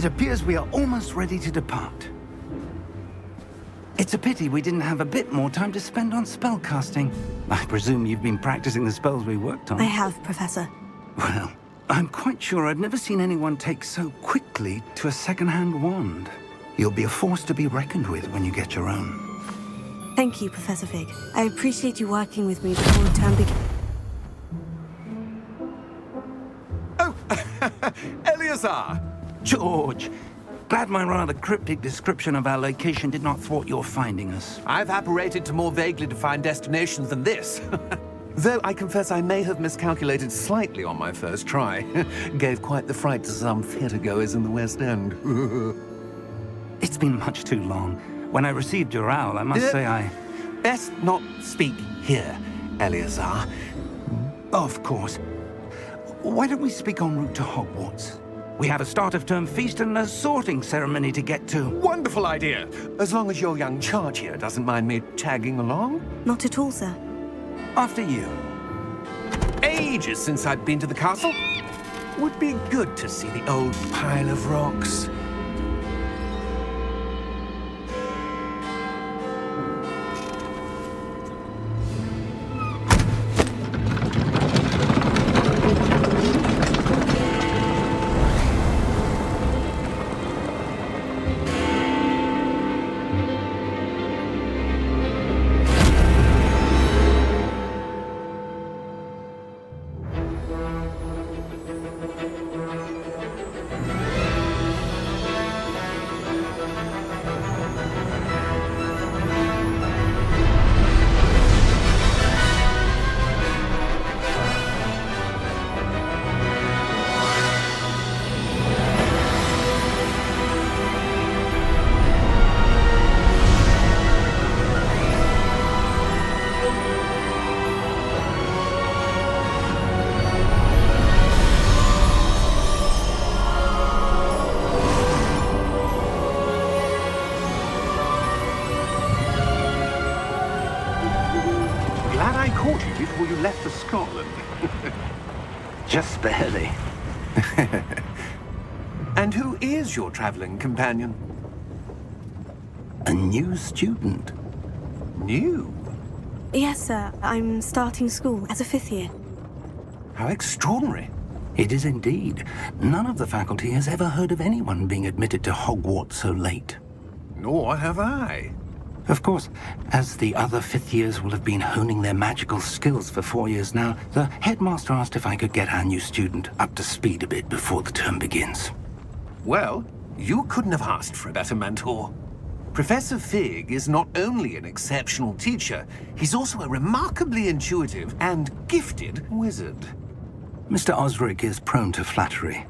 It appears we are almost ready to depart. It's a pity we didn't have a bit more time to spend on spellcasting. I presume you've been practicing the spells we worked on. I have, Professor. Well, I'm quite sure I've never seen anyone take so quickly to a second-hand wand. You'll be a force to be reckoned with when you get your own. Thank you, Professor Fig. I appreciate you working with me before the term begins. Oh, Eleazar! George! Glad my rather cryptic description of our location did not thwart your finding us. I've apparated to more vaguely defined destinations than this. Though I confess I may have miscalculated slightly on my first try. Gave quite the fright to some theatregoers in the West End. It's been much too long. When I received your owl, I must say I... Best not speak here, Eleazar. Of course. Why don't we speak en route to Hogwarts? We have a start-of-term feast and a sorting ceremony to get to. Wonderful idea! As long as your young charge here doesn't mind me tagging along. Not at all, sir. After you. Ages since I'd been to the castle. Would be good to see the old pile of rocks. Before you left for Scotland. Just barely. And who is your traveling companion? A new student. New? Yes, sir. I'm starting school as a 5th year. How extraordinary. It is indeed. None of the faculty has ever heard of anyone being admitted to Hogwarts so late. Nor have I. Of course, as the other 5th years will have been honing their magical skills for 4 years now, the headmaster asked if I could get our new student up to speed a bit before the term begins. Well, you couldn't have asked for a better mentor. Professor Fig is not only an exceptional teacher, he's also a remarkably intuitive and gifted wizard. Mr. Osric is prone to flattery.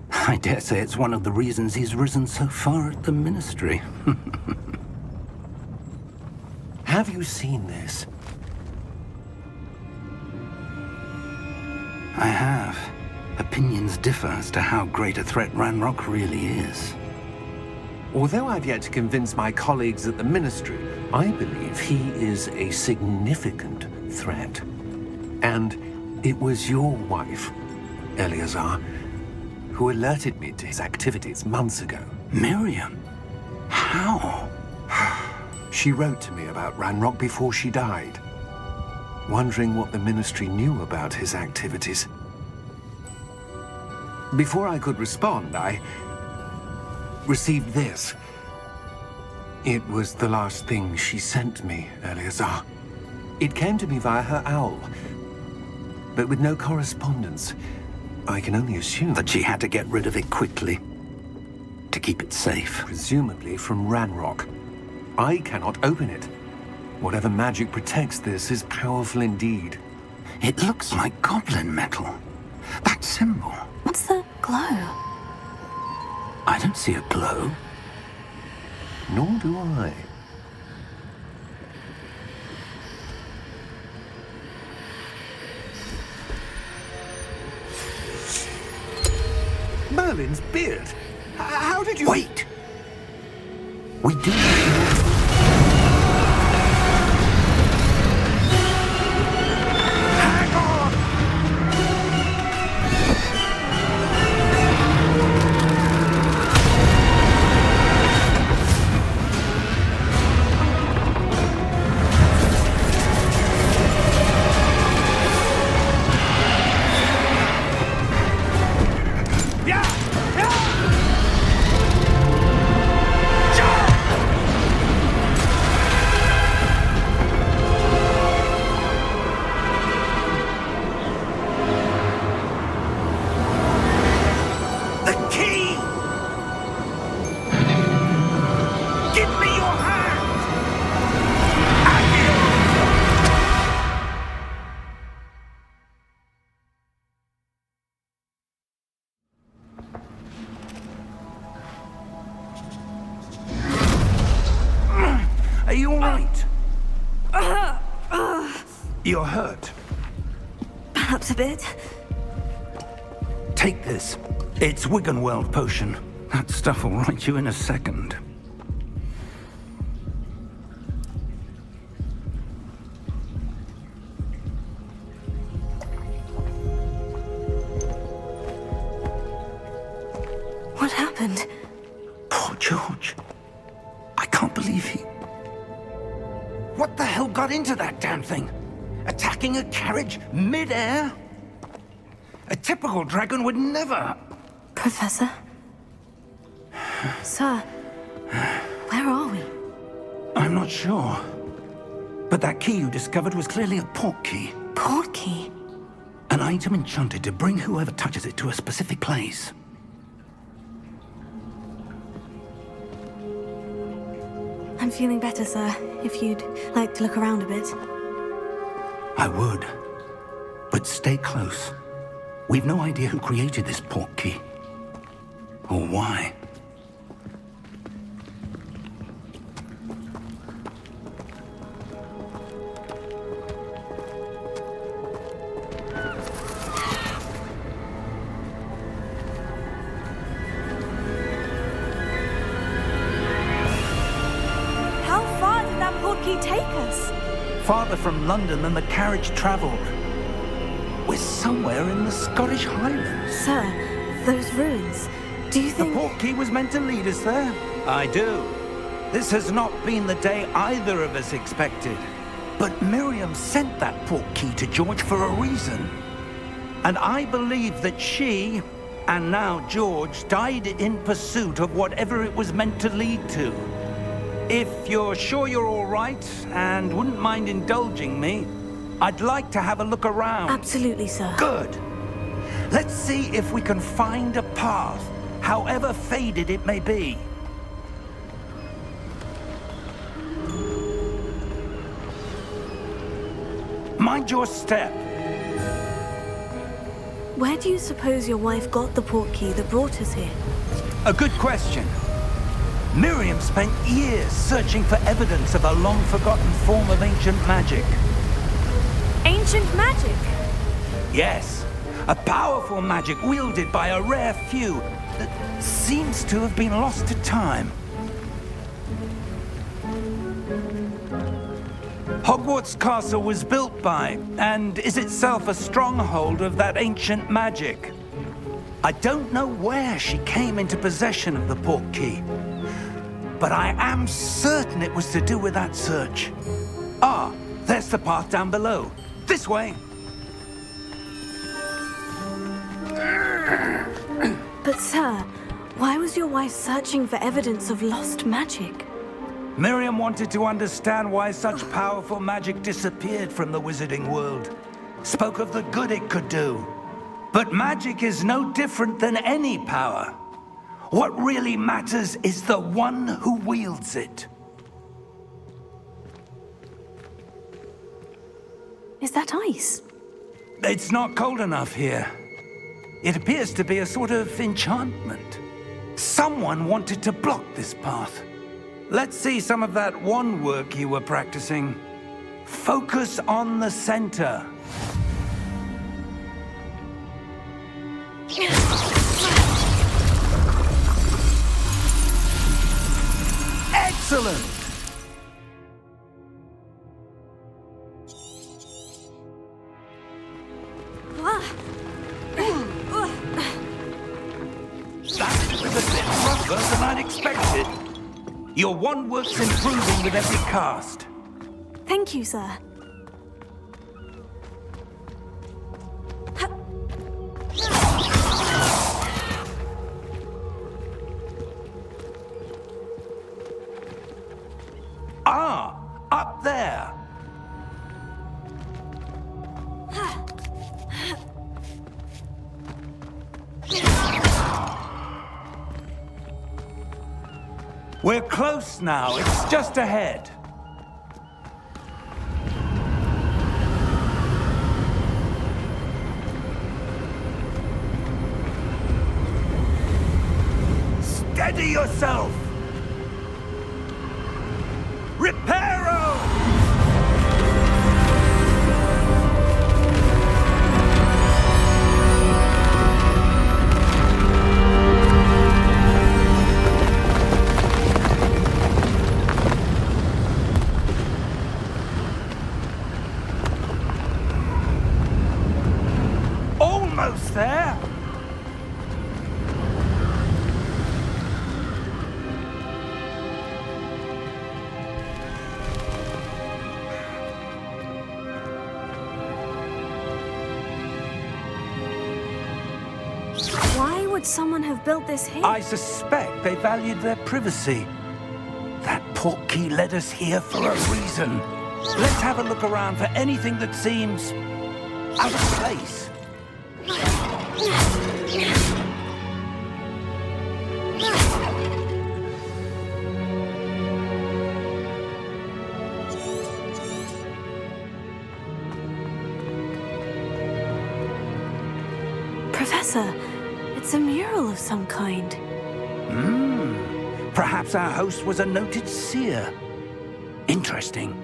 I dare say it's one of the reasons he's risen so far at the Ministry. Have you seen this? I have. Opinions differ as to how great a threat Ranrock really is. Although I've yet to convince my colleagues at the Ministry, I believe he is a significant threat. And it was your wife, Eleazar, who alerted me to his activities months ago. Miriam? How? She wrote to me about Ranrock before she died, wondering what the Ministry knew about his activities. Before I could respond, I received this. It was the last thing she sent me, Eleazar. It came to me via her owl, but with no correspondence. I can only assume that she had to get rid of it quickly, to keep it safe. Presumably from Ranrock. I cannot open it. Whatever magic protects this is powerful indeed. It looks like goblin metal. That symbol. What's the glow? I don't see a glow. Nor do I. Merlin's beard. How did you... Wait! We do... Hang on! Are you all right? You're hurt. Perhaps a bit. Take this. It's Wiggenweld potion. That stuff will right you in a second. What happened? Poor George. I can't believe he... What the hell got into that damn thing? Attacking a carriage mid-air? A typical dragon would never... Professor? Sir, where are we? I'm not sure. But that key you discovered was clearly a port key. Port key? An item enchanted to bring whoever touches it to a specific place. I'm feeling better, sir. If you'd like to look around a bit. I would. But stay close. We've no idea who created this port key. Or why. How far did that port key take us? Farther from London than the carriage travelled. We're somewhere in the Scottish Highlands. Sir, those ruins. Do you The think... port key was meant to lead us there? I do. This has not been the day either of us expected. But Miriam sent that port key to George for a reason. And I believe that she, and now George, died in pursuit of whatever it was meant to lead to. If you're sure you're all right, and wouldn't mind indulging me, I'd like to have a look around. Absolutely, sir. Good. Let's see if we can find a path, however faded it may be. Mind your step. Where do you suppose your wife got the port key that brought us here? A good question. Miriam spent years searching for evidence of a long-forgotten form of ancient magic. Ancient magic? Yes, a powerful magic wielded by a rare few that seems to have been lost to time. Hogwarts Castle was built by, and is itself a stronghold of that ancient magic. I don't know where she came into possession of the port key, but I am certain it was to do with that search. Ah, there's the path down below. This way. But sir, why was your wife searching for evidence of lost magic? Miriam wanted to understand why such powerful magic disappeared from the wizarding world. Spoke of the good it could do. But magic is no different than any power. What really matters is the one who wields it. Is that ice? It's not cold enough here. It appears to be a sort of enchantment. Someone wanted to block this path. Let's see some of that wand work you were practicing. Focus on the center. Excellent! That was a bit rougher than I'd expected. Your wand work's improving with every cast. Thank you, sir. Ah, up there. We're close now. It's just ahead. Steady yourself. Repair! would someone have built this here? I suspect they valued their privacy. That portkey led us here for a reason. Let's have a look around for anything that seems out of place. Professor, it's a mural of some kind. Perhaps our host was a noted seer. Interesting.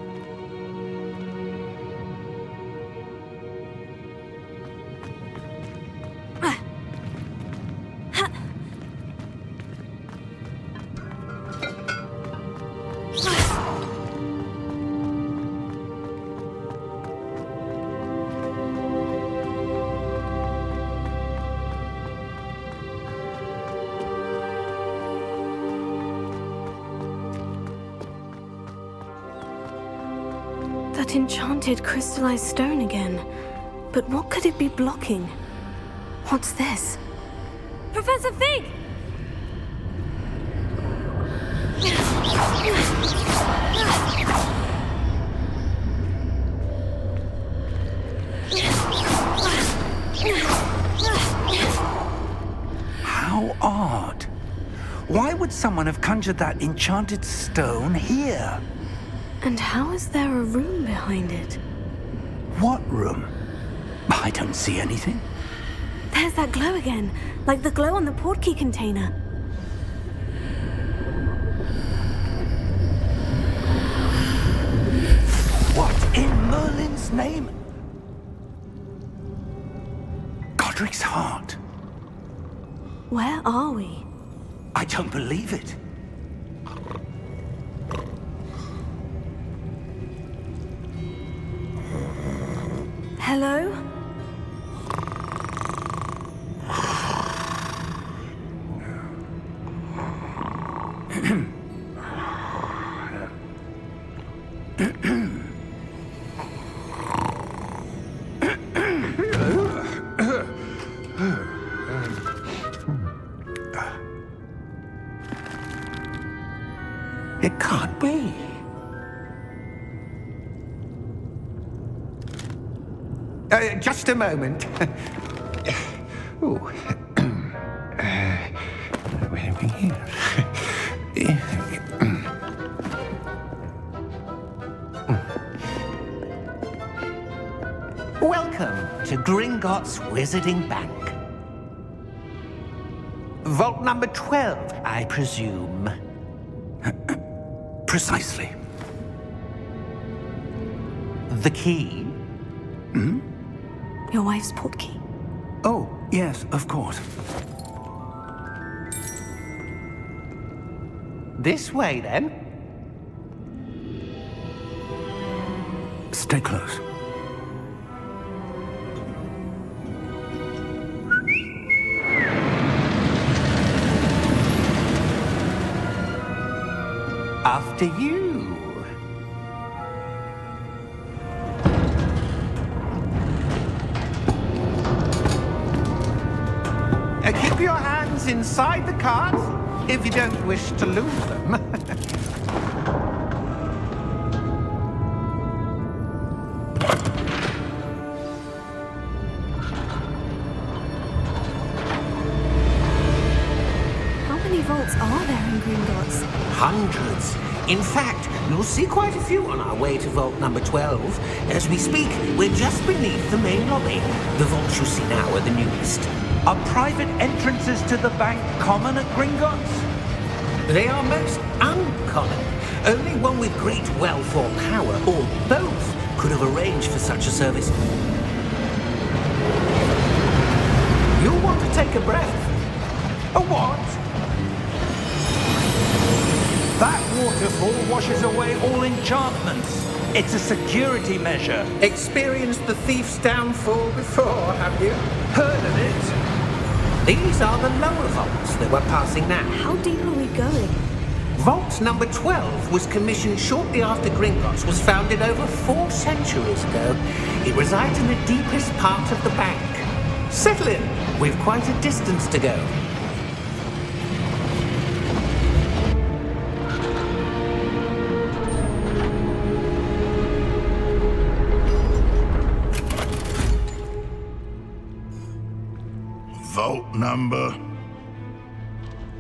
That enchanted crystallized stone again. But what could it be blocking? What's this? Professor Fig! How odd. Why would someone have conjured that enchanted stone here? And how is there a room behind it? What room? I don't see anything. There's that glow again, like the glow on the portkey container. What in Merlin's name? Godric's heart. Where are we? I don't believe it. Hello? It can't be. Just a moment. Ooh. Where are we here? Welcome to Gringotts Wizarding Bank. Vault number 12, I presume. Precisely. The key? Your wife's portkey. Oh, yes, of course. This way, then. Stay close. After you. Keep your hands inside the cart if you don't wish to lose them. How many vaults are there in Gringotts? Hundreds. In fact, you'll see quite a few on our way to vault number 12. As we speak, we're just beneath the main lobby. The vaults you see now are the newest. Are private entrances to the bank common at Gringotts? They are most uncommon. Only one with great wealth or power, or both, could have arranged for such a service. You'll want to take a breath. A what? That waterfall washes away all enchantments. It's a security measure. Experienced the thief's downfall before, have you? Heard of it? These are the lower vaults that we're passing now. How deep are we going? Vault number 12 was commissioned shortly after Gringotts was founded over 4 centuries ago. It resides in the deepest part of the bank. Settle in. We've quite a distance to go. number?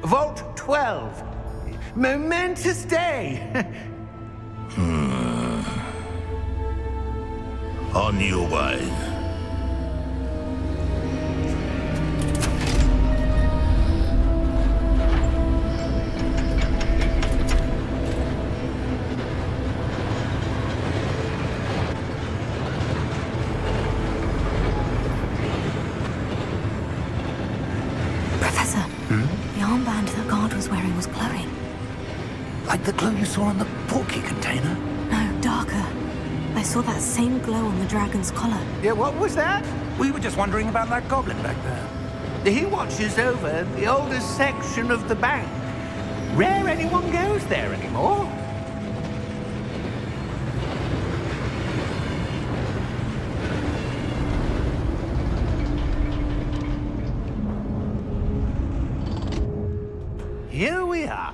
Vault 12. Momentous day. On your way. Professor, the armband the guard was wearing was glowing. Like the glow you saw on the portkey container? No, darker. I saw that same glow on the dragon's collar. Yeah, what was that? We were just wondering about that goblin back there. He watches over the oldest section of the bank. Rare anyone goes there anymore. Here we are.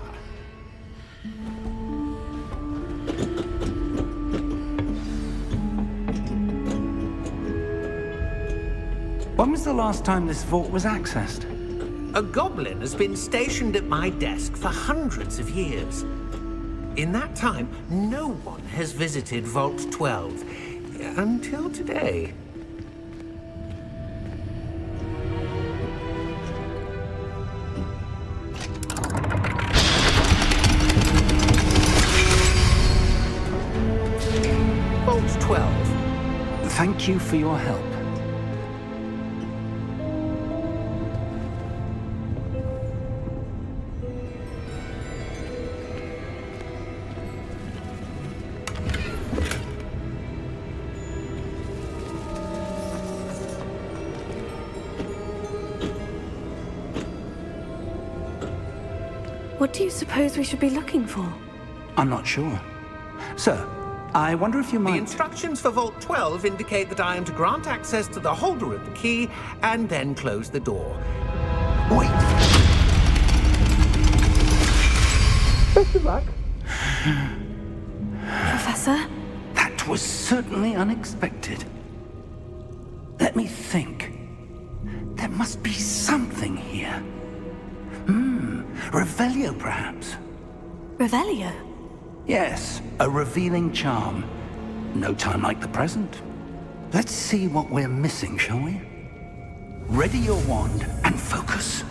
When was the last time this vault was accessed? A goblin has been stationed at my desk for hundreds of years. In that time, no one has visited Vault 12 until today. Vault 12. Thank you for your help. What do you suppose we should be looking for? I'm not sure. Sir, I wonder if you The might... instructions for Vault 12 indicate that I am to grant access to the holder of the key and then close the door. Wait! Best of luck. Professor? That was certainly unexpected. Let me think. There must be something here. Revelio, perhaps? Revelio? Yes, a revealing charm. No time like the present. Let's see what we're missing, shall we? Ready your wand and focus.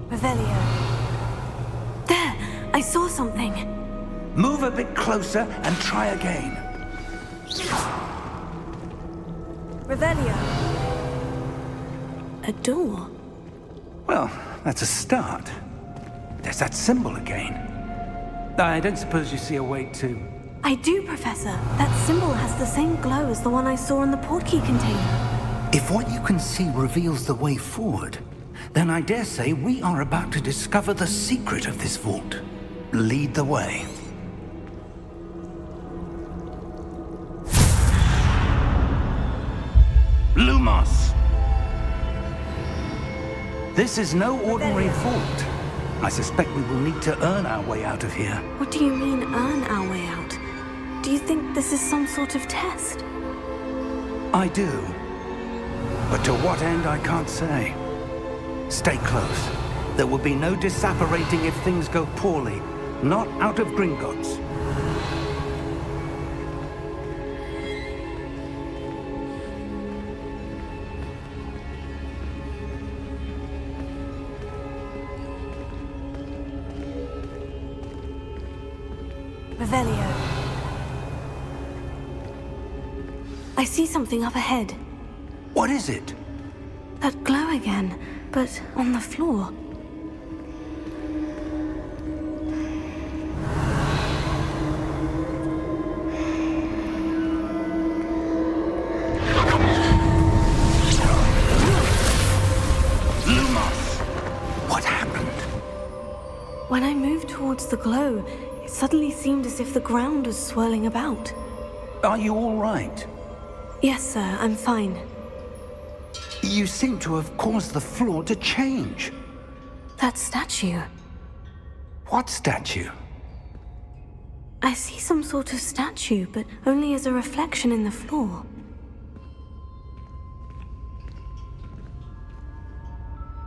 Revelio. There! I saw something. Move a bit closer and try again. Revelio. A door. Well, that's a start. There's that symbol again. I don't suppose you see a way to... I do, Professor. That symbol has the same glow as the one I saw in the portkey container. If what you can see reveals the way forward, then I dare say we are about to discover the secret of this vault. Lead the way. Lumos! This is no ordinary vault. I suspect we will need to earn our way out of here. What do you mean, earn our way out? Do you think this is some sort of test? I do. But to what end, I can't say. Stay close. There will be no disapparating if things go poorly. Not out of Gringotts. Revelio. I see something up ahead. What is it? That glow again, but on the floor. Lumos! What happened? When I moved towards the glow, it suddenly seemed as if the ground was swirling about. Are you all right? Yes, sir, I'm fine. You seem to have caused the floor to change. That statue. What statue? I see some sort of statue, but only as a reflection in the floor.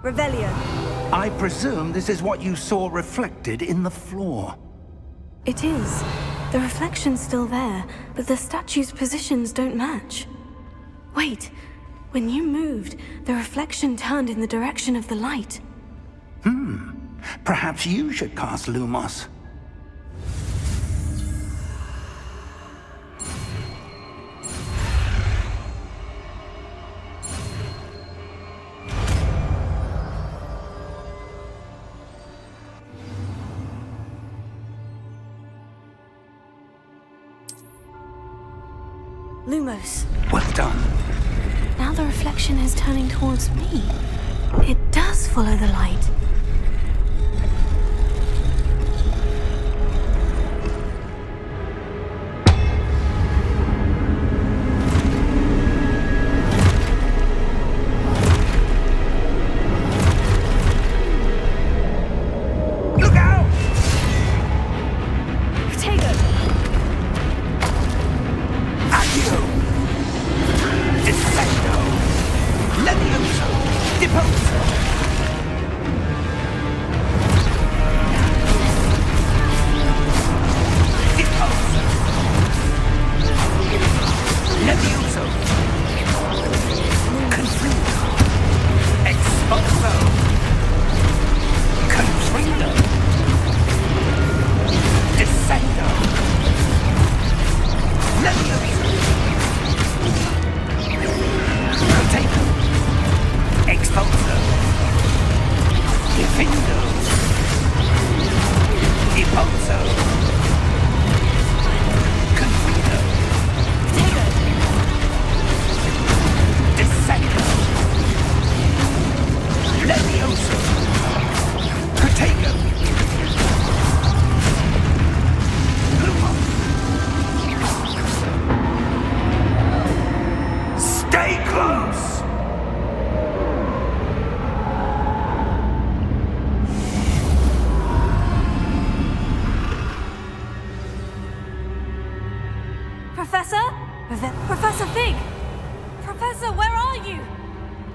Revelio. I presume this is what you saw reflected in the floor. It is. The reflection's still there, but the statue's positions don't match. Wait, when you moved, the reflection turned in the direction of the light. Perhaps you should cast Lumos. Lumos. Well done. Now the reflection is turning towards me. It does follow the light.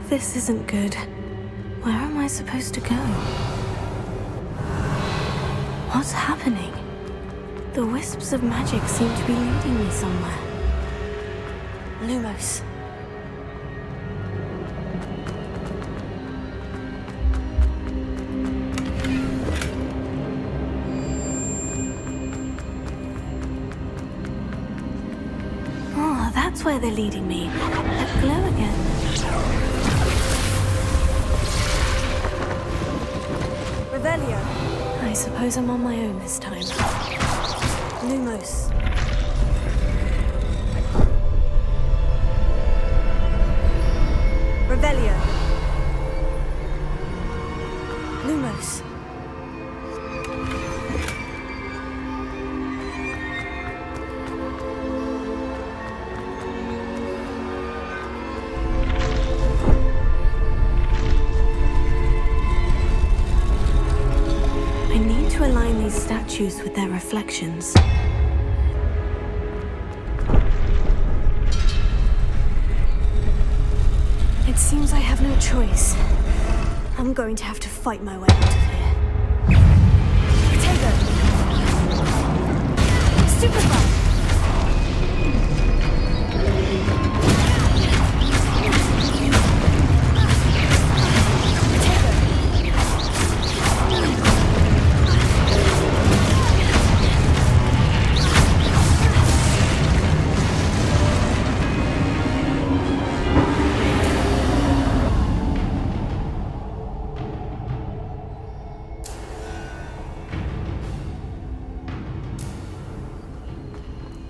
This isn't good. Where am I supposed to go? What's happening? The wisps of magic seem to be leading me somewhere. Lumos. Oh, that's where they're leading me. That glow again. I suppose I'm on my own this time. Lumos. Revelio. Lumos. Align these statues with their reflections. It seems I have no choice. I'm going to have to fight my way out of here. Potato! Stupefy!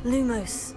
Lumos.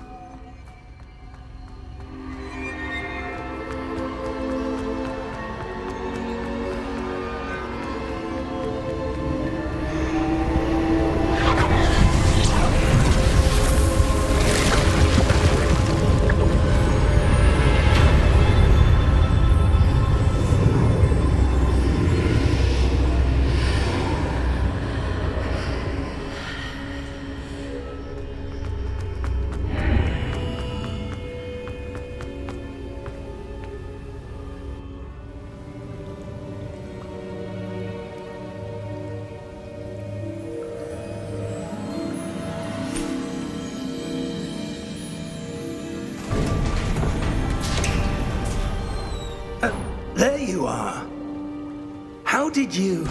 did you?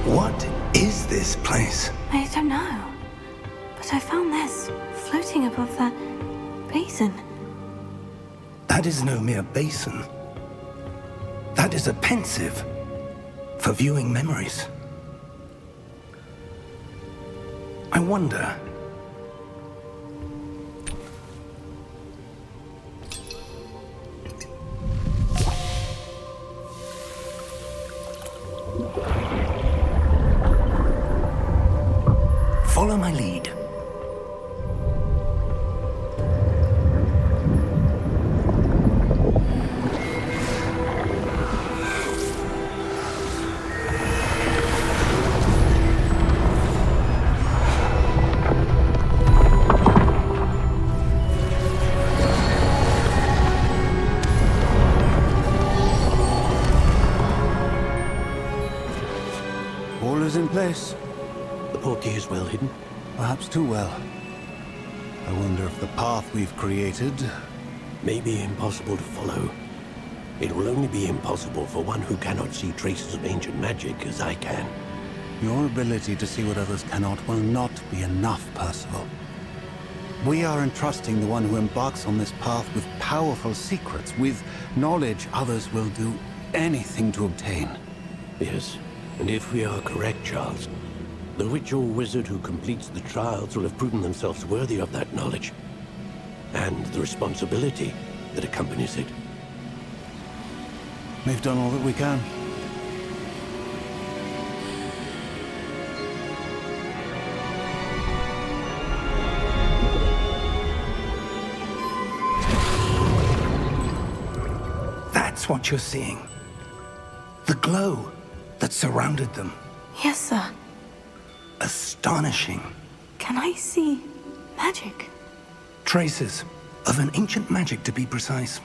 What is this place? I don't know. But I found this floating above that basin. That is no mere basin. That is a pensive for viewing memories. I wonder... Follow my lead. All is in place. The portkey is well hidden. Perhaps too well. I wonder if the path we've created... May be impossible to follow. It will only be impossible for one who cannot see traces of ancient magic as I can. Your ability to see what others cannot will not be enough, Percival. We are entrusting the one who embarks on this path with powerful secrets, with knowledge others will do anything to obtain. Yes, and if we are correct, Charles, the witch or wizard who completes the trials will have proven themselves worthy of that knowledge, and the responsibility that accompanies it. We've done all that we can. That's what you're seeing. The glow that surrounded them. Yes, sir. Astonishing. Can I see magic? Traces of an ancient magic, to be precise.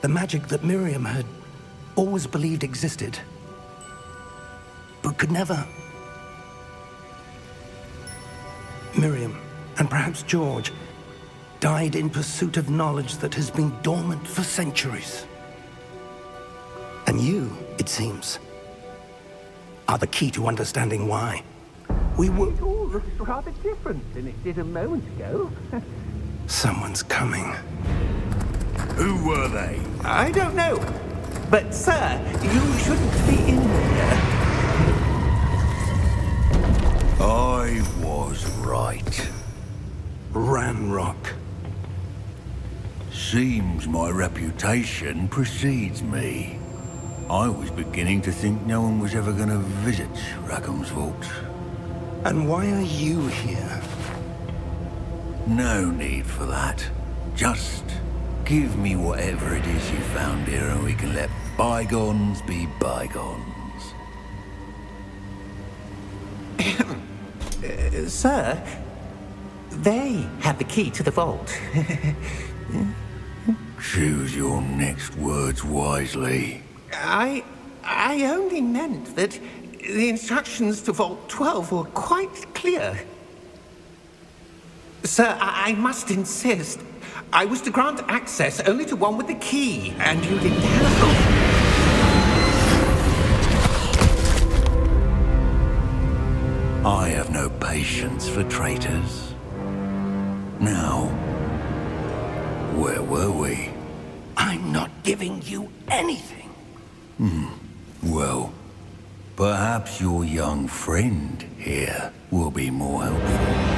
The magic that Miriam had always believed existed, but could never. Miriam, and perhaps George, died in pursuit of knowledge that has been dormant for centuries. And you, it seems, are the key to understanding why. We were... It all looks rather different than it did a moment ago. Someone's coming. Who were they? I don't know. But, sir, you shouldn't be in here. I was right. Ranrock. Seems my reputation precedes me. I was beginning to think no one was ever going to visit Rackham's vault. And why are you here? No need for that. Just give me whatever it is you found here and we can let bygones be bygones. Sir, they have the key to the vault. Choose your next words wisely. I only meant that the instructions to Vault 12 were quite clear. Sir, I must insist. I was to grant access only to one with the key, and you didn't have... I have no patience for traitors. Now, where were we? I'm not giving you anything. Well, perhaps your young friend here will be more helpful.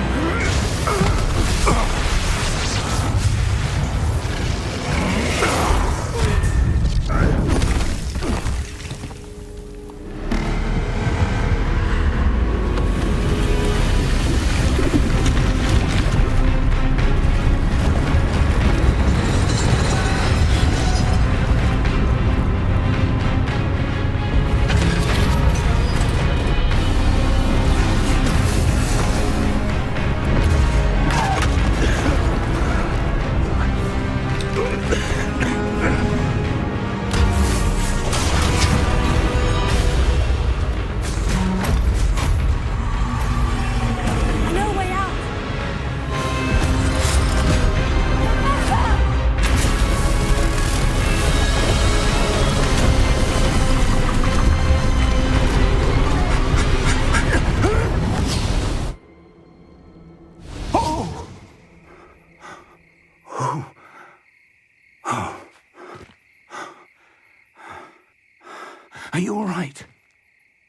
Are you all right?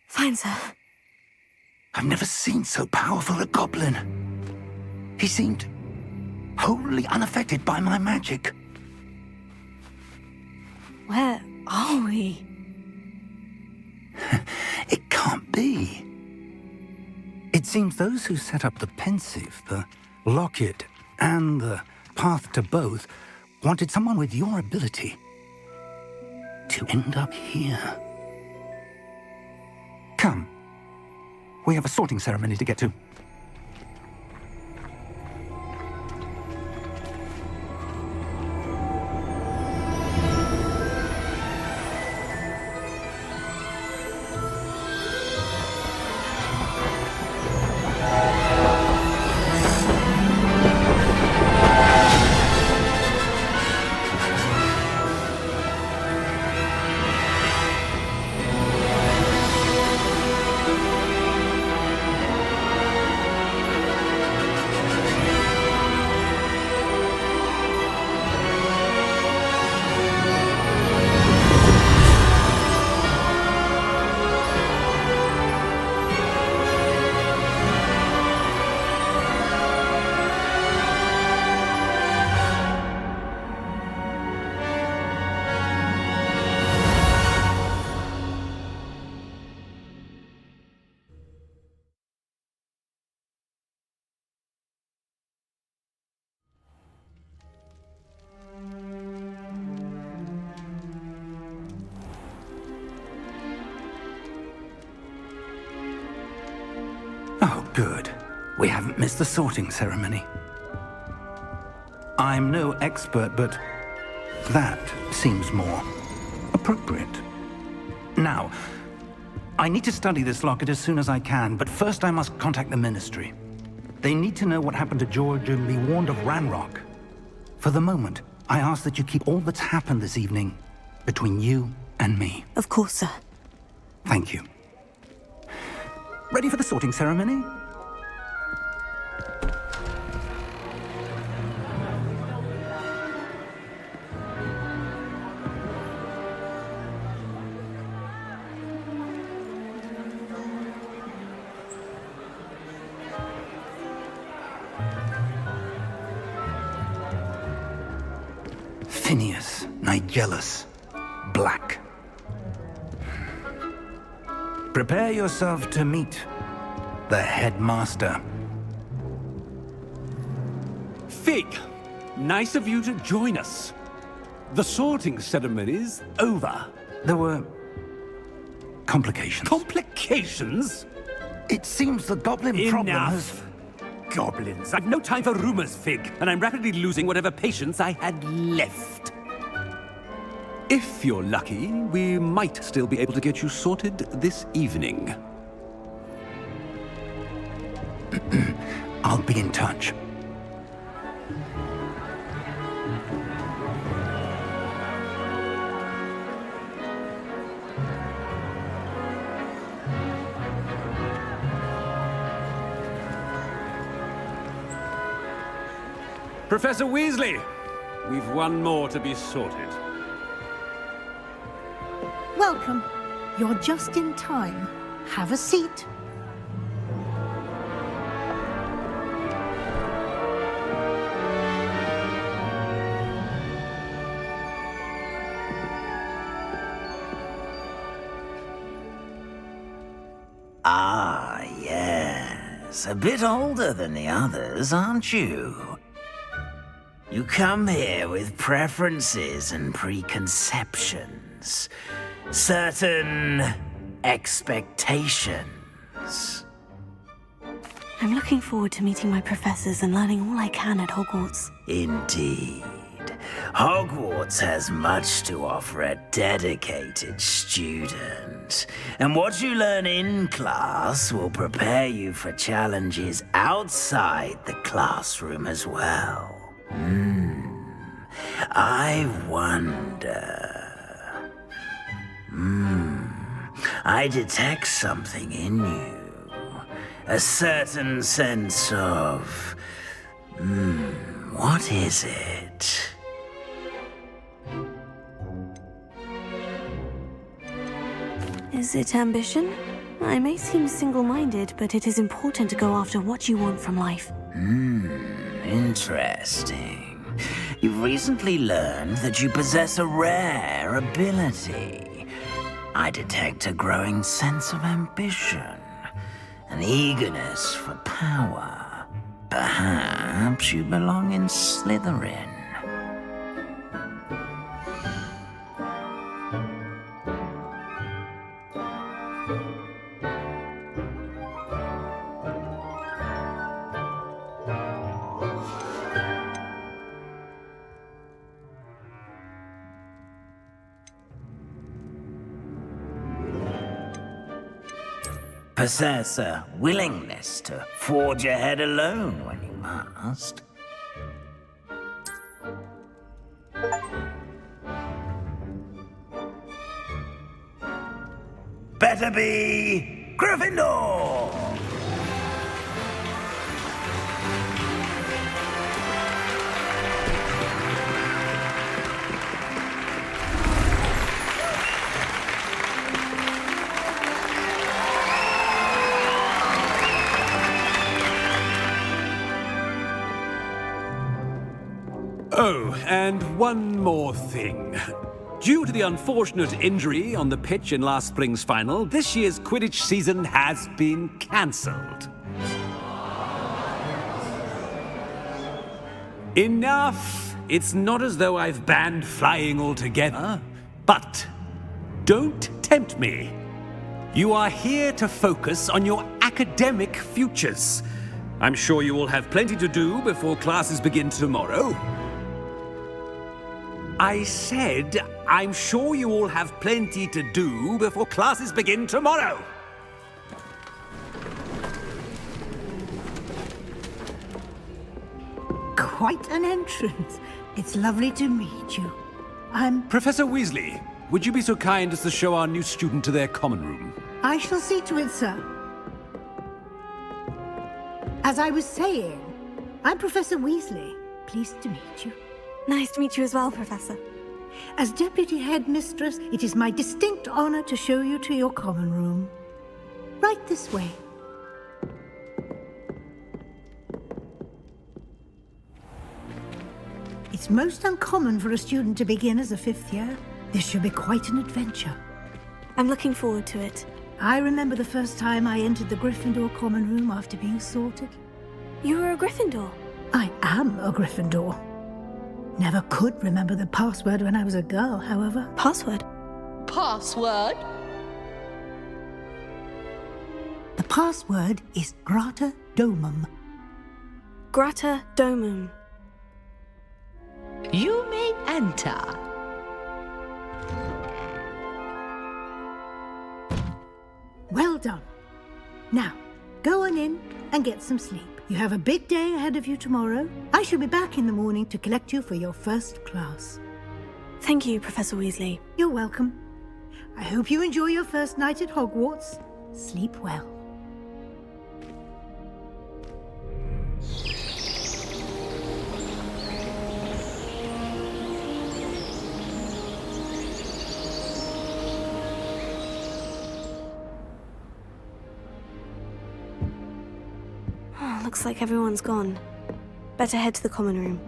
Fine, sir. I've never seen so powerful a goblin. He seemed wholly unaffected by my magic. Where are we? It can't be. It seems those who set up the pensive, the locket, and the path to both wanted someone with your ability to end up here. Come. We have a sorting ceremony to get to. Oh, good. We haven't missed the sorting ceremony. I'm no expert, but that seems more appropriate. Now, I need to study this locket as soon as I can, but first I must contact the Ministry. They need to know what happened to George and be warned of Ranrock. For the moment, I ask that you keep all that's happened this evening between you and me. Of course, sir. Thank you. Ready for the sorting ceremony? Phineas Nigellus Black. Prepare yourself to meet the headmaster. Fig, nice of you to join us. The sorting ceremony's over. There were complications. Complications? It seems the goblin problem has... Enough. Goblins. I've no time for rumors, Fig, and I'm rapidly losing whatever patience I had left. If you're lucky, we might still be able to get you sorted this evening. I'll be in touch. Professor Weasley, we've one more to be sorted. Welcome. You're just in time. Have a seat. Ah, yes. A bit older than the others, aren't you? You come here with preferences and preconceptions. Certain expectations. I'm looking forward to meeting my professors and learning all I can at Hogwarts. Indeed. Hogwarts has much to offer a dedicated student. And what you learn in class will prepare you for challenges outside the classroom as well. I wonder... I detect something in you. A certain sense of... what is it? Is it ambition? I may seem single-minded, but it is important to go after what you want from life. Interesting. You've recently learned that you possess a rare ability. I detect a growing sense of ambition, an eagerness for power. Perhaps you belong in Slytherin. Possess a willingness to forge ahead alone when you must. Better be Gryffindor! Oh, and one more thing. Due to the unfortunate injury on the pitch in last spring's final, this year's Quidditch season has been cancelled. Enough! It's not as though I've banned flying altogether, but don't tempt me. You are here to focus on your academic futures. I'm sure you will have plenty to do before classes begin tomorrow. I said, I'm sure you all have plenty to do before classes begin tomorrow. Quite an entrance. It's lovely to meet you. I'm... Professor Weasley, would you be so kind as to show our new student to their common room? I shall see to it, sir. As I was saying, I'm Professor Weasley. Pleased to meet you. Nice to meet you as well, Professor. As Deputy Headmistress, it is my distinct honor to show you to your common room. Right this way. It's most uncommon for a student to begin as a fifth year. This should be quite an adventure. I'm looking forward to it. I remember the first time I entered the Gryffindor common room after being sorted. You were a Gryffindor? I am a Gryffindor. Never could remember the password when I was a girl, however. Password? Password? The password is Grata Domum. Grata Domum. You may enter. Well done. Now, go on in and get some sleep. You have a big day ahead of you tomorrow. I shall be back in the morning to collect you for your first class. Thank you, Professor Weasley. You're welcome. I hope you enjoy your first night at Hogwarts. Sleep well. Looks like everyone's gone. Better head to the common room.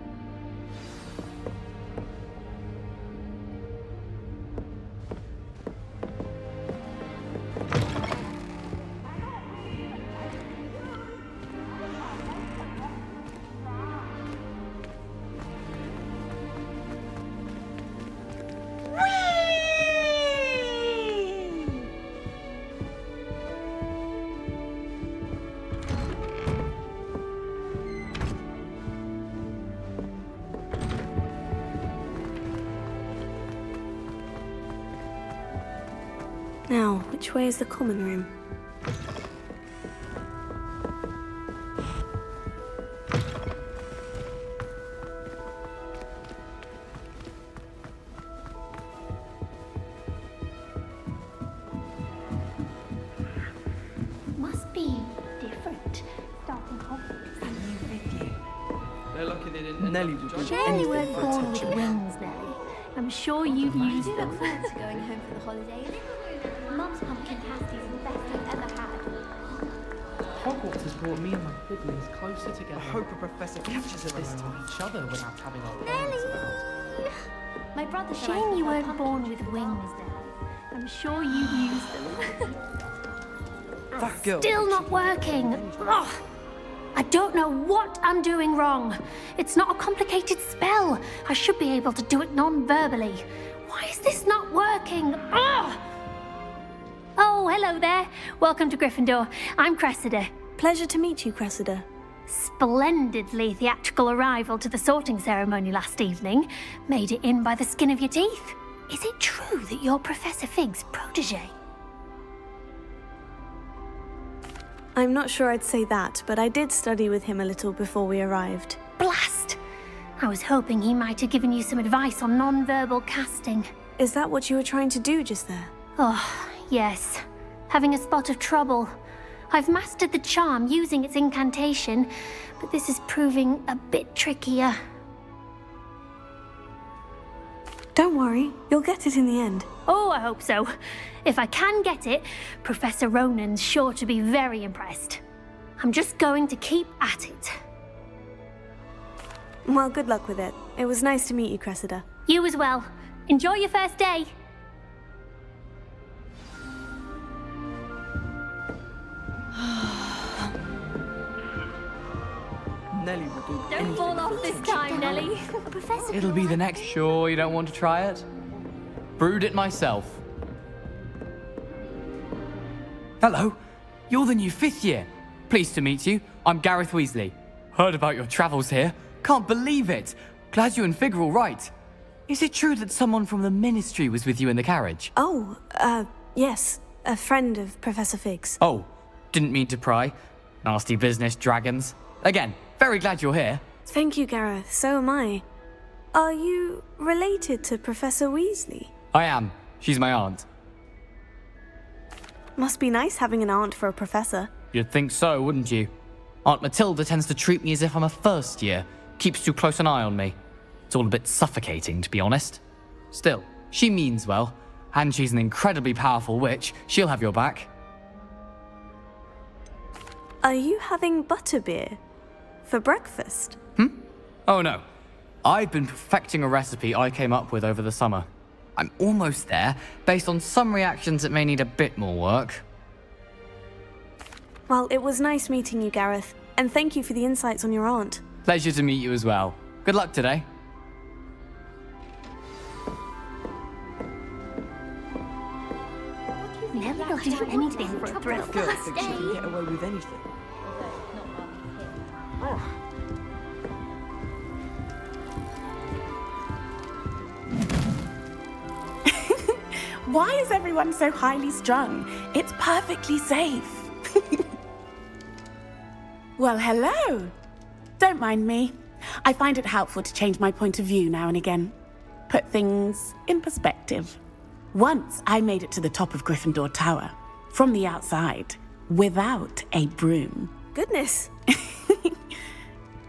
Now, which way is the common room? Must be different. Starting Hogwarts and you with you. They're lucky they didn't. Nelly would do Sure you weren't born with wings, Nelly. I'm sure you've used them. Look forward to going home for the holidays. Mum's pumpkin pasty is the best I've ever had. Hogwarts has brought me and my siblings closer together. I hope a professor catches us this to each other without having our parents around. My brother said Shame you weren't born with wings. I'm sure you used them. That girl. Still not working. Ugh. I don't know what I'm doing wrong. It's not a complicated spell. I should be able to do it non-verbally. Why is this not working? Ugh. Oh, hello there. Welcome to Gryffindor. I'm Cressida. Pleasure to meet you, Cressida. Splendidly theatrical arrival to the sorting ceremony last evening. Made it in by the skin of your teeth. Is it true that you're Professor Fig's protege? I'm not sure I'd say that, but I did study with him a little before we arrived. Blast! I was hoping he might have given you some advice on non-verbal casting. Is that what you were trying to do just there? Oh, yes. Having a spot of trouble. I've mastered the charm using its incantation, but this is proving a bit trickier. Don't worry, you'll get it in the end. Oh, I hope so. If I can get it, Professor Ronan's sure to be very impressed. I'm just going to keep at it. Well, good luck with it. It was nice to meet you, Cressida. You as well. Enjoy your first day. Nelly will do Don't anything fall for off this attention. time, Nelly. Professor. It'll be the next. Sure you don't want to try it? Brewed it myself. Hello. You're the new 5th year. Pleased to meet you. I'm Gareth Weasley. Heard about your travels here. Can't believe it. Glad you and Fig are all right. Is it true that someone from the Ministry was with you in the carriage? Oh, yes. A friend of Professor Fig's. Oh, didn't mean to pry. Nasty business, dragons. Again, very glad you're here. Thank you, Gareth. So am I. Are you related to Professor Weasley? I am. She's my aunt. Must be nice having an aunt for a professor. You'd think so, wouldn't you? Aunt Matilda tends to treat me as if I'm a first year. Keeps too close an eye on me. It's all a bit suffocating, to be honest. Still, she means well. And she's an incredibly powerful witch. She'll have your back. Are you having butterbeer? For breakfast? Oh no. I've been perfecting a recipe I came up with over the summer. I'm almost there, based on some reactions that may need a bit more work. Well, it was nice meeting you, Gareth. And thank you for the insights on your aunt. Pleasure to meet you as well. Good luck today. Nelly will do anything for a breath. Girl thinks she can get away with anything. Why is everyone so highly strung? It's perfectly safe. Well, hello. Don't mind me. I find it helpful to change my point of view now and again. Put things in perspective. Once I made it to the top of Gryffindor Tower, from the outside, without a broom. Goodness.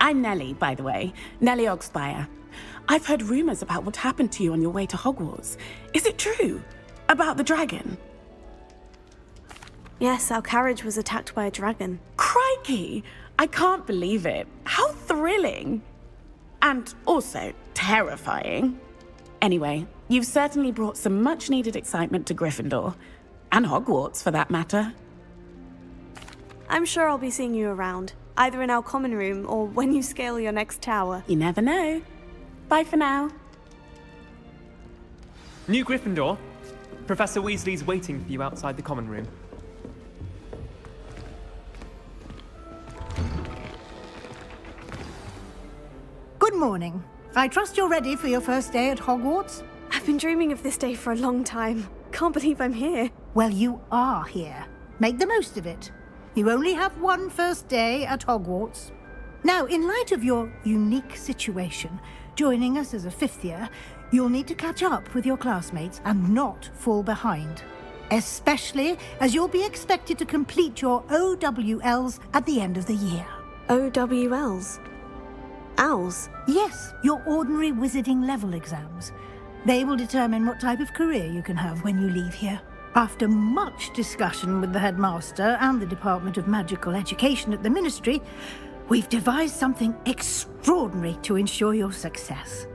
I'm Nelly, by the way. Nelly Ogspire. I've heard rumors about what happened to you on your way to Hogwarts. Is it true? About the dragon? Yes, our carriage was attacked by a dragon. Crikey! I can't believe it. How thrilling! And also terrifying. Anyway, you've certainly brought some much-needed excitement to Gryffindor. And Hogwarts, for that matter. I'm sure I'll be seeing you around, either in our common room or when you scale your next tower. You never know. Bye for now. New Gryffindor. Professor Weasley's waiting for you outside the common room. Good morning. I trust you're ready for your first day at Hogwarts? I've been dreaming of this day for a long time. Can't believe I'm here. Well, you are here. Make the most of it. You only have one first day at Hogwarts. Now, in light of your unique situation, joining us as a 5th year, you'll need to catch up with your classmates and not fall behind. Especially as you'll be expected to complete your OWLs at the end of the year. OWLs? Owls? Yes, your ordinary wizarding level exams. They will determine what type of career you can have when you leave here. After much discussion with the headmaster and the Department of Magical Education at the Ministry, we've devised something extraordinary to ensure your success.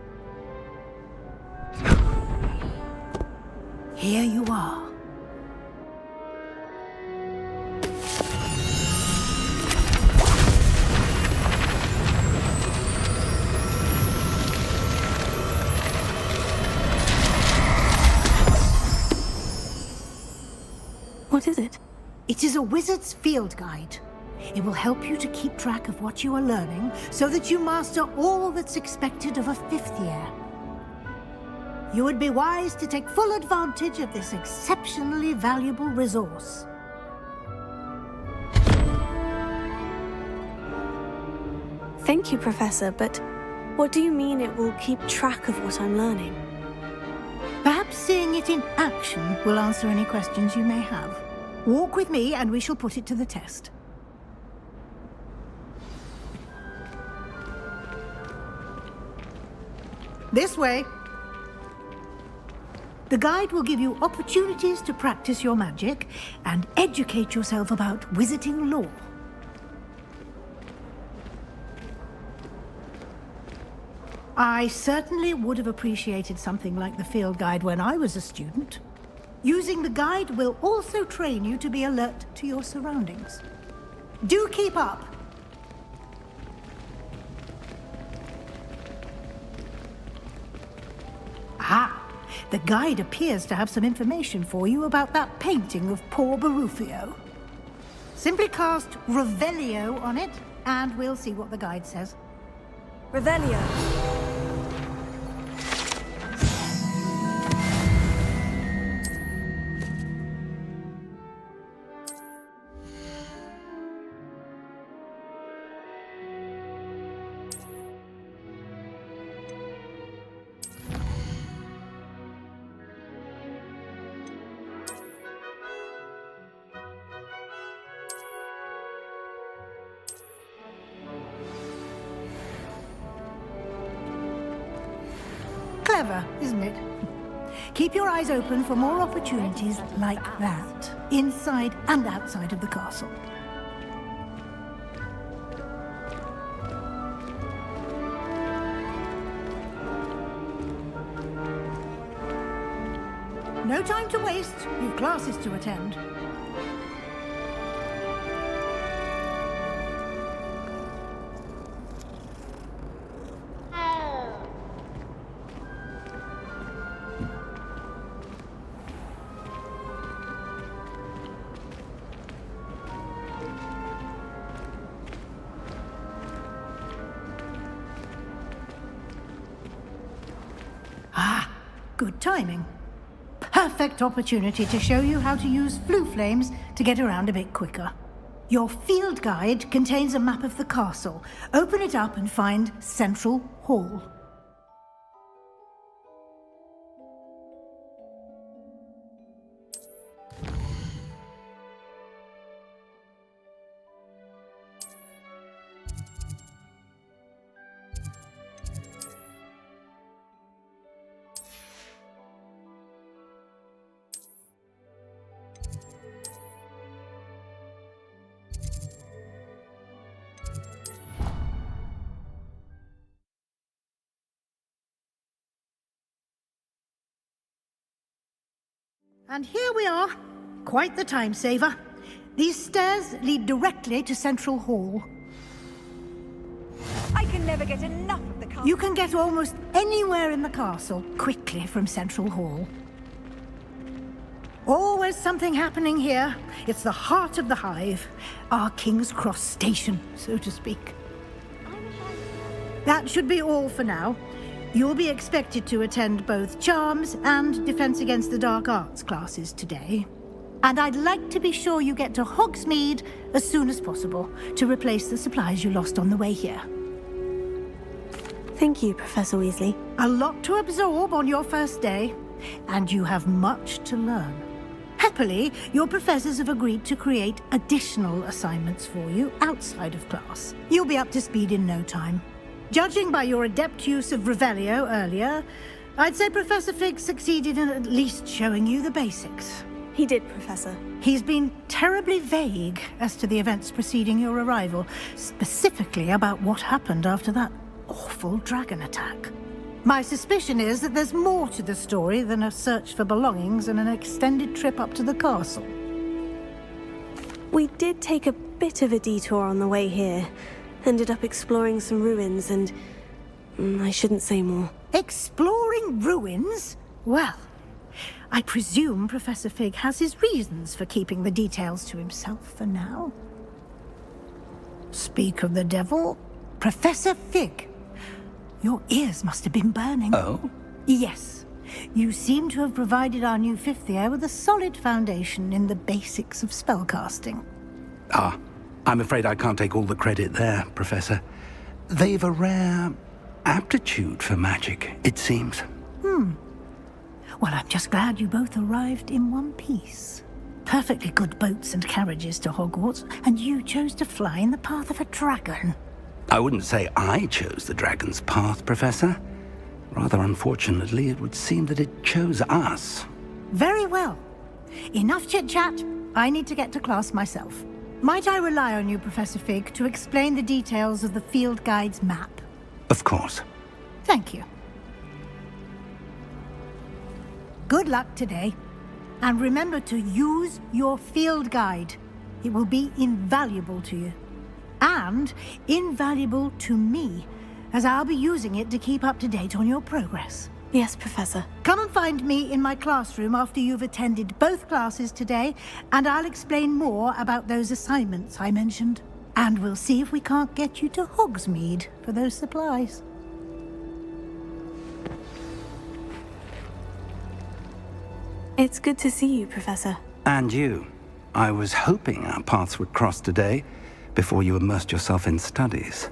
Here you are. What is it? It is a wizard's field guide. It will help you to keep track of what you are learning so that you master all that's expected of a 5th year. You would be wise to take full advantage of this exceptionally valuable resource. Thank you, Professor, but what do you mean it will keep track of what I'm learning? Perhaps seeing it in action will answer any questions you may have. Walk with me and we shall put it to the test. This way. The guide will give you opportunities to practice your magic and educate yourself about wizarding lore. I certainly would have appreciated something like the field guide when I was a student. Using the guide will also train you to be alert to your surroundings. Do keep up! Ah! The guide appears to have some information for you about that painting of poor Barufio. Simply cast Revelio on it, and we'll see what the guide says. Revelio. Clever, isn't it? Keep your eyes open for more opportunities like that, inside and outside of the castle. No time to waste. You've classes to attend. Good timing. Perfect opportunity to show you how to use flue flames to get around a bit quicker. Your field guide contains a map of the castle. Open it up and find Central Hall. And here we are. Quite the time saver. These stairs lead directly to Central Hall. I can never get enough of the castle. You can get almost anywhere in the castle quickly from Central Hall. Always something happening here. It's the heart of the hive. Our King's Cross station, so to speak. That should be all for now. You'll be expected to attend both Charms and Defense Against the Dark Arts classes today. And I'd like to be sure you get to Hogsmeade as soon as possible to replace the supplies you lost on the way here. Thank you, Professor Weasley. A lot to absorb on your first day, and you have much to learn. Happily, your professors have agreed to create additional assignments for you outside of class. You'll be up to speed in no time. Judging by your adept use of Revelio earlier, I'd say Professor Fig succeeded in at least showing you the basics. He did, Professor. He's been terribly vague as to the events preceding your arrival, specifically about what happened after that awful dragon attack. My suspicion is that there's more to the story than a search for belongings and an extended trip up to the castle. We did take a bit of a detour on the way here. Ended up exploring some ruins and... I shouldn't say more. Exploring ruins? Well, I presume Professor Fig has his reasons for keeping the details to himself for now. Speak of the devil, Professor Fig. Your ears must have been burning. Oh? Yes. You seem to have provided our new fifth year with a solid foundation in the basics of spellcasting. Ah, I'm afraid I can't take all the credit there, Professor. They've a rare aptitude for magic, it seems. Well, I'm just glad you both arrived in one piece. Perfectly good boats and carriages to Hogwarts, and you chose to fly in the path of a dragon. I wouldn't say I chose the dragon's path, Professor. Rather unfortunately, it would seem that it chose us. Very well. Enough chit-chat. I need to get to class myself. Might I rely on you, Professor Fig, to explain the details of the field guide's map? Of course. Thank you. Good luck today. And remember to use your field guide. It will be invaluable to you. And invaluable to me, as I'll be using it to keep up to date on your progress. Yes, Professor. Come and find me in my classroom after you've attended both classes today, and I'll explain more about those assignments I mentioned. And we'll see if we can't get you to Hogsmeade for those supplies. It's good to see you, Professor. And you. I was hoping our paths would cross today, before you immersed yourself in studies.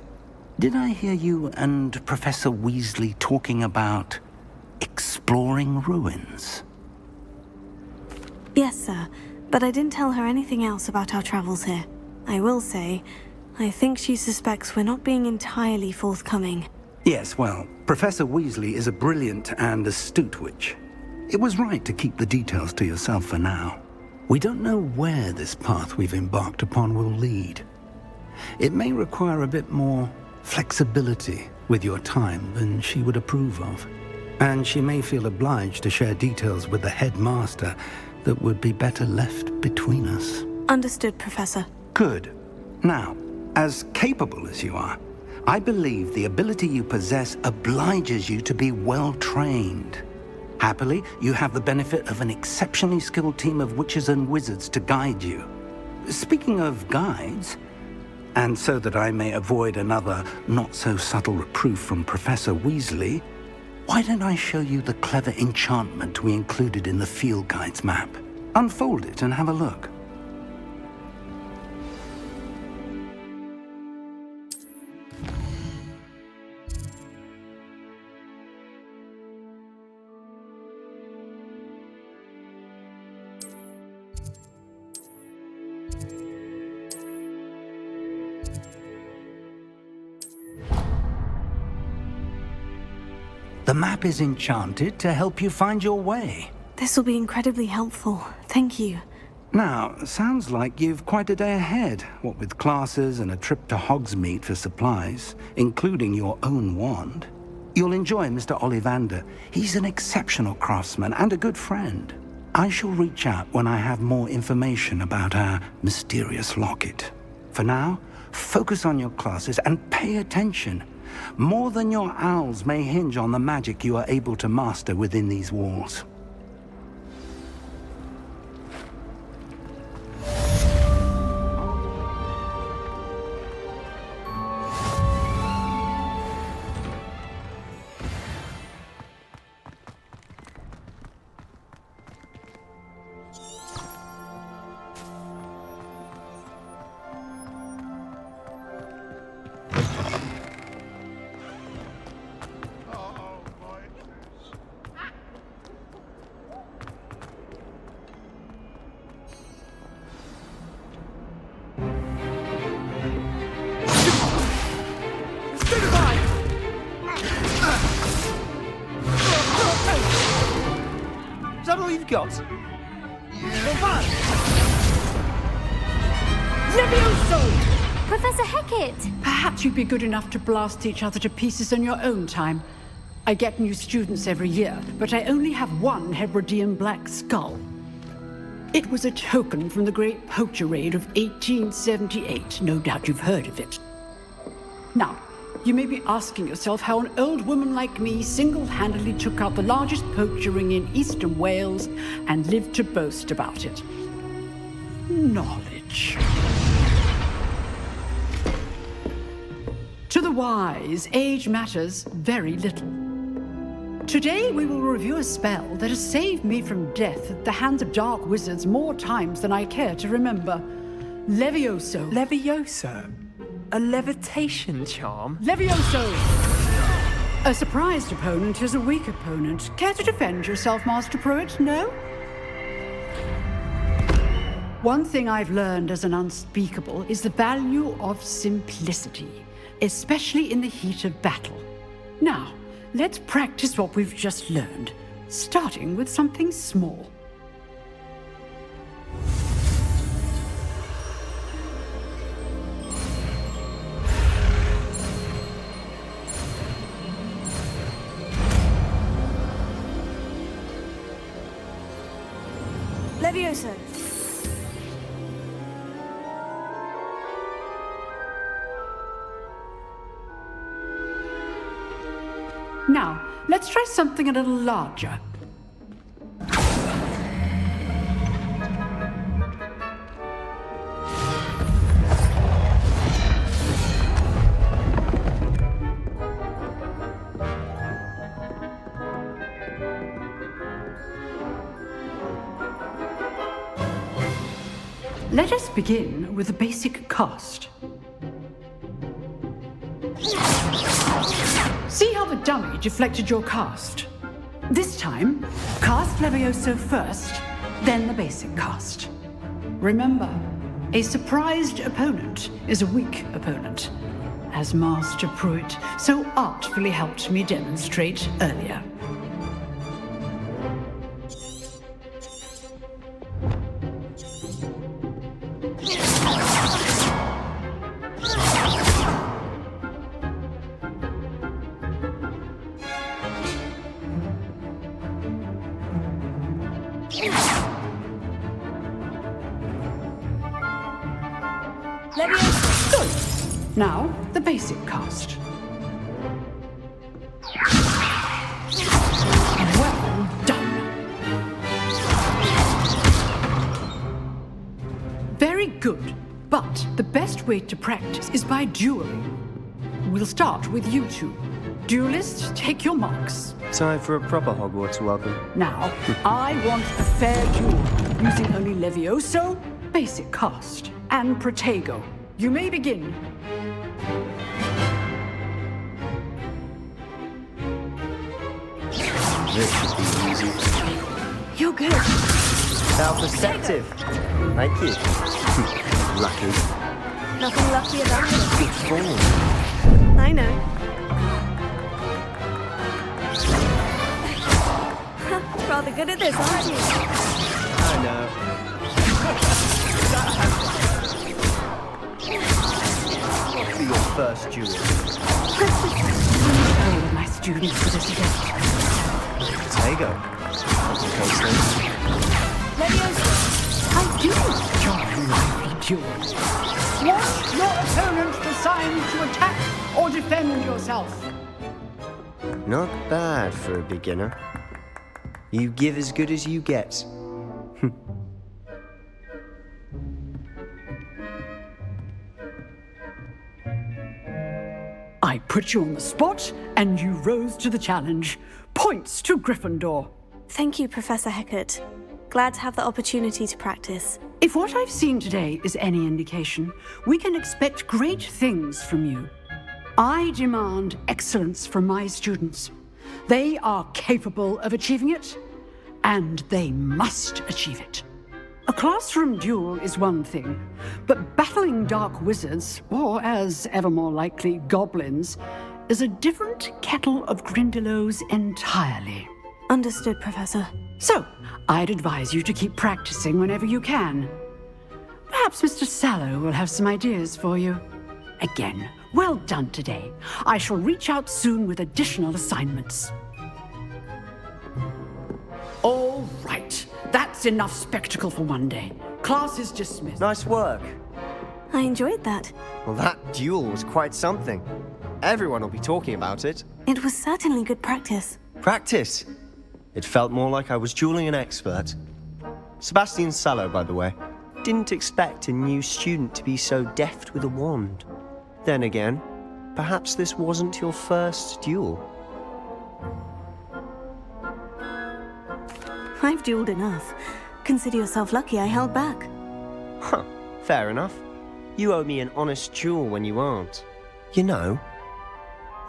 Did I hear you and Professor Weasley talking about exploring ruins? Yes, sir. But I didn't tell her anything else about our travels here. I will say, I think she suspects we're not being entirely forthcoming. Yes, well, Professor Weasley is a brilliant and astute witch. It was right to keep the details to yourself for now. We don't know where this path we've embarked upon will lead. It may require a bit more flexibility with your time than she would approve of. And she may feel obliged to share details with the headmaster that would be better left between us. Understood, Professor. Good. Now, as capable as you are, I believe the ability you possess obliges you to be well trained. Happily, you have the benefit of an exceptionally skilled team of witches and wizards to guide you. Speaking of guides, and so that I may avoid another not-so-subtle reproof from Professor Weasley, why don't I show you the clever enchantment we included in the field guide's map? Unfold it and have a look. The map is enchanted to help you find your way. This will be incredibly helpful. Thank you. Now, sounds like you've quite a day ahead, what with classes and a trip to Hogsmeade for supplies, including your own wand. You'll enjoy Mr. Ollivander. He's an exceptional craftsman and a good friend. I shall reach out when I have more information about our mysterious locket. For now, focus on your classes and pay attention. More than your owls may hinge on the magic you are able to master within these walls. Is that all you've got? over! Levioso! Professor Hecat! Perhaps you'd be good enough to blast each other to pieces in your own time. I get new students every year, but I only have one Hebridean black skull. It was a token from the Great Poacher Raid of 1878. No doubt you've heard of it. Now, you may be asking yourself how an old woman like me single-handedly took out the largest poacher ring in eastern Wales and lived to boast about it. Knowledge. To the wise, age matters very little. Today we will review a spell that has saved me from death at the hands of dark wizards more times than I care to remember. Levioso. Levioso? A levitation charm? Levioso! A surprised opponent is a weak opponent. Care to defend yourself, Master Pruitt? No? One thing I've learned as an unspeakable is the value of simplicity, especially in the heat of battle. Now, let's practice what we've just learned, starting with something small. Levioso. Now, let's try something a little larger. Let us begin with the basic cast. See how the dummy deflected your cast? This time, cast Levioso first, then the basic cast. Remember, a surprised opponent is a weak opponent, as Master Pruitt so artfully helped me demonstrate earlier. Good. Now, the basic cast. Well done. Very good. But the best way to practice is by dueling. We'll start with you two. Duelists, take your marks. Time for a proper Hogwarts welcome. Now, I want a fair duel, using only Levioso, basic cast, and Protego. You may begin. This should be easy. You're good. How perceptive. Thank you. Lucky. Nothing lucky about it. Good form. I know. Rather good at this, aren't you? I know. What'll be your first duel? Oh, my students for this event. Protego. I do enjoy lively duels. Want your opponent assigned to attack or defend yourself? Not bad for a beginner. You give as good as you get. I put you on the spot, and you rose to the challenge. Points to Gryffindor. Thank you, Professor Hecat. Glad to have the opportunity to practice. If what I've seen today is any indication, we can expect great things from you. I demand excellence from my students. They are capable of achieving it, and they must achieve it. A classroom duel is one thing, but battling dark wizards, or as ever more likely, goblins, is a different kettle of Grindylows entirely. Understood, Professor. So, I'd advise you to keep practicing whenever you can. Perhaps Mr. Sallow will have some ideas for you. Again, well done today. I shall reach out soon with additional assignments. All right. That's enough spectacle for one day. Class is dismissed. Nice work. I enjoyed that. Well, that duel was quite something. Everyone will be talking about it. It was certainly good practice. Practice? It felt more like I was dueling an expert. Sebastian Sallow, by the way. Didn't expect a new student to be so deft with a wand. Then again, perhaps this wasn't your first duel. I've dueled enough. Consider yourself lucky I held back. Huh, fair enough. You owe me an honest duel when you aren't. You know,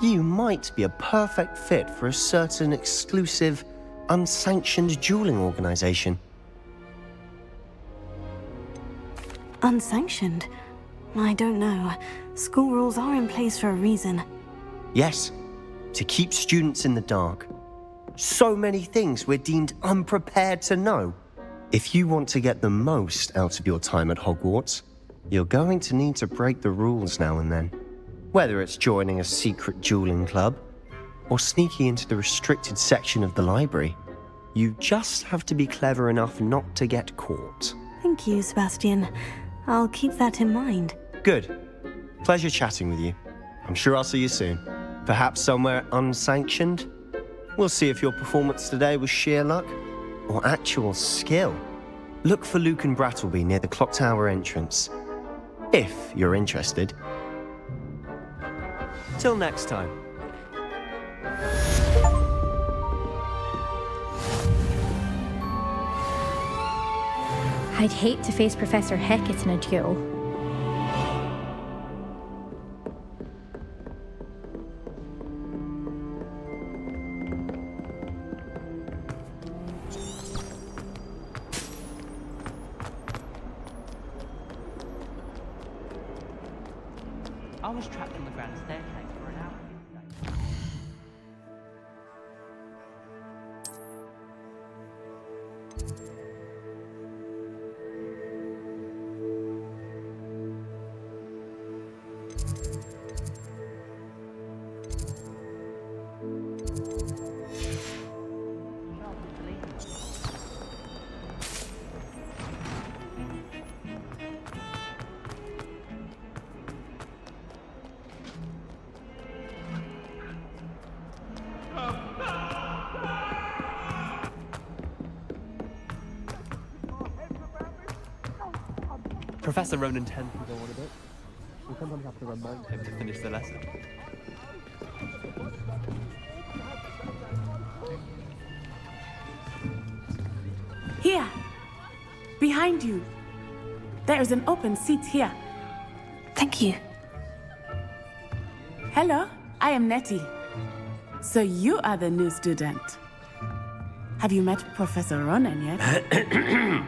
you might be a perfect fit for a certain exclusive, unsanctioned dueling organization. Unsanctioned? I don't know. School rules are in place for a reason. Yes, to keep students in the dark. So many things we're deemed unprepared to know. If you want to get the most out of your time at Hogwarts, you're going to need to break the rules now and then. Whether it's joining a secret dueling club, or sneaking into the restricted section of the library, you just have to be clever enough not to get caught. Thank you, Sebastian. I'll keep that in mind. Good. Pleasure chatting with you. I'm sure I'll see you soon. Perhaps somewhere unsanctioned? We'll see if your performance today was sheer luck or actual skill. Look for Luke and Brattleby near the clock tower entrance, if you're interested. Till next time. I'd hate to face Professor Hecat in a duel. I was trapped on the grand staircase for an hour. Professor Ronan tends to go on a bit. We sometimes have to remind him to finish the lesson. Here! Behind you! There is an open seat here. Thank you. Hello, I am Nettie. So you are the new student. Have you met Professor Ronan yet?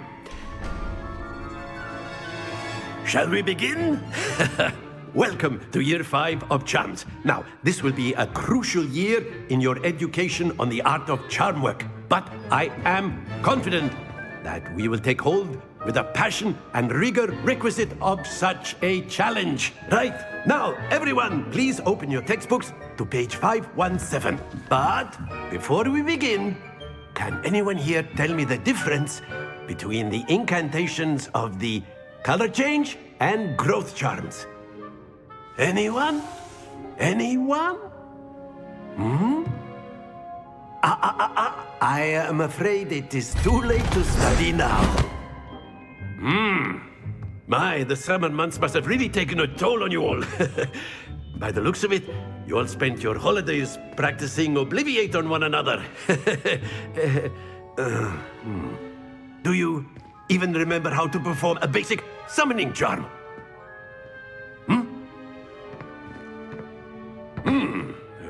Shall we begin? Welcome to Year 5 of Charms. Now, this will be a crucial year in your education on the art of charm work. But I am confident that we will take hold with the passion and rigor requisite of such a challenge. Right, now, everyone, please open your textbooks to page 517. But before we begin, can anyone here tell me the difference between the incantations of the color change and growth charms? Anyone? Anyone? I am afraid it is too late to study now. My, the summer months must have really taken a toll on you all. By the looks of it, you all spent your holidays practicing Obliviate on one another. Do you even remember how to perform a basic summoning charm?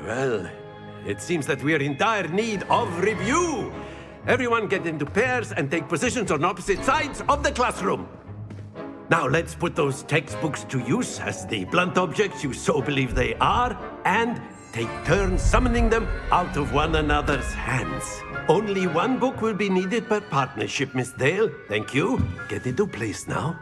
Well, it seems that we are in dire need of review. Everyone get into pairs and take positions on opposite sides of the classroom. Now let's put those textbooks to use as the blunt objects you so believe they are, and take turns summoning them out of one another's hands. Only one book will be needed per partnership, Miss Dale. Thank you. Get into place now.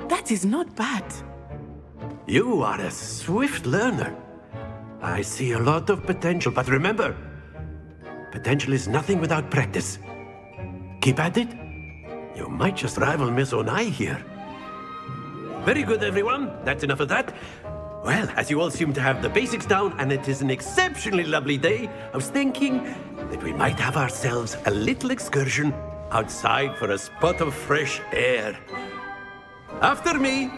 That is not bad. You are a swift learner. I see a lot of potential, but remember, potential is nothing without practice. Keep at it. You might just rival Miss Onai here. Very good, everyone. That's enough of that. Well, as you all seem to have the basics down, and it is an exceptionally lovely day, I was thinking that we might have ourselves a little excursion outside for a spot of fresh air. After me.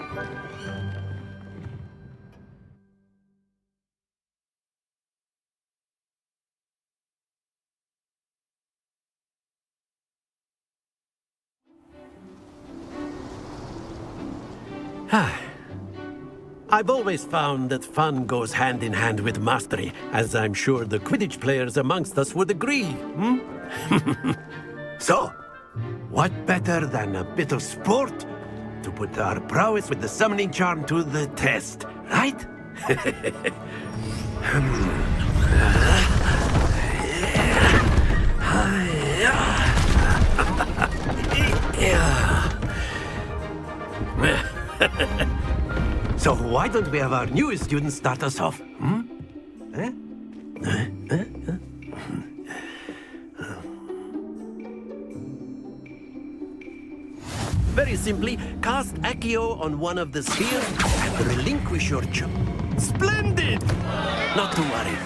I've always found that fun goes hand in hand with mastery, as I'm sure the Quidditch players amongst us would agree, So, what better than a bit of sport to put our prowess with the summoning charm to the test, right? So why don't we have our newest student start us off? Very simply, cast Accio on one of the spheres and relinquish your jump. Splendid! Not to worry.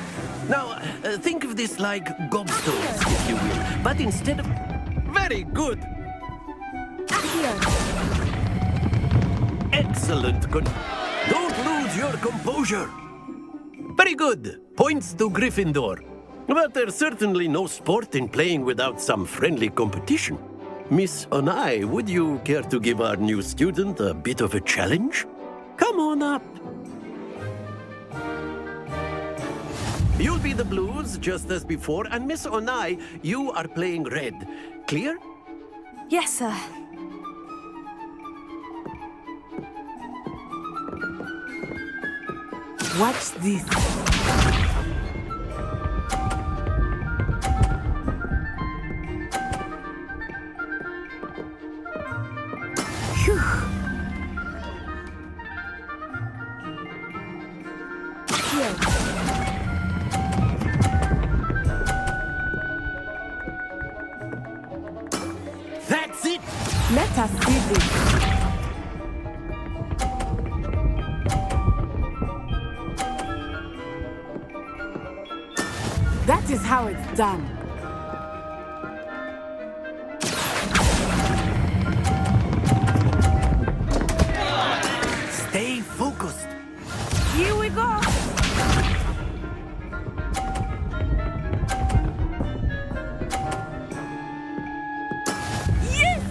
Now, think of this like gobstones, if you will, but instead of... Very good! Accio! Excellent. Good. Don't lose your composure. Very good. Points to Gryffindor. But there's certainly no sport in playing without some friendly competition. Miss Onai, would you care to give our new student a bit of a challenge? Come on up. You'll be the blues, just as before, and Miss Onai, you are playing red. Clear? Yes, sir. Watch this. Phew. Here. That's it! Let us see this. That is how it's done. Stay focused. Here we go. Yes!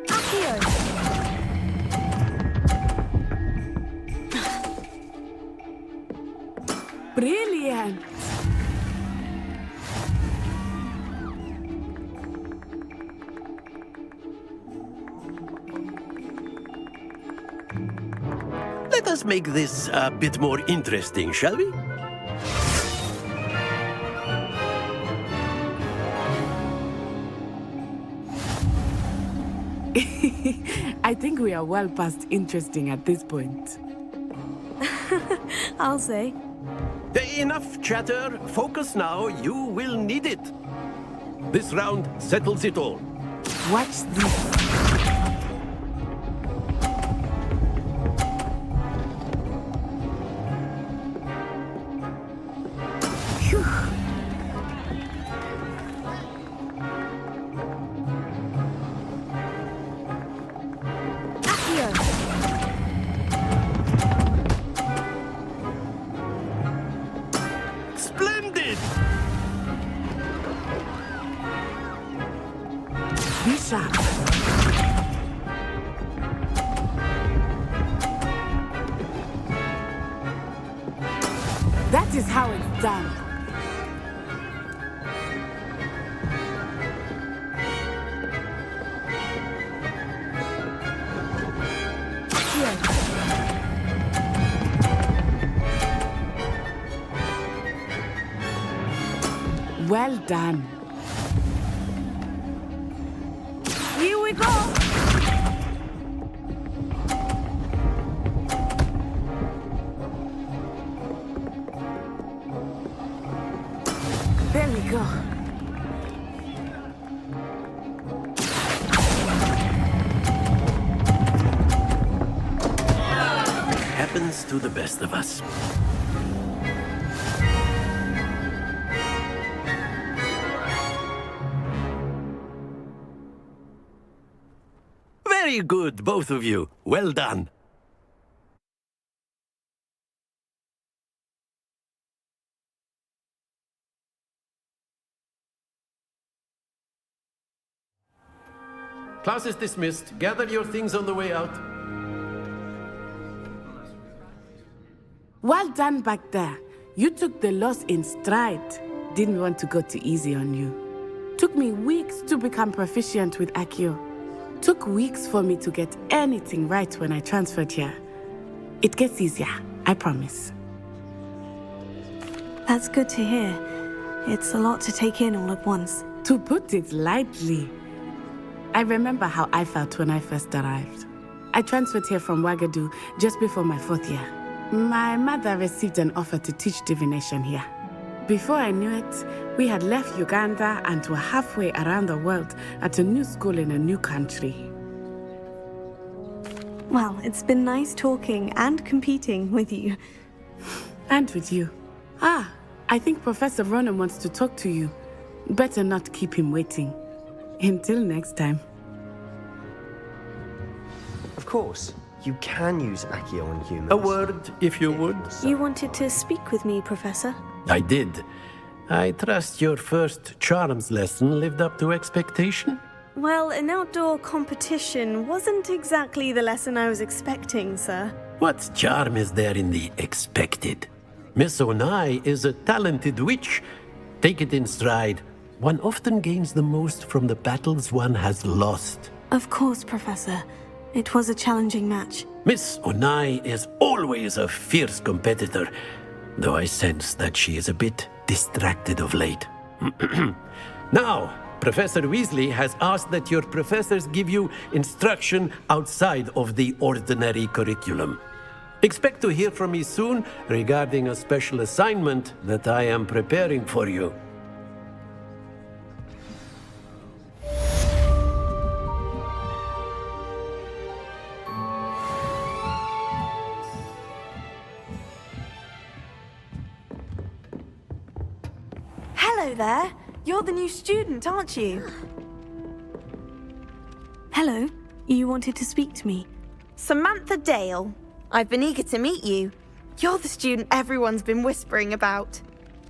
Accio! Brilliant! Let us make this a bit more interesting, shall we? I think we are well past interesting at this point. I'll say. Enough chatter. Focus now. You will need it. This round settles it all. Watch this. Phew. Splendid! is how it's done. Well done. Here we go. There we go. Happens to the best of us. Very good, both of you. Well done. Class is dismissed. Gather your things on the way out. Well done back there. You took the loss in stride. Didn't want to go too easy on you. Took me weeks to become proficient with Accio. Took weeks for me to get anything right when I transferred here. It gets easier, I promise. That's good to hear. It's a lot to take in all at once. To put it lightly. I remember how I felt when I first arrived. I transferred here from Ouagadougou just before my 4th year. My mother received an offer to teach divination here. Before I knew it, we had left Uganda and were halfway around the world at a new school in a new country. Well, it's been nice talking and competing with you. And with you. Ah, I think Professor Ronan wants to talk to you. Better not keep him waiting. Until next time. Of course, you can use Accio on humans. A word, if you would. You wanted to speak with me, Professor? I did. I trust your first charms lesson lived up to expectation? Well, an outdoor competition wasn't exactly the lesson I was expecting, sir. What charm is there in the expected? Miss Onai is a talented witch. Take it in stride. One often gains the most from the battles one has lost. Of course, Professor. It was a challenging match. Miss Onai is always a fierce competitor, though I sense that she is a bit distracted of late. Now, Professor Weasley has asked that your professors give you instruction outside of the ordinary curriculum. Expect to hear from me soon regarding a special assignment that I am preparing for you. Hello there. You're the new student, aren't you? Hello. You wanted to speak to me. Samantha Dale. I've been eager to meet you. You're the student everyone's been whispering about.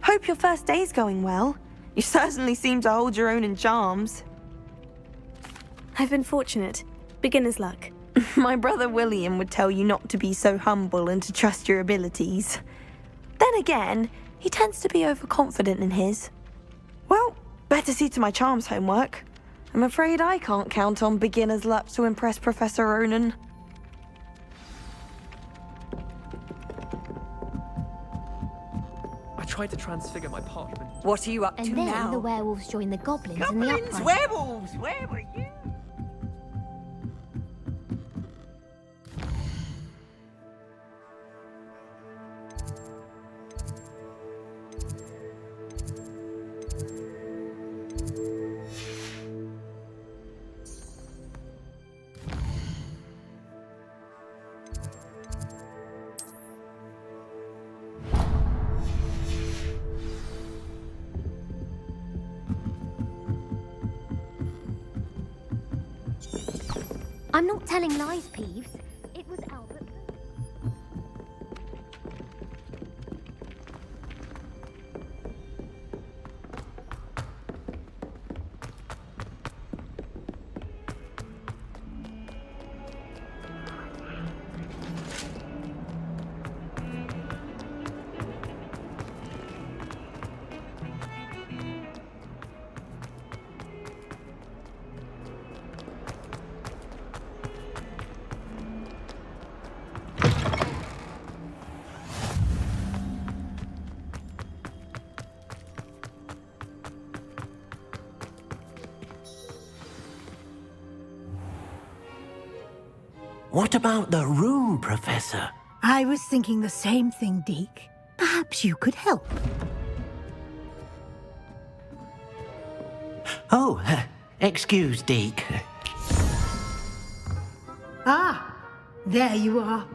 Hope your first day's going well. You certainly seem to hold your own in charms. I've been fortunate. Beginner's luck. My brother William would tell you not to be so humble and to trust your abilities. Then again, he tends to be overconfident in his. Well, better see to my charms homework. I'm afraid I can't count on beginner's luck to impress Professor Ronan. I tried to transfigure my parchment. What are you up to And then now? the werewolves joined the goblins in the Goblins, upright. werewolves, where were you? I'm not telling lies, Peeves. It was Albert. What about the room, Professor? I was thinking the same thing, Deke. Perhaps you could help. Oh, excuse, Deke. Ah, there you are.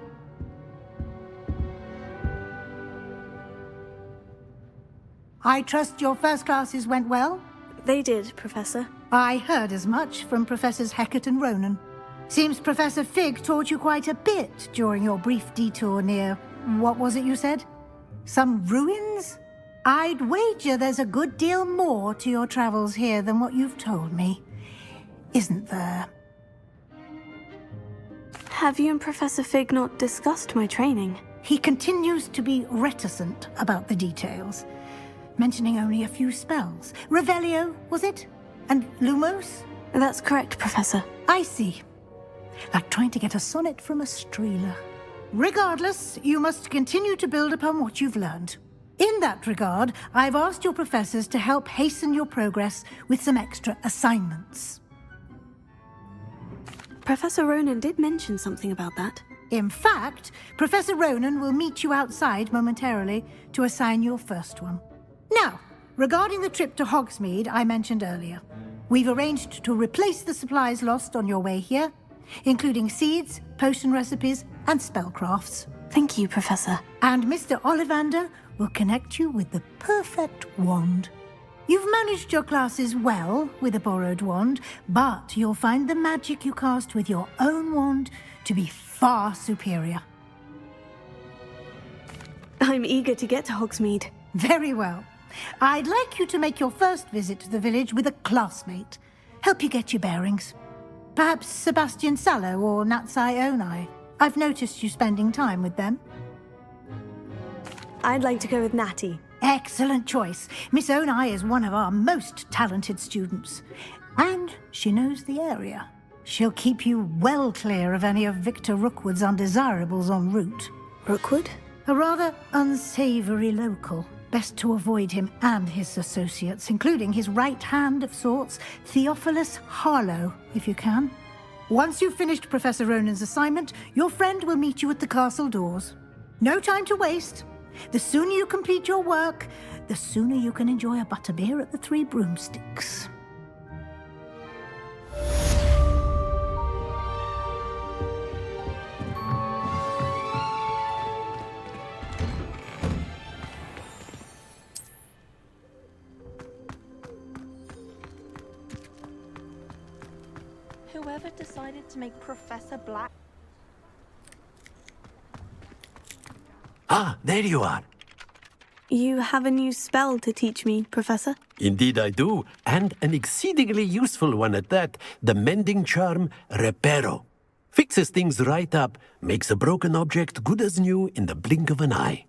I trust your first classes went well? They did, Professor. I heard as much from Professors Hecat and Ronan. Seems Professor Fig taught you quite a bit during your brief detour near... what was it you said? Some ruins? I'd wager there's a good deal more to your travels here than what you've told me. Isn't there? Have you and Professor Fig not discussed my training? He continues to be reticent about the details, mentioning only a few spells. Revelio, was it? And Lumos? That's correct, Professor. I see. Like trying to get a sonnet from a streeler. Regardless, you must continue to build upon what you've learned. In that regard, I've asked your professors to help hasten your progress with some extra assignments. Professor Ronan did mention something about that. In fact, Professor Ronan will meet you outside momentarily to assign your first one. Now, regarding the trip to Hogsmeade I mentioned earlier, we've arranged to replace the supplies lost on your way here, including seeds, potion recipes, and spellcrafts. Thank you, Professor. And Mr. Ollivander will connect you with the perfect wand. You've managed your classes well with a borrowed wand, but you'll find the magic you cast with your own wand to be far superior. I'm eager to get to Hogsmeade. Very well. I'd like you to make your first visit to the village with a classmate. Help you get your bearings. Perhaps Sebastian Sallow or Natsai Onai. I've noticed you spending time with them. I'd like to go with Natty. Excellent choice. Miss Onai is one of our most talented students. And she knows the area. She'll keep you well clear of any of Victor Rookwood's undesirables en route. Rookwood? A rather unsavory local. Best to avoid him and his associates, including his right hand of sorts, Theophilus Harlow, if you can. Once you've finished Professor Ronan's assignment, your friend will meet you at the castle doors. No time to waste. The sooner you complete your work, the sooner you can enjoy a butterbeer at the Three Broomsticks. Whoever decided to make Professor Black... Ah, there you are. You have a new spell to teach me, Professor? Indeed I do, and an exceedingly useful one at that. The mending charm, Reparo. Fixes things right up, makes a broken object good as new in the blink of an eye.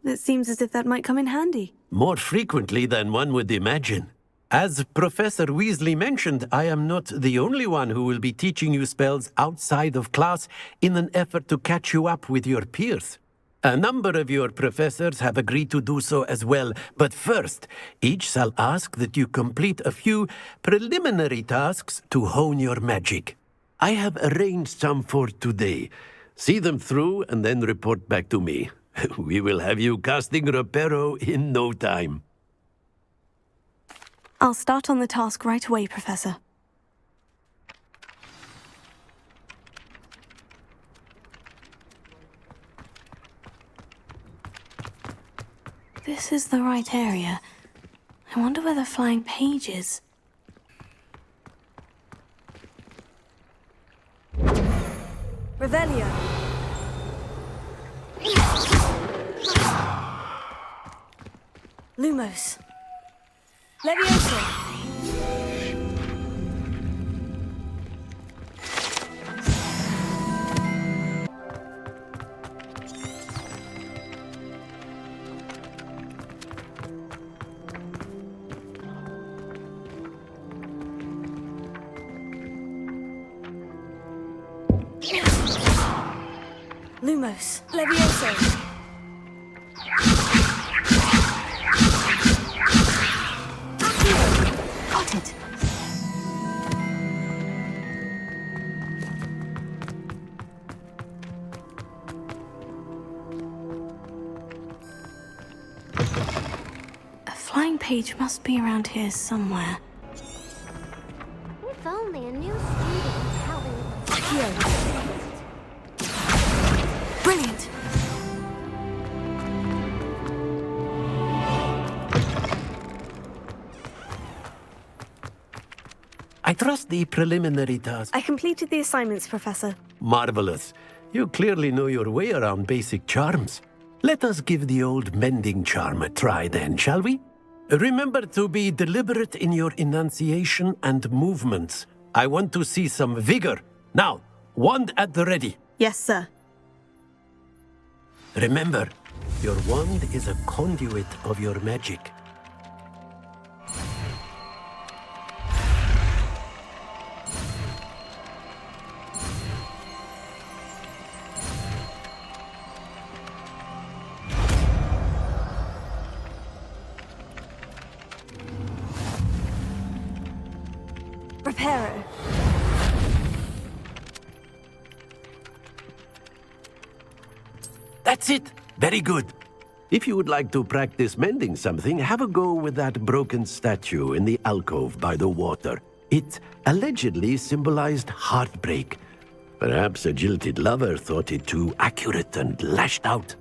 It seems as if that might come in handy. More frequently than one would imagine. As Professor Weasley mentioned, I am not the only one who will be teaching you spells outside of class in an effort to catch you up with your peers. A number of your professors have agreed to do so as well, but first, each shall ask that you complete a few preliminary tasks to hone your magic. I have arranged some for today. See them through and then report back to me. We will have you casting Reparo in no time. I'll start on the task right away, Professor. This is the right area. I wonder where the flying page is. Revelio. Lumos. Leviosa. Lumos. Leviosa. Got it. A flying page must be around here somewhere. If only a new student helping. Here. Brilliant! I trust the preliminary task. I completed the assignments, Professor. Marvelous. You clearly know your way around basic charms. Let us give the old mending charm a try then, shall we? Remember to be deliberate in your enunciation and movements. I want to see some vigor. Now, wand at the ready. Yes, sir. Remember, your wand is a conduit of your magic. Reparo. That's it. Very good. If you would like to practice mending something, have a go with that broken statue in the alcove by the water. It allegedly symbolized heartbreak. Perhaps a jilted lover thought it too accurate and lashed out.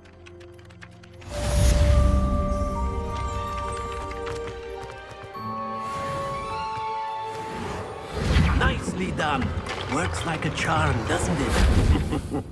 Nicely done. Works like a charm, doesn't it?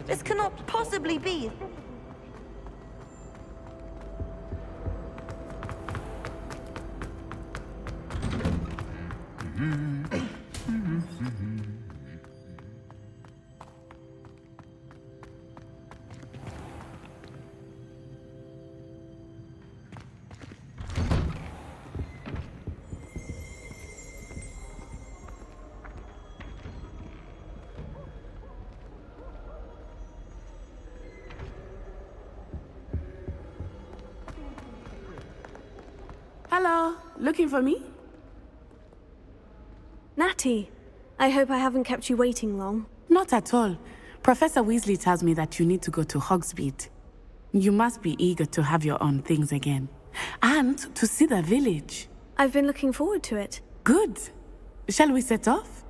This cannot possibly be. Hello, looking for me? Natty, I hope I haven't kept you waiting long. Not at all. Professor Weasley tells me that you need to go to Hogsmeade. You must be eager to have your own things again. And to see the village. I've been looking forward to it. Good. Shall we set off?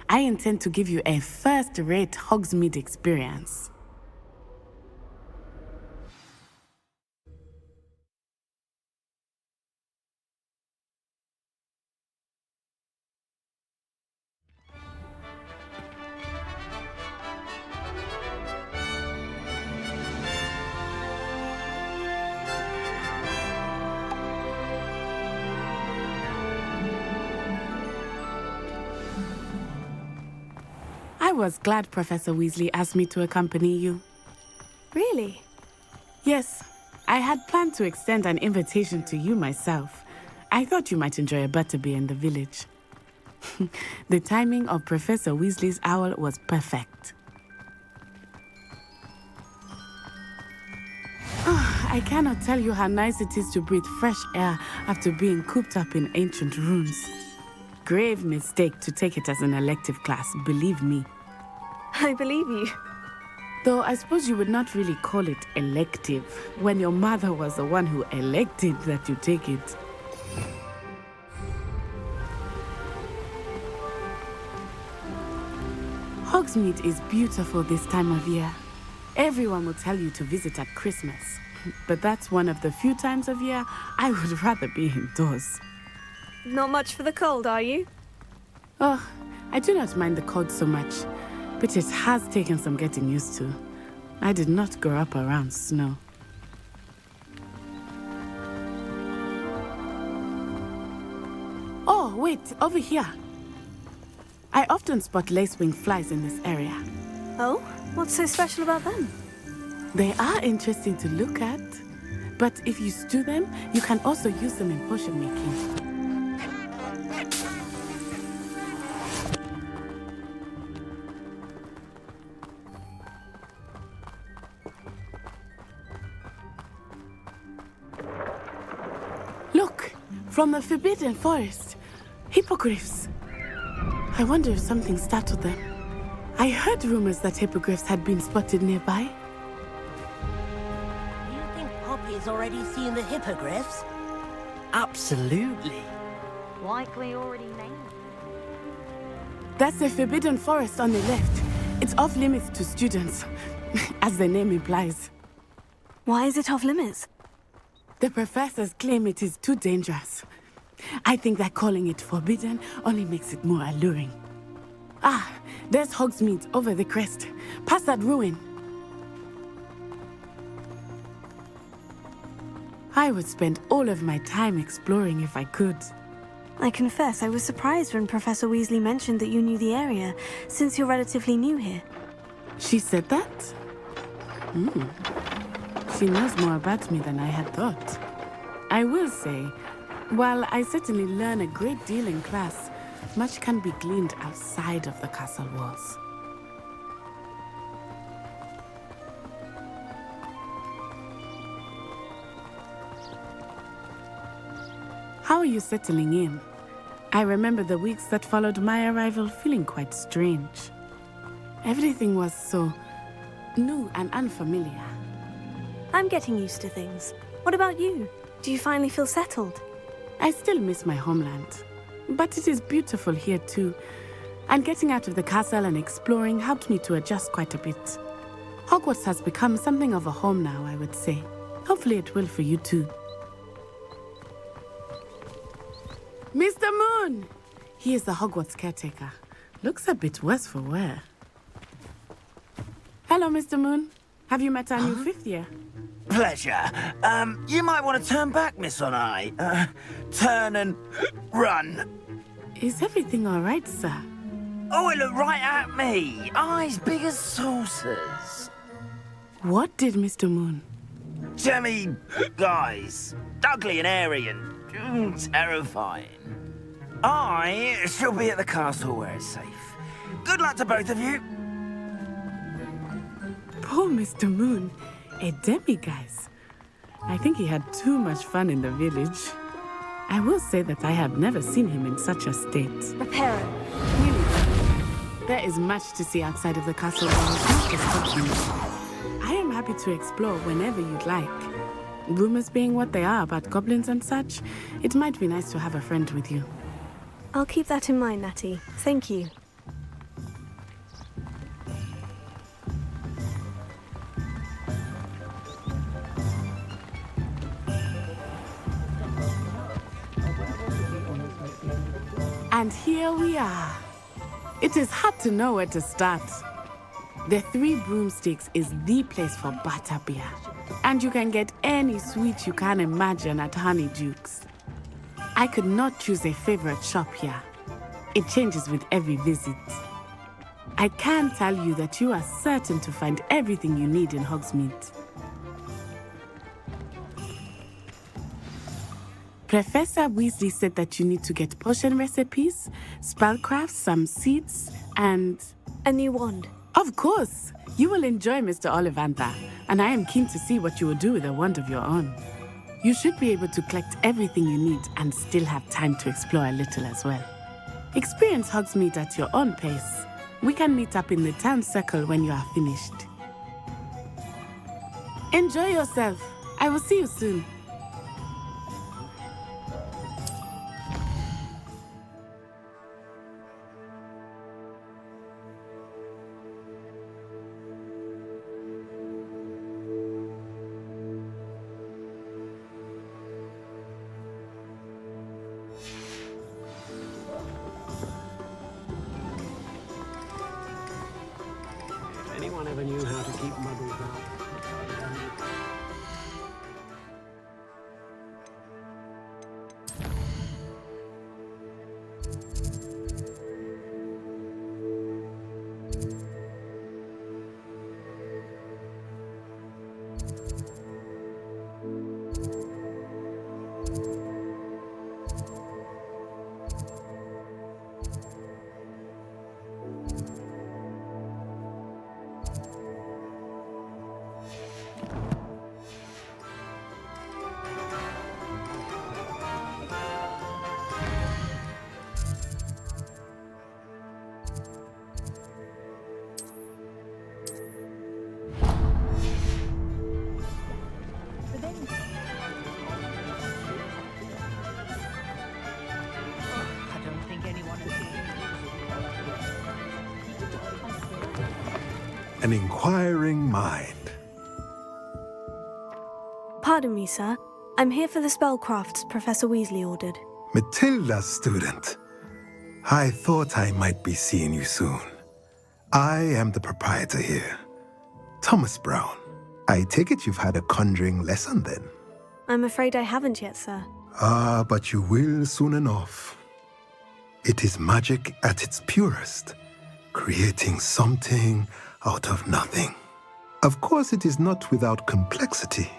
I intend to give you a first-rate Hogsmeade experience. I was glad Professor Weasley asked me to accompany you. Really? Yes. I had planned to extend an invitation to you myself. I thought you might enjoy a butterbeer in the village. The timing of Professor Weasley's owl was perfect. Oh, I cannot tell you how nice it is to breathe fresh air after being cooped up in ancient ruins. Grave mistake to take it as an elective class, believe me. I believe you. Though I suppose you would not really call it elective when your mother was the one who elected that you take it. Hogsmeade is beautiful this time of year. Everyone will tell you to visit at Christmas. But that's one of the few times of year I would rather be indoors. Not much for the cold, are you? Oh, I do not mind the cold so much, but it has taken some getting used to. I did not grow up around snow. Oh, wait, over here. I often spot lacewing flies in this area. Oh? What's so special about them? They are interesting to look at. But if you stew them, you can also use them in potion making. Look, from the Forbidden Forest. Hippogriffs. I wonder if something startled them. I heard rumors that hippogriffs had been spotted nearby. You think Poppy's already seen the hippogriffs? Absolutely. Likely already named. That's the Forbidden Forest on the left. It's off limits to students, as the name implies. Why is it off limits? The professors claim it is too dangerous. I think that calling it forbidden only makes it more alluring. Ah, there's Hogsmeade over the crest, past that ruin. I would spend all of my time exploring if I could. I confess I was surprised when Professor Weasley mentioned that you knew the area, since you're relatively new here. She said that? She knows more about me than I had thought. I will say, while I certainly learn a great deal in class, much can be gleaned outside of the castle walls. How are you settling in? I remember the weeks that followed my arrival feeling quite strange. Everything was so new and unfamiliar. I'm getting used to things. What about you? Do you finally feel settled? I still miss my homeland, but it is beautiful here too. And getting out of the castle and exploring helped me to adjust quite a bit. Hogwarts has become something of a home now, I would say. Hopefully it will for you too. Mr. Moon! He is the Hogwarts caretaker. Looks a bit worse for wear. Hello, Mr. Moon. Have you met our new fifth year? Pleasure. You might want to turn back, Miss Onai. Turn and run. Is everything all right, sir? Oh, it looked right at me. Eyes big as saucers. What did Mr. Moon? Jemmy guys. Ugly and airy and terrifying. I shall be at the castle where it's safe. Good luck to both of you. Poor Mr. Moon. A demiguise. I think he had too much fun in the village. I will say that I have never seen him in such a state. A parrot. Really? There is much to see outside of the castle walls, not just Hogsmeade. I am happy to explore whenever you'd like. Rumors being what they are about goblins and such, it might be nice to have a friend with you. I'll keep that in mind, Natty. Thank you. And here we are. It is hard to know where to start. The Three Broomsticks is the place for butterbeer. And you can get any sweet you can imagine at Honeydukes. I could not choose a favorite shop here. It changes with every visit. I can tell you that you are certain to find everything you need in Hogsmeade. Professor Weasley said that you need to get potion recipes, spellcrafts, some seeds, and... a new wand. Of course! You will enjoy Mr. Ollivandar, and I am keen to see what you will do with a wand of your own. You should be able to collect everything you need and still have time to explore a little as well. Experience Hogsmeade at your own pace. We can meet up in the town circle when you are finished. Enjoy yourself. I will see you soon. If anyone ever knew how to keep muggles out. an inquiring mind. Pardon me, sir. I'm here for the spellcrafts Professor Weasley ordered. Matilda's student. I thought I might be seeing you soon. I am the proprietor here, Thomas Brown. I take it you've had a conjuring lesson then? I'm afraid I haven't yet, sir. Ah, but you will soon enough. It is magic at its purest, creating something out of nothing. Of course, it is not without complexity,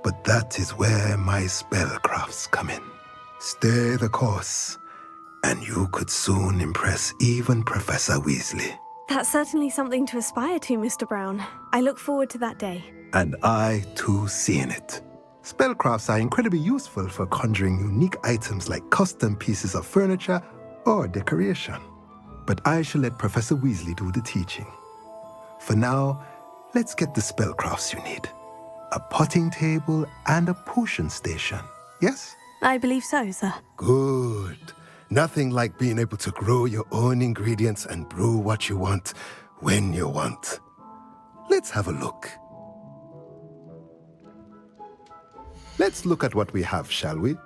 but that is where my spellcrafts come in. Stay the course, and you could soon impress even Professor Weasley. That's certainly something to aspire to, Mr. Brown. I look forward to that day. And I, too, seeing it. Spellcrafts are incredibly useful for conjuring unique items like custom pieces of furniture or decoration. But I shall let Professor Weasley do the teaching. For now, let's get the spellcrafts you need. A potting table and a potion station, yes? I believe so, sir. Good. Nothing like being able to grow your own ingredients and brew what you want when you want. Let's have a look. Let's look at what we have, shall we?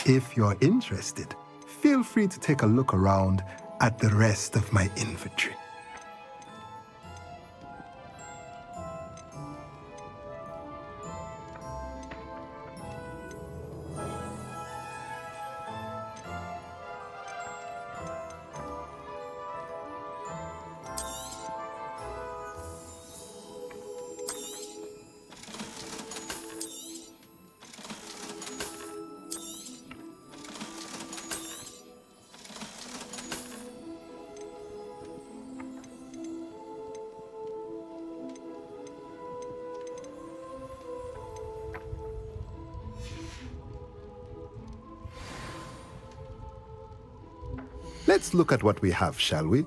If you're interested, feel free to take a look around at the rest of my inventory. Let's look at what we have, shall we?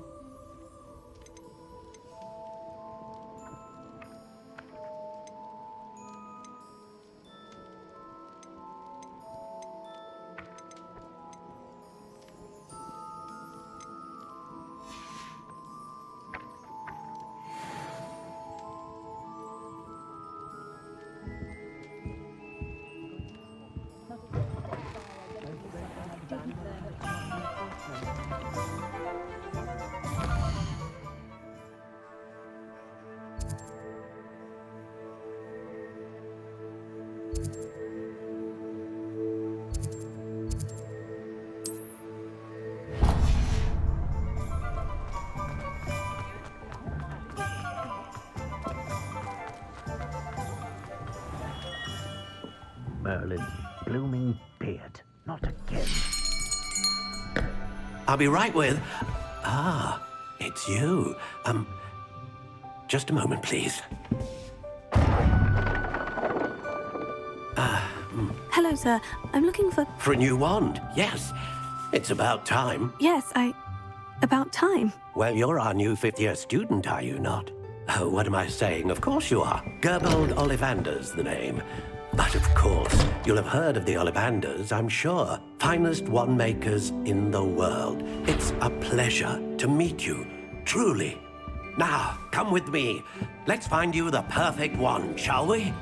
Merlin's blooming beard. Not again. I'll be right with... Ah, it's you. Just a moment, please. Hello, sir. I'm looking for... For a new wand, yes. It's about time. Yes, about time. Well, you're our new fifth-year student, are you not? Oh, what am I saying? Of course you are. Gerbold Ollivander's the name. But of course, you'll have heard of the Ollivanders, I'm sure. Finest wand makers in the world. It's a pleasure to meet you, truly. Now, come with me. Let's find you the perfect wand, shall we?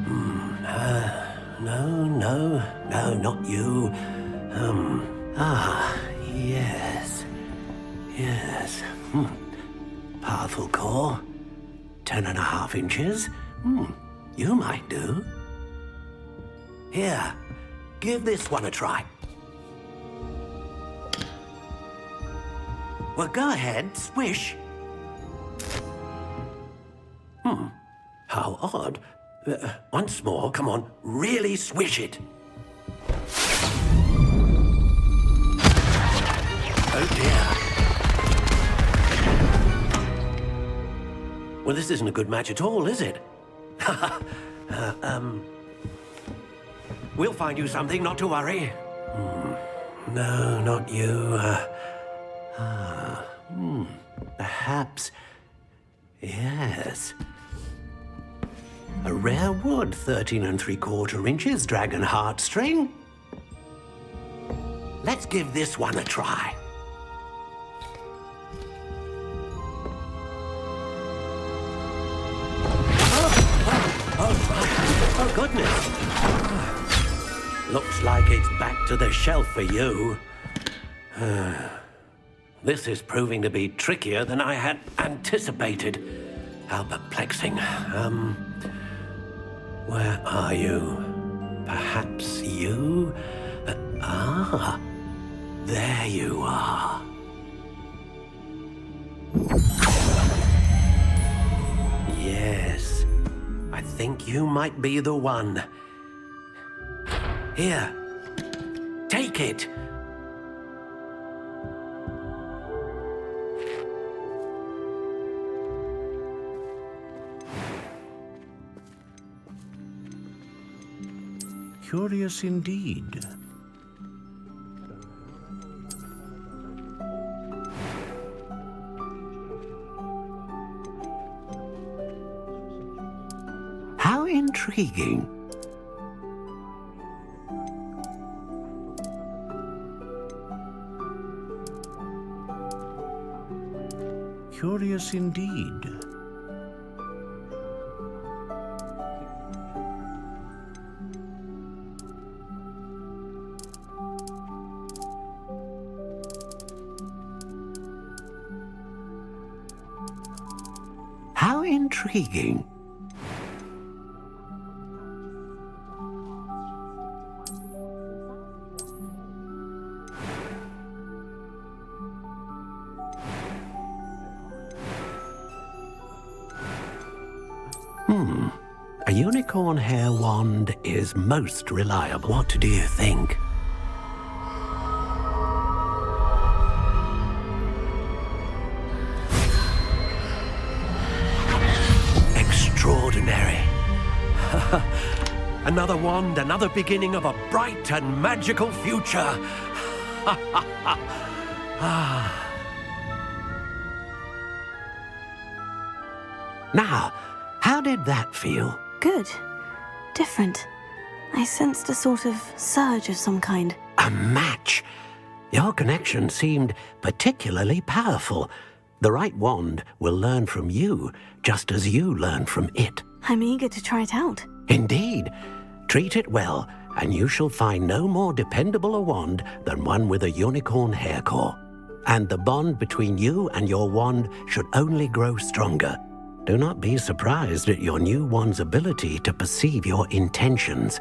No, not you. Yes. Powerful core. 10.5 inches. You might do. Here, give this one a try. Well, go ahead, swish. How odd. Once more, come on, really swish it. Oh dear. Well, this isn't a good match at all, is it? We'll find you something, not to worry. No, not you. Perhaps. Yes. A rare wood, 13 3/4 inches, dragon heartstring. Let's give this one a try. Oh, goodness. Looks like it's back to the shelf for you. This is proving to be trickier than I had anticipated. How perplexing. Where are you? Perhaps you? There you are. Yes, I think you might be the one. Here, take it. Curious indeed. How intriguing. Curious indeed. How intriguing. A unicorn hair wand is most reliable. What do you think? Extraordinary. Another wand, another beginning of a bright and magical future. Now, how did that feel? Good. Different. I sensed a sort of surge of some kind. A match. Your connection seemed particularly powerful. The right wand will learn from you, just as you learn from it. I'm eager to try it out. Indeed. Treat it well, and you shall find no more dependable a wand than one with a unicorn hair core. And the bond between you and your wand should only grow stronger. Do not be surprised at your new wand's ability to perceive your intentions,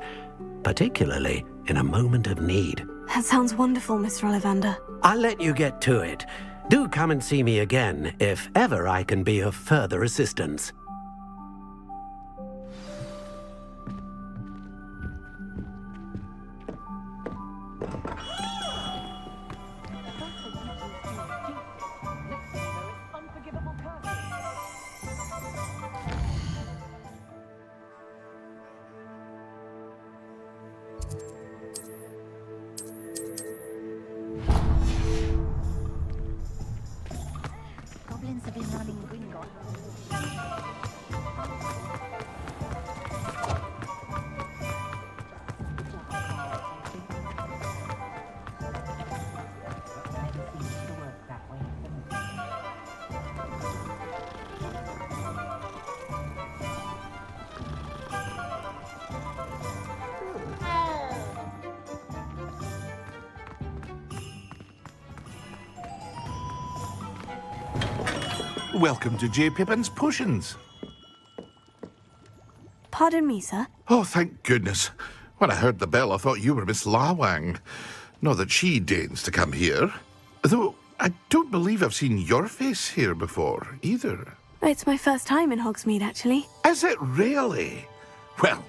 particularly in a moment of need. That sounds wonderful, Mr. Ollivander. I'll let you get to it. Do come and see me again if ever I can be of further assistance. Goblins have been running Gringotts. Welcome to J. Pippin's Potions. Pardon me, sir. Oh, thank goodness. When I heard the bell, I thought you were Miss Lawang. Not that she deigns to come here. Though, I don't believe I've seen your face here before, either. It's my first time in Hogsmeade, actually. Is it really? Well,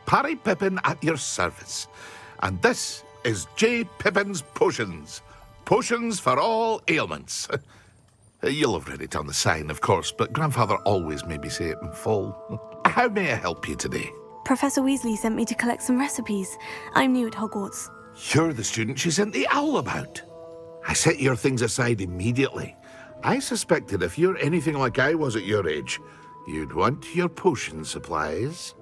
Parry Pippin at your service. And this is J. Pippin's Potions. Potions for all ailments. You'll have read it on the sign, of course, but Grandfather always made me say it in full. How may I help you today? Professor Weasley sent me to collect some recipes. I'm new at Hogwarts. You're the student she sent the owl about. I set your things aside immediately. I suspected if you're anything like I was at your age, you'd want your potion supplies.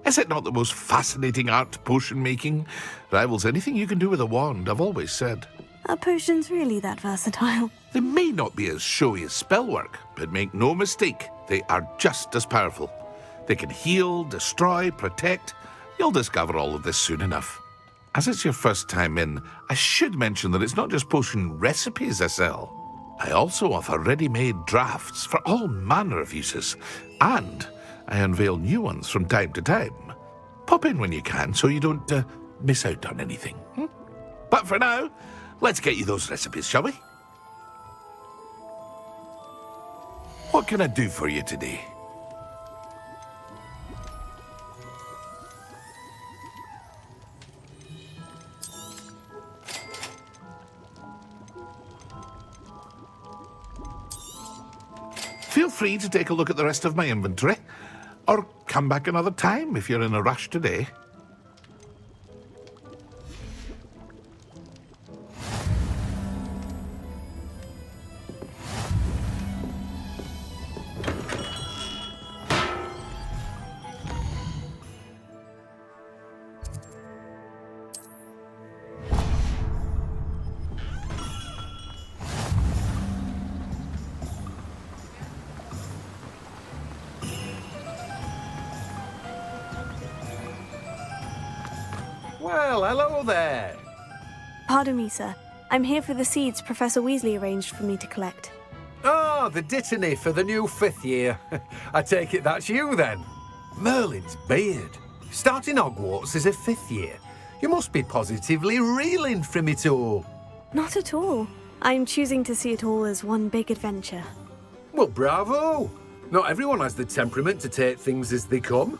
Is it not the most fascinating art, potion making? Rivals anything you can do with a wand, I've always said. Are potions really that versatile? They may not be as showy as spellwork, but make no mistake, they are just as powerful. They can heal, destroy, protect. You'll discover all of this soon enough. As it's your first time in, I should mention that it's not just potion recipes I sell. I also offer ready-made drafts for all manner of uses, and I unveil new ones from time to time. Pop in when you can so you don't miss out on anything. But for now, let's get you those recipes, shall we? What can I do for you today? Feel free to take a look at the rest of my inventory, or come back another time if you're in a rush today. Well, hello there. Pardon me, sir. I'm here for the seeds Professor Weasley arranged for me to collect. Ah, the dittany for the new 5th year. I take it that's you, then. Merlin's beard. Starting Hogwarts as a 5th year. You must be positively reeling from it all. Not at all. I'm choosing to see it all as one big adventure. Well, bravo. Not everyone has the temperament to take things as they come.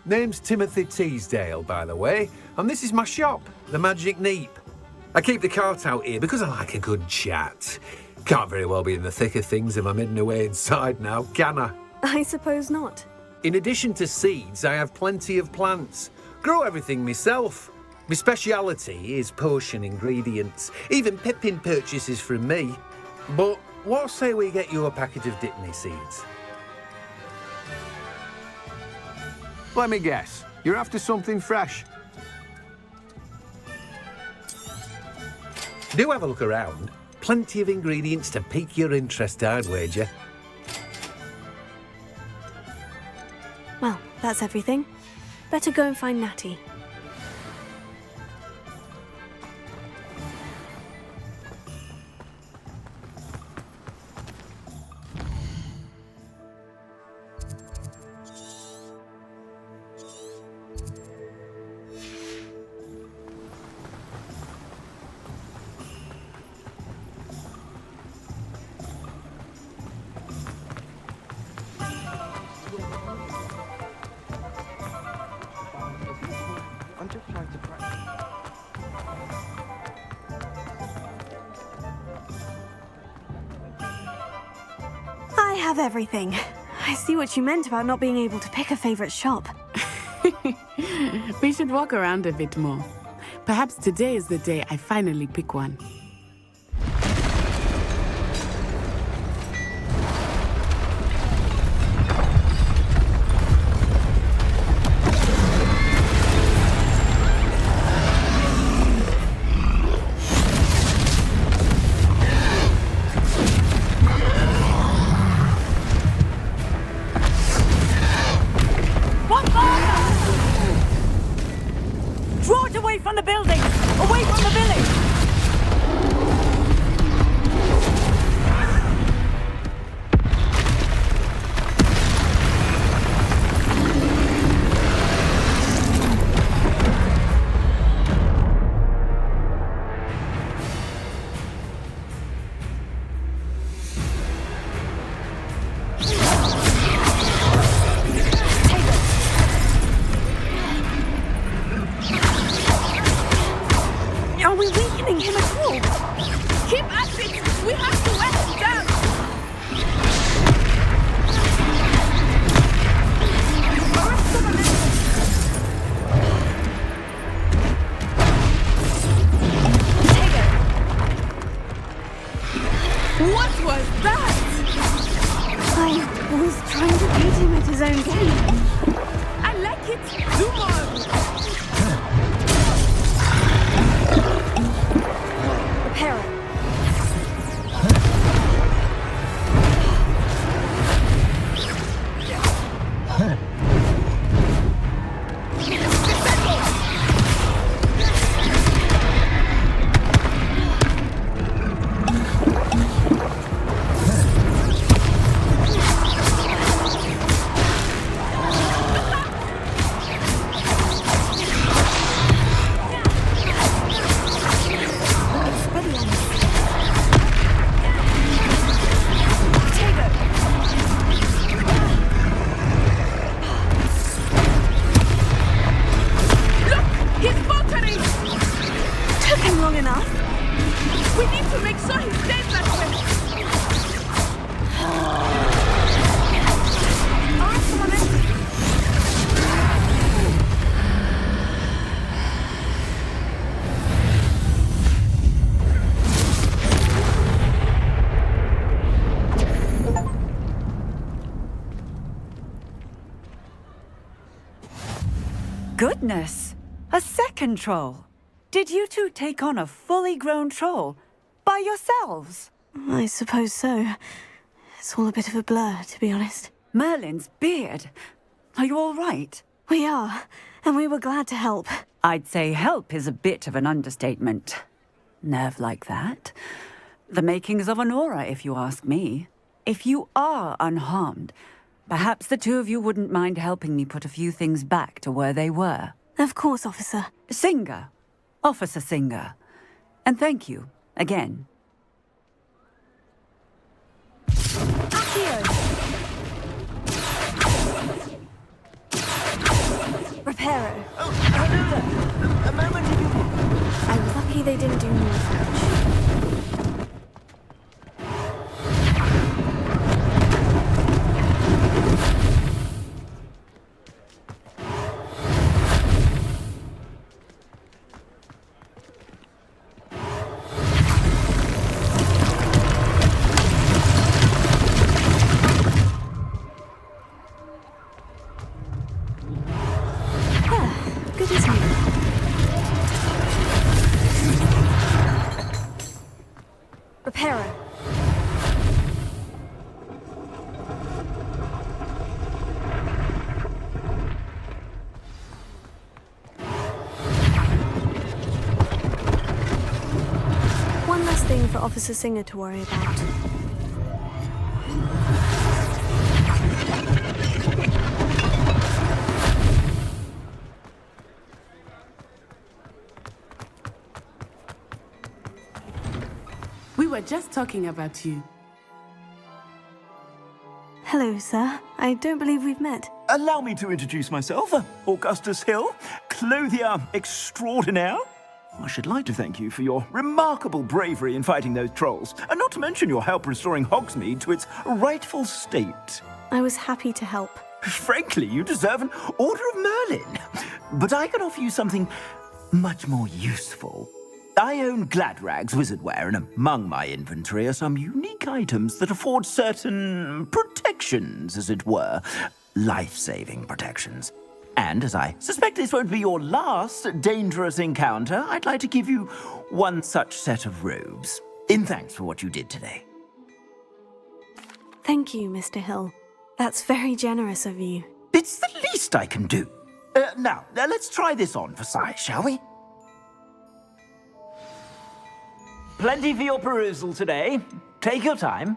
Name's Timothy Teasdale, by the way, and this is my shop, the Magic Neep. I keep the cart out here because I like a good chat. Can't very well be in the thick of things if I'm hidden away inside now, can I? I suppose not. In addition to seeds, I have plenty of plants. Grow everything myself. My speciality is potion ingredients. Even Pippin purchases from me. But what say we get you a packet of dittany seeds? Let me guess. You're after something fresh. Do have a look around. Plenty of ingredients to pique your interest, I'd wager. Well, that's everything. Better go and find Natty. I have everything. I see what you meant about not being able to pick a favorite shop. We should walk around a bit more. Perhaps today is the day I finally pick one. Jetzt! Zumachen! Repair it. Goodness! A second troll! Did you two take on a fully grown troll? By yourselves? I suppose so. It's all a bit of a blur, to be honest. Merlin's beard. Are you all right? We are, and we were glad to help. I'd say help is a bit of an understatement. Nerve like that. The makings of an aura, if you ask me. If you are unharmed, perhaps the two of you wouldn't mind helping me put a few things back to where they were. Of course, officer. Singer. Officer Singer. And thank you, again. Reparo. Oh, hello there. A moment ago. I was lucky they didn't do more damage. For Officer Singer to worry about. We were just talking about you. Hello, sir. I don't believe we've met. Allow me to introduce myself. Augustus Hill, clothier extraordinaire. I should like to thank you for your remarkable bravery in fighting those trolls, and not to mention your help restoring Hogsmeade to its rightful state. I was happy to help. Frankly, you deserve an Order of Merlin. But I can offer you something much more useful. I own Gladrag's wizardware, and among my inventory are some unique items that afford certain protections, as it were. Life-saving protections. And as I suspect this won't be your last dangerous encounter, I'd like to give you one such set of robes, in thanks for what you did today. Thank you, Mr. Hill. That's very generous of you. It's the least I can do. Now, let's try this on for size, shall we? Plenty for your perusal today. Take your time.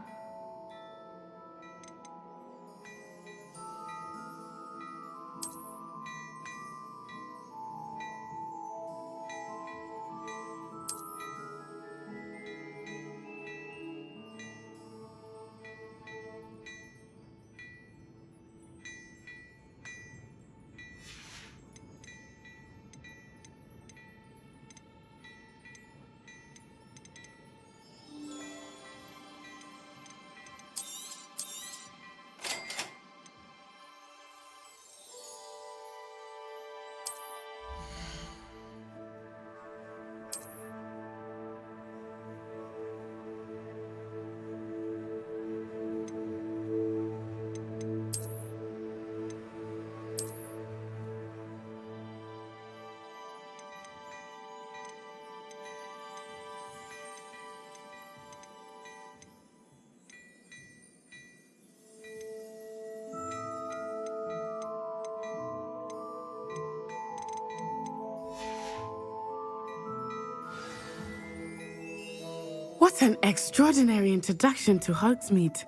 What an extraordinary introduction to Hogsmeade.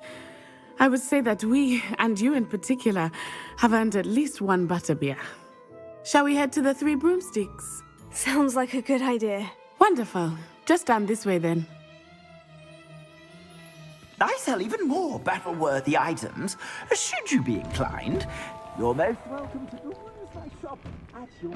I would say that we, and you in particular, have earned at least one butterbeer. Shall we head to the Three Broomsticks? Sounds like a good idea. Wonderful. Just down this way then. I sell even more battle-worthy items, should you be inclined. You're most welcome to use my shop at your...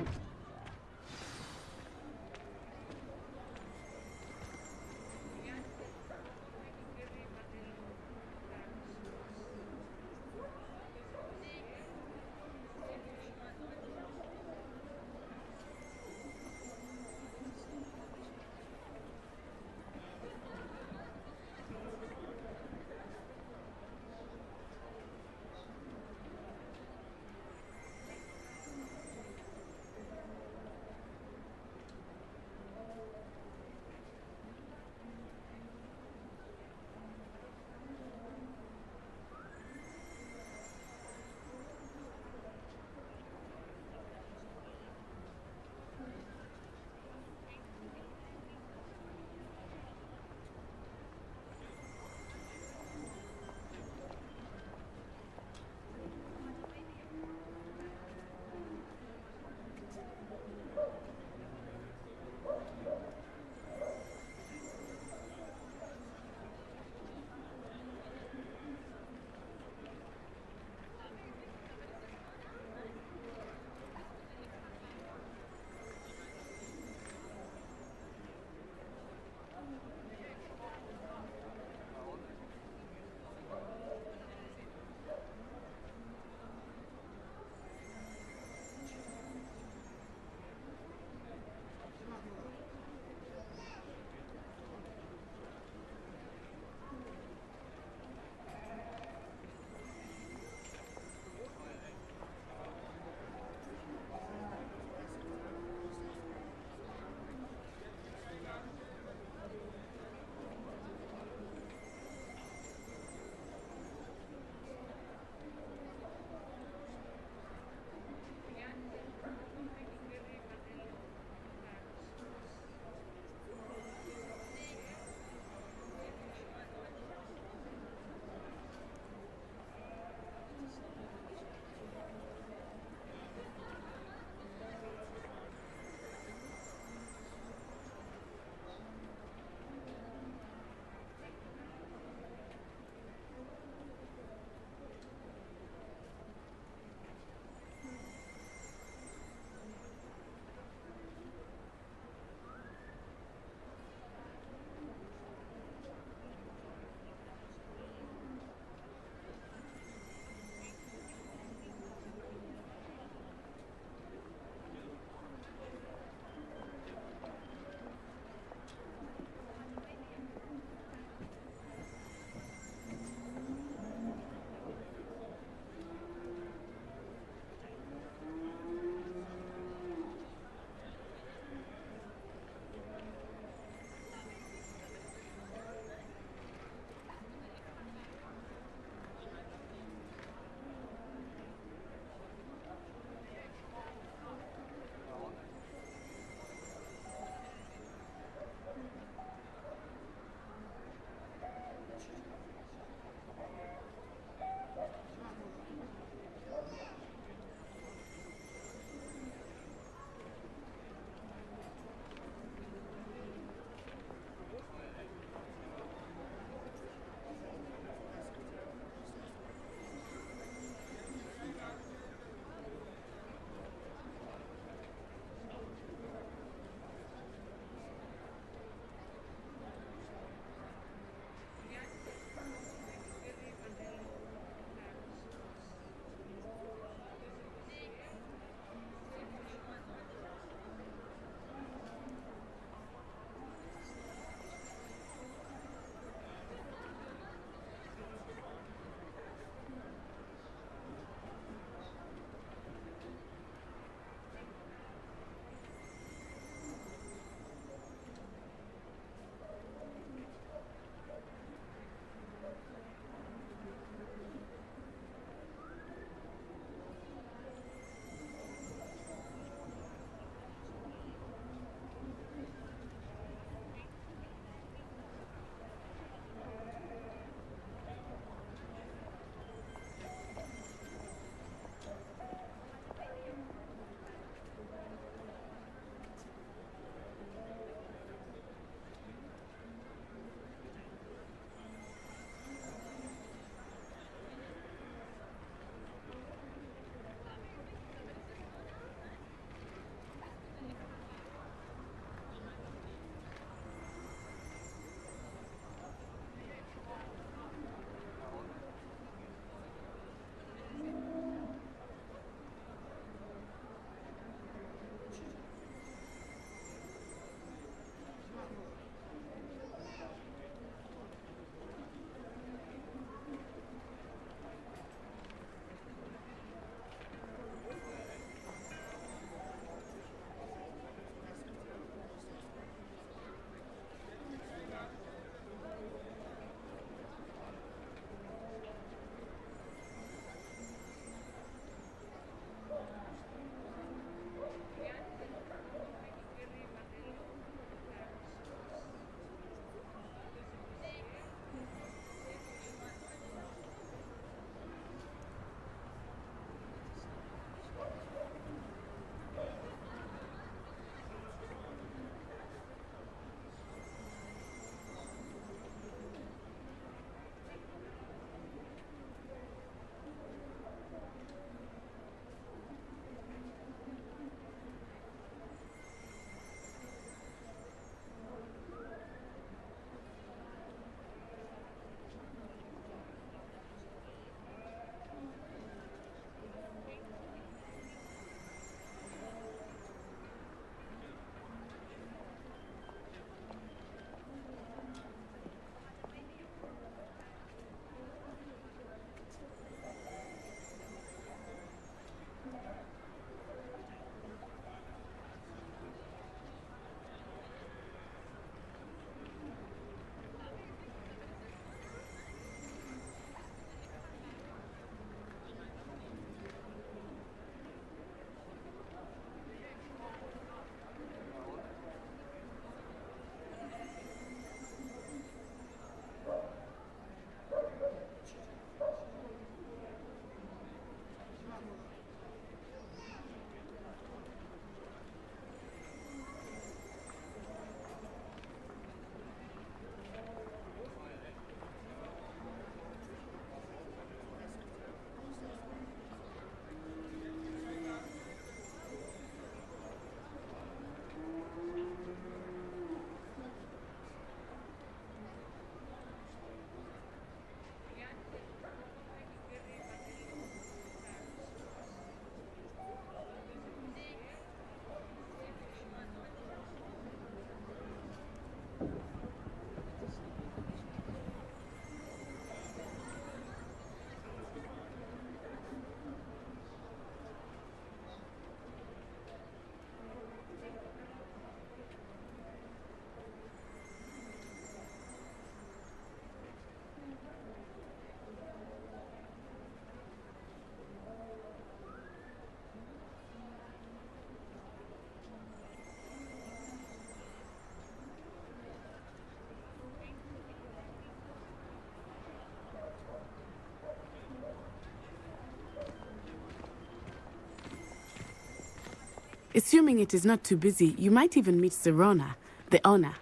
Assuming it is not too busy, you might even meet Sirona, the owner.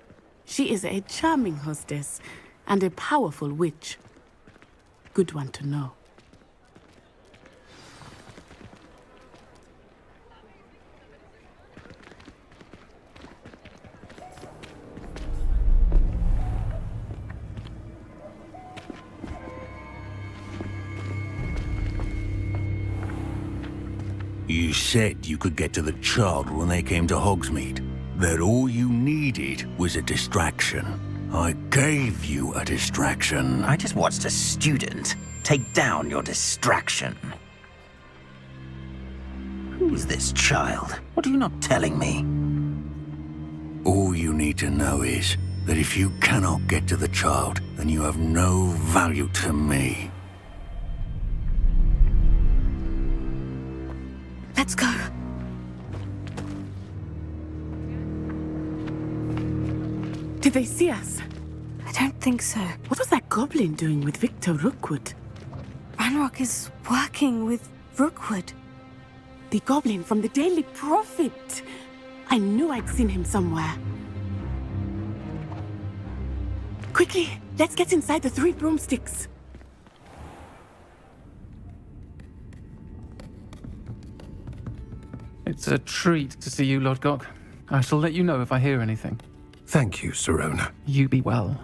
She is a charming hostess and a powerful witch. Good one to know. You said you could get to the child when they came to Hogsmeade. That all you needed was a distraction. I gave you a distraction. I just watched a student take down your distraction. Who's this child? What are you not telling me? All you need to know is that if you cannot get to the child, then you have no value to me. Let's go. Did they see us? I don't think so. What was that goblin doing with Victor Rookwood? Ranrock is working with Rookwood. The goblin from the Daily Prophet. I knew I'd seen him somewhere. Quickly, let's get inside the 3 broomsticks. It's a treat to see you, Lodgok. I shall let you know if I hear anything. Thank you, Sirona. You be well.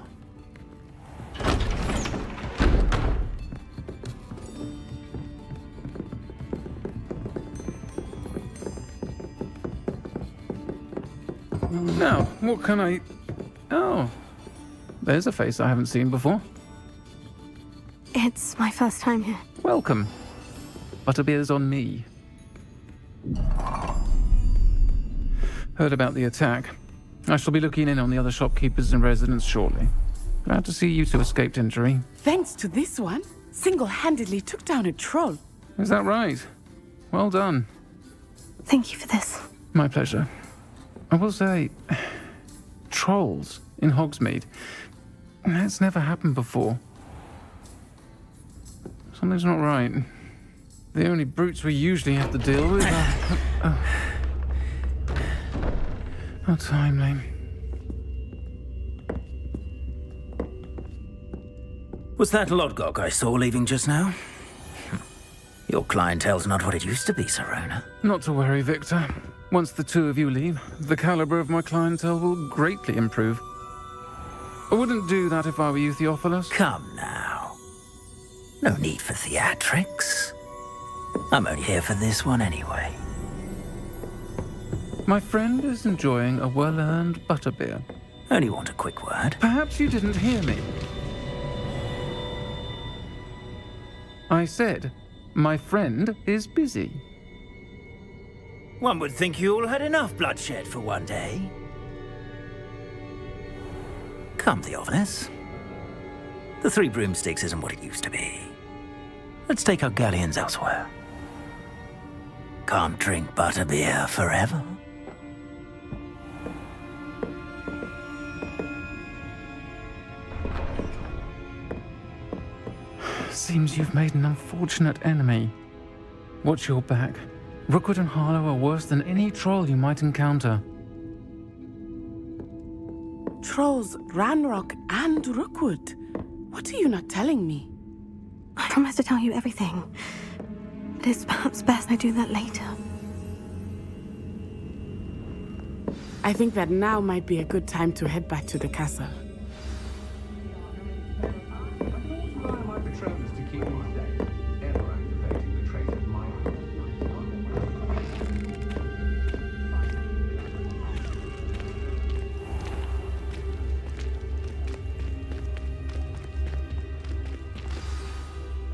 Now, what can I... Oh, there's a face I haven't seen before. It's my first time here. Welcome. Butterbeer's on me. Heard about the attack. I shall be looking in on the other shopkeepers and residents shortly. Glad to see you two escaped injury. Thanks to this one, single-handedly took down a troll. Is that right? Well done. Thank you for this. My pleasure. I will say, trolls in Hogsmeade. That's never happened before. Something's not right. The only brutes we usually have to deal with are... How timely. Was that Lodgok I saw leaving just now? Your clientele's not what it used to be, Sirona. Not to worry, Victor. Once the two of you leave, the caliber of my clientele will greatly improve. I wouldn't do that if I were you, Theophilus. Come now. No need for theatrics. I'm only here for this one anyway. My friend is enjoying a well-earned butterbeer. Only want a quick word. Perhaps you didn't hear me. I said, my friend is busy. One would think you all had enough bloodshed for one day. Come, Theophilus. The 3 broomsticks isn't what it used to be. Let's take our galleons elsewhere. Can't drink butterbeer forever. Seems you've made an unfortunate enemy. Watch your back. Rookwood and Harlow are worse than any troll you might encounter. Trolls, Ranrock, and Rookwood. What are you not telling me? I promise to tell you everything. But it's perhaps best I do that later. I think that now might be a good time to head back to the castle.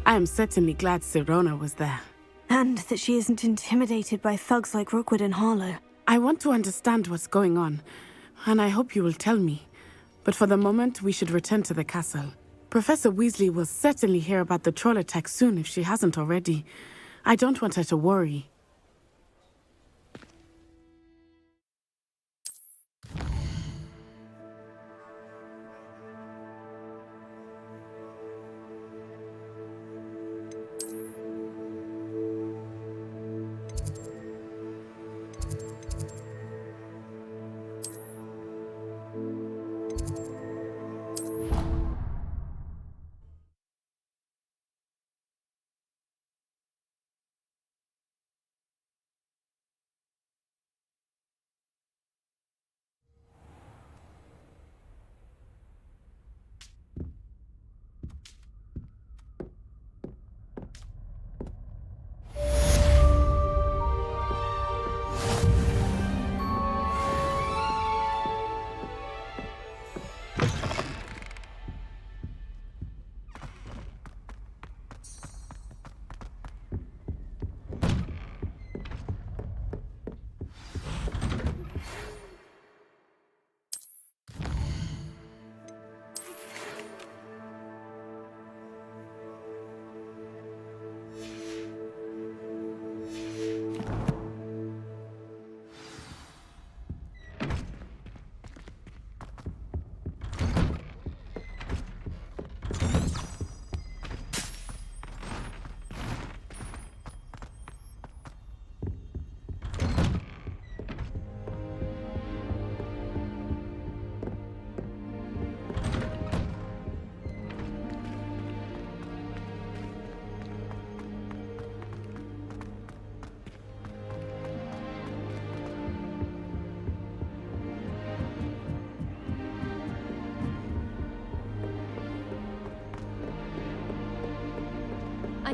I am certainly glad Sirona was there. And that she isn't intimidated by thugs like Rookwood and Harlow. I want to understand what's going on, and I hope you will tell me. But for the moment, we should return to the castle. Professor Weasley will certainly hear about the troll attack soon if she hasn't already. I don't want her to worry.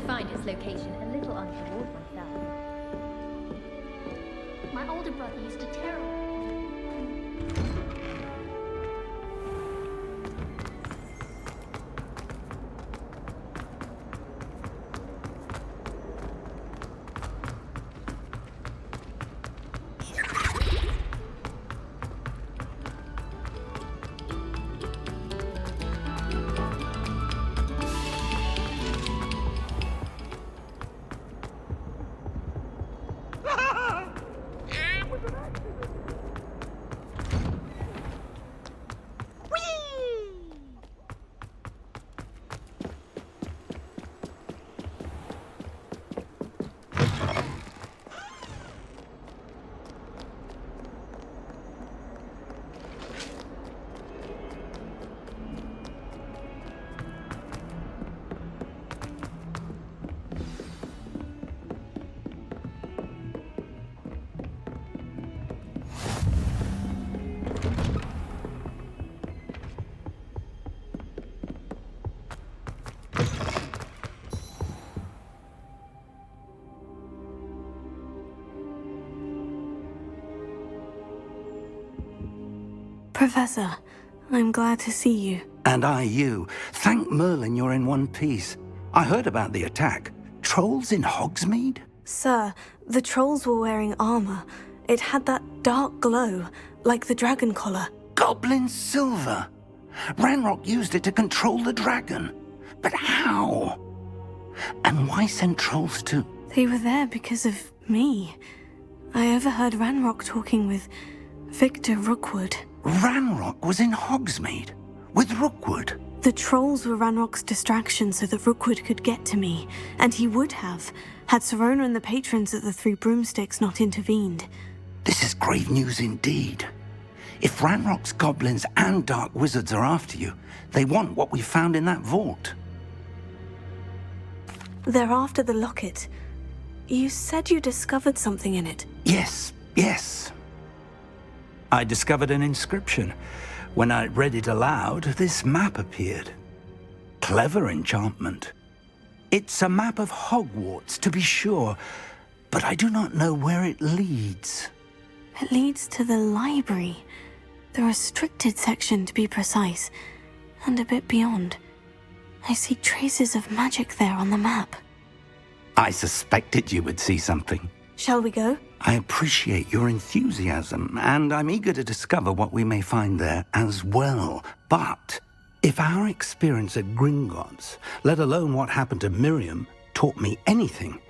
find its location a little untoward myself. My older brother used to terrorize. Professor, I'm glad to see you. And I you. Thank Merlin you're in one piece. I heard about the attack. Trolls in Hogsmeade? Sir, the trolls were wearing armor. It had that dark glow, like the dragon collar. Goblin silver! Ranrock used it to control the dragon. But how? And why send trolls too? They were there because of me. I overheard Ranrock talking with Victor Rookwood. Ranrock was in Hogsmeade? With Rookwood? The trolls were Ranrock's distraction so that Rookwood could get to me, and he would have, had Serona and the patrons at the Three Broomsticks not intervened. This is grave news indeed. If Ranrock's goblins and dark wizards are after you, they want what we found in that vault. They're after the locket. You said you discovered something in it. Yes. I discovered an inscription. When I read it aloud, this map appeared. Clever enchantment. It's a map of Hogwarts, to be sure, but I do not know where it leads. It leads to the library. The restricted section, to be precise, and a bit beyond. I see traces of magic there on the map. I suspected you would see something. Shall we go? I appreciate your enthusiasm, and I'm eager to discover what we may find there as well. But if our experience at Gringotts, let alone what happened to Miriam, taught me anything,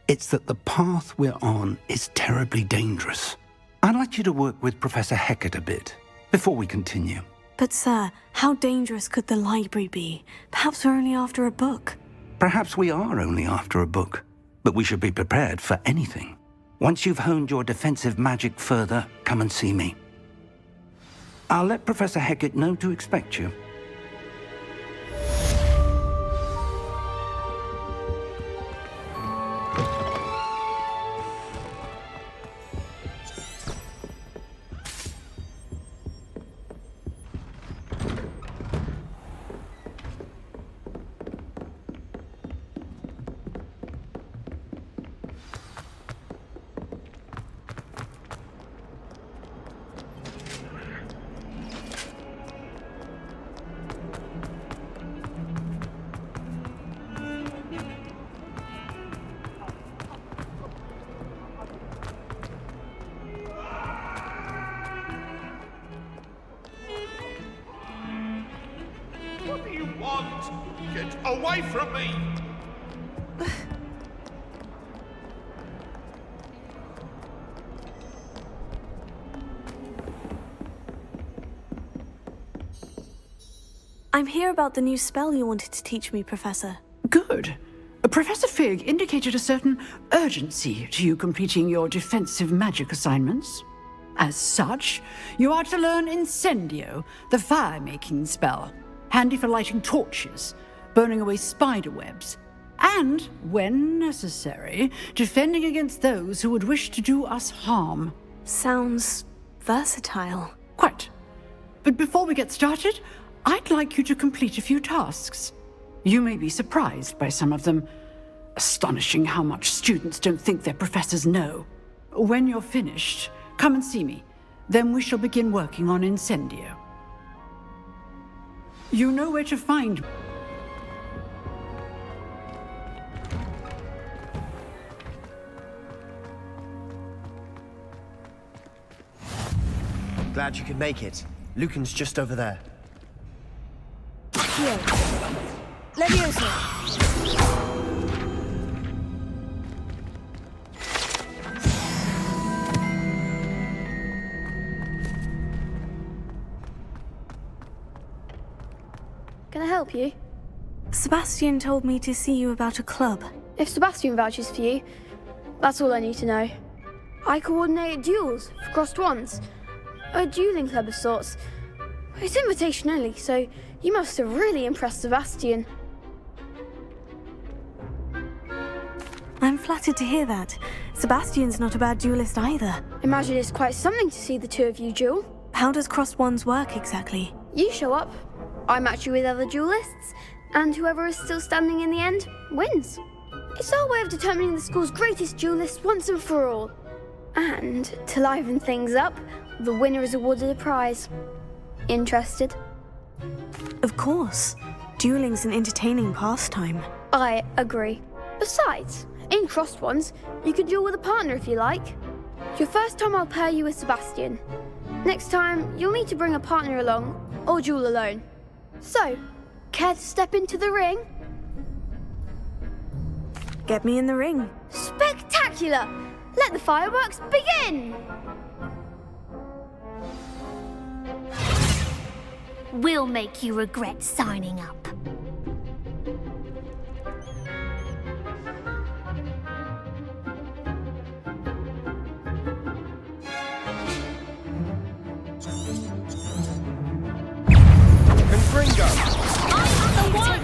it's that the path we're on is terribly dangerous. I'd like you to work with Professor Hecat a bit before we continue. But sir, how dangerous could the library be? Perhaps we're only after a book. Perhaps we are only after a book, but we should be prepared for anything. Once you've honed your defensive magic further, come and see me. I'll let Professor Hecat know to expect you. What do you want? Get away from me! I'm here about the new spell you wanted to teach me, Professor. Good. Professor Fig indicated a certain urgency to you completing your defensive magic assignments. As such, you are to learn Incendio, the fire-making spell, handy for lighting torches, burning away spider webs, and, when necessary, defending against those who would wish to do us harm. Sounds versatile. Quite. But before we get started, I'd like you to complete a few tasks. You may be surprised by some of them. Astonishing how much students don't think their professors know. When you're finished, come and see me. Then we shall begin working on Incendio. You know where to find me. Glad you could make it. Lucan's just over there. Here. Leviosa. Can I help you? Sebastian told me to see you about a club. If Sebastian vouches for you, that's all I need to know. I coordinate duels for crossed ones. A dueling club of sorts. It's invitation only, so you must have really impressed Sebastian. I'm flattered to hear that. Sebastian's not a bad duelist either. Imagine it's quite something to see the two of you duel. How does crossed ones work exactly? You show up, I match you with other duelists, and whoever is still standing in the end wins. It's our way of determining the school's greatest duelist once and for all. And to liven things up, the winner is awarded a prize. Interested? Of course. Dueling's an entertaining pastime. I agree. Besides, in crossed ones, you can duel with a partner if you like. Your first time I'll pair you with Sebastian. Next time, you'll need to bring a partner along, or duel alone. So, care to step into the ring? Get me in the ring. Spectacular! Let the fireworks begin! We'll make you regret signing up. Confringo! I am the one!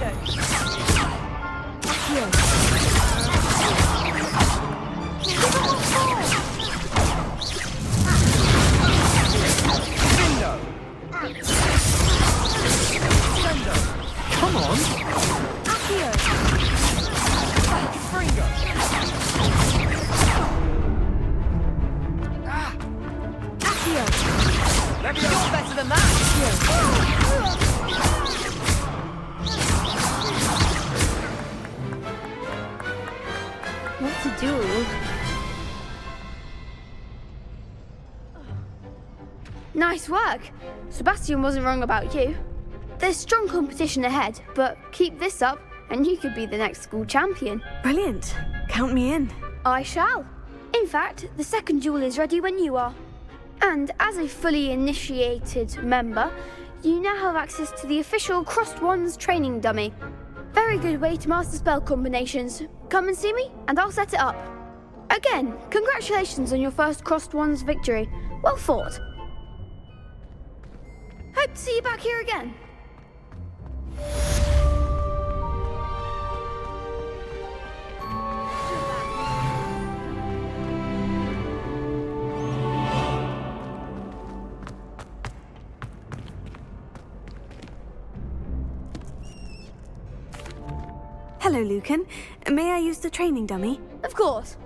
Come on! Accio! Confringo! Accio! You're better than that! What to do? Nice work! Sebastian wasn't wrong about you. There's strong competition ahead, but keep this up and you could be the next school champion. Brilliant. Count me in. I shall. In fact, the second duel is ready when you are. And as a fully initiated member, you now have access to the official Crossed Wands training dummy. Very good way to master spell combinations. Come and see me, and I'll set it up. Again, congratulations on your first Crossed Wands victory. Well fought. Hope to see you back here again. Hello, Lucan. May I use the training dummy? Of course.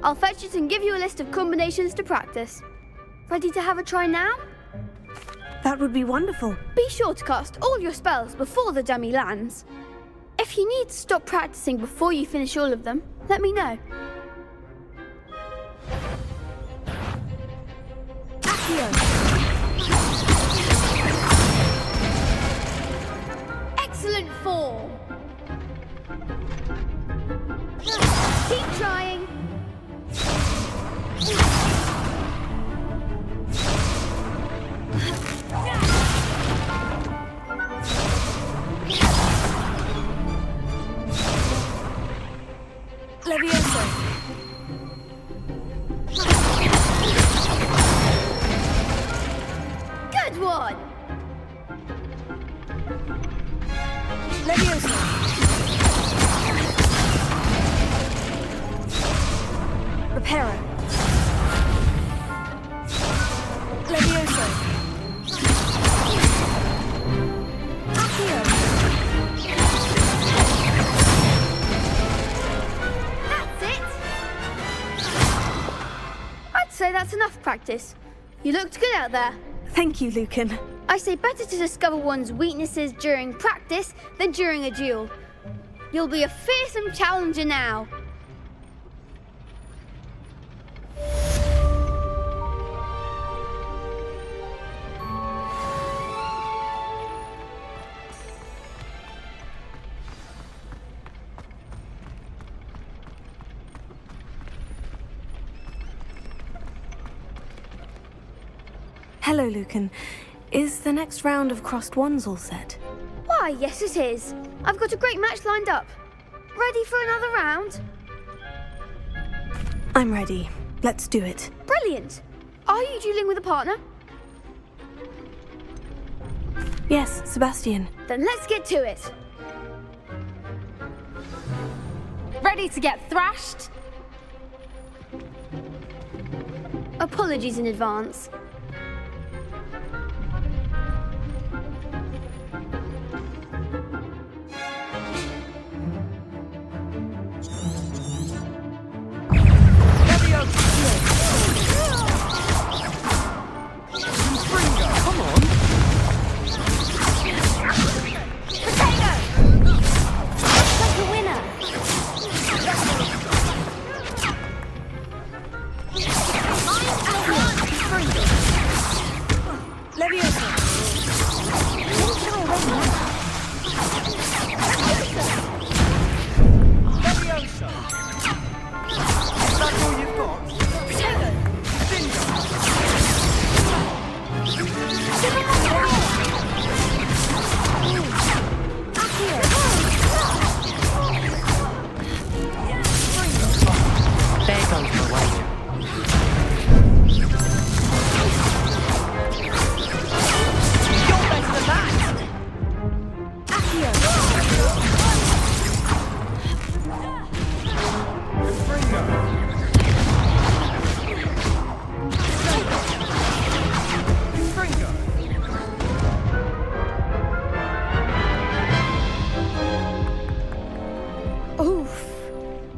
I'll fetch it and give you a list of combinations to practice. Ready to have a try now? That would be wonderful. Be sure to cast all your spells before the dummy lands. If you need to stop practicing before you finish all of them, let me know. Accio! Excellent form! Keep trying! Leviosa. Good one! Leviosa. Reparo. Leviosa. Accio. That's enough practice. You looked good out there. Thank you, Lucan. I say better to discover one's weaknesses during practice than during a duel. You'll be a fearsome challenger now. Hello, Lucan. Is the next round of crossed wands all set? Why, yes it is. I've got a great match lined up. Ready for another round? I'm ready. Let's do it. Brilliant. Are you dueling with a partner? Yes, Sebastian. Then let's get to it. Ready to get thrashed? Apologies in advance.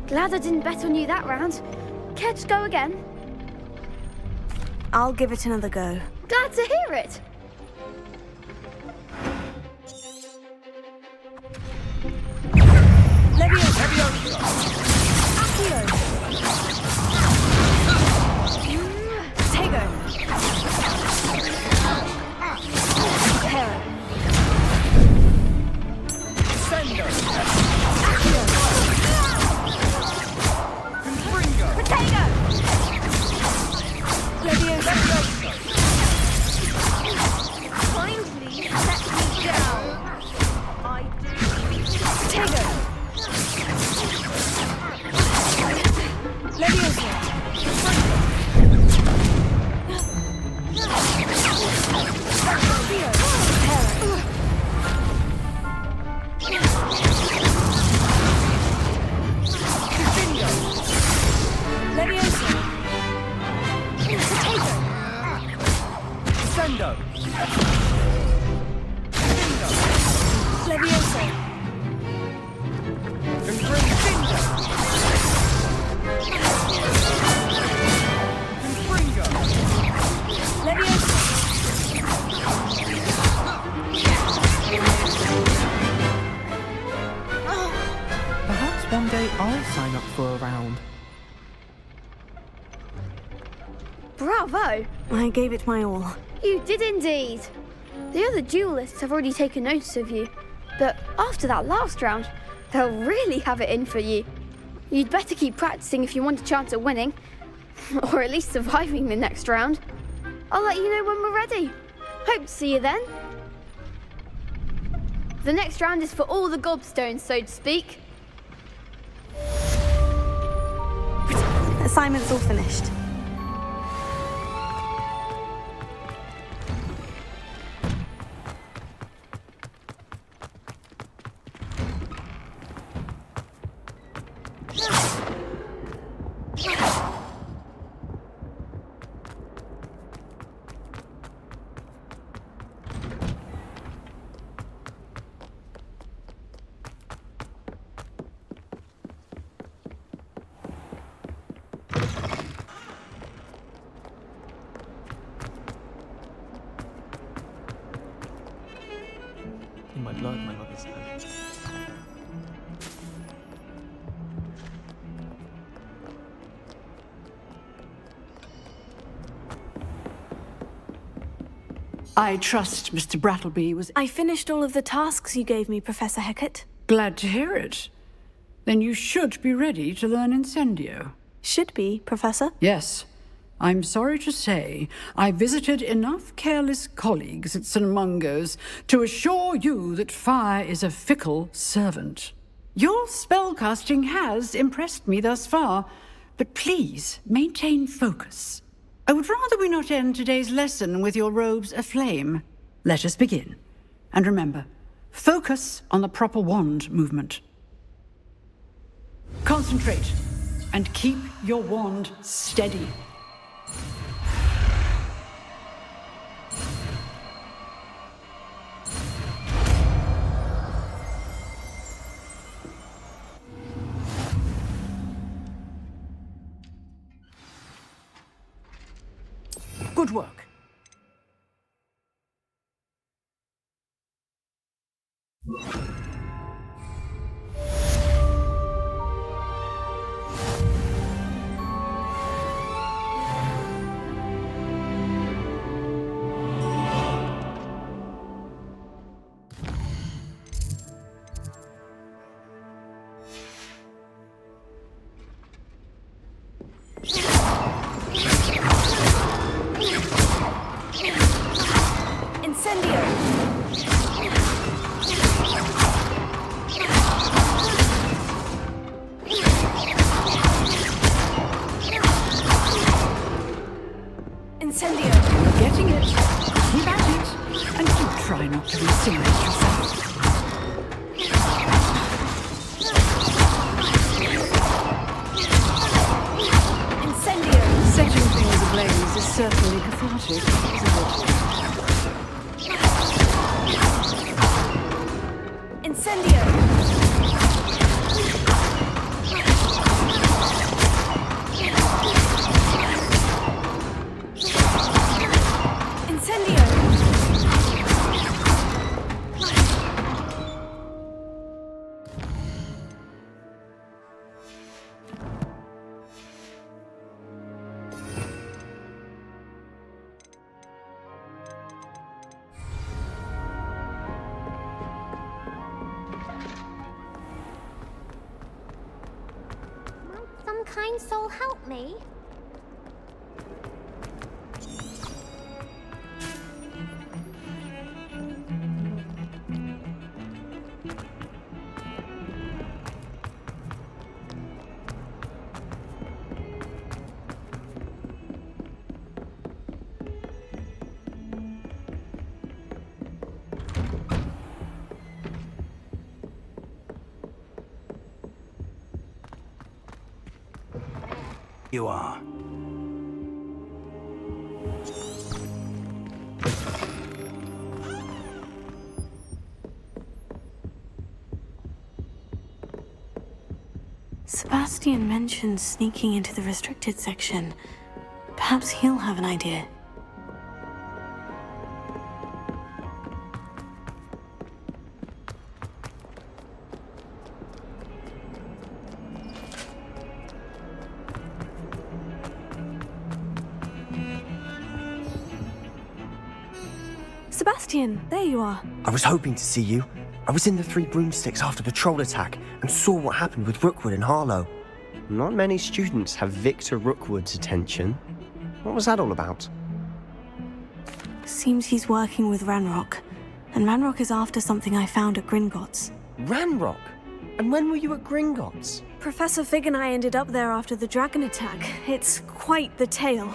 Glad I didn't bet on you that round. Care to go again? I'll give it another go. Glad to hear it. One day I'll sign up for a round. Bravo! I gave it my all. You did indeed. The other duelists have already taken notice of you, but after that last round, they'll really have it in for you. You'd better keep practicing if you want a chance at winning, or at least surviving the next round. I'll let you know when we're ready. Hope to see you then. The next round is for all the gobstones, so to speak. Assignment's all finished. In my blood, my mother's hand. I trust Mr. Brattleby was... I finished all of the tasks you gave me, Professor Hecat. Glad to hear it. Then you should be ready to learn Incendio. Should be, Professor? Yes. I'm sorry to say I visited enough careless colleagues at St. Mungo's to assure you that fire is a fickle servant. Your spellcasting has impressed me thus far, but please maintain focus. I would rather we not end today's lesson with your robes aflame. Let us begin. And remember, focus on the proper wand movement. Concentrate and keep your wand steady. Good work. Some kind soul help me? You are. Sebastian mentioned sneaking into the restricted section. Perhaps he'll have an idea. Sebastian, there you are. I was hoping to see you. I was in the Three Broomsticks after the troll attack and saw what happened with Rookwood and Harlow. Not many students have Victor Rookwood's attention. What was that all about? Seems he's working with Ranrock, and Ranrock is after something I found at Gringotts. Ranrock? And when were you at Gringotts? Professor Fig and I ended up there after the dragon attack. It's quite the tale.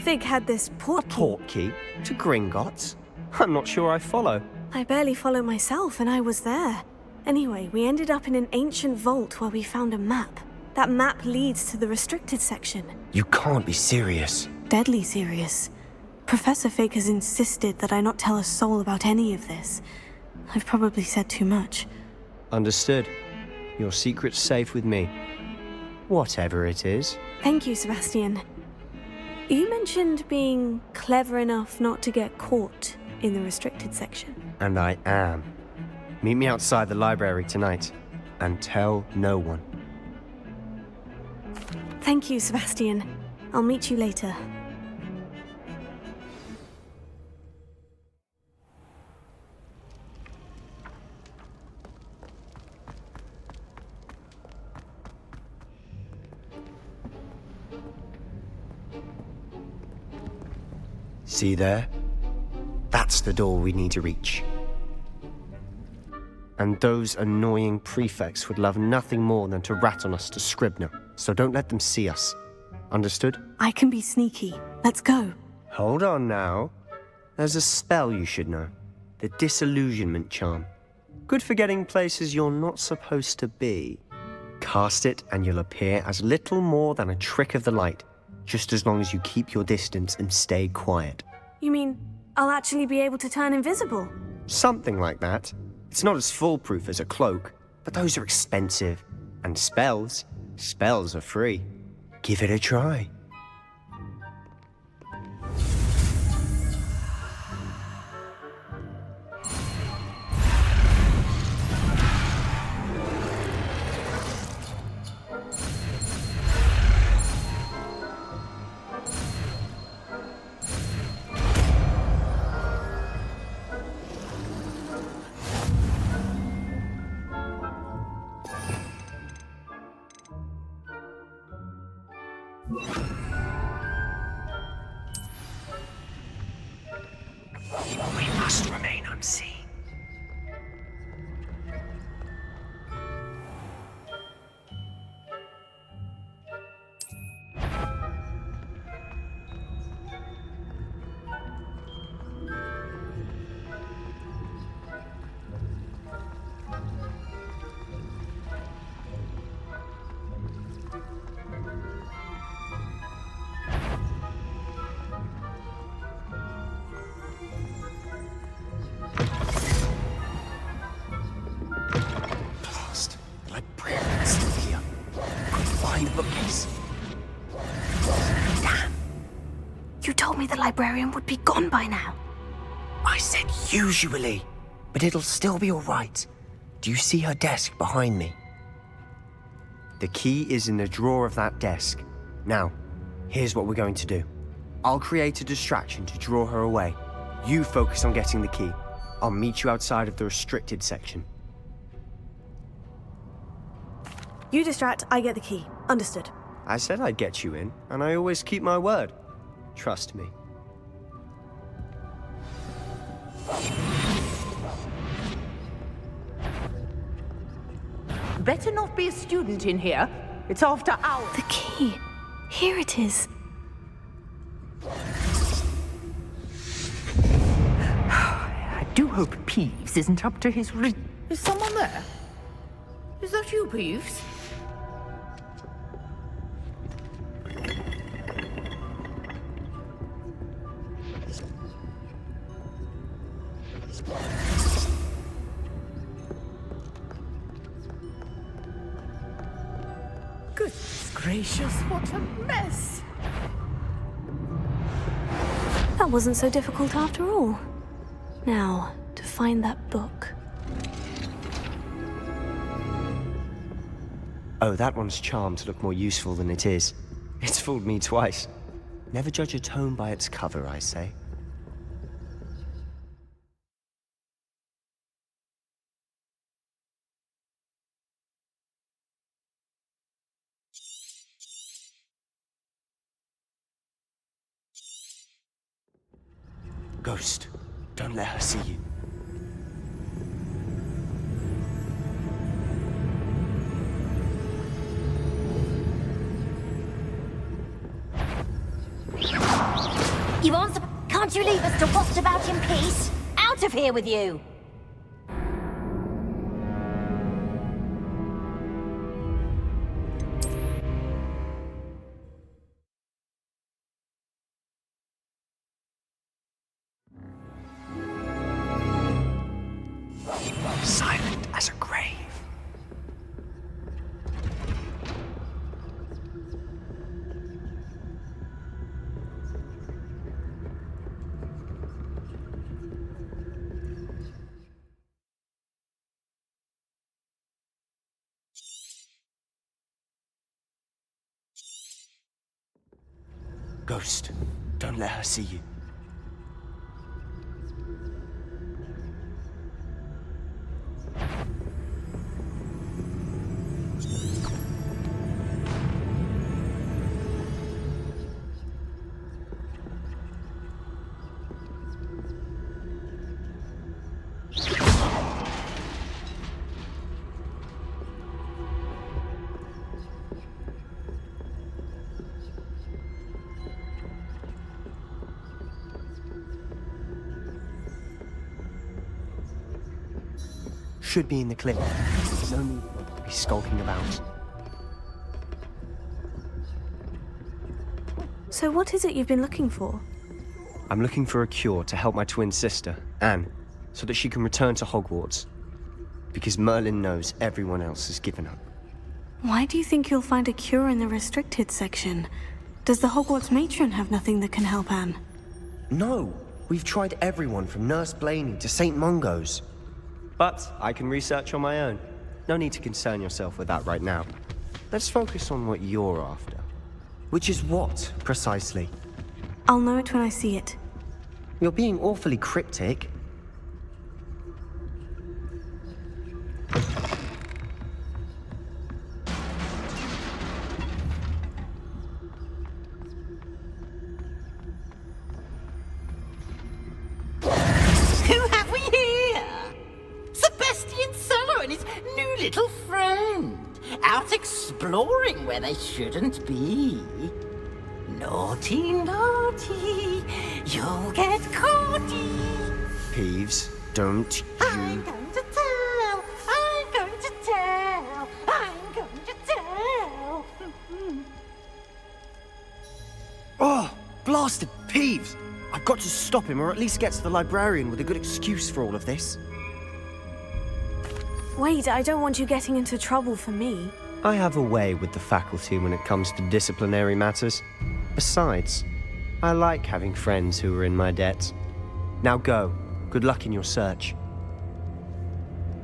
Fig had this portkey to Gringotts? I'm not sure I follow. I barely follow myself, and I was there. Anyway, we ended up in an ancient vault where we found a map. That map leads to the restricted section. You can't be serious. Deadly serious. Professor Fig has insisted that I not tell a soul about any of this. I've probably said too much. Understood. Your secret's safe with me. Whatever it is. Thank you, Sebastian. You mentioned being clever enough not to get caught in the restricted section. And I am. Meet me outside the library tonight, and tell no one. Thank you, Sebastian. I'll meet you later. See there? That's the door we need to reach. And those annoying prefects would love nothing more than to rat on us to Scribner, so don't let them see us. Understood? I can be sneaky. Let's go. Hold on now. There's a spell you should know. The Disillusionment Charm. Good for getting places you're not supposed to be. Cast it and you'll appear as little more than a trick of the light, just as long as you keep your distance and stay quiet. You mean I'll actually be able to turn invisible? Something like that. It's not as foolproof as a cloak, but those are expensive. And spells are free. Give it a try. We must remain unseen. You told me the librarian would be gone by now. I said usually, but it'll still be all right. Do you see her desk behind me? The key is in the drawer of that desk. Now, here's what we're going to do. I'll create a distraction to draw her away. You focus on getting the key. I'll meet you outside of the restricted section. You distract, I get the key. Understood. I said I'd get you in, and I always keep my word. Trust me. Better not be a student in here. It's after hours. The key. Here it is. I do hope Peeves isn't up to his Is someone there? Is that you, Peeves? Goodness gracious, what a mess! That wasn't so difficult after all. Now, to find that book. Oh, that one's charmed to look more useful than it is. It's fooled me twice. Never judge a tome by its cover, I say. Ghost, don't let her see you. You aren't. Can't you leave us to waft about in peace? Out of here with you! Silent as a grave. Ghost, don't let her see you. Should be in the clip. No need to be skulking about. So what is it you've been looking for? I'm looking for a cure to help my twin sister, Anne, so that she can return to Hogwarts. Because Merlin knows everyone else has given up. Why do you think you'll find a cure in the restricted section? Does the Hogwarts matron have nothing that can help Anne? No, we've tried everyone from Nurse Blaney to St. Mungo's. But I can research on my own. No need to concern yourself with that right now. Let's focus on what you're after. Which is what, precisely? I'll know it when I see it. You're being awfully cryptic. Who have we here? Sebastian Cello and his new little friend. Out exploring where they shouldn't be. Naughty, naughty, you'll get caughty. Peeves, don't I'm going to tell, I'm going to tell, I'm going to tell. Oh, blasted Peeves! I've got to stop him, or at least get to the librarian with a good excuse for all of this. Wait, I don't want you getting into trouble for me. I have a way with the faculty when it comes to disciplinary matters. Besides, I like having friends who are in my debt. Now go. Good luck in your search.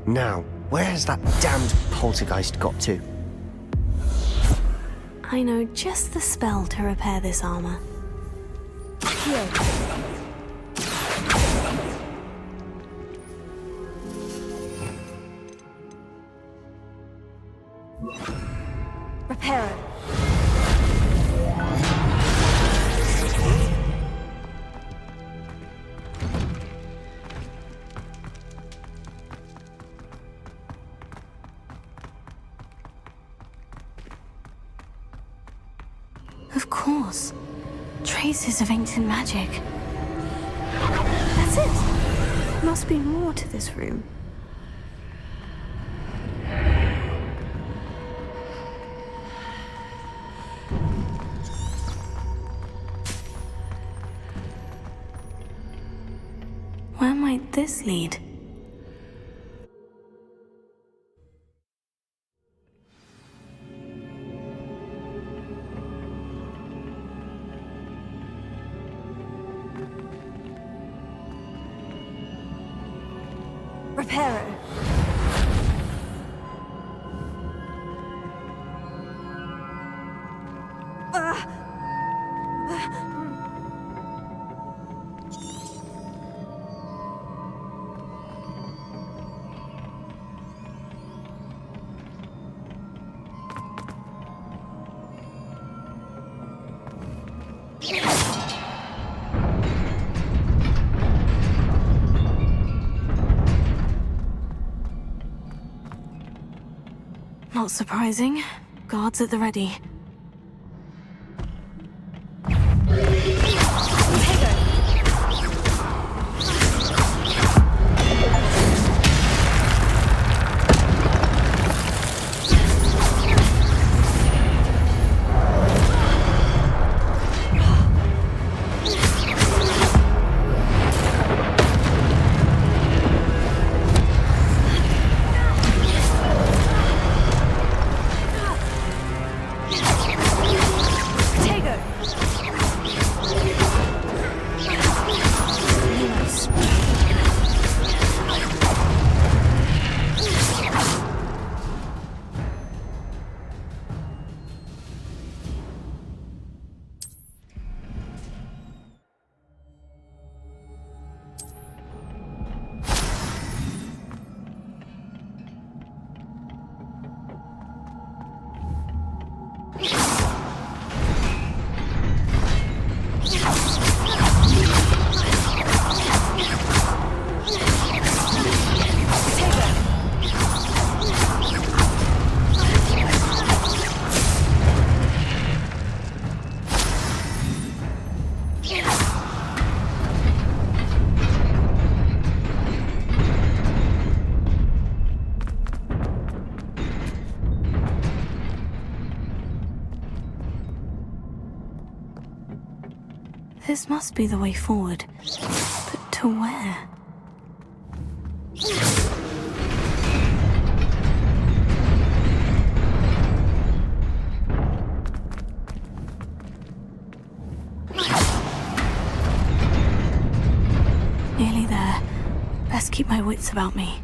Now, where has that damned poltergeist got to? I know just the spell to repair this armor. Here. Repair it. Of course. Traces of ancient magic. That's it. Must be more to this room. Where might this lead? Repair it. Not surprising. Guards at the ready. Yeah. This must be the way forward. But to where? Nearly there. Best keep my wits about me.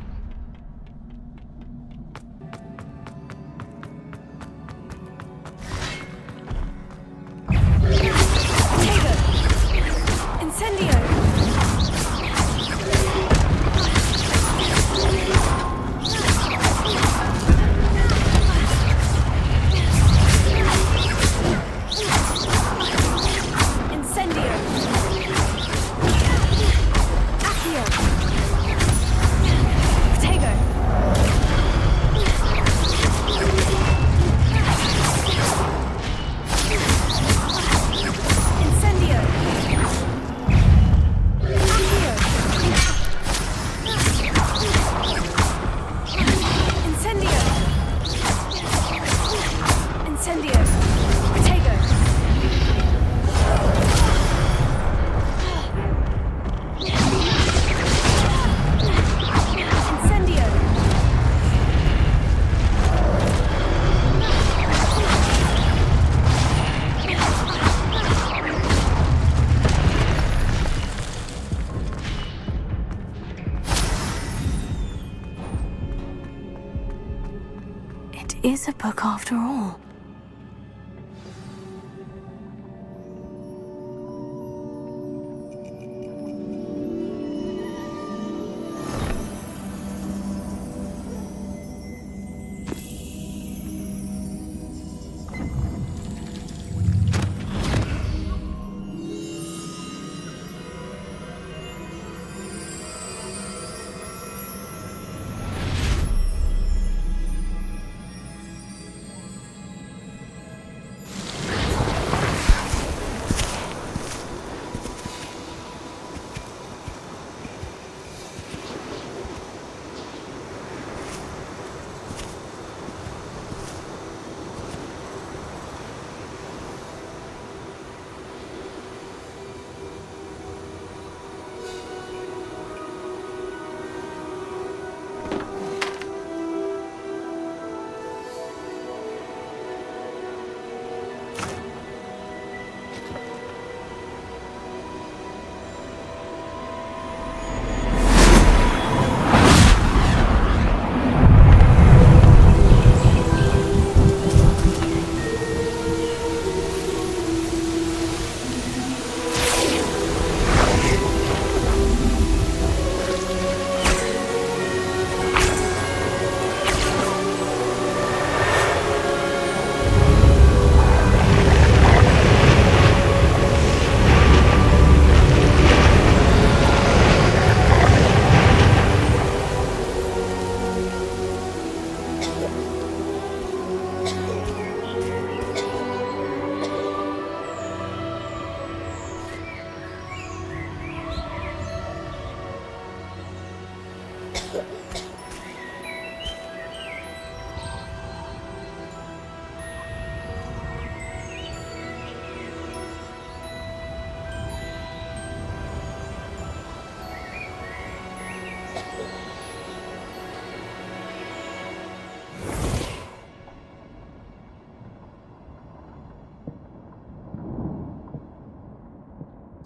Is a book after all.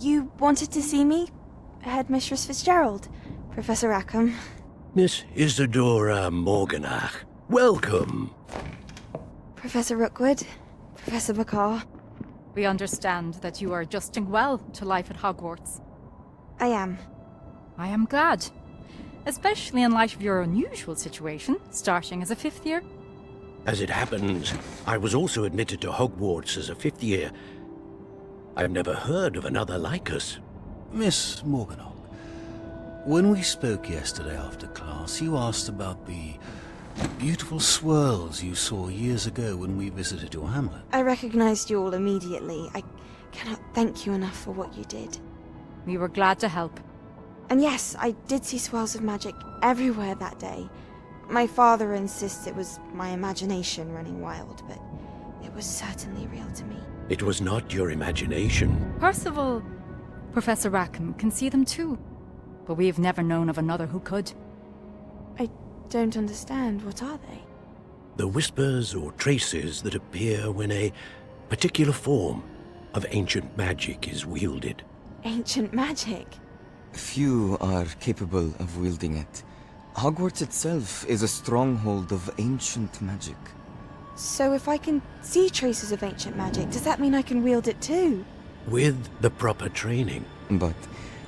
You wanted to see me? Headmistress Fitzgerald, Professor Rackham. Miss Isadora Morganach, welcome. Professor Rookwood, Professor Bakar. We understand that you are adjusting well to life at Hogwarts. I am. I am glad. Especially in light of your unusual situation, starting as a 5th year. As it happens, I was also admitted to Hogwarts as a 5th year. I've never heard of another like us. Miss Morganach, when we spoke yesterday after class, you asked about the beautiful swirls you saw years ago when we visited your hamlet. I recognized you all immediately. I cannot thank you enough for what you did. We were glad to help. And yes, I did see swirls of magic everywhere that day. My father insists it was my imagination running wild, but it was certainly real to me. It was not your imagination. Percival, Professor Rackham can see them too, but we've never known of another who could. I don't understand. What are they? The whispers or traces that appear when a particular form of ancient magic is wielded. Ancient magic? Few are capable of wielding it. Hogwarts itself is a stronghold of ancient magic. So if I can see traces of ancient magic, does that mean I can wield it too? With the proper training. But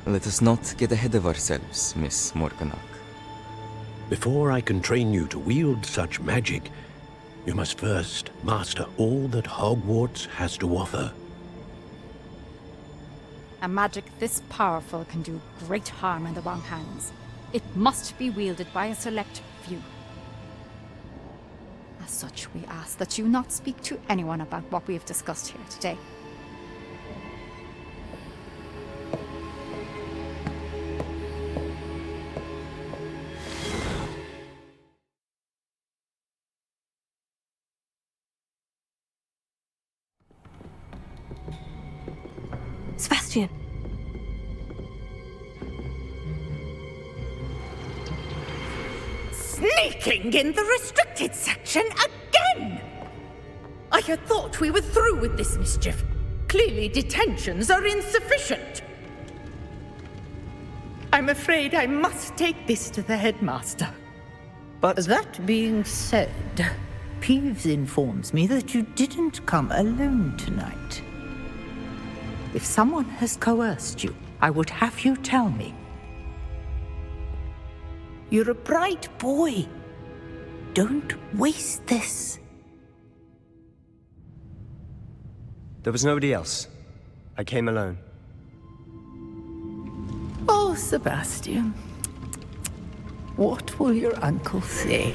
let us not get ahead of ourselves, Miss Morganach. Before I can train you to wield such magic, you must first master all that Hogwarts has to offer. A magic this powerful can do great harm in the wrong hands. It must be wielded by a select few. As such, we ask that you not speak to anyone about what we have discussed here today. Sebastian. Sneaking in the restricted section again! I had thought we were through with this mischief. Clearly detentions are insufficient. I'm afraid I must take this to the headmaster. But that being said, Peeves informs me that you didn't come alone tonight. If someone has coerced you, I would have you tell me. You're a bright boy. Don't waste this. There was nobody else. I came alone. Oh, Sebastian. What will your uncle say?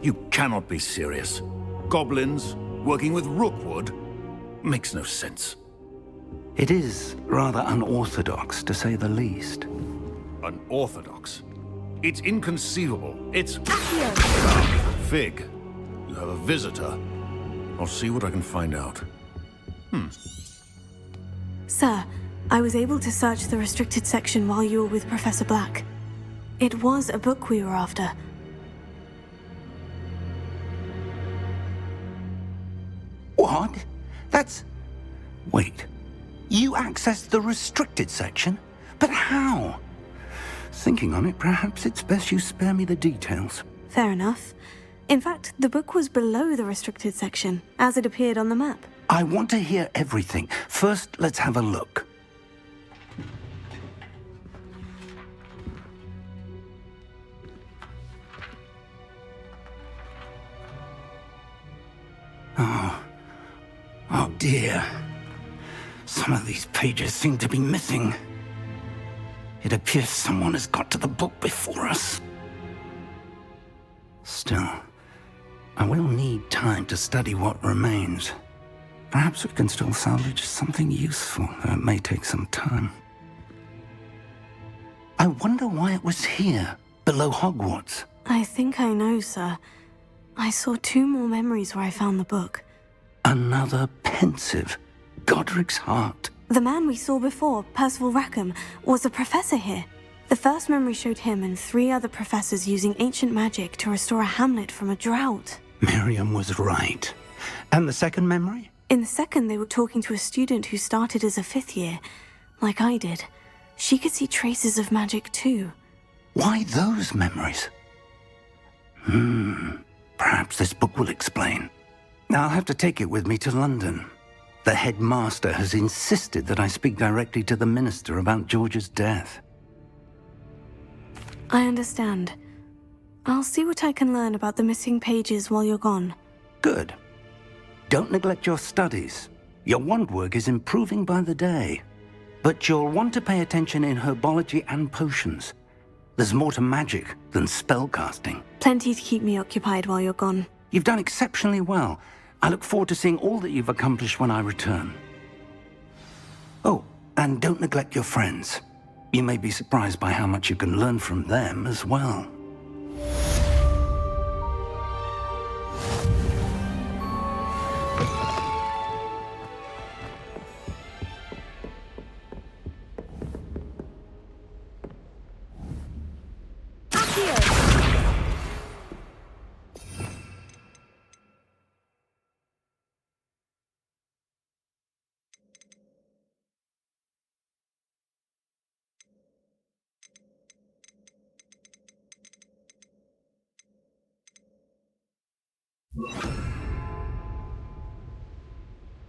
You cannot be serious. Goblins working with Rookwood makes no sense. It is rather unorthodox, to say the least. Unorthodox? It's inconceivable. It's... Fig, you have a visitor. I'll see what I can find out. Sir, I was able to search the restricted section while you were with Professor Black. It was a book we were after. What? That's... Wait. You accessed the restricted section? But how? Thinking on it, perhaps it's best you spare me the details. Fair enough. In fact, the book was below the restricted section, as it appeared on the map. I want to hear everything. First, let's have a look. dear. Some of these pages seem to be missing. It appears someone has got to the book before us. Still, I will need time to study what remains. Perhaps we can still salvage something useful, though it may take some time. I wonder why it was here, below Hogwarts. I think I know, sir. I saw 2 more memories where I found the book. Another pensive. Godric's heart. The man we saw before, Percival Rackham, was a professor here. The first memory showed him and 3 other professors using ancient magic to restore a hamlet from a drought. Miriam was right. And the second memory? In the second, they were talking to a student who started as a 5th year, like I did. She could see traces of magic too. Why those memories? Perhaps this book will explain. I'll have to take it with me to London. The headmaster has insisted that I speak directly to the minister about George's death. I understand. I'll see what I can learn about the missing pages while you're gone. Good. Don't neglect your studies. Your wand work is improving by the day. But you'll want to pay attention in herbology and potions. There's more to magic than spellcasting. Plenty to keep me occupied while you're gone. You've done exceptionally well. I look forward to seeing all that you've accomplished when I return. Oh, and don't neglect your friends. You may be surprised by how much you can learn from them as well.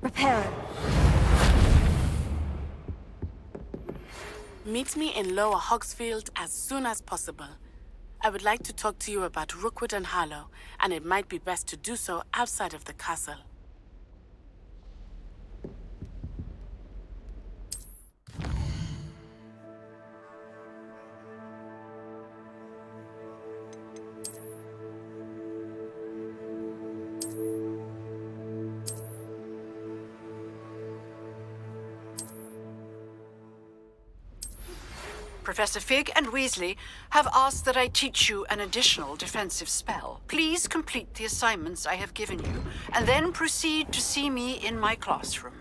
Reparo. Meet me in Lower Hogsfield as soon as possible. I would like to talk to you about Rookwood and Harlow, and it might be best to do so outside of the castle. Professor Fig and Weasley have asked that I teach you an additional defensive spell. Please complete the assignments I have given you, and then proceed to see me in my classroom.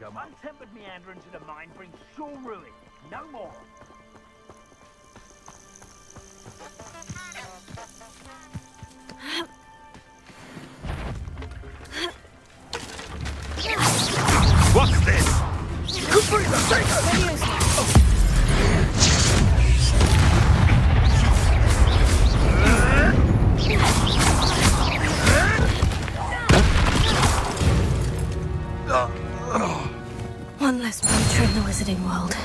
Untempered meanderings in a mine bring sure ruin, no more. What's this? One less poacher in the wizarding world.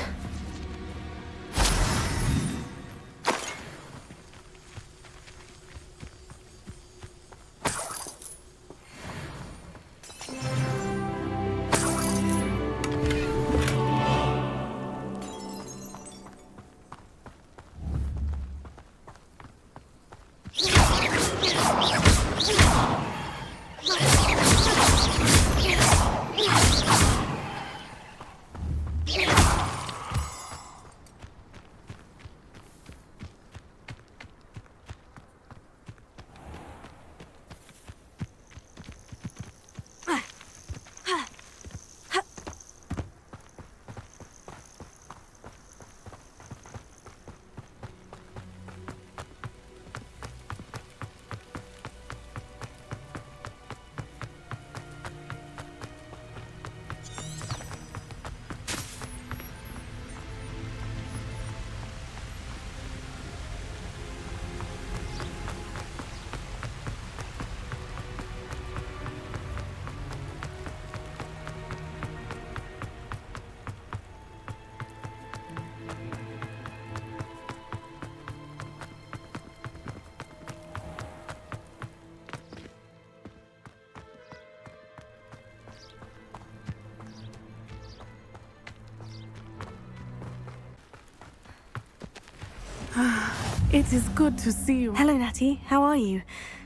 It is good to see you. Hello, Natty. How are you?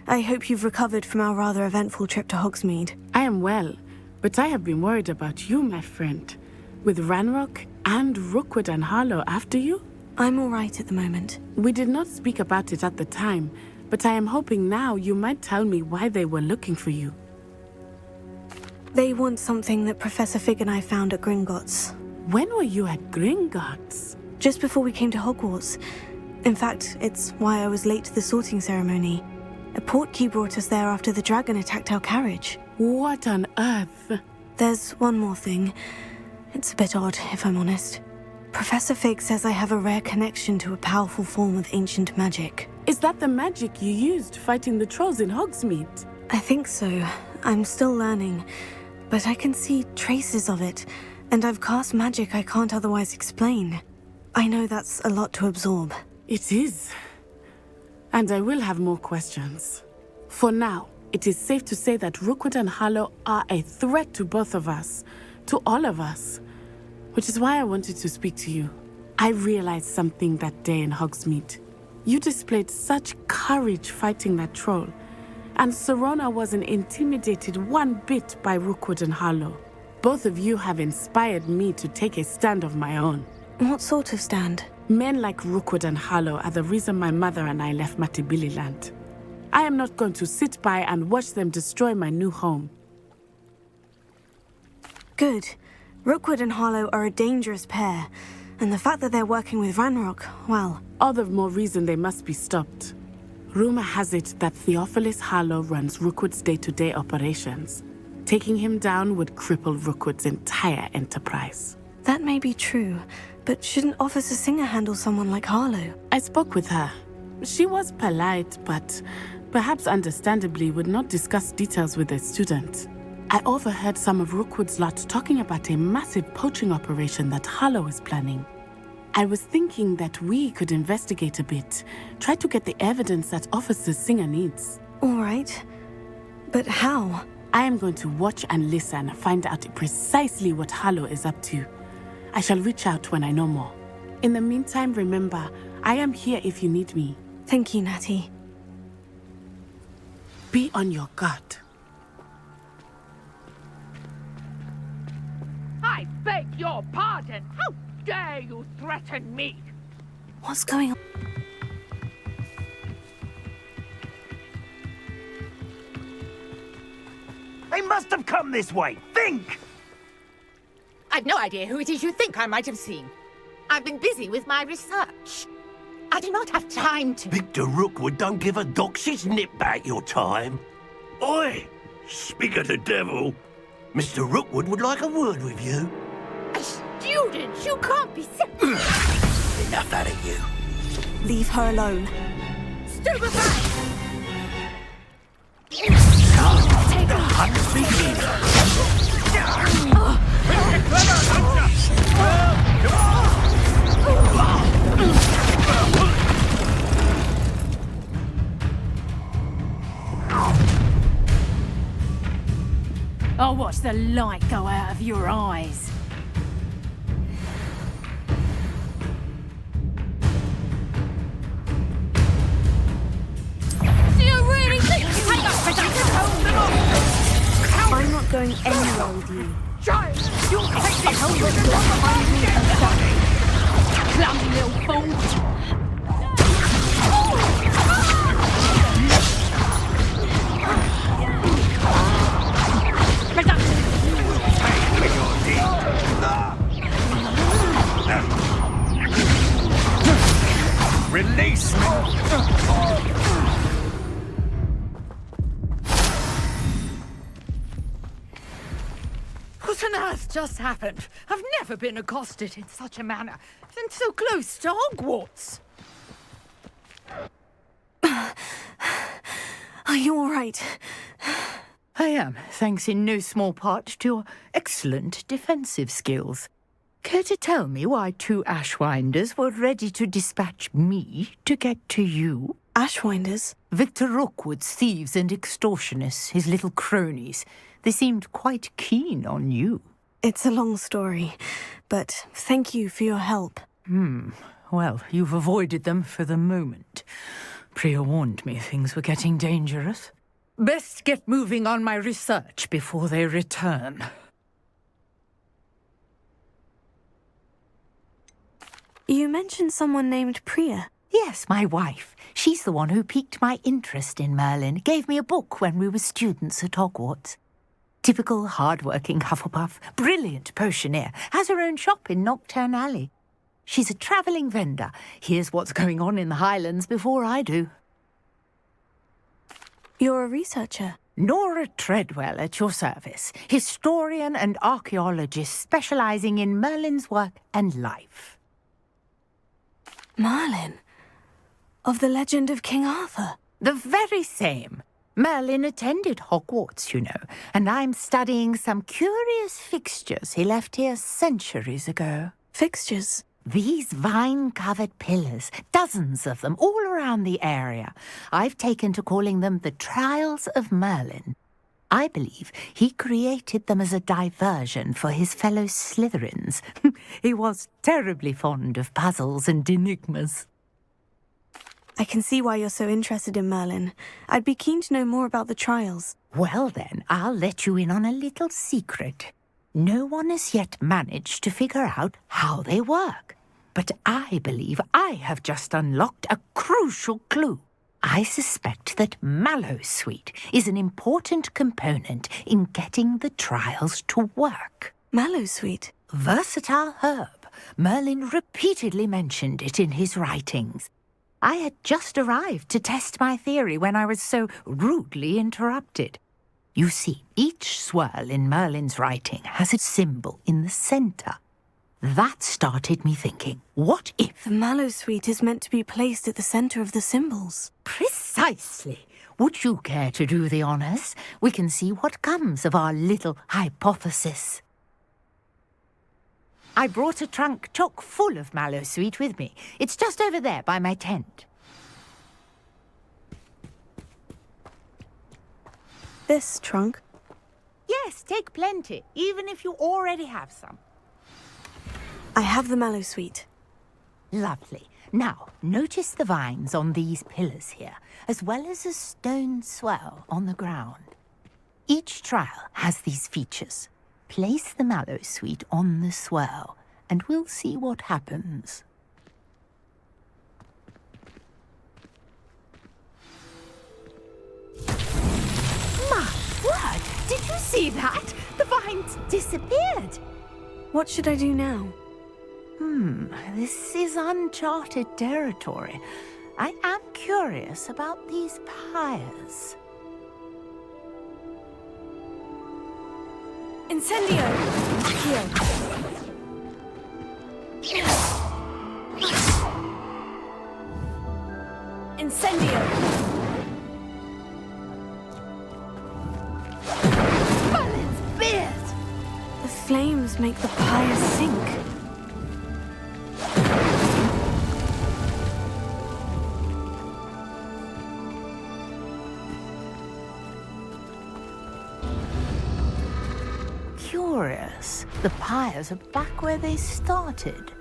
I hope you've recovered from our rather eventful trip to Hogsmeade. I am well, but I have been worried about you, my friend. With Ranrock and Rookwood and Harlow after you? I'm all right at the moment. We did not speak about it at the time, but I am hoping now you might tell me why they were looking for you. They want something that Professor Fig and I found at Gringotts. When were you at Gringotts? Just before we came to Hogwarts. In fact, it's why I was late to the sorting ceremony. A portkey brought us there after the dragon attacked our carriage. What on earth? There's one more thing. It's a bit odd, if I'm honest. Professor Fig says I have a rare connection to a powerful form of ancient magic. Is that the magic you used fighting the trolls in Hogsmeade? I think so. I'm still learning, but I can see traces of it, and I've cast magic I can't otherwise explain. I know that's a lot to absorb. It is. And I will have more questions. For now, it is safe to say that Rookwood and Harlow are a threat to both of us, to all of us, which is why I wanted to speak to you. I realized something that day in Hogsmeade. You displayed such courage fighting that troll, and Serona wasn't intimidated one bit by Rookwood and Harlow. Both of you have inspired me to take a stand of my own. What sort of stand? Men like Rookwood and Harlow are the reason my mother and I left Matabeleland. I am not going to sit by and watch them destroy my new home. Good. Rookwood and Harlow are a dangerous pair, and the fact that they're working with Ranrock, well... All the more reason they must be stopped. Rumor has it that Theophilus Harlow runs Rookwood's day-to-day operations. Taking him down would cripple Rookwood's entire enterprise. That may be true, but shouldn't Officer Singer handle someone like Harlow? I spoke with her. She was polite, but perhaps understandably would not discuss details with a student. I overheard some of Rookwood's lot talking about a massive poaching operation that Harlow is planning. I was thinking that we could investigate a bit, try to get the evidence that Officer Singer needs. All right. But how? I am going to watch and listen, find out precisely what Harlow is up to. I shall reach out when I know more. In the meantime, remember, I am here if you need me. Thank you, Natty. Be on your guard. I beg your pardon. How dare you threaten me? What's going on? They must have come this way. Think! I've no idea who it is you think I might have seen. I've been busy with my research. I do not have time to... Victor Rookwood don't give a doxy's nip back your time. Oi! Speak of the devil. Mr. Rookwood would like a word with you. A student? You can't be so... Enough out of you. Leave her alone. Stupefy! The hunt begins. I'll watch the light go out of your eyes. Do you really think you take up for that? I'm not going anywhere with you. Giant! You'll take this whole clumsy little fool! Release me! What on earth just happened? I've never been accosted in such a manner, and so close to Hogwarts. Are you all right? I am, thanks in no small part to your excellent defensive skills. Care to tell me why 2 Ashwinders were ready to dispatch me to get to you? Ashwinders? Victor Rookwood's thieves and extortionists, his little cronies. They seemed quite keen on you. It's a long story, but thank you for your help. Well, you've avoided them for the moment. Priya warned me things were getting dangerous. Best get moving on my research before they return. You mentioned someone named Priya. Yes, my wife. She's the one who piqued my interest in Merlin. Gave me a book when we were students at Hogwarts. Typical hard-working Hufflepuff, brilliant potioneer, has her own shop in Knockturn Alley. She's a travelling vendor. Hears what's going on in the Highlands before I do. You're a researcher? Nora Treadwell at your service. Historian and archaeologist specialising in Merlin's work and life. Merlin? Of the legend of King Arthur? The very same. Merlin attended Hogwarts, you know, and I'm studying some curious fixtures he left here centuries ago. Fixtures? These vine-covered pillars, dozens of them, all around the area. I've taken to calling them the Trials of Merlin. I believe he created them as a diversion for his fellow Slytherins. He was terribly fond of puzzles and enigmas. I can see why you're so interested in Merlin. I'd be keen to know more about the trials. Well then, I'll let you in on a little secret. No one has yet managed to figure out how they work. But I believe I have just unlocked a crucial clue. I suspect that Mallowsweet is an important component in getting the trials to work. Mallowsweet? Versatile herb. Merlin repeatedly mentioned it in his writings. I had just arrived to test my theory when I was so rudely interrupted. You see, each swirl in Merlin's writing has a symbol in the centre. That started me thinking, what if... The Mallowsweet is meant to be placed at the centre of the symbols. Precisely. Would you care to do the honours? We can see what comes of our little hypothesis. I brought a trunk chock full of Mallowsweet with me. It's just over there by my tent. This trunk? Yes, take plenty, even if you already have some. I have the Mallowsweet. Lovely. Now, notice the vines on these pillars here, as well as a stone swell on the ground. Each trial has these features. Place the Mallowsweet on the swell, and we'll see what happens. My word! Did you see that? The vines disappeared. What should I do now? This is uncharted territory. I am curious about these pyres. Incendio! Accio! Incendio! Merlin's beard! The flames make the pyres sink. Curious. The pyres are back where they started.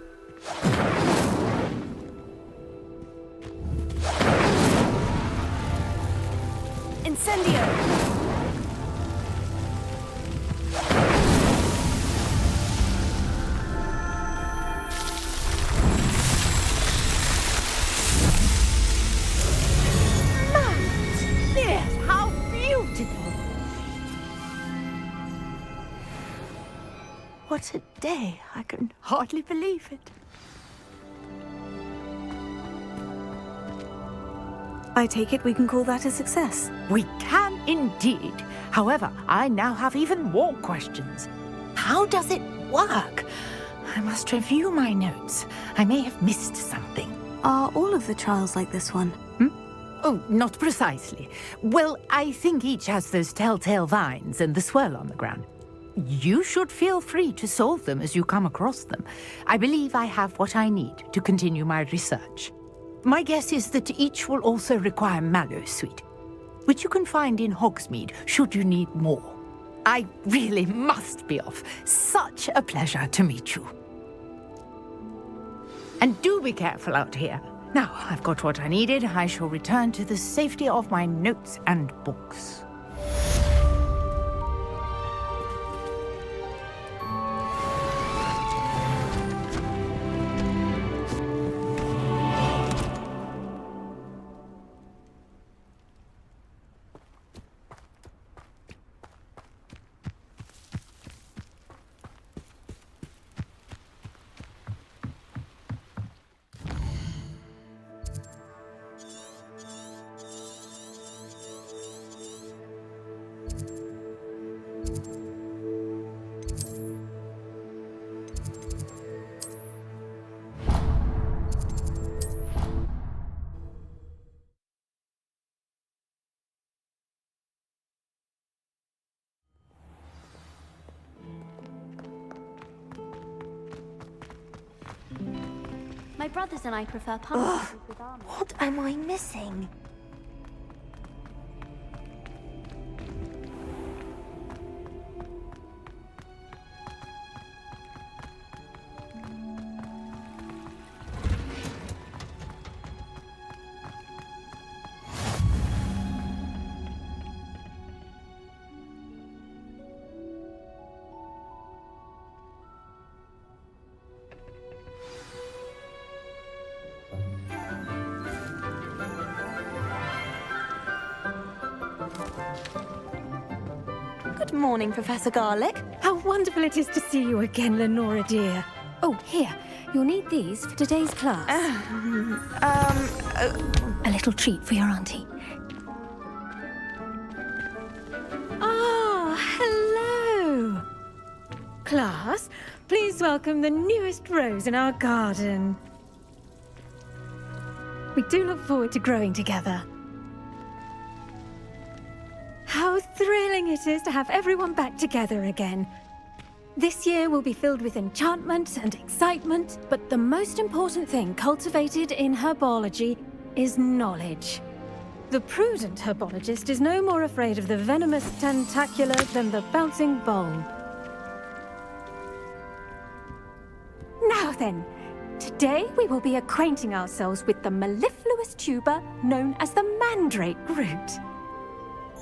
Incendio! Beard, how beautiful! What a day. I can hardly believe it. I take it we can call that a success. We can indeed. However, I now have even more questions. How does it work? I must review my notes. I may have missed something. Are all of the trials like this one? Oh, not precisely. Well, I think each has those telltale vines and the swirl on the ground. You should feel free to solve them as you come across them. I believe I have what I need to continue my research. My guess is that each will also require mallow sweet, which you can find in Hogsmeade should you need more. I really must be off. Such a pleasure to meet you. And do be careful out here. Now I've got what I needed, I shall return to the safety of my notes and books. My brothers and I prefer pumpkins with almonds. What am I missing? Good morning, Professor Garlick. How wonderful it is to see you again, Lenora dear. Oh, here. You'll need these for today's class. A little treat for your auntie. Ah, hello. Class, please welcome the newest rose in our garden. We do look forward to growing together. How thrilling it is to have everyone back together again. This year will be filled with enchantment and excitement, but the most important thing cultivated in herbology is knowledge. The prudent herbologist is no more afraid of the venomous tentacula than the bouncing bulb. Now then, today we will be acquainting ourselves with the mellifluous tuber known as the mandrake root.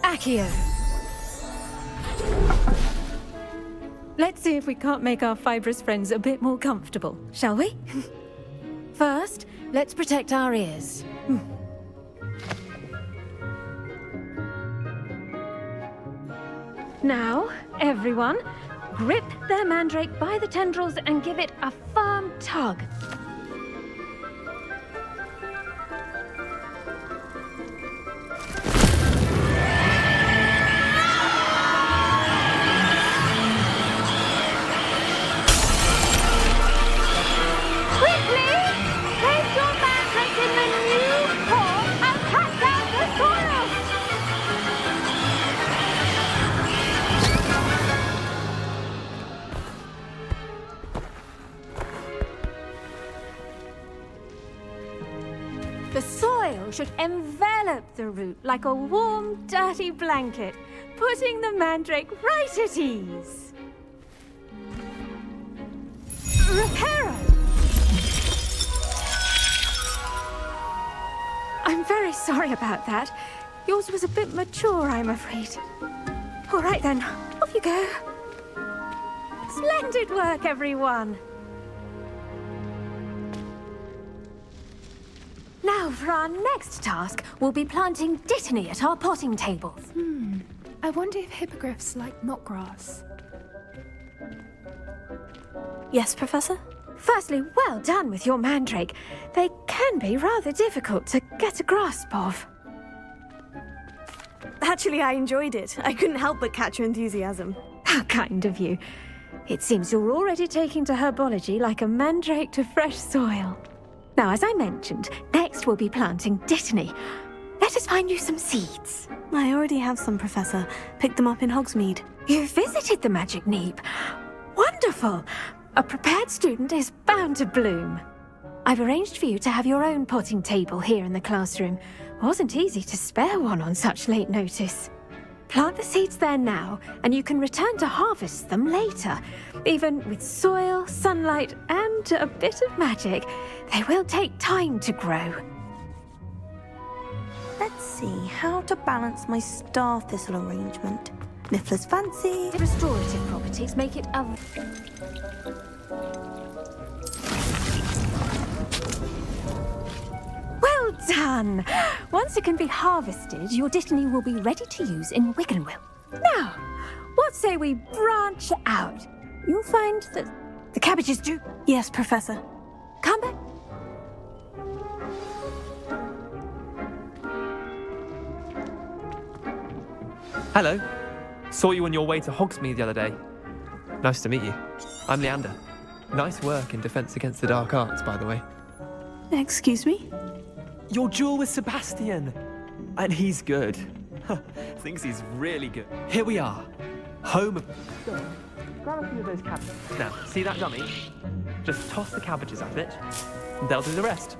Accio. Let's see if we can't make our fibrous friends a bit more comfortable, shall we? First, let's protect our ears. Now, everyone, grip their mandrake by the tendrils and give it a firm tug. The soil should envelop the root like a warm, dirty blanket, putting the mandrake right at ease. Reparo! I'm very sorry about that. Yours was a bit mature, I'm afraid. All right then, off you go. Splendid work, everyone. Now, for our next task, we'll be planting dittany at our potting tables. I wonder if hippogriffs like knot grass. Yes, Professor? Firstly, well done with your mandrake. They can be rather difficult to get a grasp of. Actually, I enjoyed it. I couldn't help but catch your enthusiasm. How kind of you. It seems you're already taking to herbology like a mandrake to fresh soil. Now, as I mentioned, next we'll be planting dittany. Let us find you some seeds. I already have some, Professor. Picked them up in Hogsmeade. You visited the Magic Neep. Wonderful! A prepared student is bound to bloom. I've arranged for you to have your own potting table here in the classroom. Wasn't easy to spare one on such late notice. Plant the seeds there now, and you can return to harvest them later. Even with soil, sunlight, and a bit of magic, they will take time to grow. Let's see how to balance my star thistle arrangement. Niffler's fancy. The restorative properties make it a... Well done! Once it can be harvested, your dittany will be ready to use in Wiggenwill. Now, what say we branch out? You'll find that the cabbages do... Yes, Professor. Come back. Hello. Saw you on your way to Hogsmeade the other day. Nice to meet you. I'm Leander. Nice work in Defense Against the Dark Arts, by the way. Excuse me? Your duel with Sebastian! And he's good. Thinks he's really good. Here we are. Home of... Grab a few of those cabbages. Now, see that dummy? Just toss the cabbages at it, and they'll do the rest.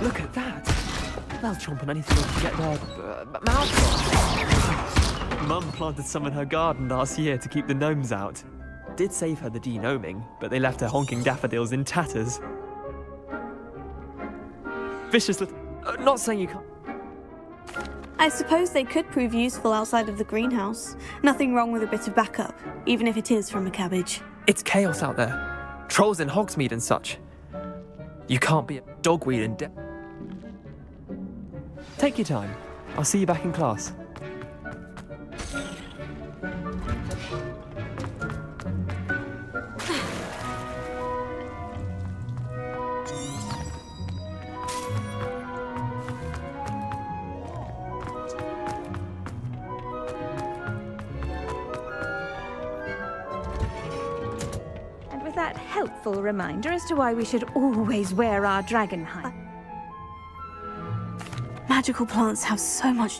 Look at that! They'll chomp on anything to get their mouths on. Mum planted some in her garden last year to keep the gnomes out. Did save her the de-gnoming, but they left her honking daffodils in tatters. Vicious little... not saying you can't... I suppose they could prove useful outside of the greenhouse. Nothing wrong with a bit of backup, even if it is from a cabbage. It's chaos out there. Trolls in Hogsmeade and such. You can't be a dogweed and Take your time. I'll see you back in class. that helpful reminder as to why we should always wear our dragon hide. Magical plants have so much.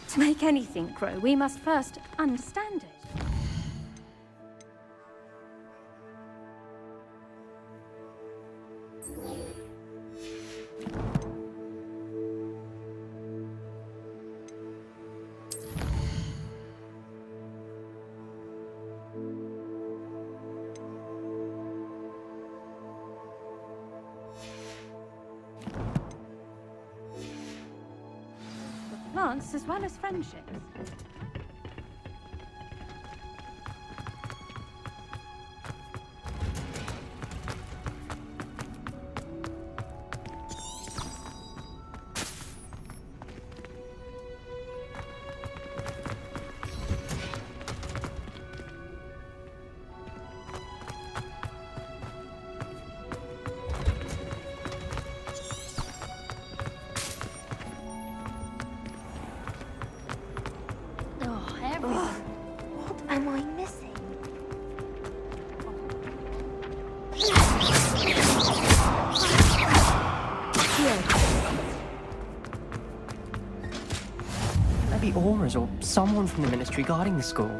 To make anything grow, we must first understand it. Plants as well as friendships. What am I missing? Maybe Auras or someone from the ministry guarding the school.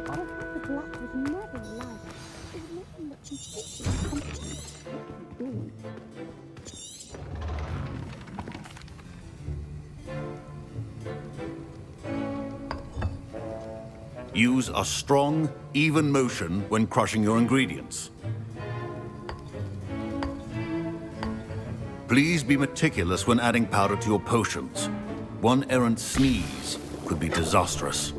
Use a strong, even motion when crushing your ingredients. Please be meticulous when adding powder to your potions. One errant sneeze could be disastrous.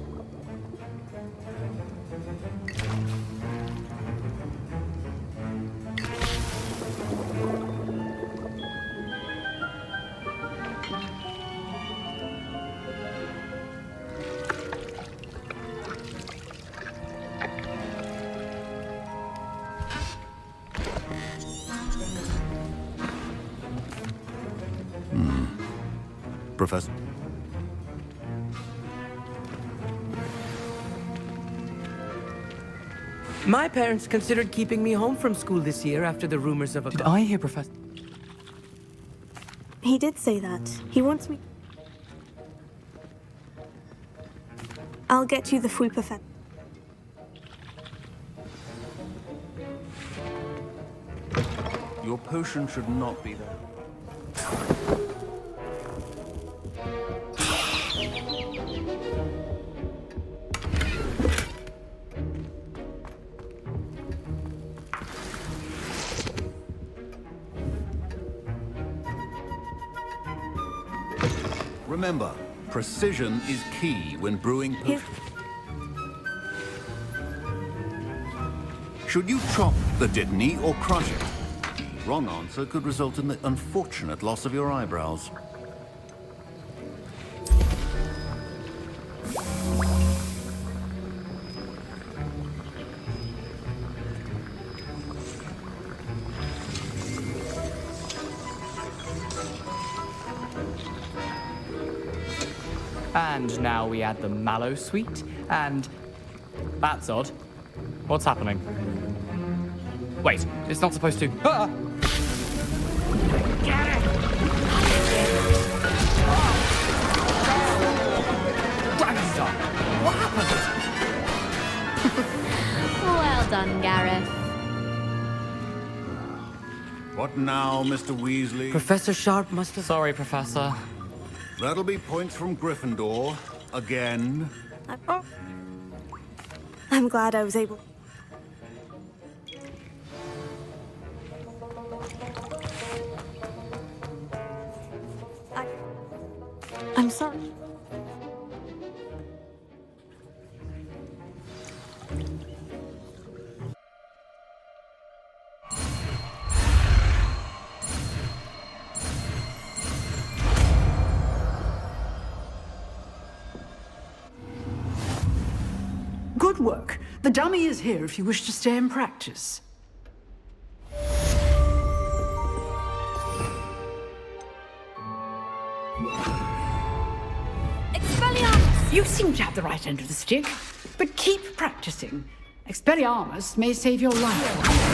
Professor? My parents considered keeping me home from school this year after the rumors of a... Did I hear Professor? He did say that. He wants me. I'll get you the full perfect. Your potion should not be there. Remember, precision is key when brewing potions. Should you chop the dittany or crush it? The wrong answer could result in the unfortunate loss of your eyebrows. And now we add the mallow sweet, and... That's odd. What's happening? Wait, it's not supposed to... Ah! Get it! Dragonstar! What happened? Well done, Gareth. What now, Mr. Weasley? Professor Sharp must have... Sorry, Professor. That'll be points from Gryffindor. Again. I'm glad I was able. I'm sorry. Good work. The dummy is here if you wish to stay and practice. Expelliarmus! You seem to have the right end of the stick, but keep practicing. Expelliarmus may save your life.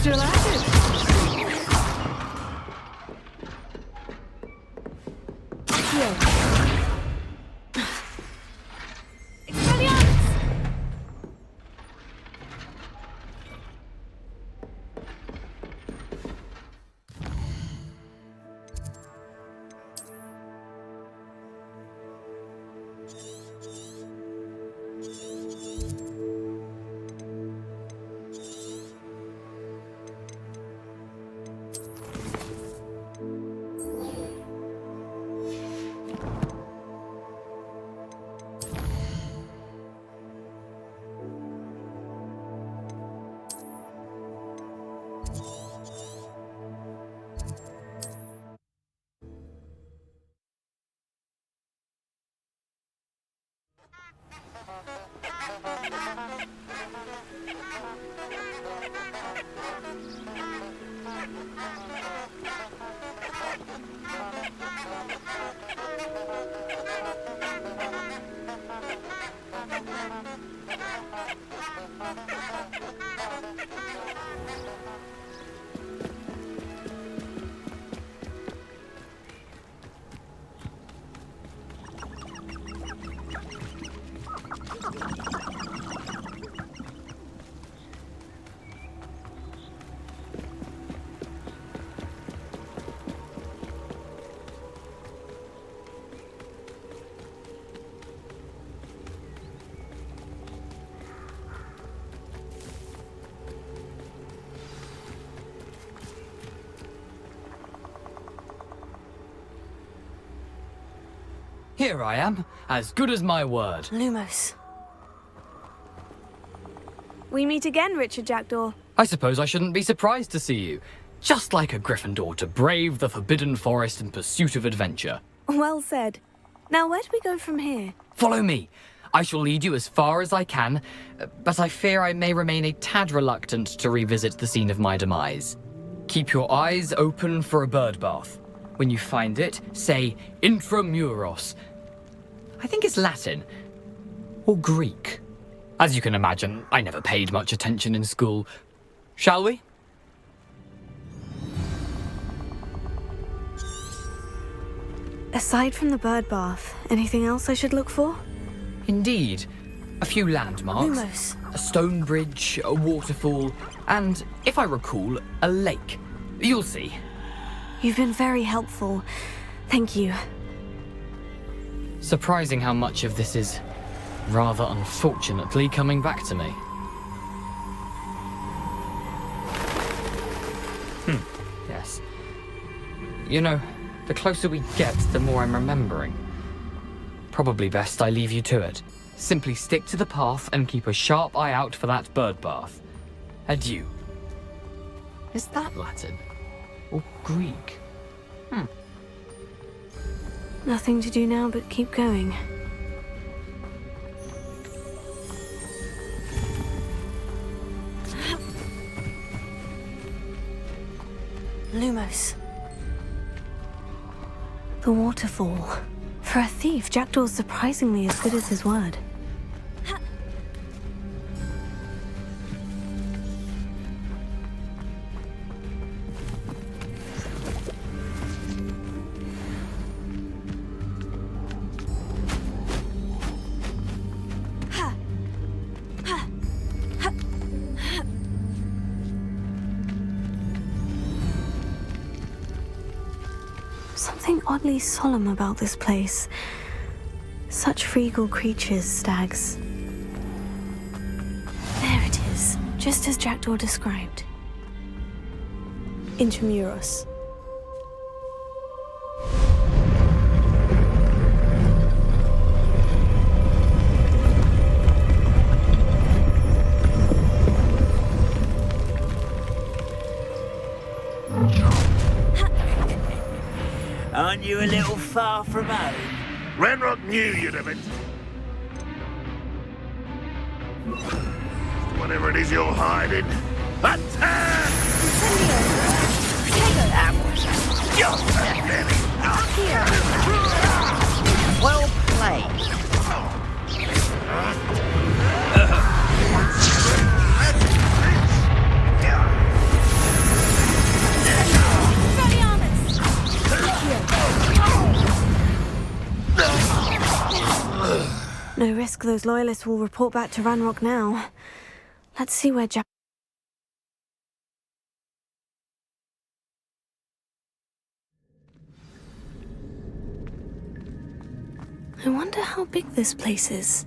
Still at it. Here I am, as good as my word. Lumos. We meet again, Richard Jackdaw. I suppose I shouldn't be surprised to see you. Just like a Gryffindor to brave the Forbidden Forest in pursuit of adventure. Well said. Now, where do we go from here? Follow me. I shall lead you as far as I can, but I fear I may remain a tad reluctant to revisit the scene of my demise. Keep your eyes open for a bird bath. When you find it, say intramuros. I think it's Latin. Or Greek. As you can imagine, I never paid much attention in school. Shall we? Aside from the bird bath, anything else I should look for? Indeed. A few landmarks. Lumos. A stone bridge, a waterfall, and, if I recall, a lake. You'll see. You've been very helpful. Thank you. Surprising how much of this is, rather unfortunately, coming back to me. Yes. You know, the closer we get, the more I'm remembering. Probably best I leave you to it. Simply stick to the path and keep a sharp eye out for that bird bath. Adieu. Is that Latin? Or Greek? Nothing to do now but keep going. Lumos. The waterfall. For a thief, Jackdaw's surprisingly as good as his word. Something oddly solemn about this place. Such regal creatures, stags. There it is, just as Jackdaw described. Intramuros. you a little far from home? Ranrock knew you'd have it. Whatever it is you're hiding. Attack! That was just pathetic. Well played. No risk those loyalists will report back to Ranrock now. Let's see where Jack... I wonder how big this place is.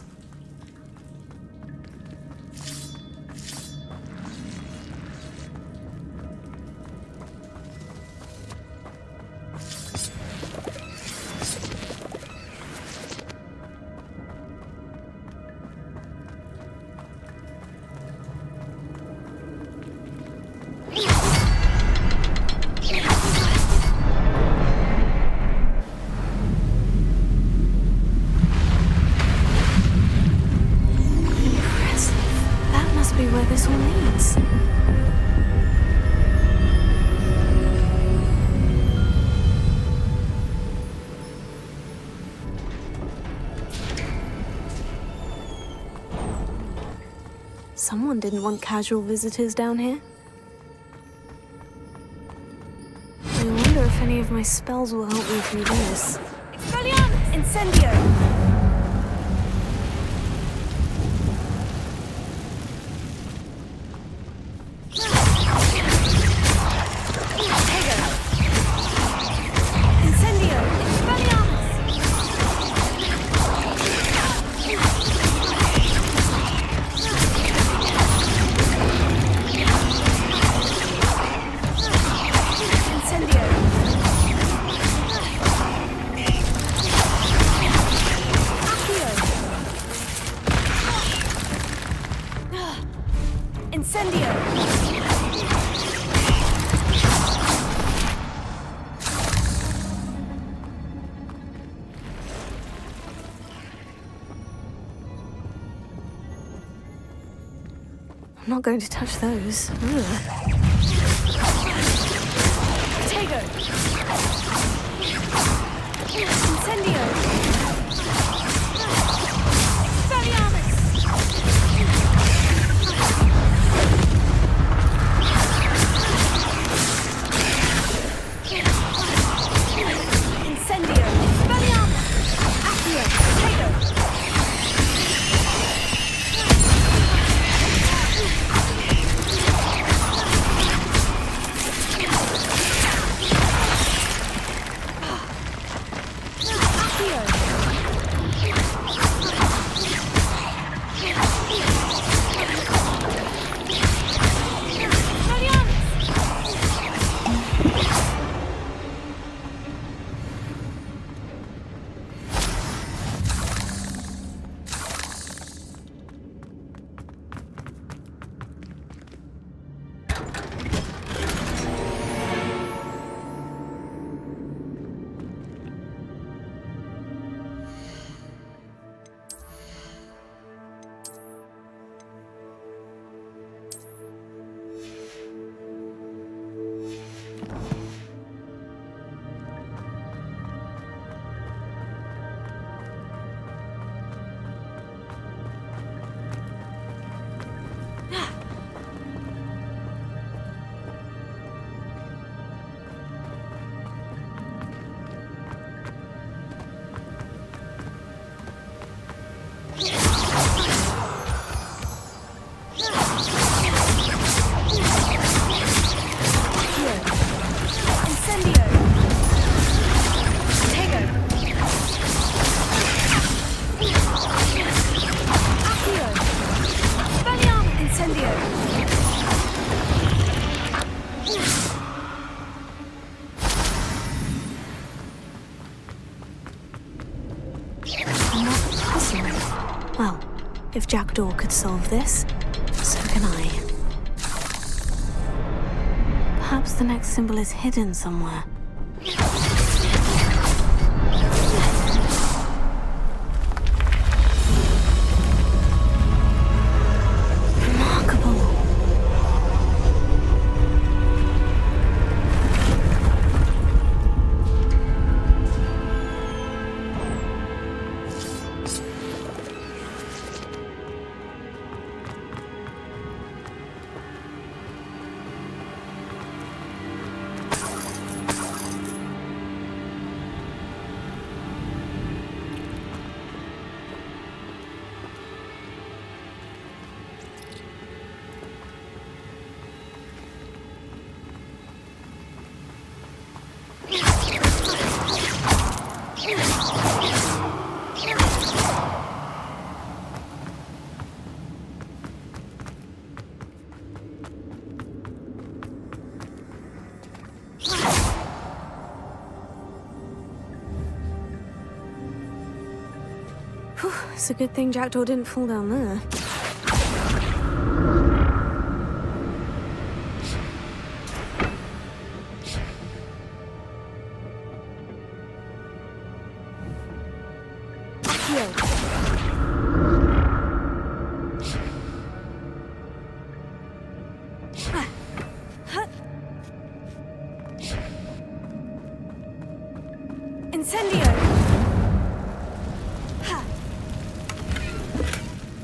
Someone didn't want casual visitors down here. I wonder if any of my spells will help me through this. Expelliarmus! Incendio! I'm not going to touch those. Ugh. Potato! Incendio! Expelliarmus! Incendio! Expelliarmus! Accio! Potato! Well, if Jackdaw could solve this, so can I. Perhaps the next symbol is hidden somewhere. It's a good thing Jackdaw didn't fall down there.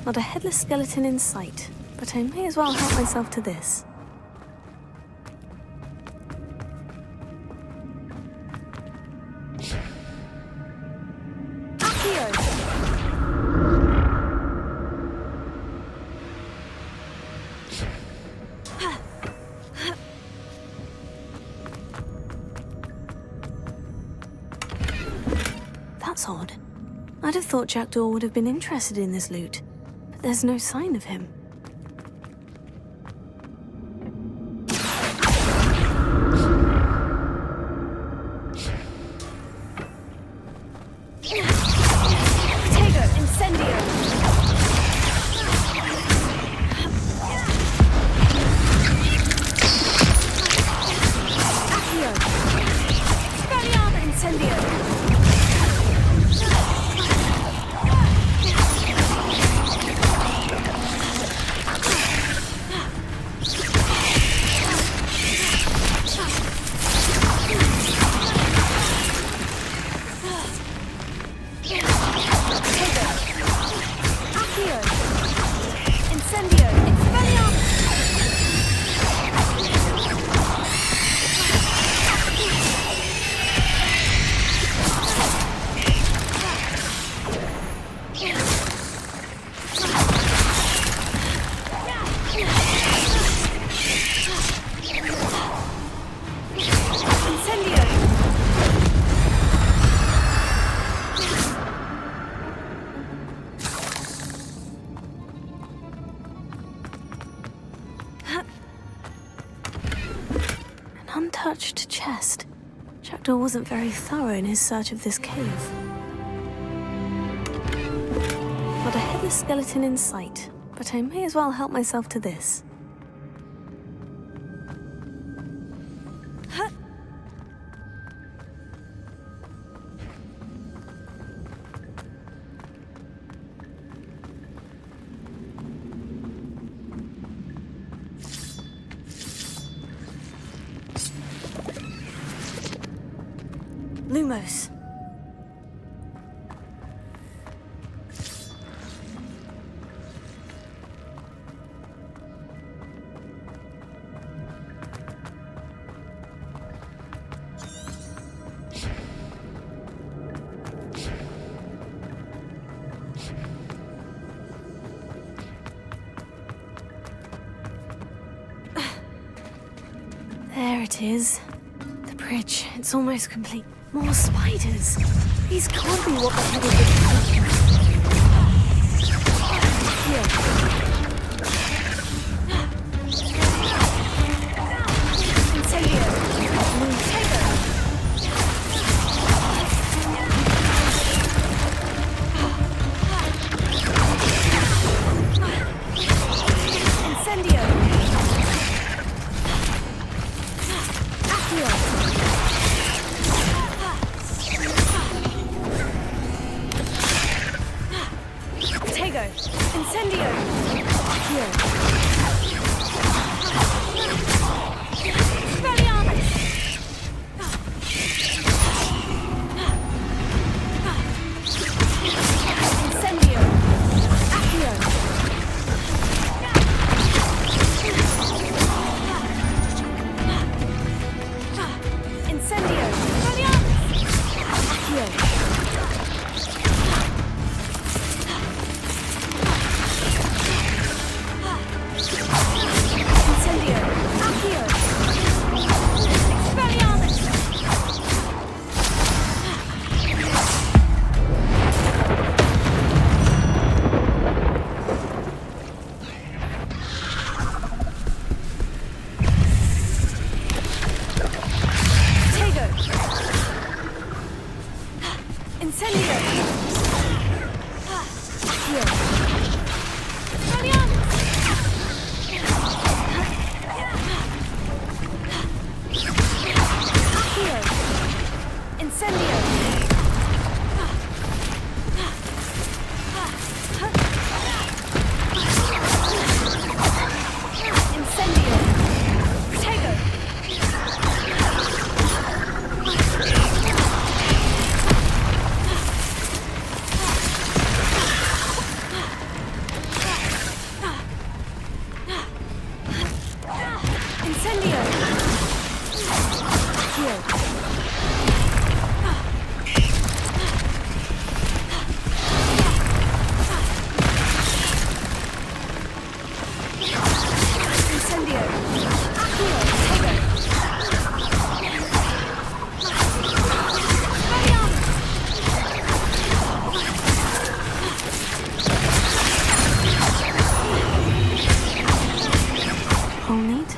Not a headless skeleton in sight, but I may as well help myself to this. That's odd. I'd have thought Jackdaw would have been interested in this loot. There's no sign of him. Untouched chest. Jackdaw wasn't very thorough in his search of this cave. Not a headless skeleton in sight, but I may as well help myself to this. Lumos. There it is. The bridge. It's almost complete. More spiders! These can't be what the heck is Incendio! Accio!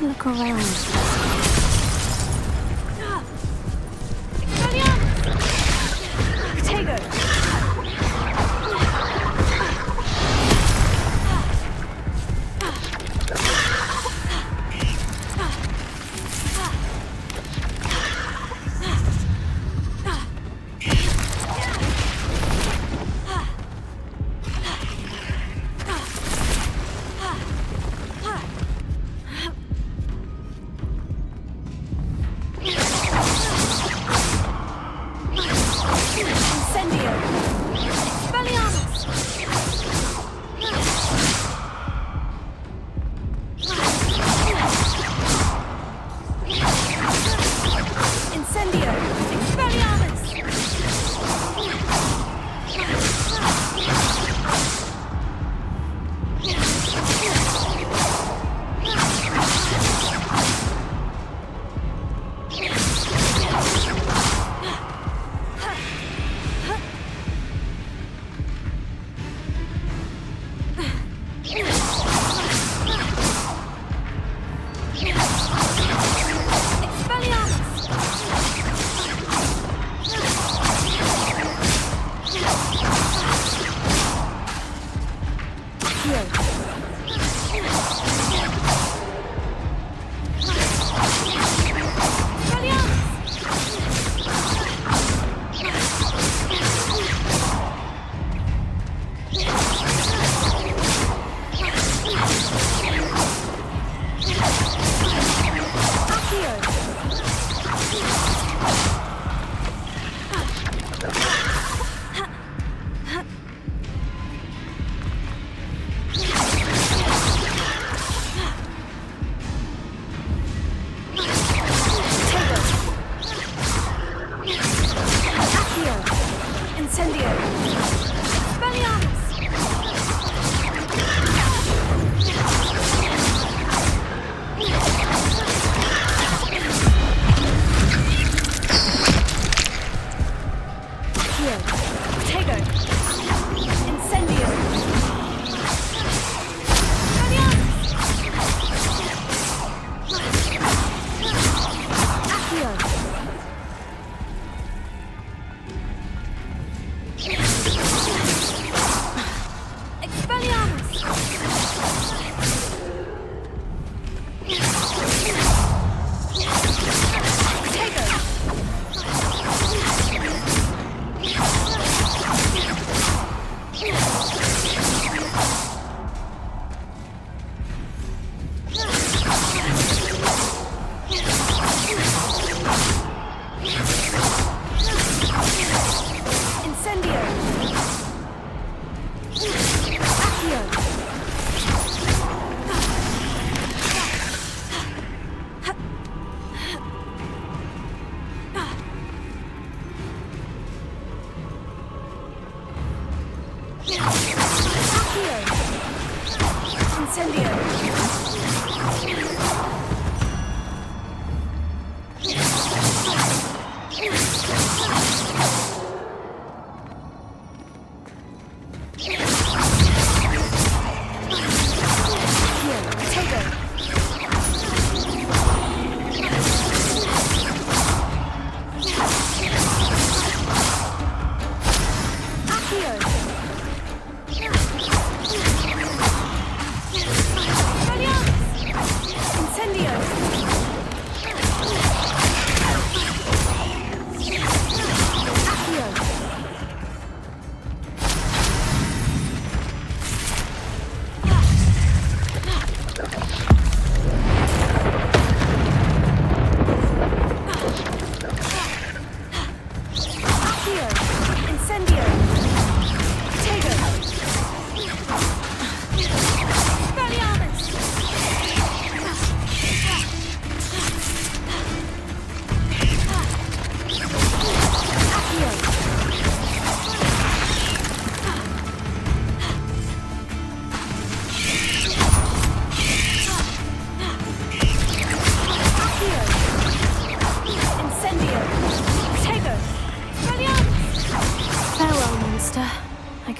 look around.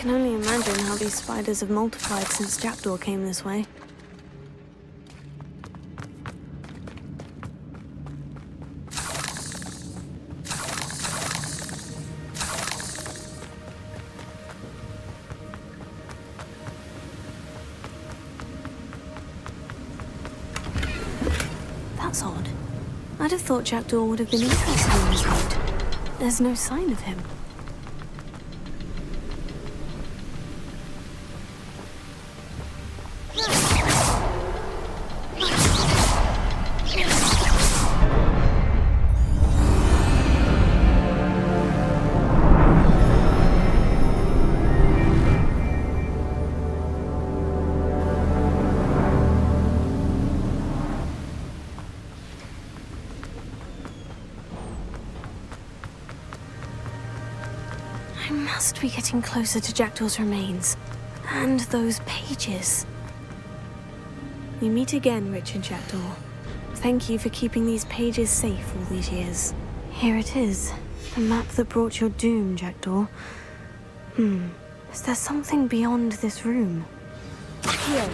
can only imagine how these spiders have multiplied since Jackdaw came this way. I'd have thought Jackdaw would have been interested in this route. There's no sign of him. I must be getting closer to Jackdaw's remains. And those pages. We meet again, Richard Jackdaw. Thank you for keeping these pages safe all these years. Here it is. The map that brought your doom, Jackdaw. Is there something beyond this room? Here.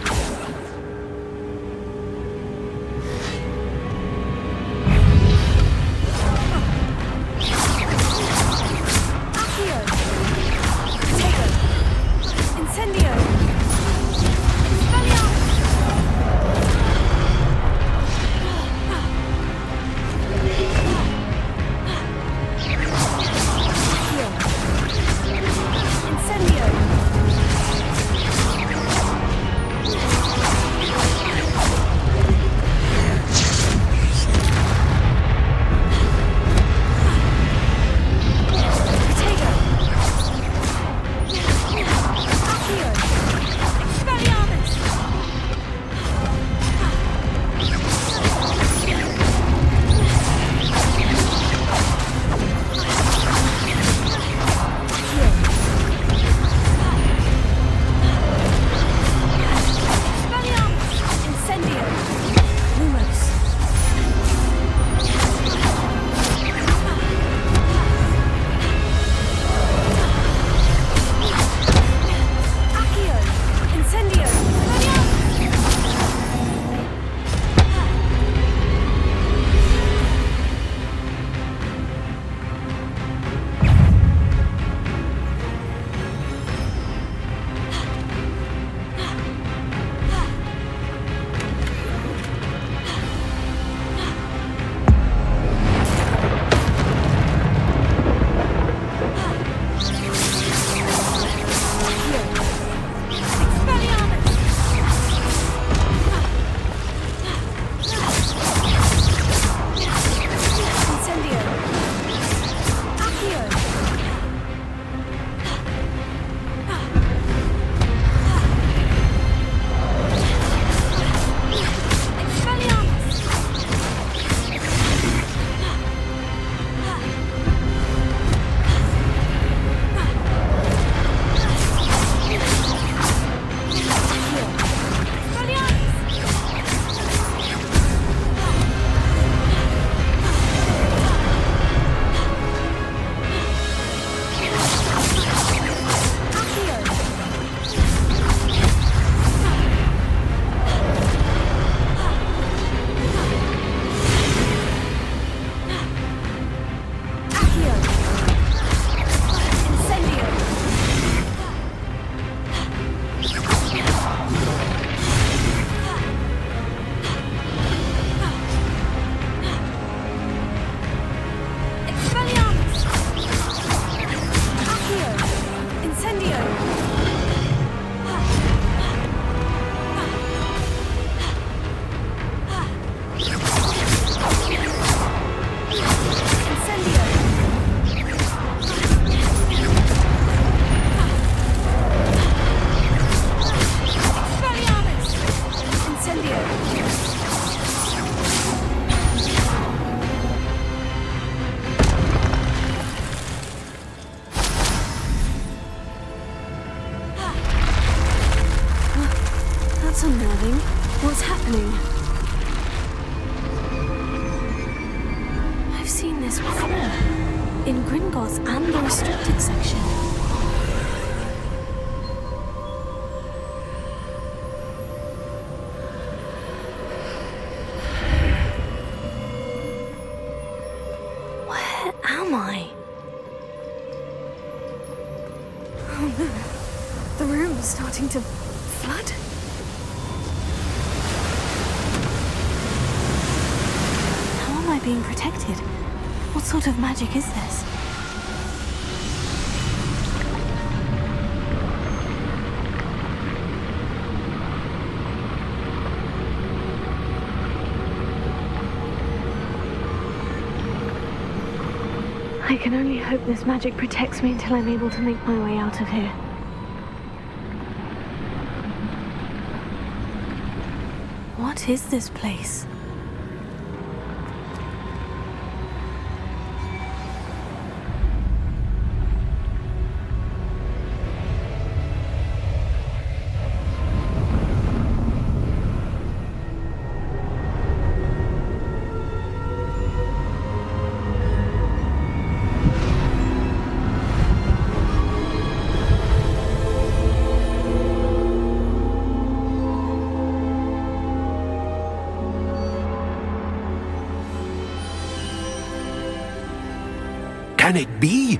That's unnerving. What's happening? I've seen this before. In Gringotts and the restricted section. Where am I? Oh no. The room's starting to flood. Being being protected. What sort of magic is this? I can only hope this magic protects me until I'm able to make my way out of here. What is this place? Can it be?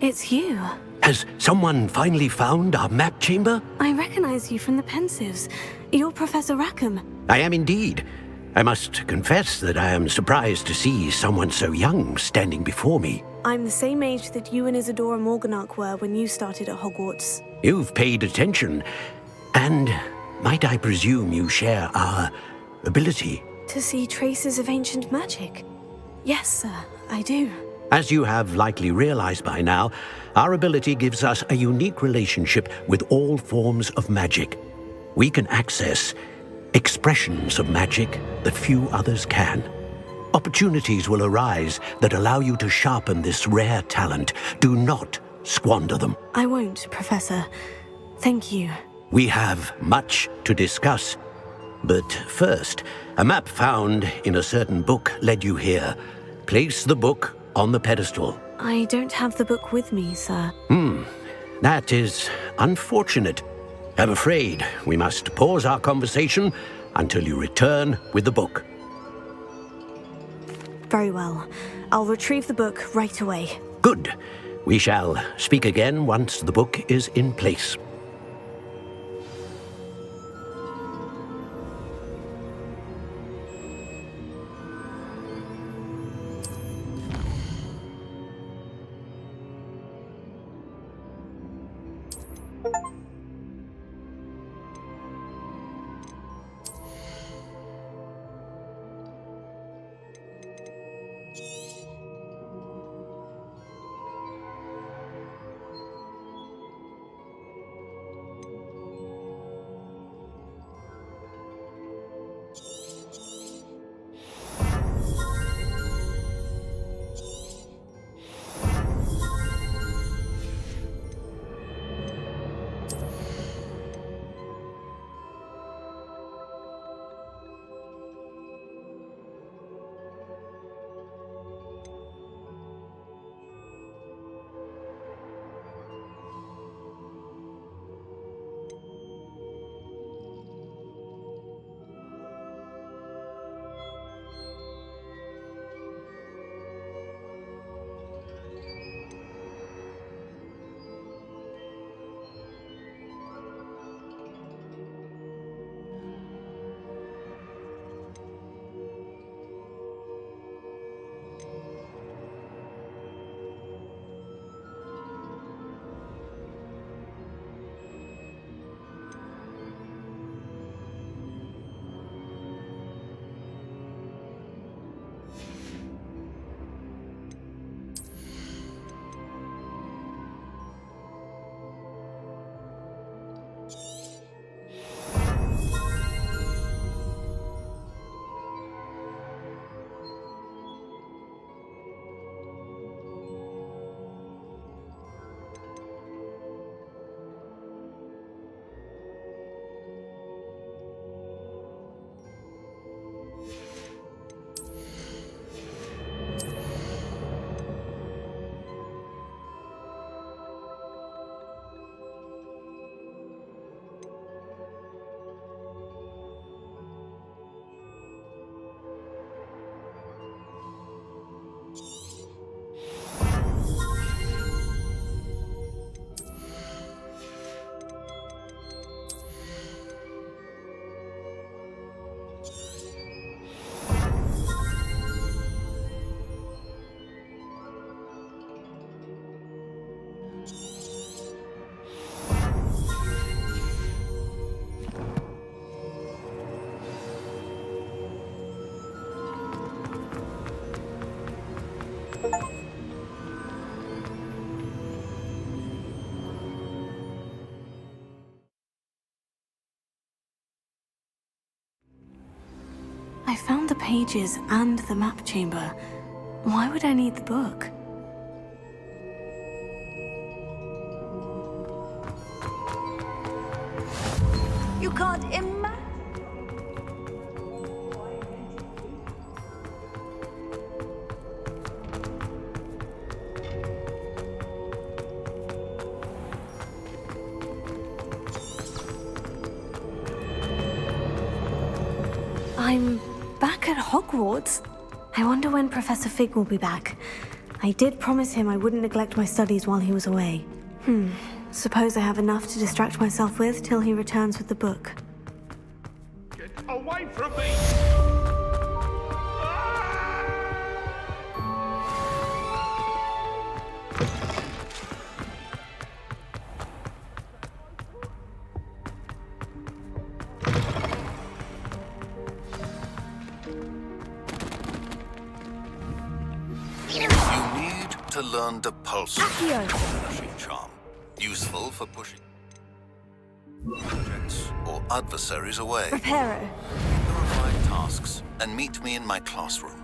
It's you. Has someone finally found our map chamber? I recognize you from the Pensives. You're Professor Rackham. I am indeed. I must confess that I am surprised to see someone so young standing before me. I'm the same age that you and Isadora Morganach were when you started at Hogwarts. You've paid attention, and might I presume you share our ability? To see traces of ancient magic? Yes, sir, I do. As you have likely realized by now, our ability gives us a unique relationship with all forms of magic. We can access expressions of magic that few others can. Opportunities will arise that allow you to sharpen this rare talent. Do not squander them. I won't, Professor. Thank you. We have much to discuss. But first, a map found in a certain book led you here. Place the book on the pedestal. I don't have the book with me, sir. That is unfortunate. I'm afraid we must pause our conversation until you return with the book. Very well. I'll retrieve the book right away. Good. We shall speak again once the book is in place. I found the pages and the map chamber. Why would I need the book? You can't imagine. I'm back at Hogwarts. I wonder when Professor Fig will be back. I did promise him I wouldn't neglect my studies while he was away. Suppose I have enough to distract myself with till he returns with the book. Get away from me! To learn the pulse pushing charm, useful for pushing objects or adversaries away. Reparo. Verify tasks and meet me in my classroom.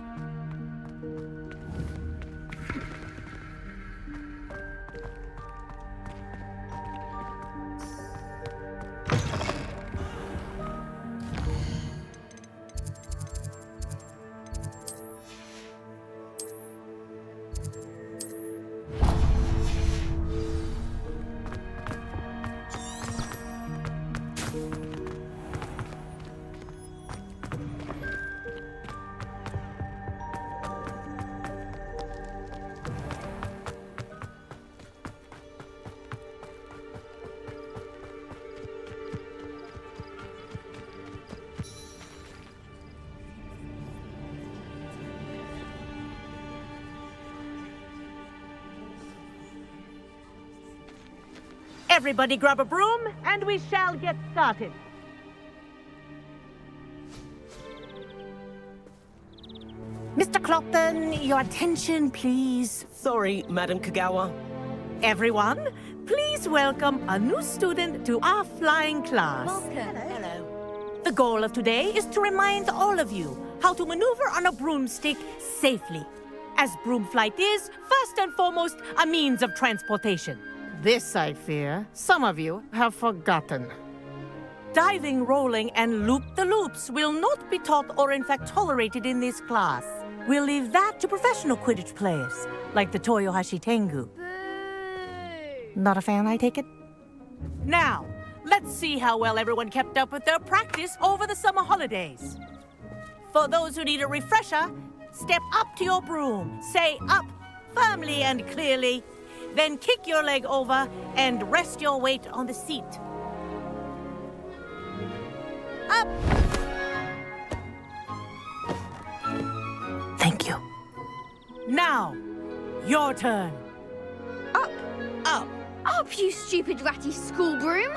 Everybody grab a broom, and we shall get started. Mr. Clopton, your attention, please. Sorry, Madam Kagawa. Everyone, please welcome a new student to our flying class. Welcome. Hello. The goal of today is to remind all of you how to maneuver on a broomstick safely, as broom flight is, first and foremost, a means of transportation. This, I fear, some of you have forgotten. Diving, rolling, and loop-the-loops will not be taught or in fact tolerated in this class. We'll leave that to professional Quidditch players, like the Toyohashi Tengu. Not a fan, I take it? Now, let's see how well everyone kept up with their practice over the summer holidays. For those who need a refresher, step up to your broom, say up firmly and clearly, then kick your leg over and rest your weight on the seat. Up! Thank you. Now, your turn. Up! Up! Up, you stupid ratty school broom!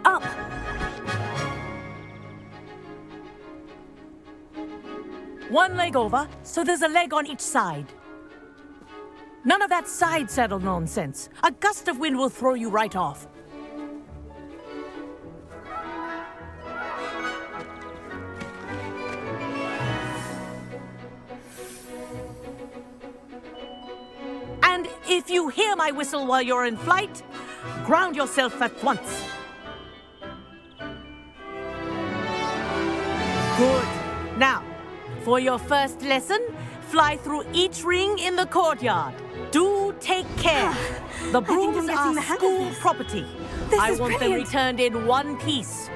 Up! One leg over, so there's a leg on each side. None of that side saddle nonsense. A gust of wind will throw you right off. And if you hear my whistle while you're in flight, ground yourself at once. Good. Now, for your first lesson, fly through each ring in the courtyard. Do take care. The brooms are school property. I want them returned in one piece.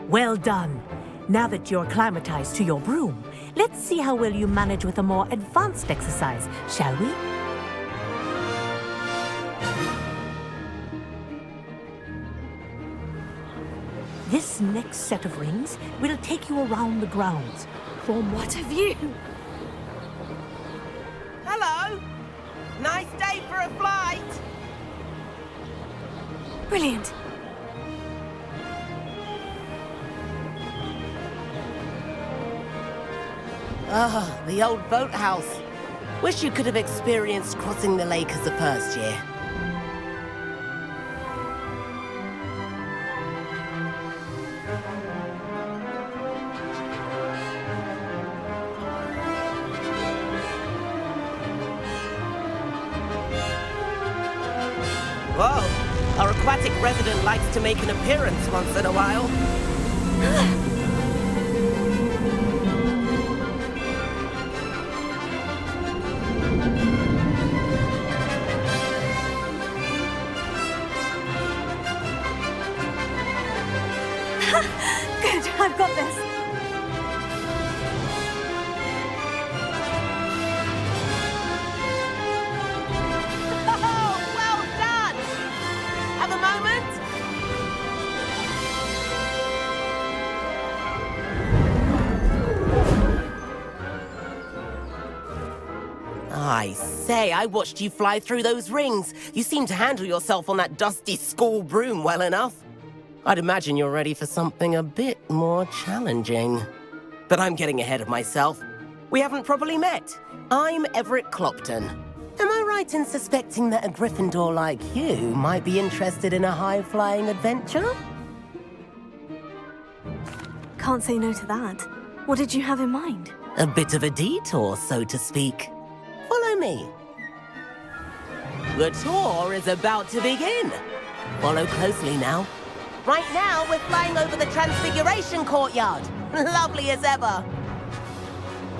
Well done. Now that you're acclimatized to your broom, let's see how well you manage with a more advanced exercise, shall we? This next set of rings will take you around the grounds. From what a view! Hello! Nice day for a flight! Brilliant. The old boathouse. Wish you could have experienced crossing the lake as a first year. Oh, our aquatic resident likes to make an appearance once in a while. Good, I've got this. Oh, well done! Have a moment? I say, I watched you fly through those rings. You seem to handle yourself on that dusty school broom well enough. I'd imagine you're ready for something a bit more challenging. But I'm getting ahead of myself. We haven't properly met. I'm Everett Clopton. Am I right in suspecting that a Gryffindor like you might be interested in a high-flying adventure? Can't say no to that. What did you have in mind? A bit of a detour, so to speak. Follow me. The tour is about to begin. Follow closely now. Right now, we're flying over the Transfiguration Courtyard. Lovely as ever.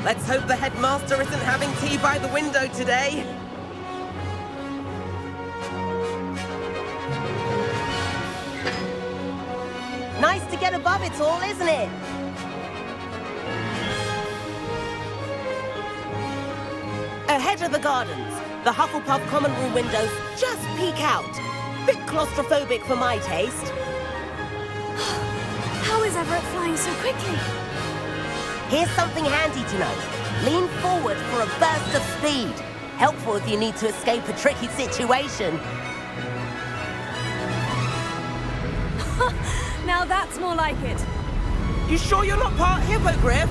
Let's hope the headmaster isn't having tea by the window today. Nice to get above it all, isn't it? Ahead of the gardens, the Hufflepuff common room windows just peek out. Bit claustrophobic for my taste. How is Everett flying so quickly? Here's something handy to know. Lean forward for a burst of speed. Helpful if you need to escape a tricky situation. Now that's more like it. You sure you're not part hippogriff?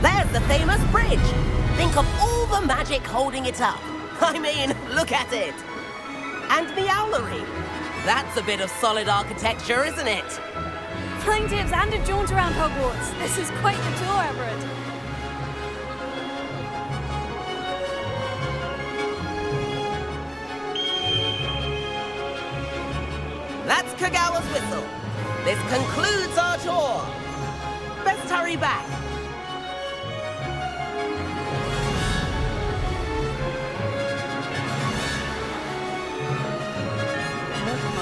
There's the famous bridge. Think of all the magic holding it up. I mean, look at it. And the owlery. That's a bit of solid architecture, isn't it? Flying tips and a jaunt around Hogwarts. This is quite the tour, Everett. That's Kagawa's whistle. This concludes our tour. Best hurry back.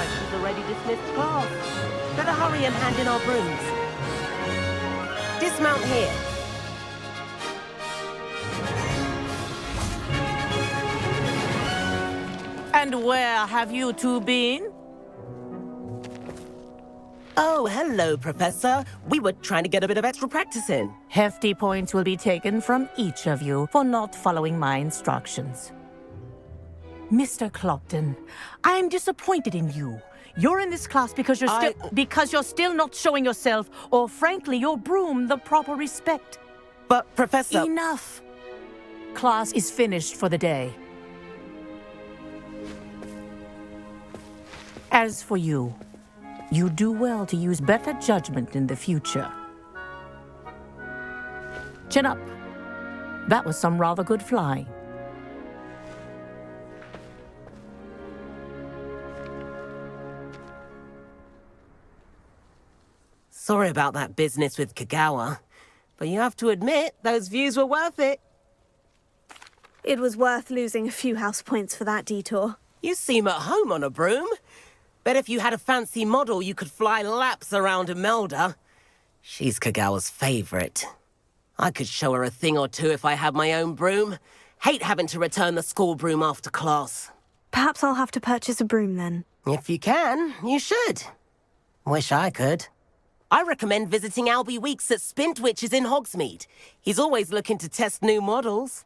She's already dismissed class. Better hurry and hand in our brooms. Dismount here. And where have you two been? Oh, hello, Professor. We were trying to get a bit of extra practice in. Hefty points will be taken from each of you for not following my instructions. Mr. Clopton, I'm disappointed in you. You're in this class because you're still not showing yourself, or frankly, your broom the proper respect. But, Professor... Enough. Class is finished for the day. As for you, you do well to use better judgment in the future. Chin up. That was some rather good flying. Sorry about that business with Kagawa, but you have to admit, those views were worth it. It was worth losing a few house points for that detour. You seem at home on a broom. Bet if you had a fancy model, you could fly laps around Imelda. She's Kagawa's favorite. I could show her a thing or two if I had my own broom. Hate having to return the school broom after class. Perhaps I'll have to purchase a broom then. If you can, you should. Wish I could. I recommend visiting Albie Weeks at Spintwitches in Hogsmeade. He's always looking to test new models.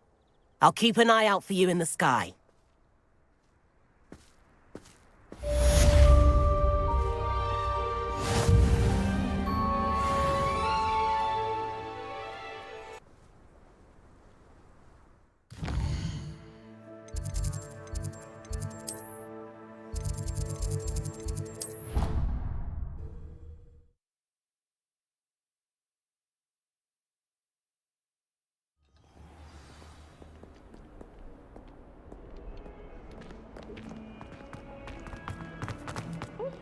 I'll keep an eye out for you in the sky.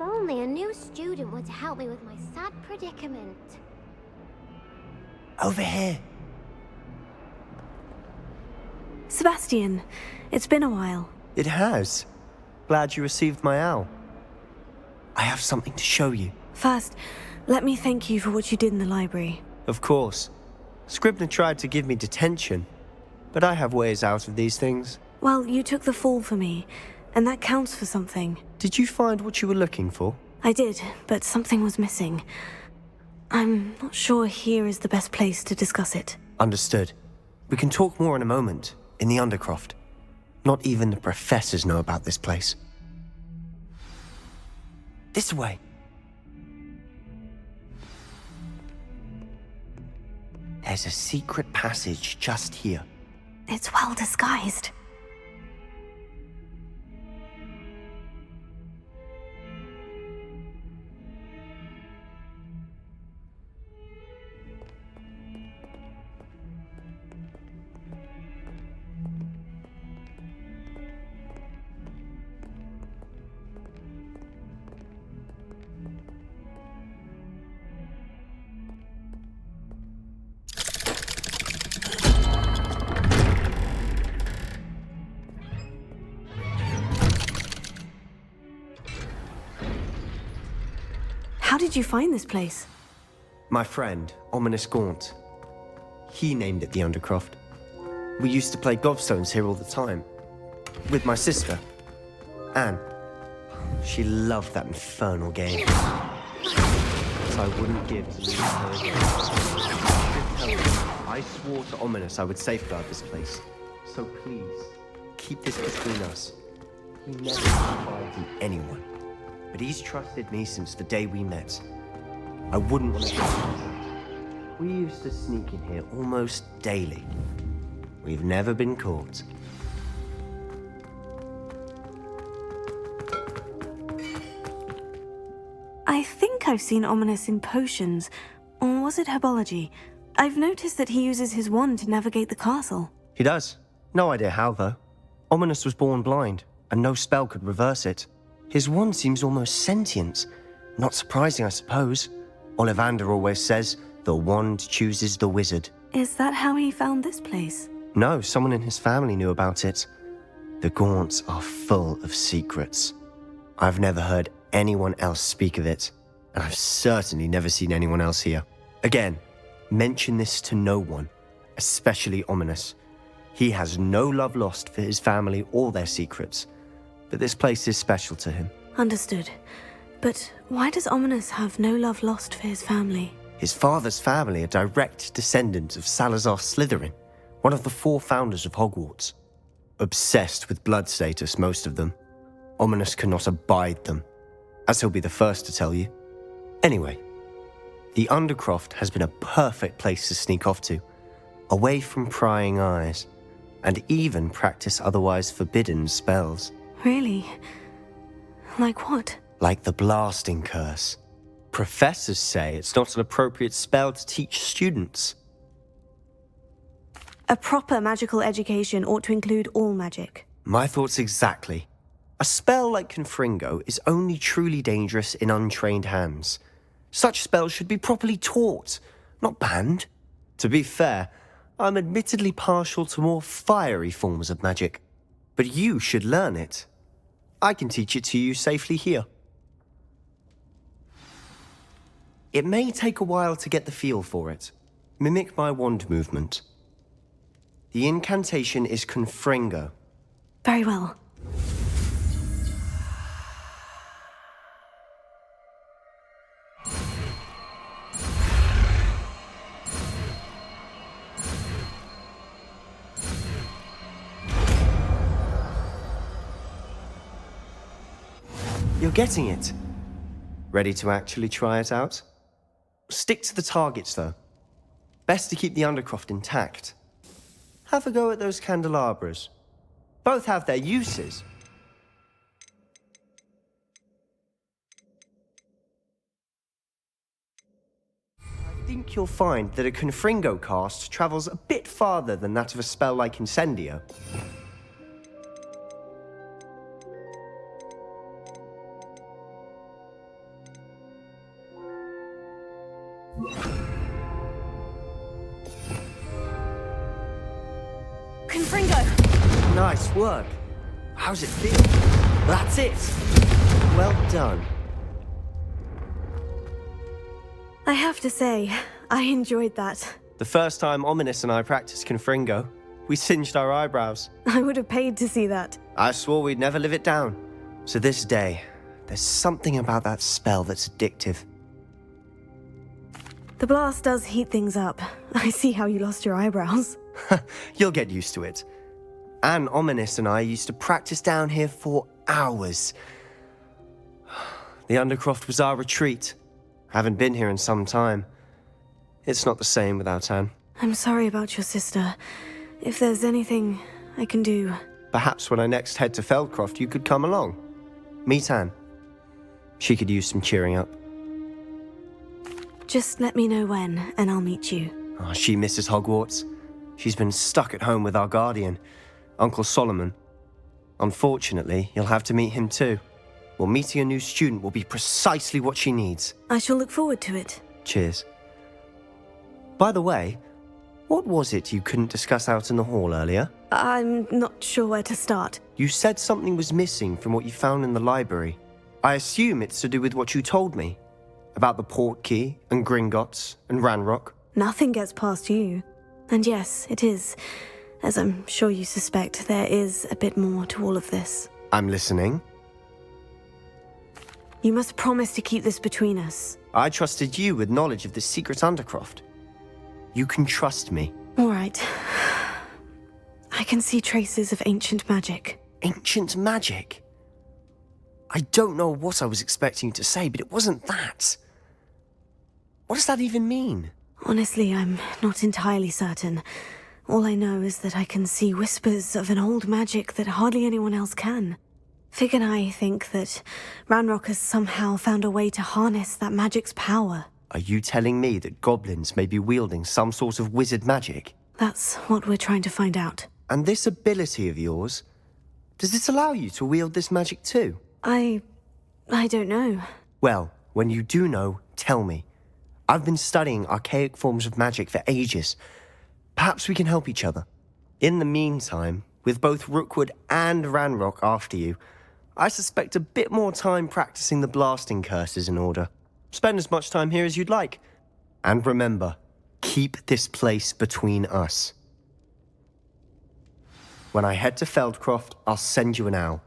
only a new student were to help me with my sad predicament. Over here. Sebastian, it's been a while. It has. Glad you received my owl. I have something to show you. First, let me thank you for what you did in the library. Of course. Scribner tried to give me detention, but I have ways out of these things. Well, you took the fall for me, and that counts for something. Did you find what you were looking for? I did, but something was missing. I'm not sure here is the best place to discuss it. Understood. We can talk more in a moment, in the Undercroft. Not even the professors know about this place. This way. There's a secret passage just here. It's well disguised. How did you find this place? My friend, Ominous Gaunt. He named it the Undercroft. We used to play gobstones here all the time. With my sister, Anne. She loved that infernal game. So I wouldn't give to lose her again. I swore to Ominous I would safeguard this place. So please, keep this between us. We never confide in anyone. But he's trusted me since the day we met. I wouldn't want to get him. We used to sneak in here almost daily. We've never been caught. I think I've seen Ominous in potions. Or was it herbology? I've noticed that he uses his wand to navigate the castle. He does. No idea how, though. Ominous was born blind, and no spell could reverse it. His wand seems almost sentient. Not surprising, I suppose. Ollivander always says, the wand chooses the wizard. Is that how he found this place? No, someone in his family knew about it. The Gaunts are full of secrets. I've never heard anyone else speak of it, and I've certainly never seen anyone else here. Again, mention this to no one, especially Ominous. He has no love lost for his family or their secrets. But this place is special to him. Understood. But why does Ominous have no love lost for his family? His father's family are direct descendants of Salazar Slytherin, one of the 4 founders of Hogwarts. Obsessed with blood status, most of them. Ominous cannot abide them, as he'll be the first to tell you. Anyway, the Undercroft has been a perfect place to sneak off to, away from prying eyes, and even practice otherwise forbidden spells. Really? Like what? Like the blasting curse. Professors say it's not an appropriate spell to teach students. A proper magical education ought to include all magic. My thoughts exactly. A spell like Confringo is only truly dangerous in untrained hands. Such spells should be properly taught, not banned. To be fair, I'm admittedly partial to more fiery forms of magic. But you should learn it. I can teach it to you safely here. It may take a while to get the feel for it. Mimic my wand movement. The incantation is Confringo. Very well. You're getting it. Ready to actually try it out? Stick to the targets, though. Best to keep the Undercroft intact. Have a go at those candelabras. Both have their uses. I think you'll find that a Confringo cast travels a bit farther than that of a spell like Incendio. Confringo! Nice work. How's it feel? That's it. Well done. I have to say, I enjoyed that. The first time Ominous and I practiced Confringo, we singed our eyebrows. I would have paid to see that. I swore we'd never live it down. So this day, there's something about that spell that's addictive. The blast does heat things up. I see how you lost your eyebrows. You'll get used to it. Anne, Ominous and I used to practice down here for hours. The Undercroft was our retreat. Haven't been here in some time. It's not the same without Anne. I'm sorry about your sister. If there's anything I can do... Perhaps when I next head to Feldcroft, you could come along. Meet Anne. She could use some cheering up. Just let me know when, and I'll meet you. Oh, she misses Hogwarts. She's been stuck at home with our guardian, Uncle Solomon. Unfortunately, you'll have to meet him too. Well, meeting a new student will be precisely what she needs. I shall look forward to it. Cheers. By the way, what was it you couldn't discuss out in the hall earlier? I'm not sure where to start. You said something was missing from what you found in the library. I assume it's to do with what you told me. About the port key, and Gringotts, and Ranrock. Nothing gets past you. And yes, it is. As I'm sure you suspect, there is a bit more to all of this. I'm listening. You must promise to keep this between us. I trusted you with knowledge of the secret Undercroft. You can trust me. All right. I can see traces of ancient magic. Ancient magic? I don't know what I was expecting you to say, but it wasn't that. What does that even mean? Honestly, I'm not entirely certain. All I know is that I can see whispers of an old magic that hardly anyone else can. Fig and I think that Ranrock has somehow found a way to harness that magic's power. Are you telling me that goblins may be wielding some sort of wizard magic? That's what we're trying to find out. And this ability of yours, does it allow you to wield this magic too? I don't know. Well, when you do know, tell me. I've been studying archaic forms of magic for ages. Perhaps we can help each other. In the meantime, with both Rookwood and Ranrock after you, I suspect a bit more time practicing the blasting curse is in order. Spend as much time here as you'd like. And remember, keep this place between us. When I head to Feldcroft, I'll send you an owl.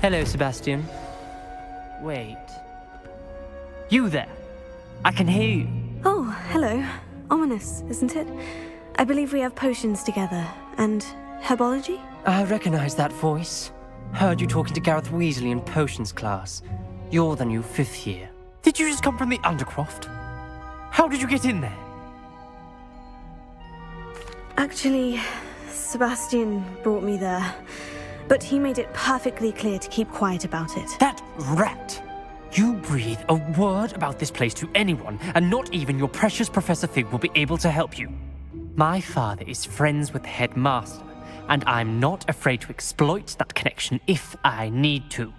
Hello, Sebastian. Wait. You there? I can hear you. Oh, hello. Ominous, isn't it? I believe we have potions together. And herbology? I recognize that voice. Heard you talking to Gareth Weasley in potions class. You're the new 5th year. Did you just come from the Undercroft? How did you get in there? Actually, Sebastian brought me there. But he made it perfectly clear to keep quiet about it. That rat! You breathe a word about this place to anyone, and not even your precious Professor Fig will be able to help you. My father is friends with the headmaster, and I'm not afraid to exploit that connection if I need to.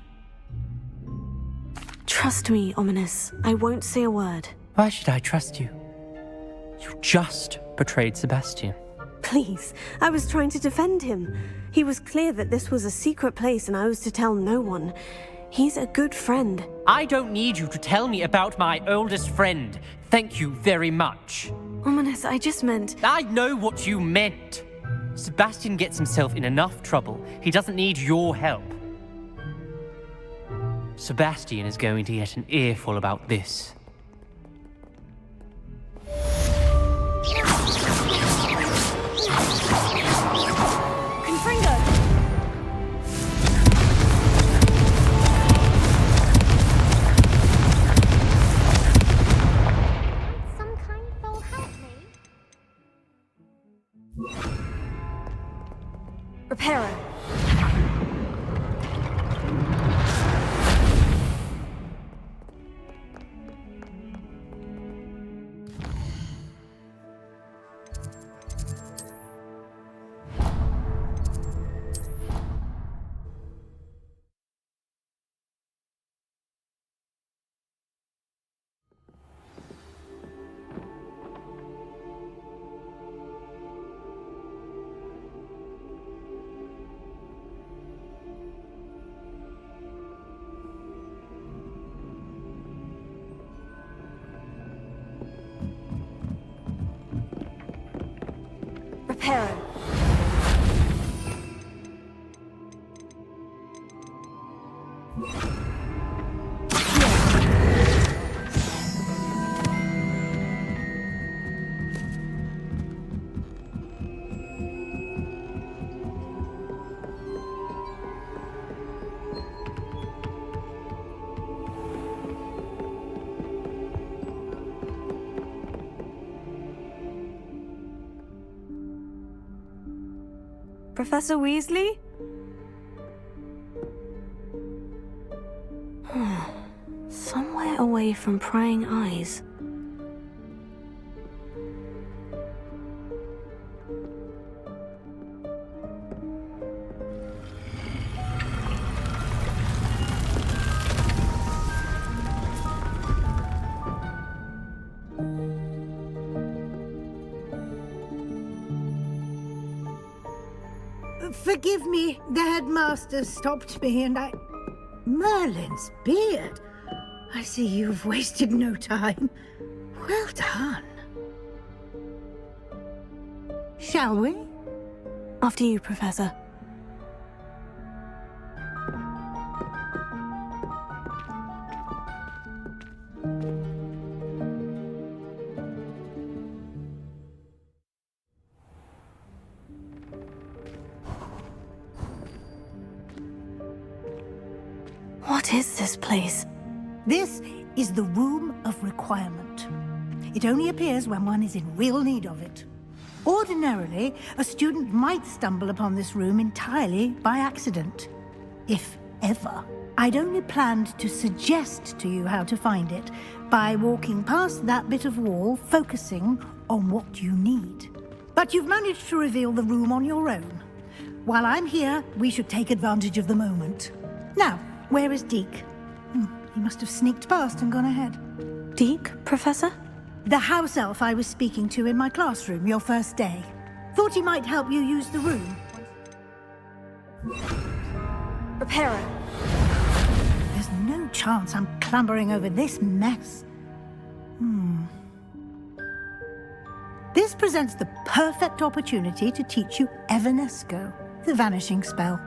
Trust me, Ominous. I won't say a word. Why should I trust you? You just betrayed Sebastian. Please, I was trying to defend him. He was clear that this was a secret place and I was to tell no one. He's a good friend. I don't need you to tell me about my oldest friend. Thank you very much. Ominous, I just meant... I know what you meant. Sebastian gets himself in enough trouble. He doesn't need your help. Sebastian is going to get an earful about this. Professor Weasley? Somewhere away from prying eyes. Forgive me, the headmaster stopped me and I... Merlin's beard. I see you've wasted no time. Well done. Shall we? After you, Professor. What is this place? This is the Room of Requirement. It only appears when one is in real need of it. Ordinarily, a student might stumble upon this room entirely by accident. If ever. I'd only planned to suggest to you how to find it by walking past that bit of wall, focusing on what you need. But you've managed to reveal the room on your own. While I'm here, we should take advantage of the moment. Now, where is Deke? He must have sneaked past and gone ahead. Deke, Professor? The house elf I was speaking to in my classroom your first day. Thought he might help you use the room. Reparo. There's no chance I'm clambering over this mess. This presents the perfect opportunity to teach you Evanesco, the vanishing spell.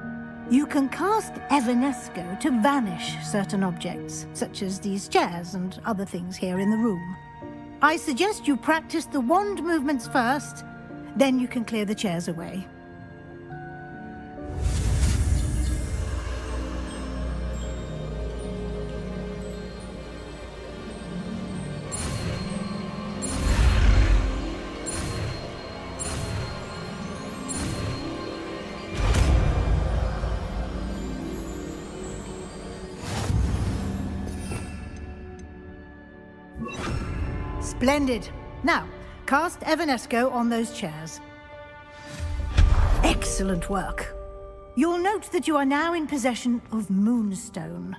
You can cast Evanesco to vanish certain objects, such as these chairs and other things here in the room. I suggest you practice the wand movements first, then you can clear the chairs away. Splendid. Now, cast Evanesco on those chairs. Excellent work. You'll note that you are now in possession of Moonstone.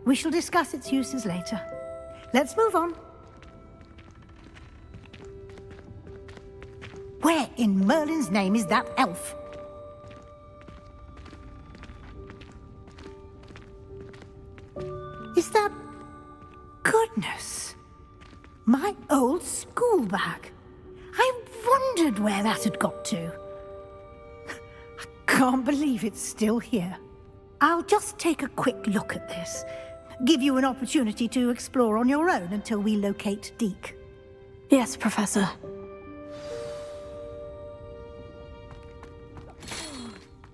We shall discuss its uses later. Let's move on. Where in Merlin's name is that elf? Is that... Goodness. My old school bag. I wondered where that had got to. I can't believe it's still here. I'll just take a quick look at this. Give you an opportunity to explore on your own until we locate Deke. Yes, Professor.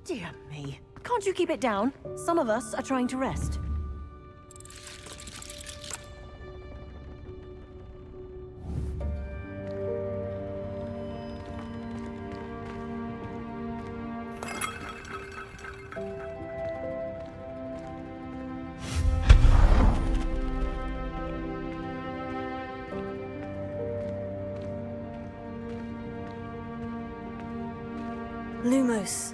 Dear me. Can't you keep it down? Some of us are trying to rest. Lumos.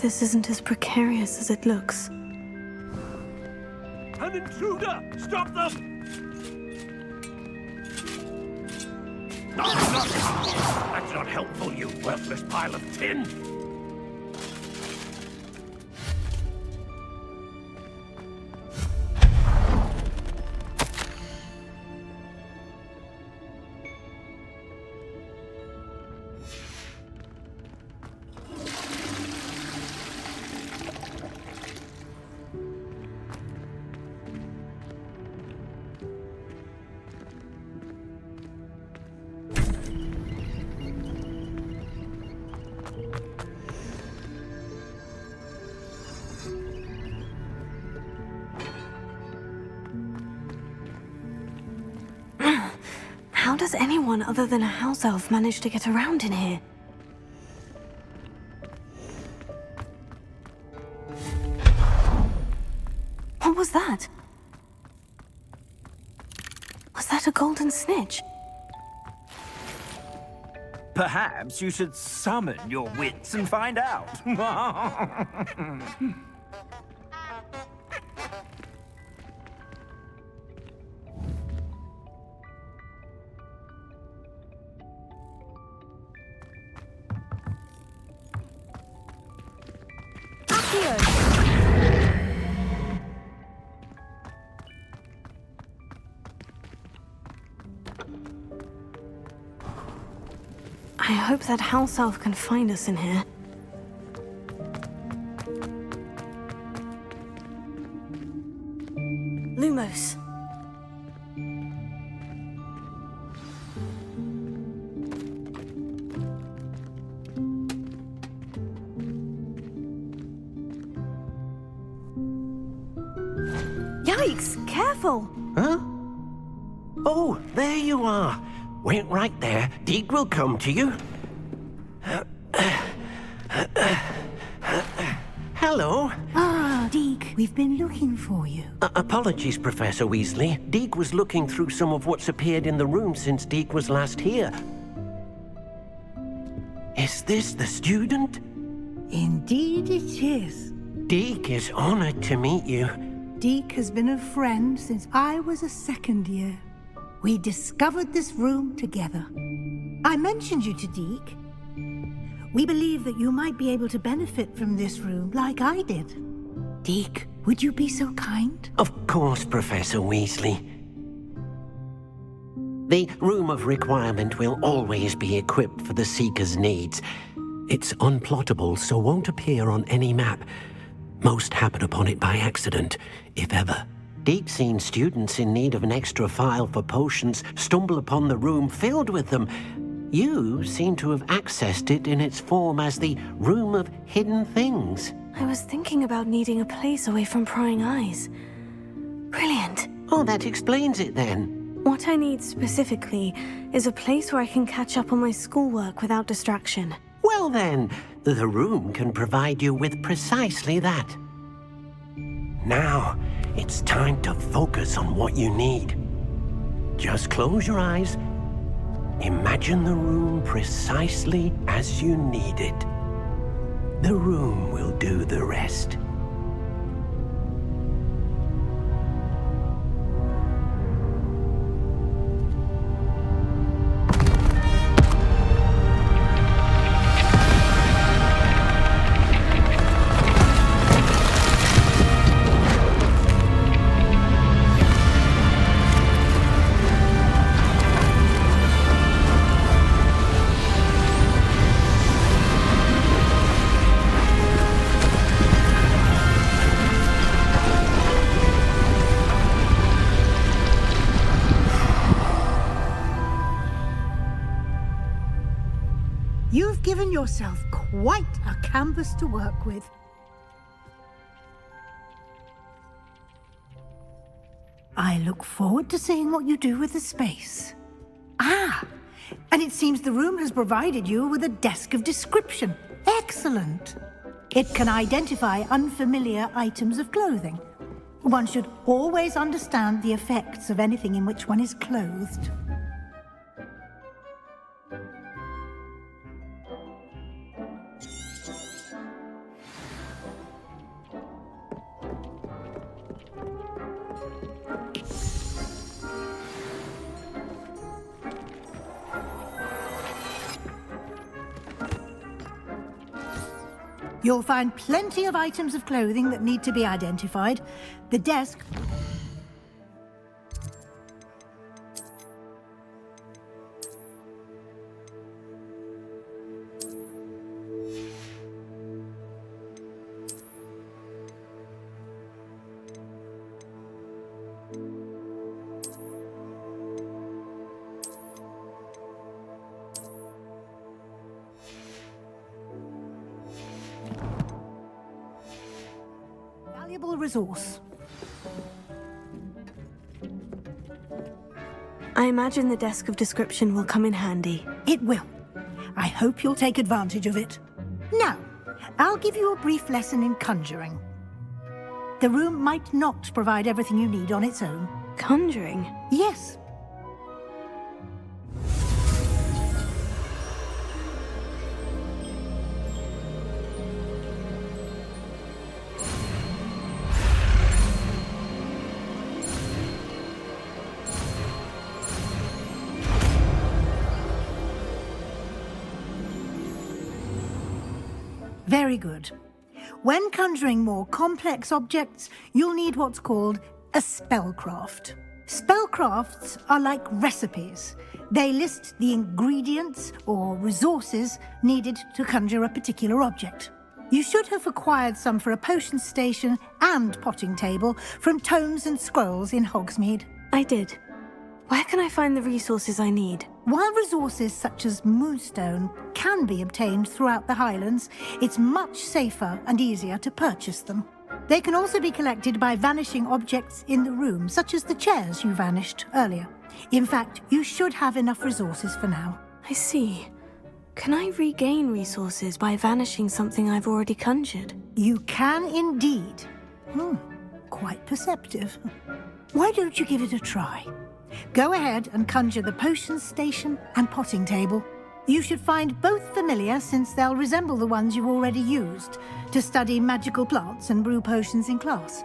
this isn't as precarious as it looks. An intruder! Stop them! That's not helpful, you worthless pile of tin! How does anyone other than a house elf manage to get around in here? What was that? Was that a golden snitch? Perhaps you should summon your wits and find out. I hope that house elf can find us in here. Lumos. Yikes! Careful! Huh? Oh, there you are. Wait right there. Deke will come to you. Hello. Ah, Deke, we've been looking for you. Apologies, Professor Weasley. Deke was looking through some of what's appeared in the room since Deke was last here. Is this the student? Indeed it is. Deke is honored to meet you. Deke has been a friend since I was a second year. We discovered this room together. I mentioned you to Deke. We believe that you might be able to benefit from this room like I did. Deke, would you be so kind? Of course, Professor Weasley. The Room of Requirement will always be equipped for the Seeker's needs. It's unplottable, so won't appear on any map. Most happen upon it by accident, if ever. Deke's seen students in need of an extra file for potions stumble upon the room filled with them. You seem to have accessed it in its form as the Room of Hidden Things. I was thinking about needing a place away from prying eyes. Brilliant. Oh, that explains it then. What I need specifically is a place where I can catch up on my schoolwork without distraction. Well then, the room can provide you with precisely that. Now, it's time to focus on what you need. Just close your eyes. Imagine the room precisely as you need it. The room will do the rest. You've given yourself quite a canvas to work with. I look forward to seeing what you do with the space. Ah, and it seems the room has provided you with a desk of description. Excellent. It can identify unfamiliar items of clothing. One should always understand the effects of anything in which one is clothed. You'll find plenty of items of clothing that need to be identified. The desk... resource. I imagine the desk of description will come in handy. It will. I hope you'll take advantage of it. Now, I'll give you a brief lesson in conjuring. The room might not provide everything you need on its own. Conjuring? Yes. Very good. When conjuring more complex objects, you'll need what's called a spellcraft. Spellcrafts are like recipes. They list the ingredients or resources needed to conjure a particular object. You should have acquired some for a potion station and potting table from tomes and scrolls in Hogsmeade. I did. Where can I find the resources I need? While resources such as moonstone can be obtained throughout the Highlands, it's much safer and easier to purchase them. They can also be collected by vanishing objects in the room, such as the chairs you vanished earlier. In fact, you should have enough resources for now. I see. Can I regain resources by vanishing something I've already conjured? You can indeed. Quite perceptive. Why don't you give it a try? Go ahead and conjure the potion station and potting table. You should find both familiar, since they'll resemble the ones you've already used to study magical plants and brew potions in class.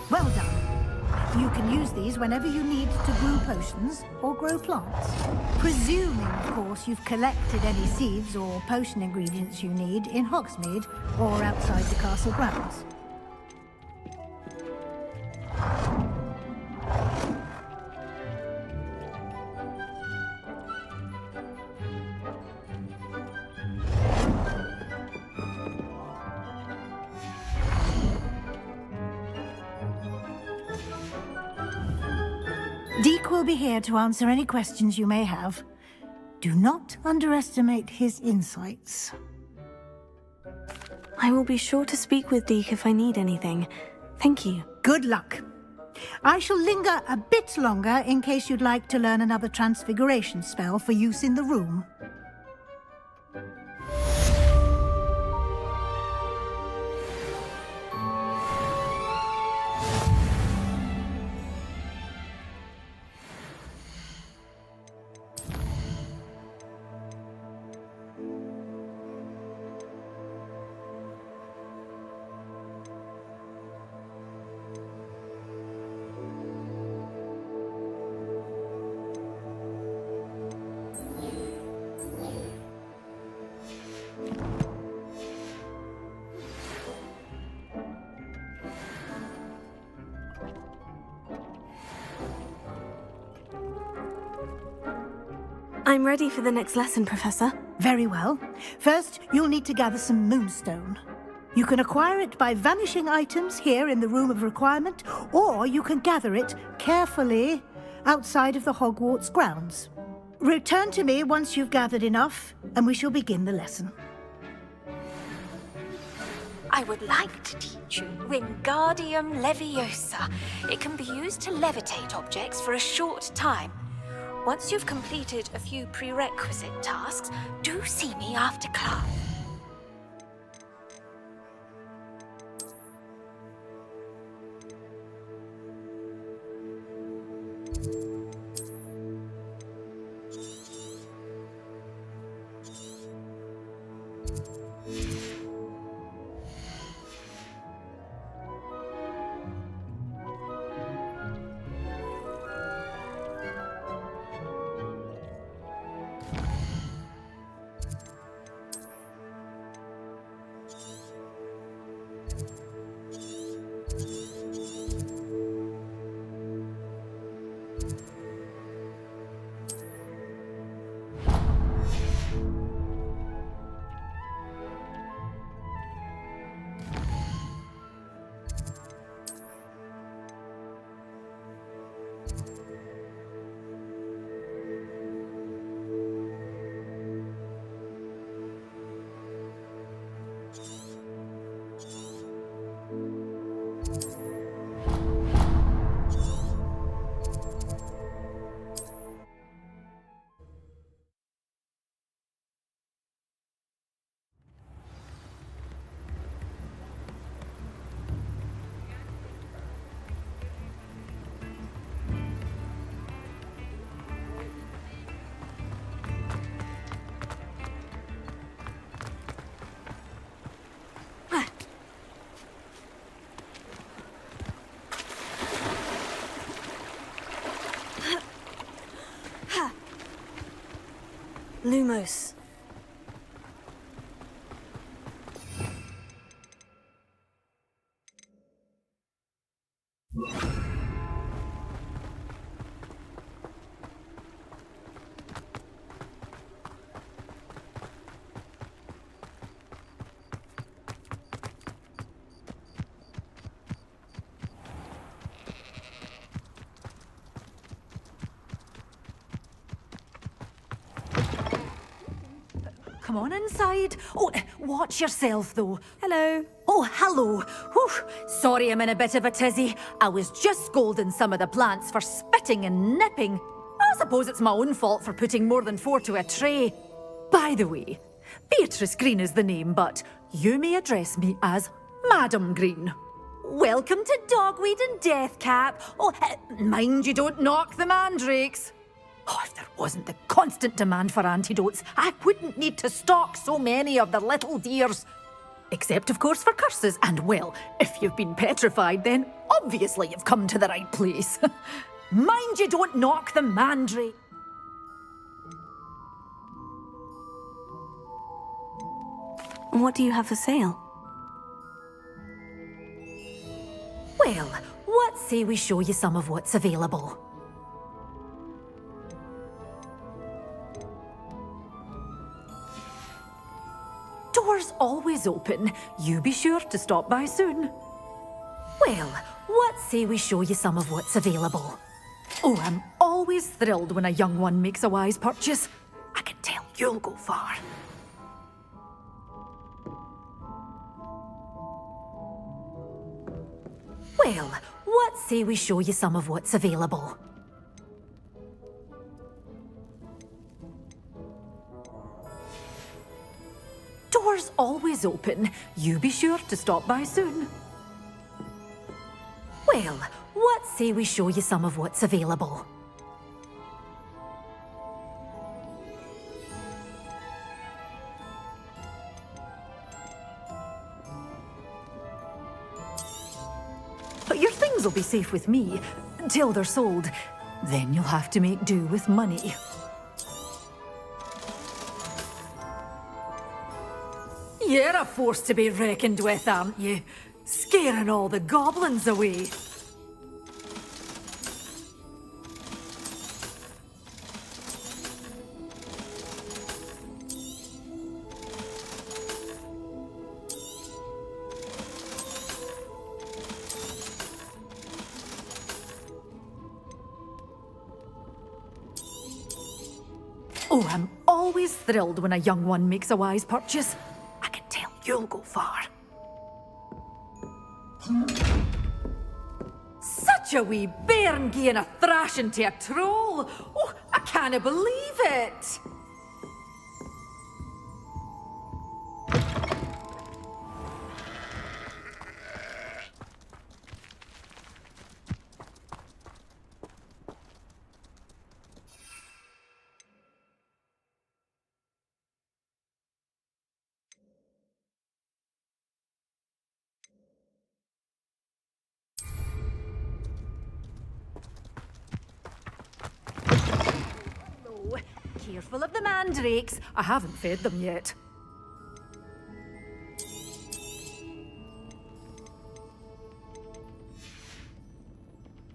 Well done. You can use these whenever you need to brew potions or grow plants. Presuming, of course, you've collected any seeds or potion ingredients you need in Hogsmeade or outside the castle grounds. Deke will be here to answer any questions you may have. Do not underestimate his insights. I will be sure to speak with Deke if I need anything. Thank you. Good luck. I shall linger a bit longer in case you'd like to learn another transfiguration spell for use in the room. I'm ready for the next lesson, Professor. Very well. First, you'll need to gather some moonstone. You can acquire it by vanishing items here in the Room of Requirement, or you can gather it carefully outside of the Hogwarts grounds. Return to me once you've gathered enough, and we shall begin the lesson. I would like to teach you Wingardium Leviosa. It can be used to levitate objects for a short time. Once you've completed a few prerequisite tasks, do see me after class. Lumos. Come on inside. Oh, watch yourself, though. Hello. Oh, hello. Whew. Sorry I'm in a bit of a tizzy. I was just scolding some of the plants for spitting and nipping. I suppose it's my own fault for putting more than 4 to a tray. By the way, Beatrice Green is the name, but you may address me as Madam Green. Welcome to Dogweed and Deathcap. Oh, mind you don't knock the mandrakes. Oh, if there wasn't the constant demand for antidotes, I wouldn't need to stock so many of the little dears. Except, of course, for curses. And, well, if you've been petrified, then obviously you've come to the right place. Mind you don't knock the mandrake. What do you have for sale? Well, what say we show you some of what's available? Doors always open. You be sure to stop by soon. Well, what say we show you some of what's available? Oh, I'm always thrilled when a young one makes a wise purchase. I can tell you'll go far. Well, what say we show you some of what's available? Doors always open. You be sure to stop by soon. Well, what say we show you some of what's available? Your things will be safe with me until they're sold. Then you'll have to make do with money. You're a force to be reckoned with, aren't you? Scaring all the goblins away. Oh, I'm always thrilled when a young one makes a wise purchase. I can tell you'll go far. Such a wee bairn gieing a thrashing to a troll! Oh, I can't believe it! Careful of the mandrakes. I haven't fed them yet.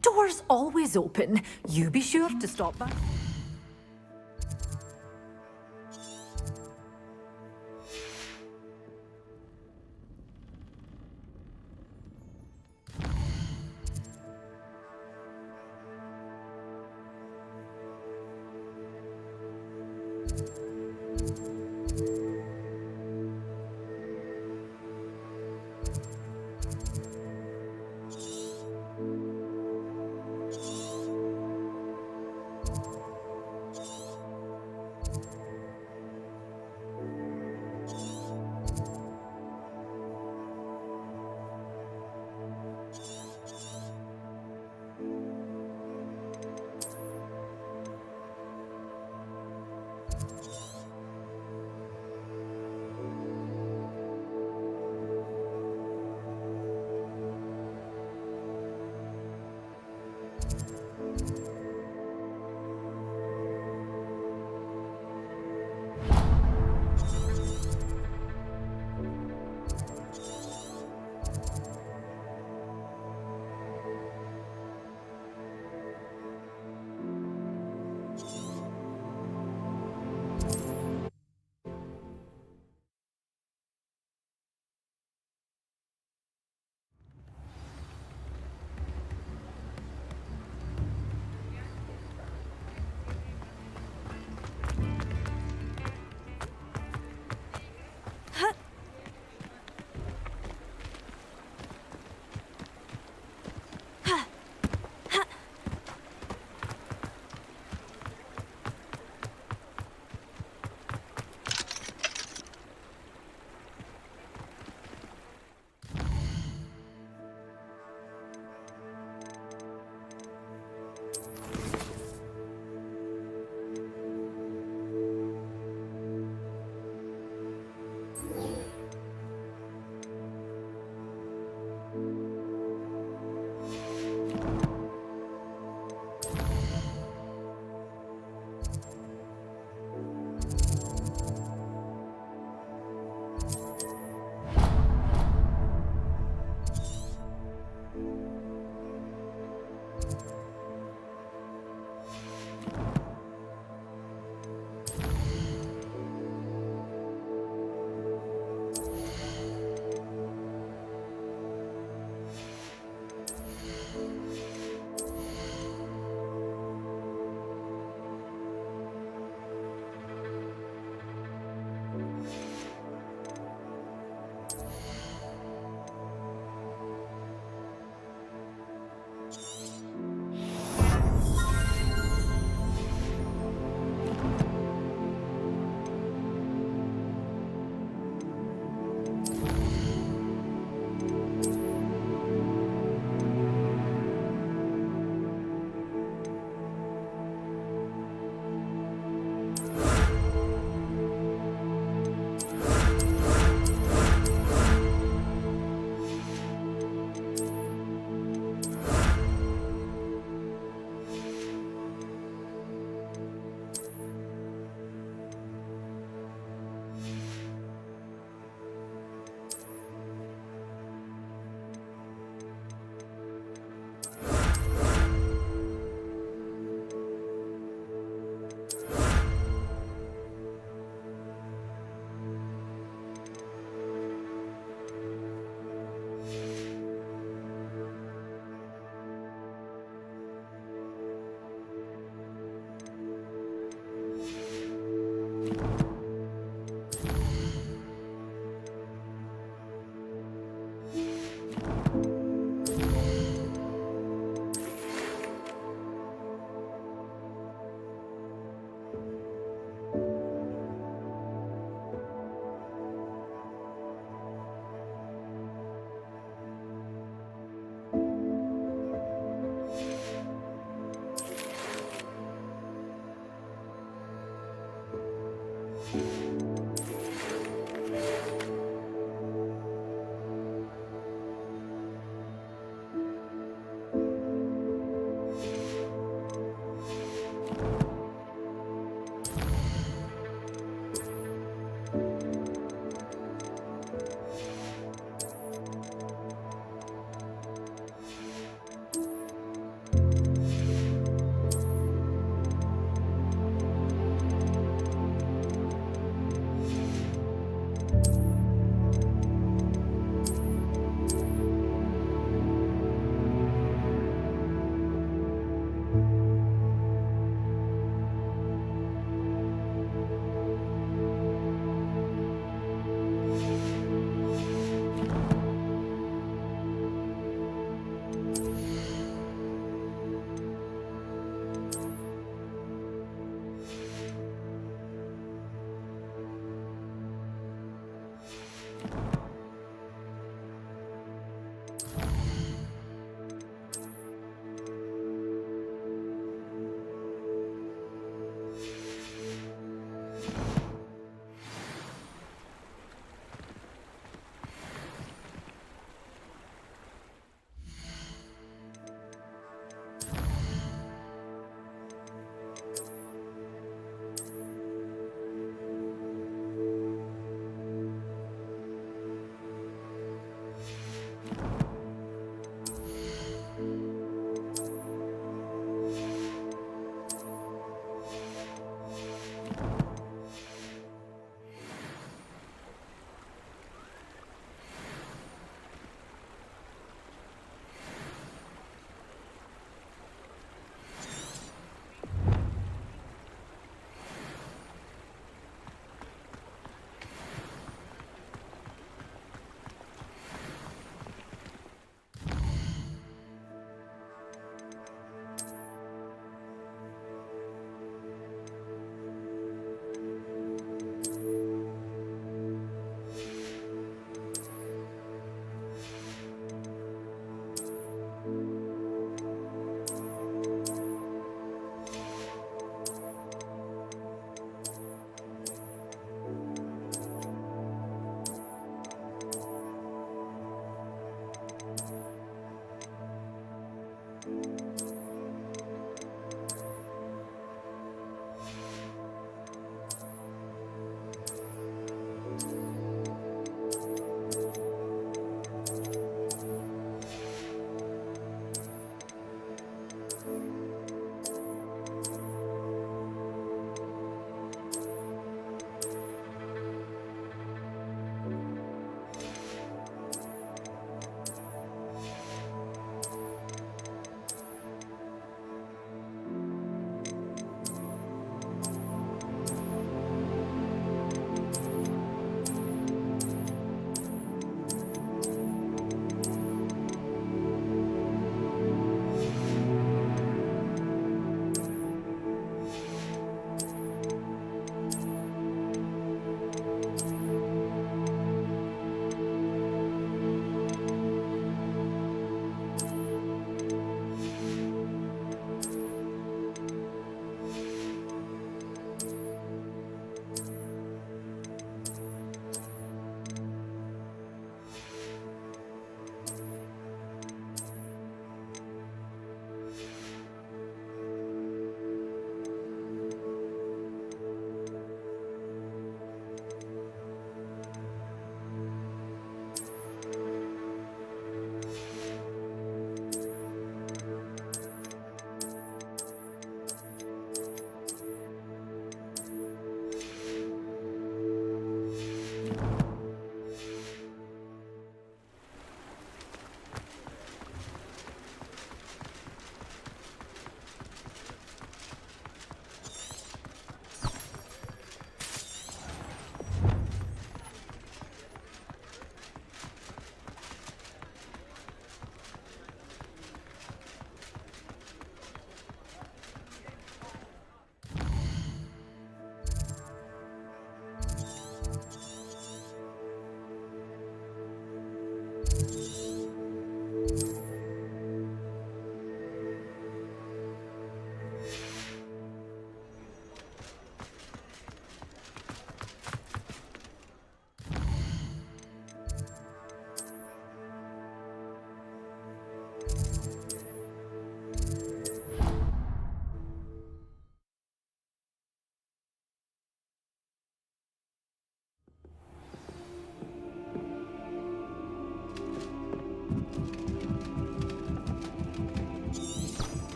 Door's always open. You be sure to stop by.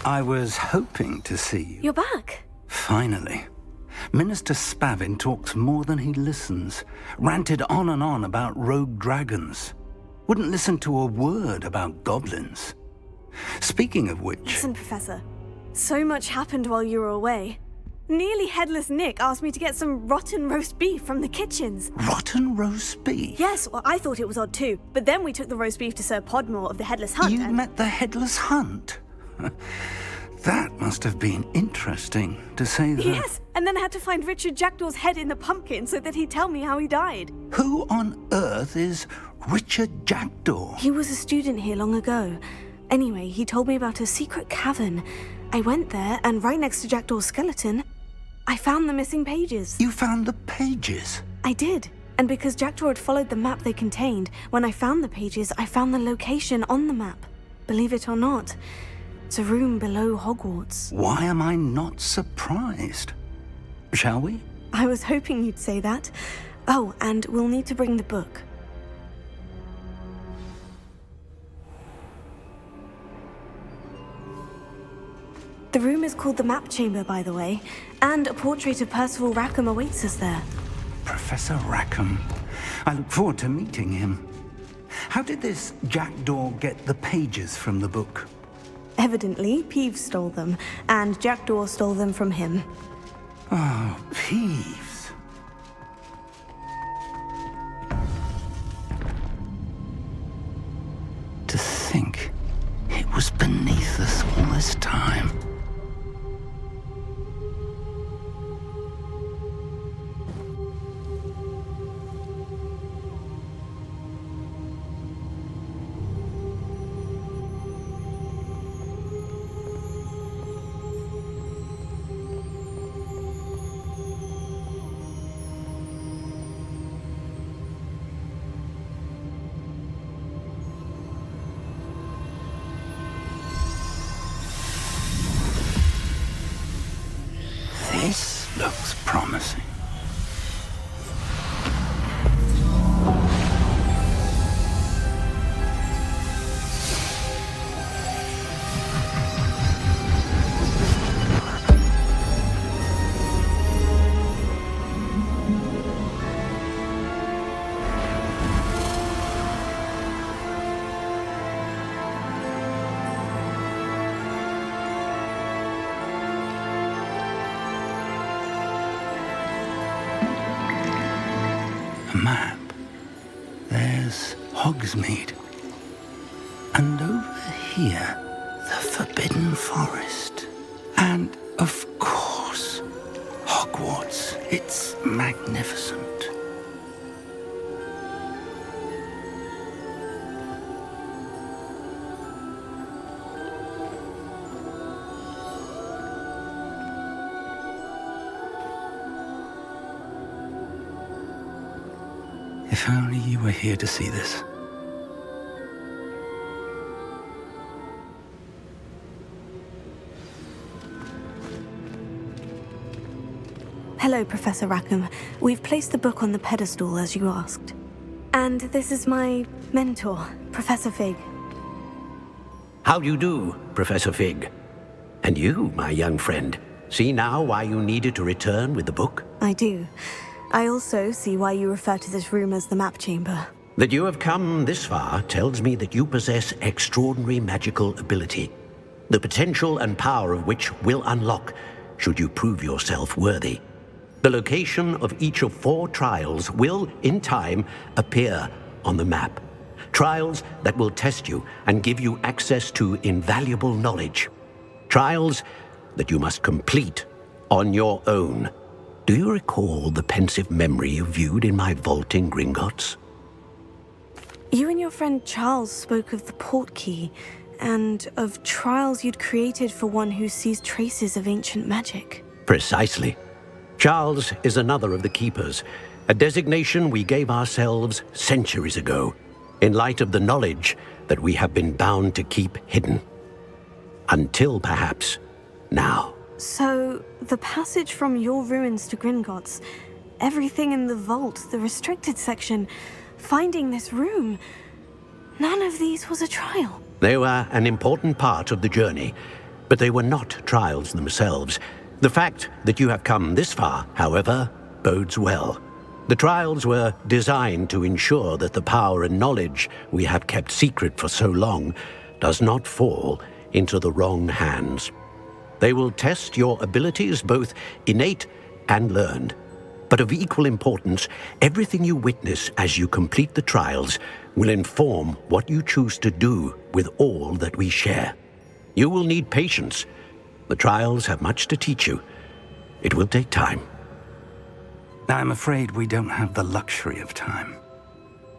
I was hoping to see you. You're back. Finally. Minister Spavin talks more than he listens. Ranted on and on about rogue dragons. Wouldn't listen to a word about goblins. Speaking of which... Listen, Professor. So much happened while you were away. Nearly Headless Nick asked me to get some rotten roast beef from the kitchens. Rotten roast beef? Yes, well, I thought it was odd too. But then we took the roast beef to Sir Podmore of the Headless Hunt. You met the Headless Hunt? That must have been interesting, to say the... Yes, and then I had to find Richard Jackdaw's head in the pumpkin so that he'd tell me how he died. Who on earth is Richard Jackdaw? He was a student here long ago. Anyway, he told me about a secret cavern. I went there, and right next to Jackdaw's skeleton, I found the missing pages. You found the pages? I did. And because Jackdaw had followed the map they contained, when I found the pages, I found the location on the map. Believe it or not, it's a room below Hogwarts. Why am I not surprised? Shall we? I was hoping you'd say that. Oh, and we'll need to bring the book. The room is called the Map Chamber, by the way, and a portrait of Percival Rackham awaits us there. Professor Rackham. I look forward to meeting him. How did this Jackdaw get the pages from the book? Evidently, Peeves stole them, and Jackdaw stole them from him. Oh, Peeves. To think it was beneath us all this time. This looks promising. Map. There's Hogsmeade. And over here, the Forbidden Forest. And, of course, Hogwarts. It's magnificent. If only you were here to see this. Hello, Professor Rackham. We've placed the book on the pedestal, as you asked. And this is my mentor, Professor Fig. How do you do, Professor Fig? And you, my young friend, see now why you needed to return with the book? I do. I also see why you refer to this room as the Map Chamber. That you have come this far tells me that you possess extraordinary magical ability, the potential and power of which will unlock should you prove yourself worthy. The location of each of 4 trials will, in time, appear on the map. Trials that will test you and give you access to invaluable knowledge. Trials that you must complete on your own. Do you recall the pensive memory you viewed in my vault in Gringotts? You and your friend Charles spoke of the portkey, and of trials you'd created for one who sees traces of ancient magic. Precisely. Charles is another of the Keepers, a designation we gave ourselves centuries ago, in light of the knowledge that we have been bound to keep hidden. Until, perhaps, now. So, the passage from your ruins to Gringotts, everything in the vault, the restricted section, finding this room, none of these was a trial. They were an important part of the journey, But they were not trials themselves. The fact that you have come this far, however, bodes well. The trials were designed to ensure that the power and knowledge we have kept secret for so long does not fall into the wrong hands. They will test your abilities, both innate and learned. But of equal importance, everything you witness as you complete the trials will inform what you choose to do with all that we share. You will need patience. The trials have much to teach you. It will take time. I'm afraid we don't have the luxury of time.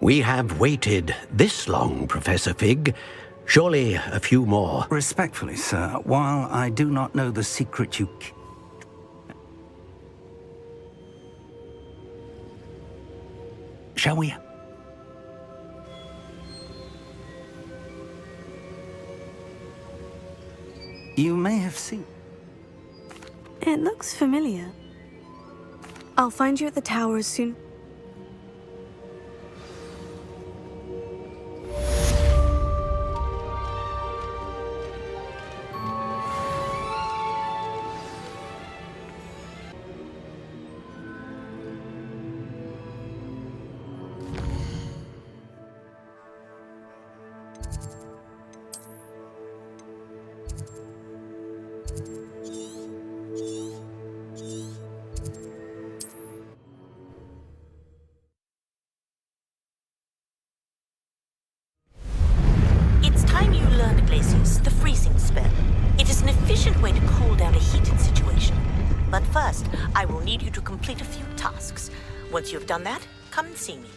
We have waited this long, Professor Fig. Surely a few more. Respectfully, sir, while I do not know the secret you... Shall we... You may have seen... It looks familiar. I'll find you at the tower as soon... The freezing spell. It is an efficient way to cool down a heated situation. But first, I will need you to complete a few tasks. Once you have done that, come and see me.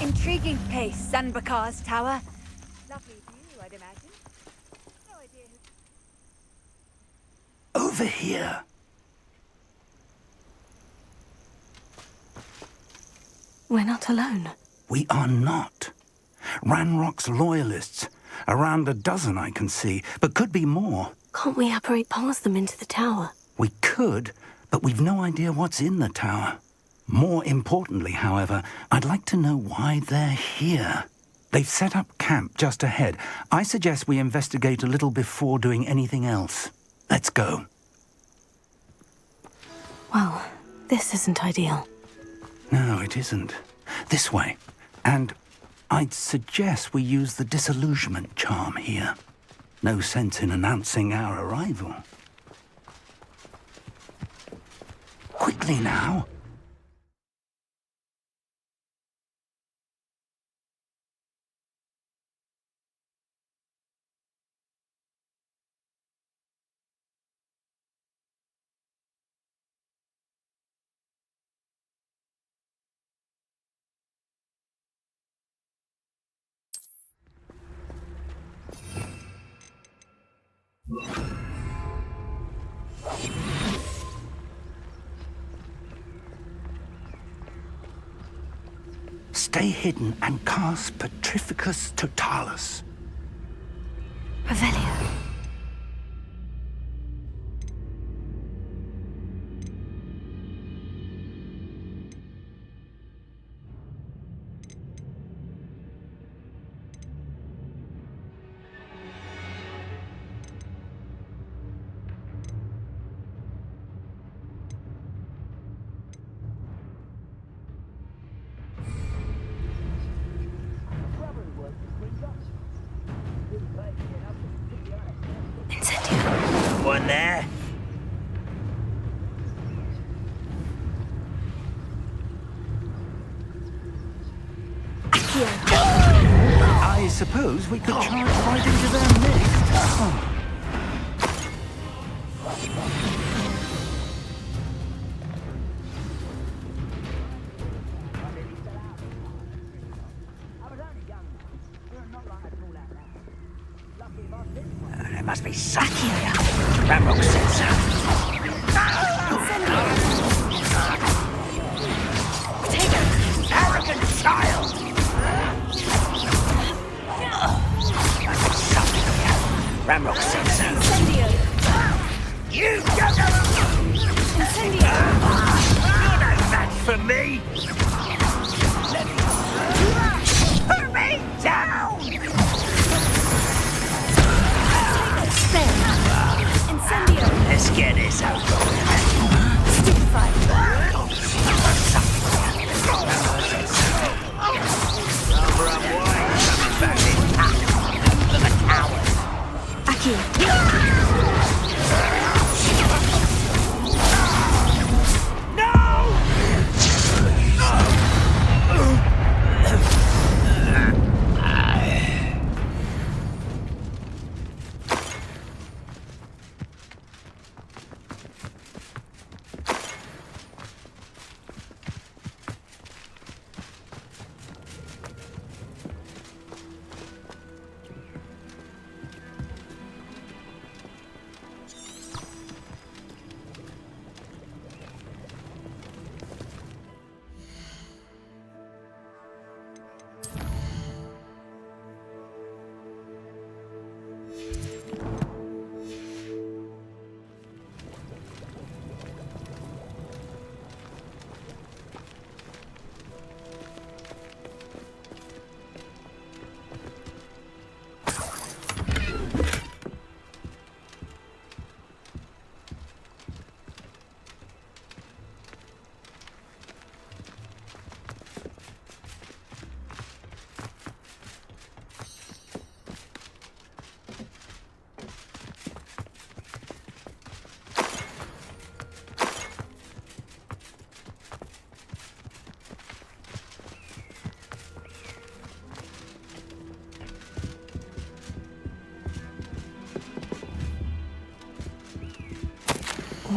Intriguing place, Sanbakar's tower. Lovely view, I'd imagine. No idea who... Over here. We're not alone. We are not. Ranrock's loyalists. Around a dozen I can see, but could be more. Can't we apparate past them into the tower? We could, but we've no idea what's in the tower. More importantly, however, I'd like to know why they're here. They've set up camp just ahead. I suggest we investigate a little before doing anything else. Let's go. Well, this isn't ideal. No, it isn't. This way. And I'd suggest we use the disillusionment charm here. No sense in announcing our arrival. Quickly now. Stay hidden and cast Petrificus Totalis. Revelio. One there. I suppose we could charge right into their midst. Oh. There must be something. Ramrock said so. Arrogant child! Ramrock said so. You don't know! You're no match for me! Put me down! Let's get this over with. Stick fight. Number of wine coming back intact. Look a coward. Aki. No!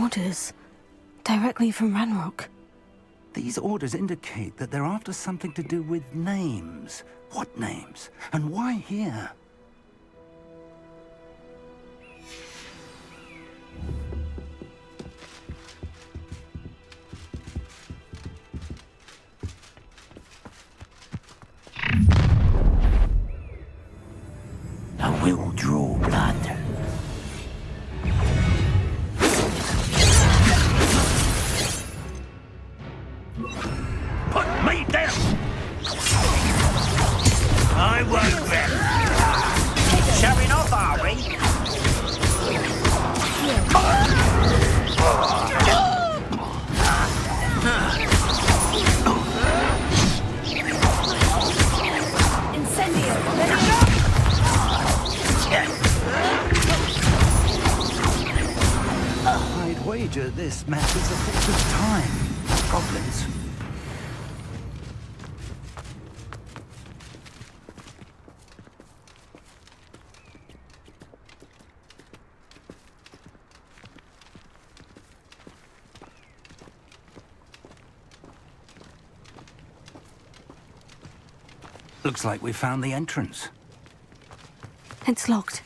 Orders. Directly from Ranrock. These orders indicate that they're after something to do with names. What names? And why here? I will draw blood. Put me down! I won't rest. Showing off, are we? Incendio! I'd wager this matches a bit of time. Goblins. Looks like we found the entrance. It's locked.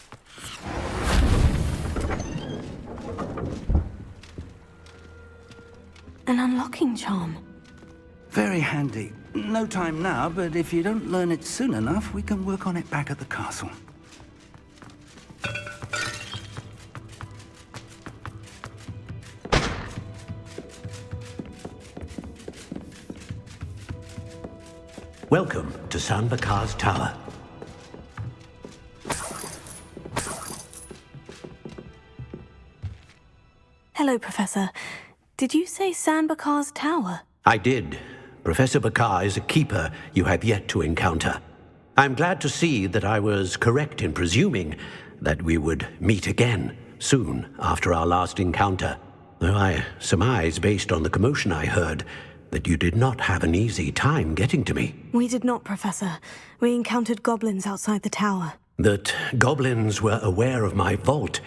An unlocking charm. Very handy. No time now, but if you don't learn it soon enough, we can work on it back at the castle. Welcome to San Bakar's Tower. Hello, Professor. Did you say San Bakar's Tower? I did. Professor Bakar is a keeper you have yet to encounter. I'm glad to see that I was correct in presuming that we would meet again soon after our last encounter. Though I surmise, based on the commotion I heard, that you did not have an easy time getting to me. We did not, Professor. We encountered goblins outside the tower. That goblins were aware of my vault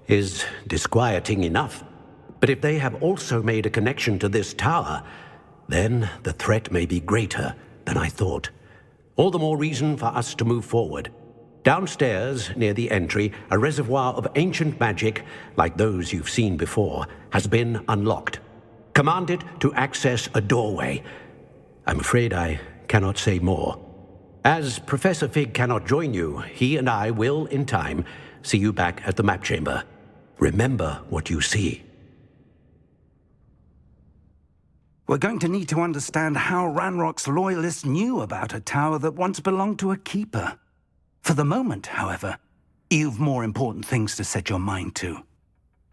is disquieting enough. But if they have also made a connection to this tower, then the threat may be greater than I thought. All the more reason for us to move forward. Downstairs, near the entry, a reservoir of ancient magic, like those you've seen before, has been unlocked. Command it to access a doorway. I'm afraid I cannot say more. As Professor Fig cannot join you, he and I will, in time, see you back at the map chamber. Remember what you see. We're going to need to understand how Ranrock's loyalists knew about a tower that once belonged to a keeper. For the moment, however, you've more important things to set your mind to.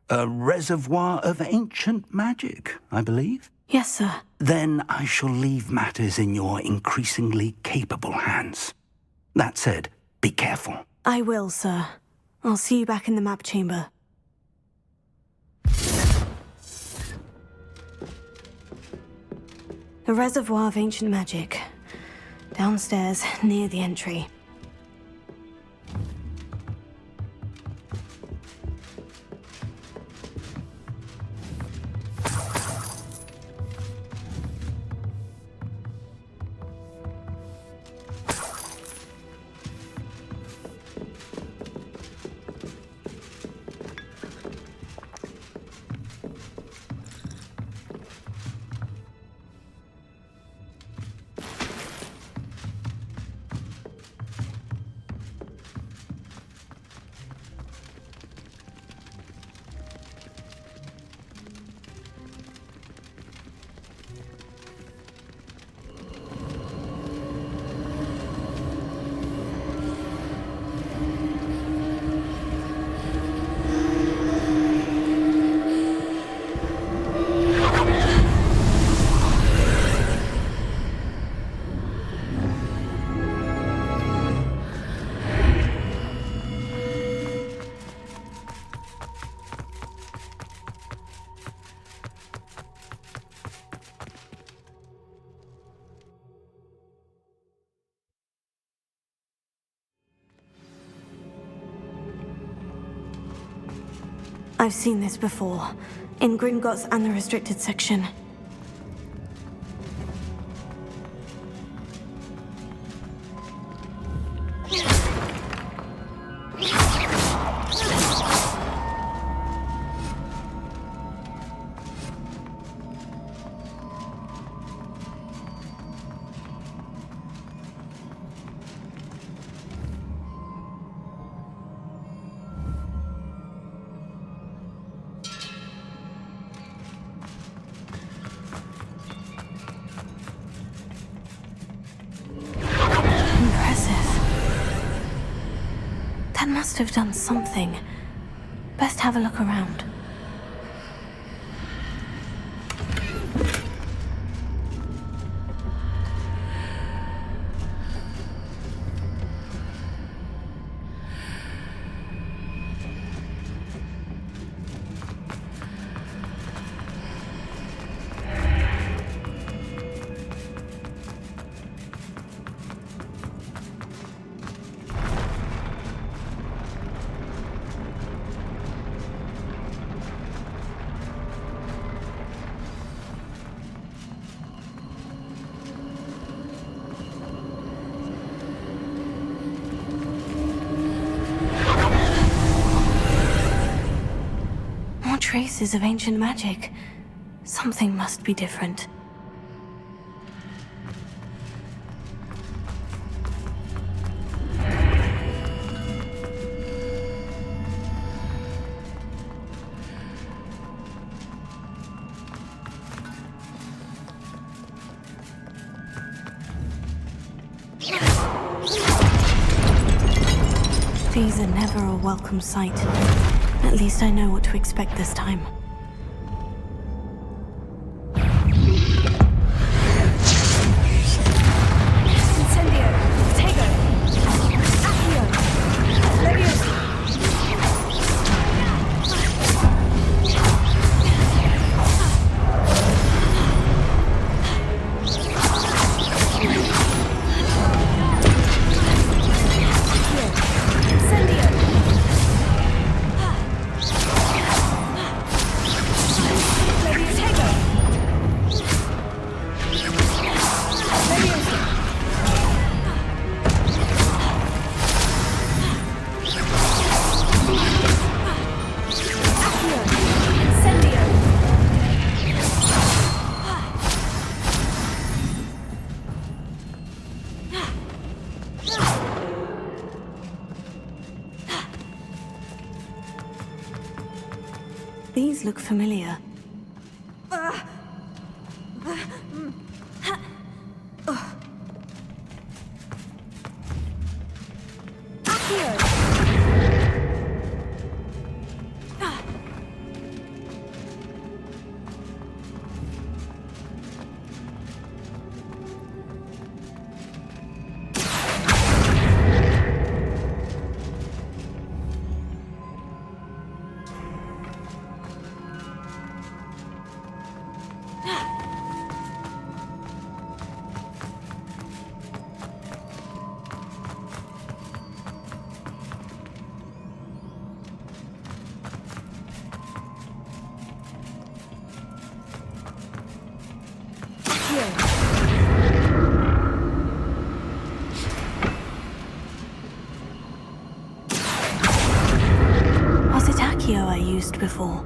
A reservoir of ancient magic, I believe? Yes, sir. Then I shall leave matters in your increasingly capable hands. That said, be careful. I will, sir. I'll see you back in the map chamber. A reservoir of ancient magic. Downstairs, near the entry. I've seen this before. In Gringotts and the restricted section. That must have done something. Best have a look around. Traces of ancient magic. Something must be different. These are never a welcome sight. At least I know what to expect this time. These look familiar. Was it Accio I used before?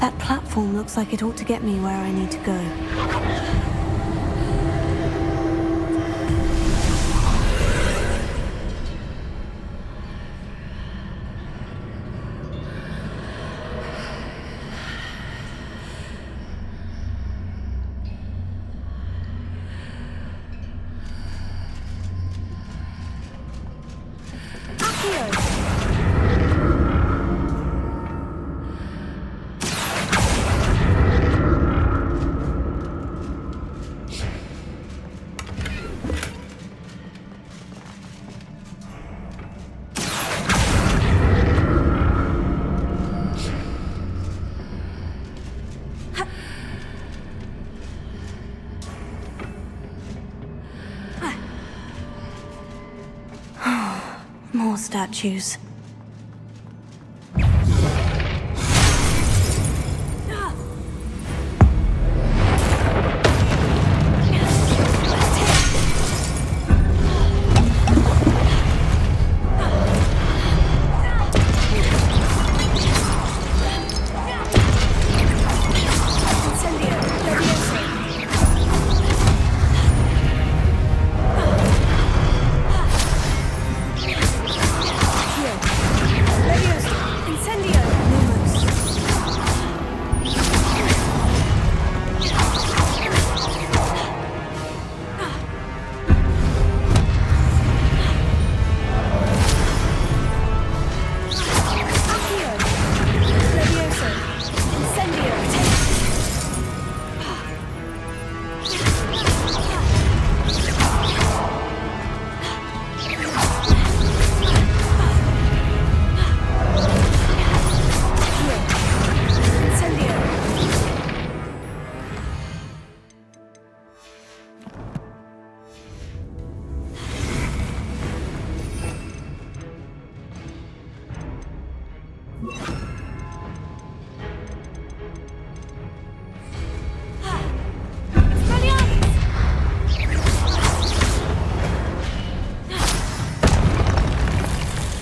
That platform looks like it ought to get me where I need to go. More statues.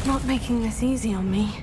Not making this easy on me.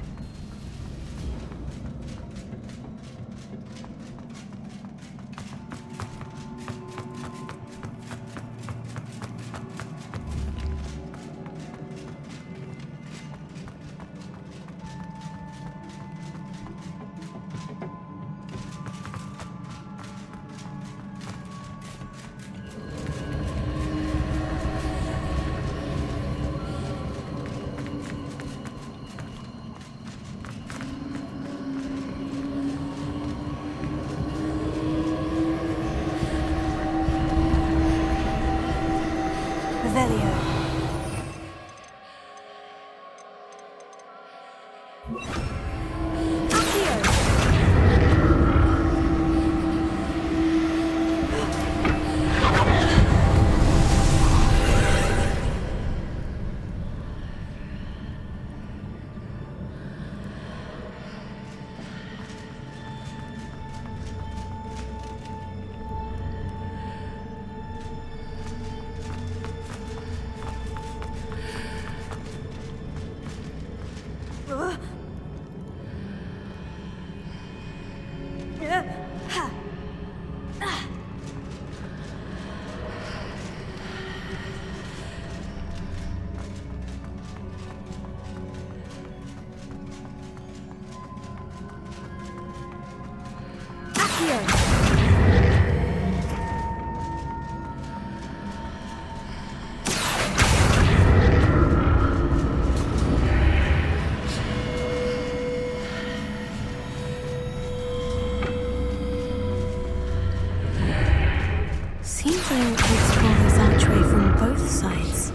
Seems I ought to explore this archway from both sides.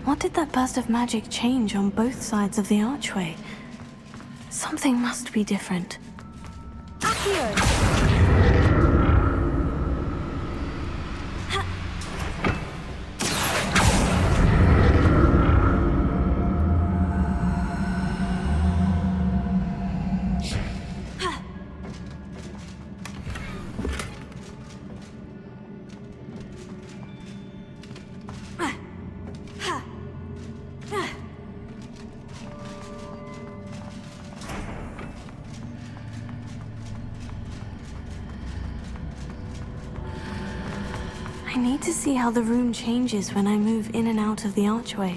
What did that burst of magic change on both sides of the archway? Something must be different. I need to see how the room changes when I move in and out of the archway.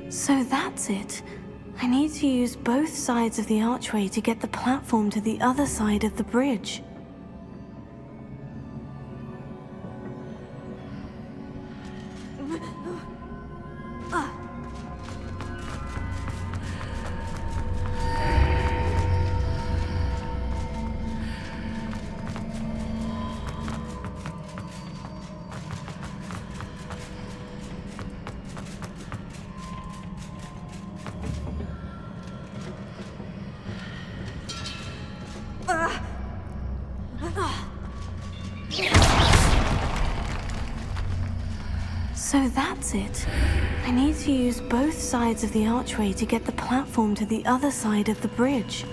So that's it. I need to use both sides of the archway to get the platform to the other side of the bridge. So that's it. I need to use both sides of the archway to get the platform to the other side of the bridge.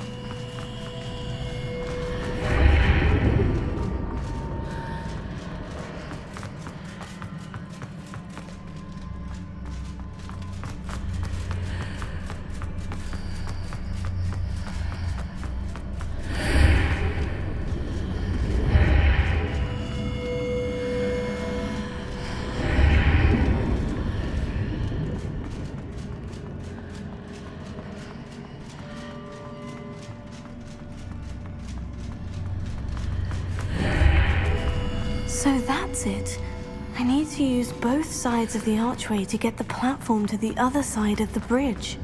So that's it. I need to use both sides of the archway to get the platform to the other side of the bridge.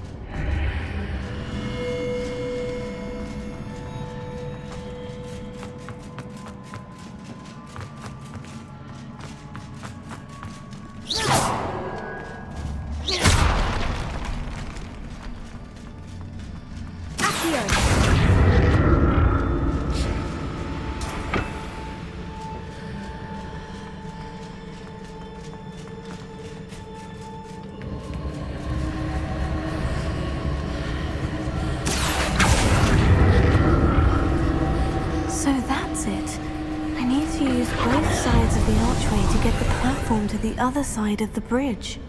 To the other side of the bridge.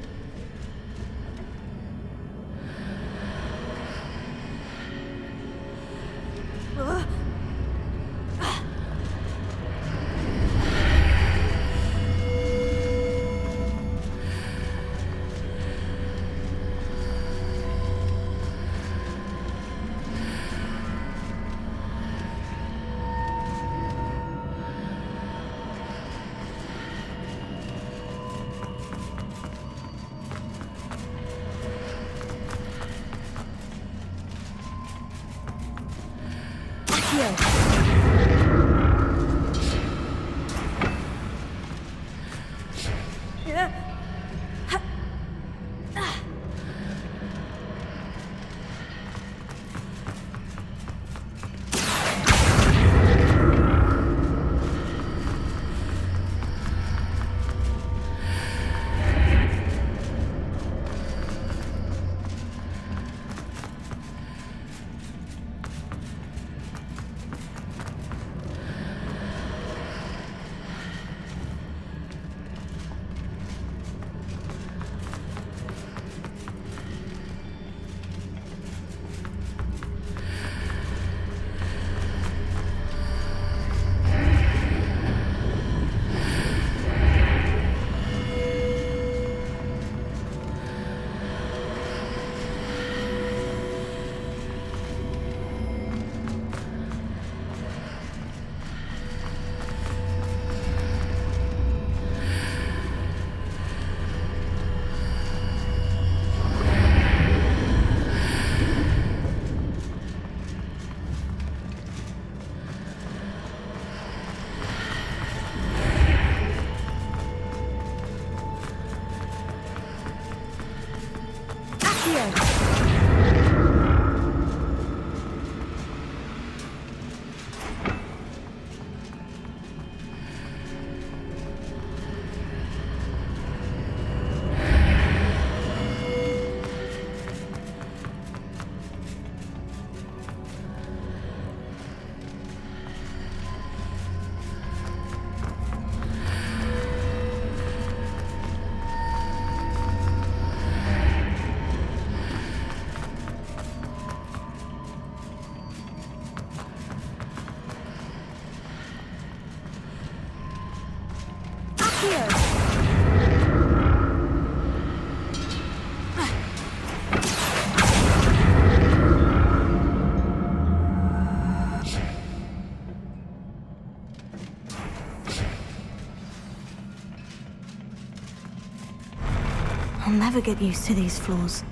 never get used to these floors.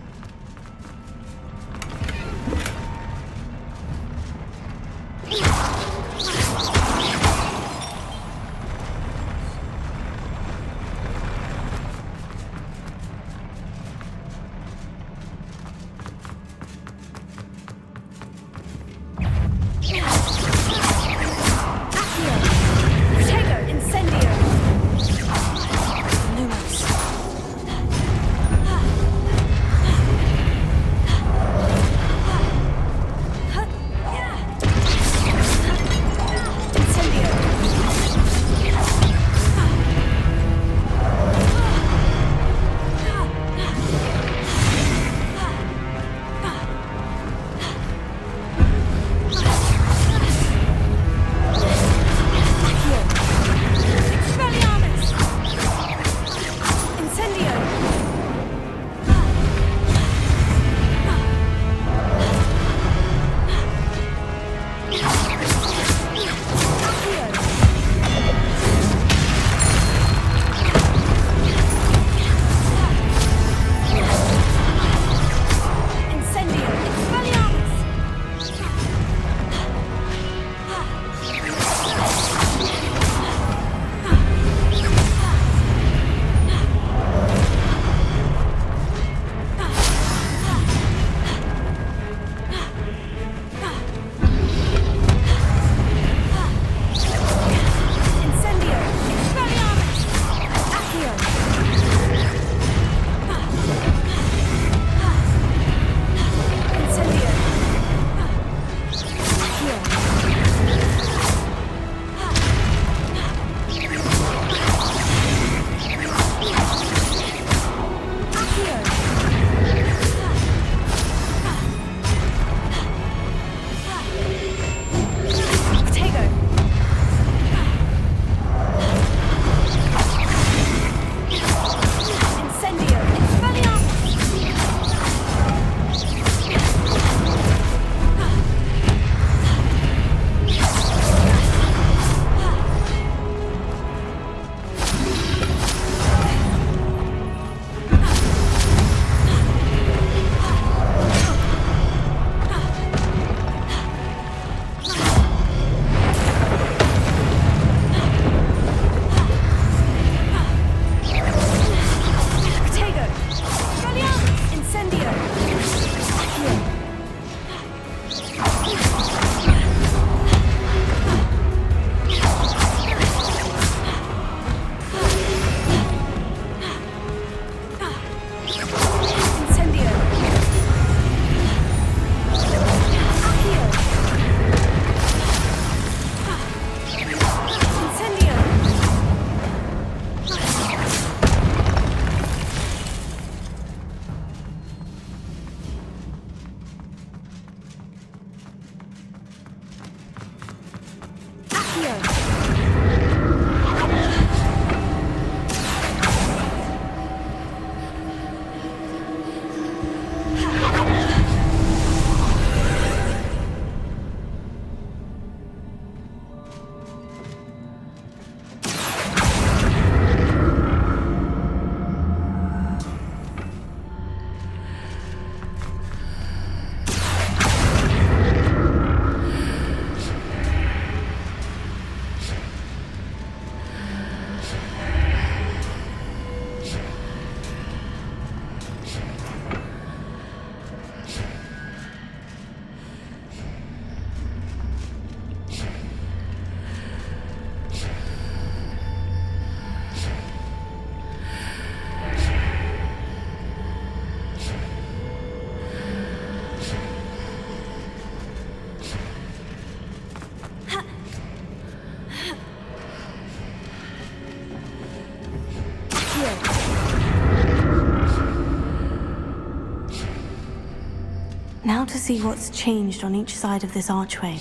Now to see what's changed on each side of this archway.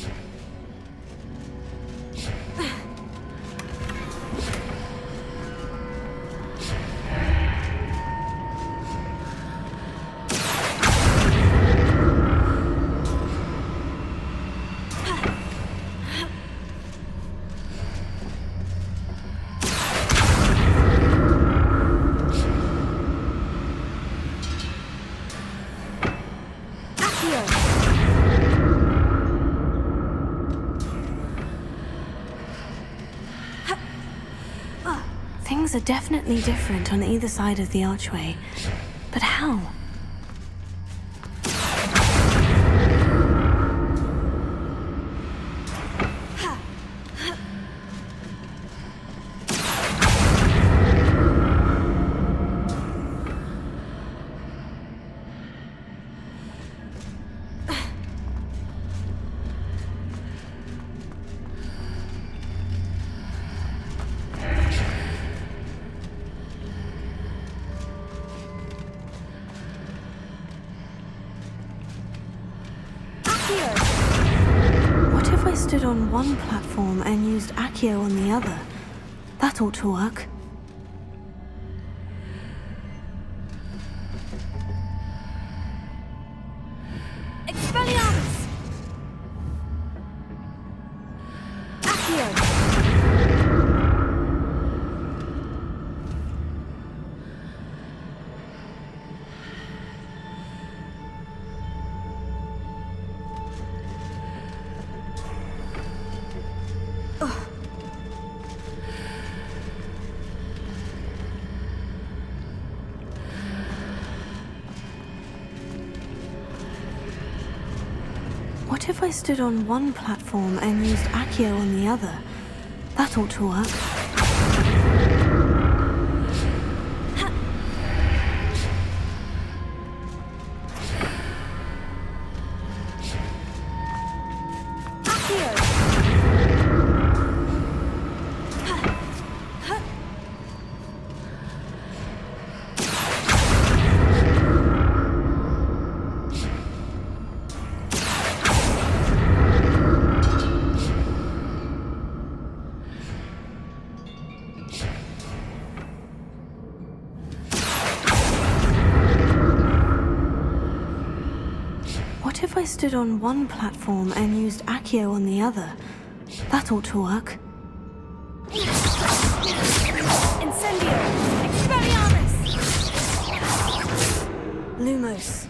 Things are definitely different on either side of the archway. But how? What if I stood on one platform and used Accio on the other? That ought to work. Expelliarmus! Accio! What if I stood on one platform and used Accio on the other? That ought to work. What if I stood on one platform and used Accio on the other? That ought to work. Incendio! Expelliarmus! Lumos.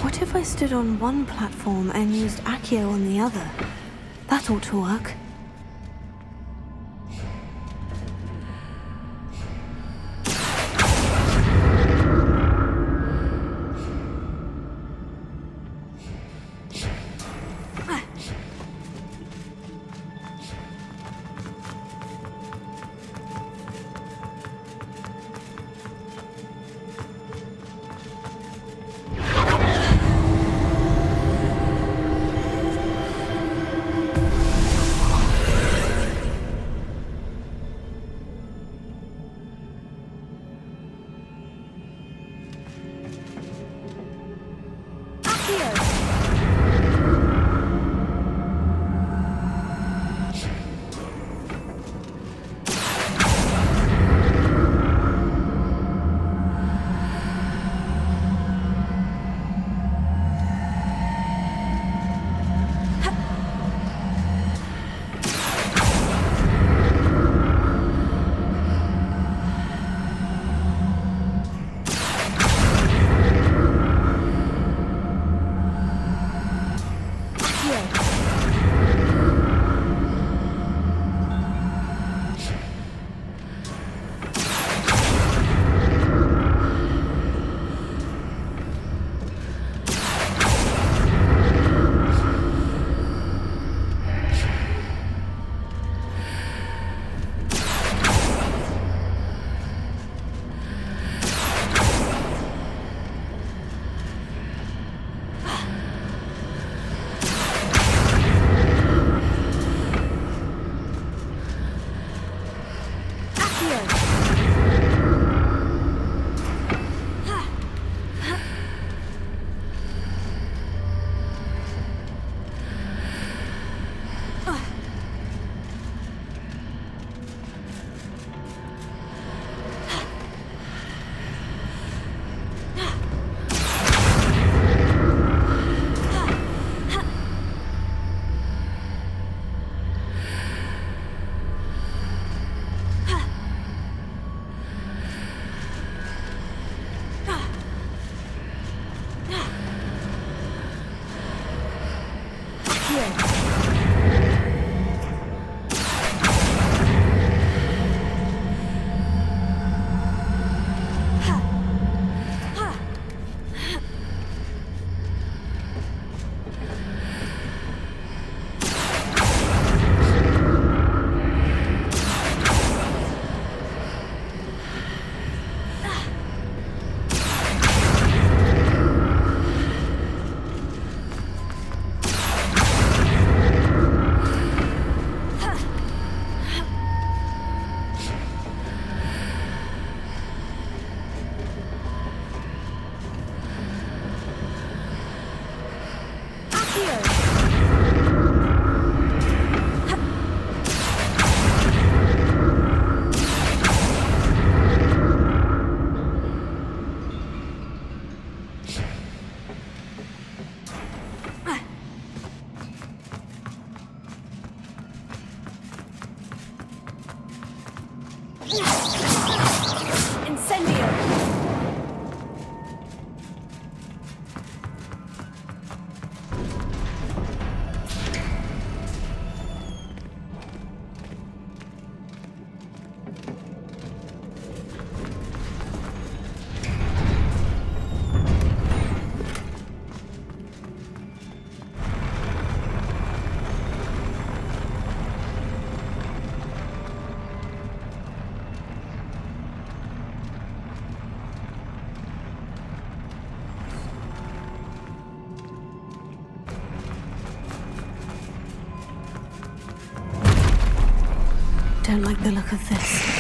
What if I stood on one platform and used Accio on the other? That ought to work. Don't like the look of this.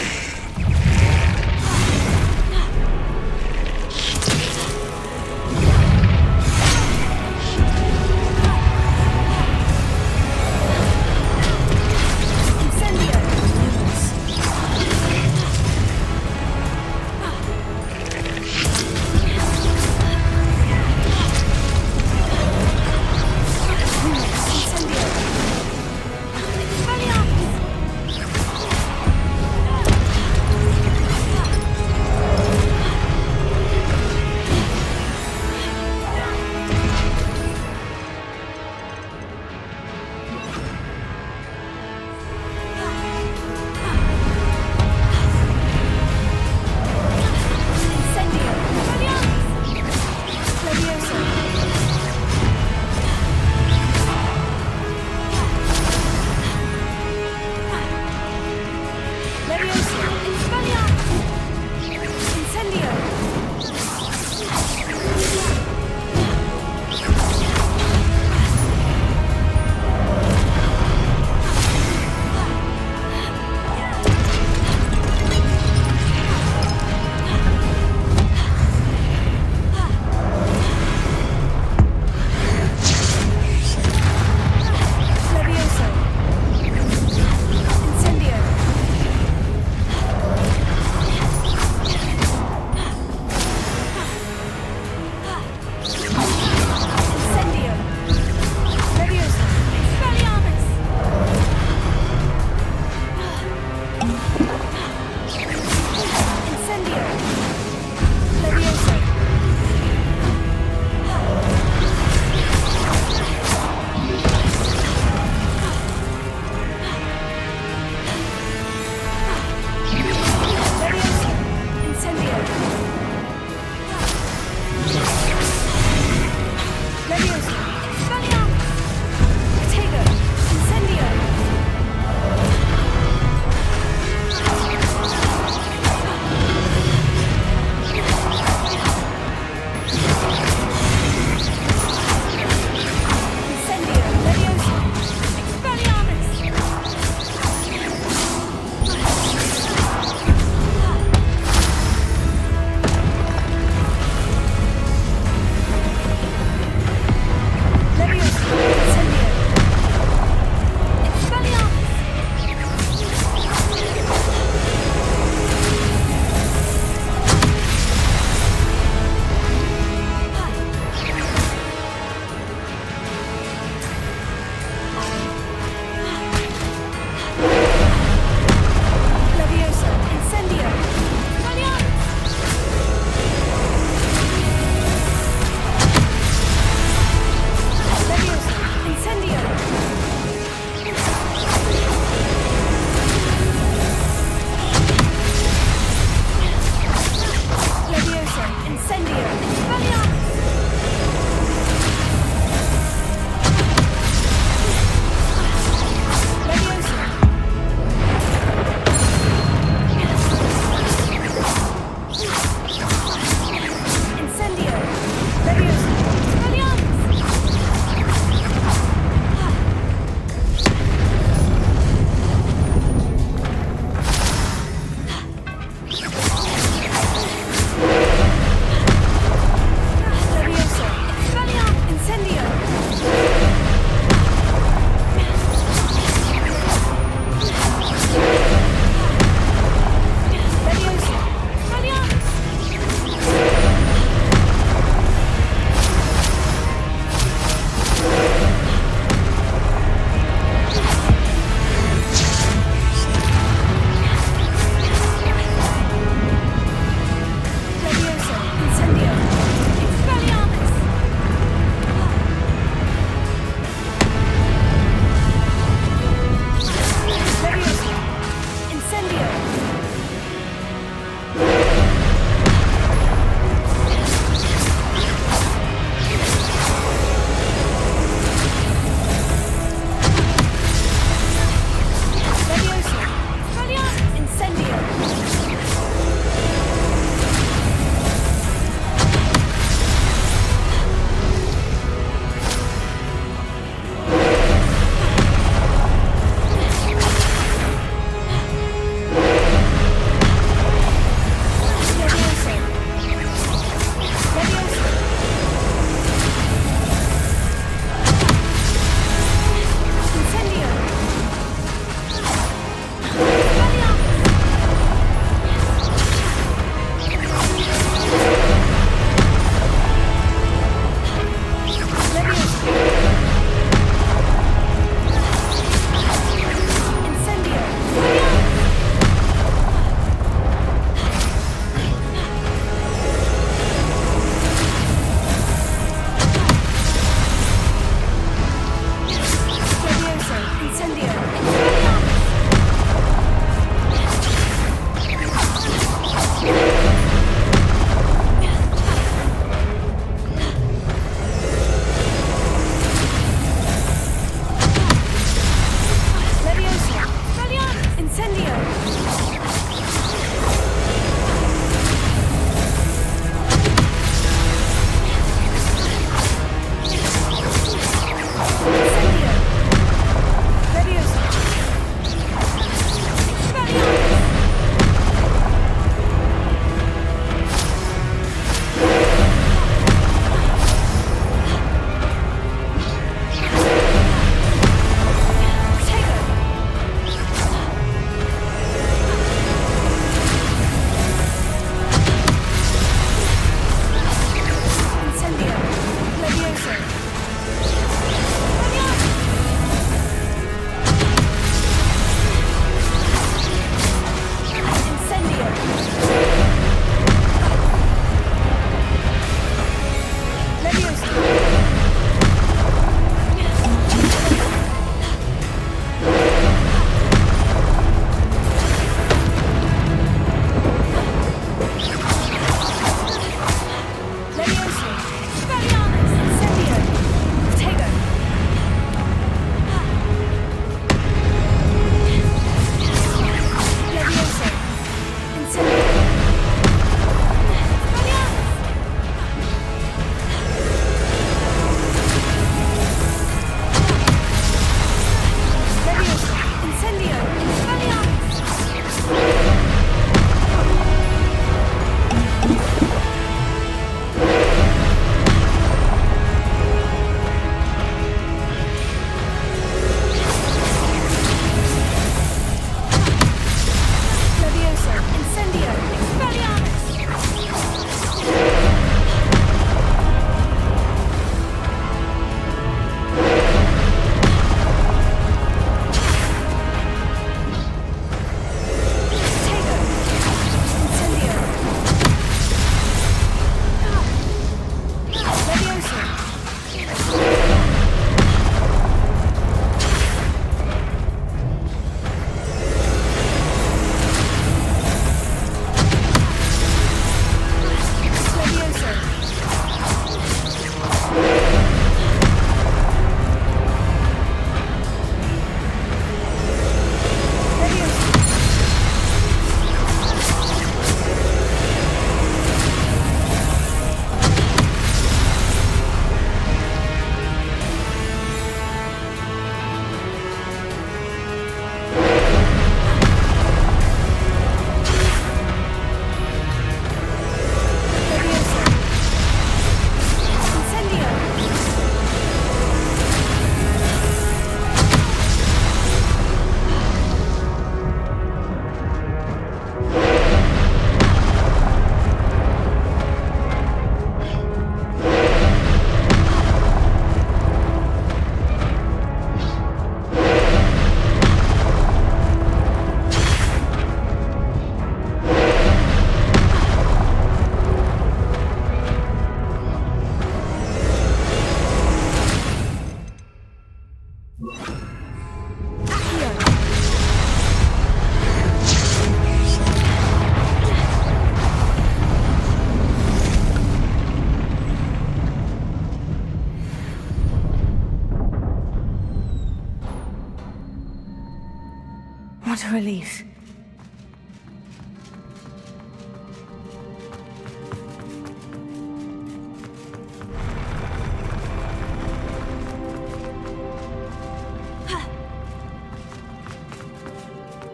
What a relief.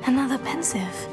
Another pensive.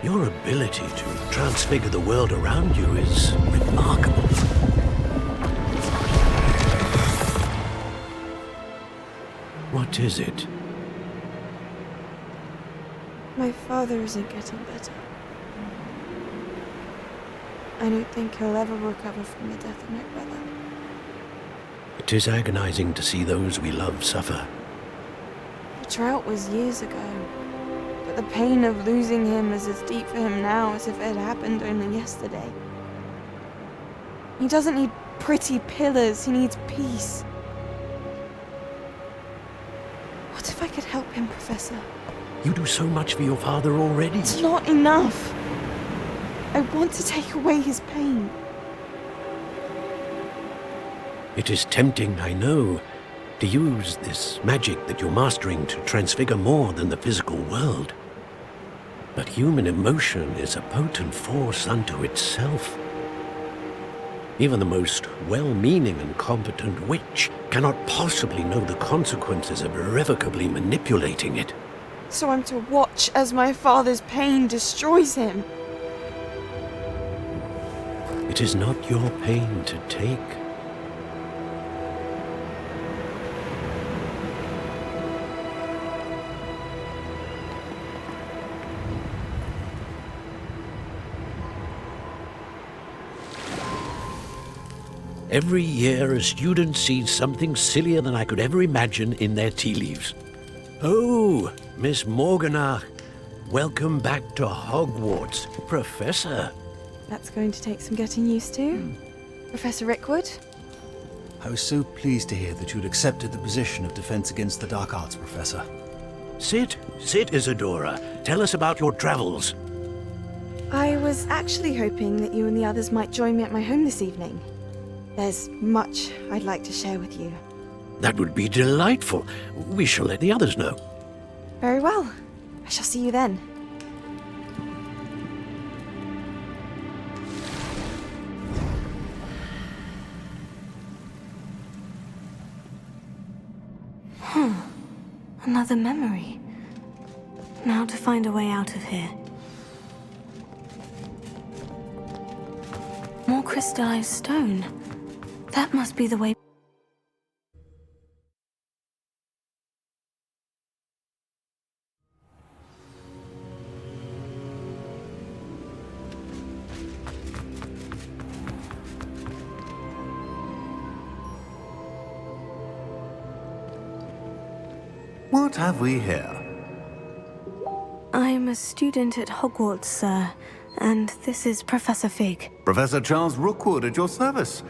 Your ability to transfigure the world around you is remarkable. What is it? My father isn't getting better. I don't think he'll ever recover from the death of my brother. It is agonizing to see those we love suffer. The drought was years ago. But the pain of losing him is as deep for him now as if it had happened only yesterday. He doesn't need pretty pillars, he needs peace. What if I could help him, Professor? You do so much for your father already. It's not enough. I want to take away his pain. It is tempting, I know, to use this magic that you're mastering to transfigure more than the physical world. But human emotion is a potent force unto itself. Even the most well-meaning and competent witch cannot possibly know the consequences of irrevocably manipulating it. So I'm to watch as my father's pain destroys him. It is not your pain to take. Every year, a student sees something sillier than I could ever imagine in their tea leaves. Oh, Miss Morganach, welcome back to Hogwarts, Professor. That's going to take some getting used to. Professor Rickwood? I was so pleased to hear that you'd accepted the position of Defense Against the Dark Arts, Professor. Sit, Isadora. Tell us about your travels. I was actually hoping that you and the others might join me at my home this evening. There's much I'd like to share with you. That would be delightful. We shall let the others know. Very well. I shall see you then. Another memory. Now to find a way out of here. More crystallized stone. That must be the way. What have we here? I'm a student at Hogwarts, sir, and this is Professor Fig. Professor Charles Rookwood at your service.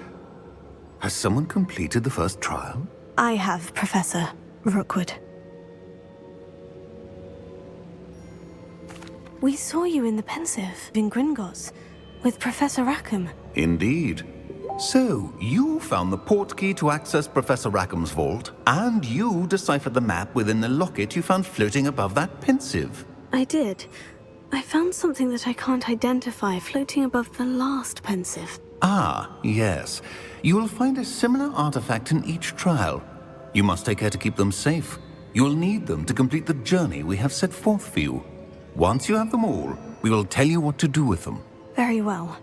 Has someone completed the first trial? I have, Professor Rookwood. We saw you in the Pensive in Gringotts with Professor Rackham. Indeed. So, you found the portkey to access Professor Rackham's vault, and you deciphered the map within the locket you found floating above that Pensive. I did. I found something that I can't identify floating above the last Pensive. Ah, yes. You will find a similar artifact in each trial. You must take care to keep them safe. You will need them to complete the journey we have set forth for you. Once you have them all, we will tell you what to do with them. Very well.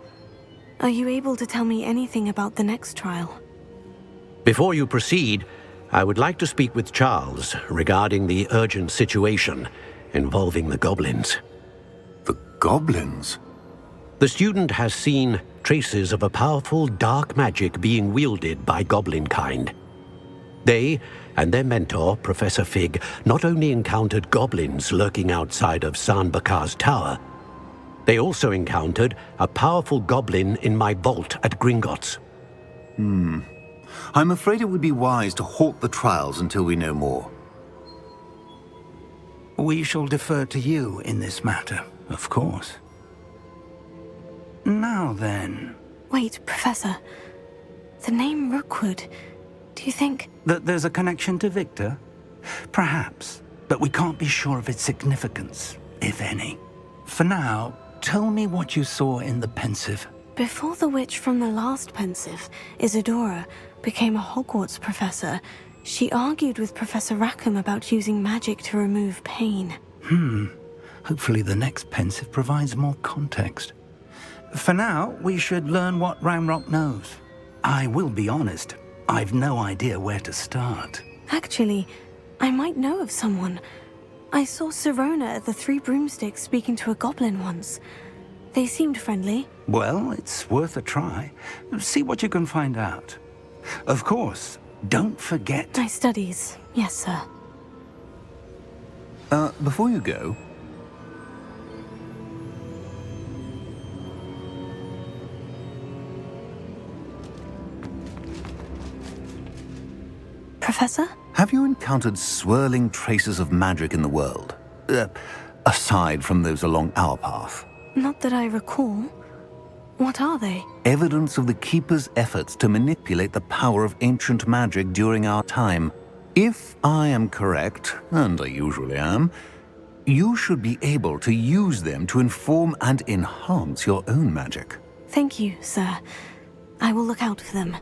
Are you able to tell me anything about the next trial? Before you proceed, I would like to speak with Charles regarding the urgent situation involving the goblins. The goblins? The student has seen traces of a powerful dark magic being wielded by goblin kind. They and their mentor, Professor Fig, not only encountered goblins lurking outside of San Bakar's tower, they also encountered a powerful goblin in my vault at Gringotts. I'm afraid it would be wise to halt the trials until we know more. We shall defer to you in this matter, of course. Now then... Wait, Professor. The name Rookwood, do you think... That there's a connection to Victor? Perhaps, but we can't be sure of its significance, if any. For now, tell me what you saw in the Pensive. Before the witch from the last Pensive, Isadora, became a Hogwarts professor, she argued with Professor Rackham about using magic to remove pain. Hopefully the next Pensive provides more context. For now, we should learn what Ramrock knows. I will be honest, I've no idea where to start. Actually, I might know of someone. I saw Sirona at the Three Broomsticks speaking to a goblin once. They seemed friendly. Well, it's worth a try. See what you can find out. Of course, don't forget... My studies, yes, sir. Before you go... Professor? Have you encountered swirling traces of magic in the world? Aside from those along our path? Not that I recall. What are they? Evidence of the Keeper's efforts to manipulate the power of ancient magic during our time. If I am correct, and I usually am, you should be able to use them to inform and enhance your own magic. Thank you, sir. I will look out for them.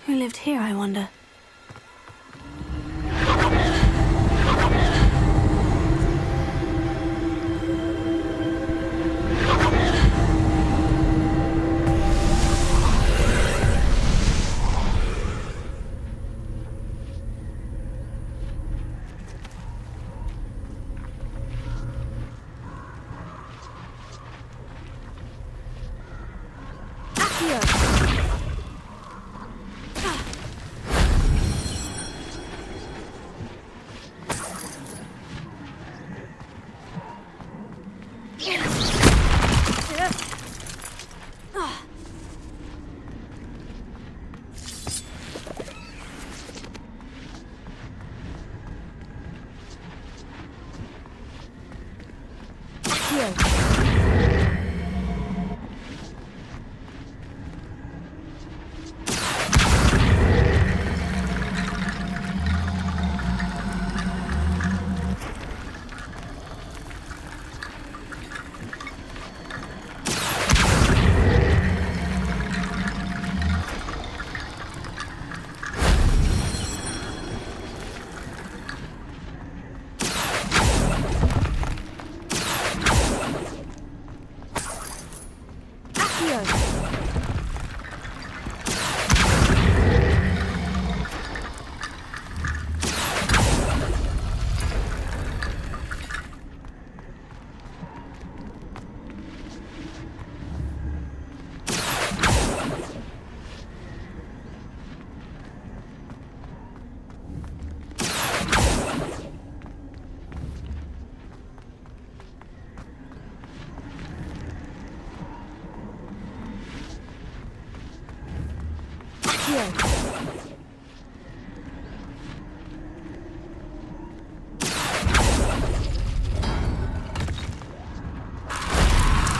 Who lived here, I wonder?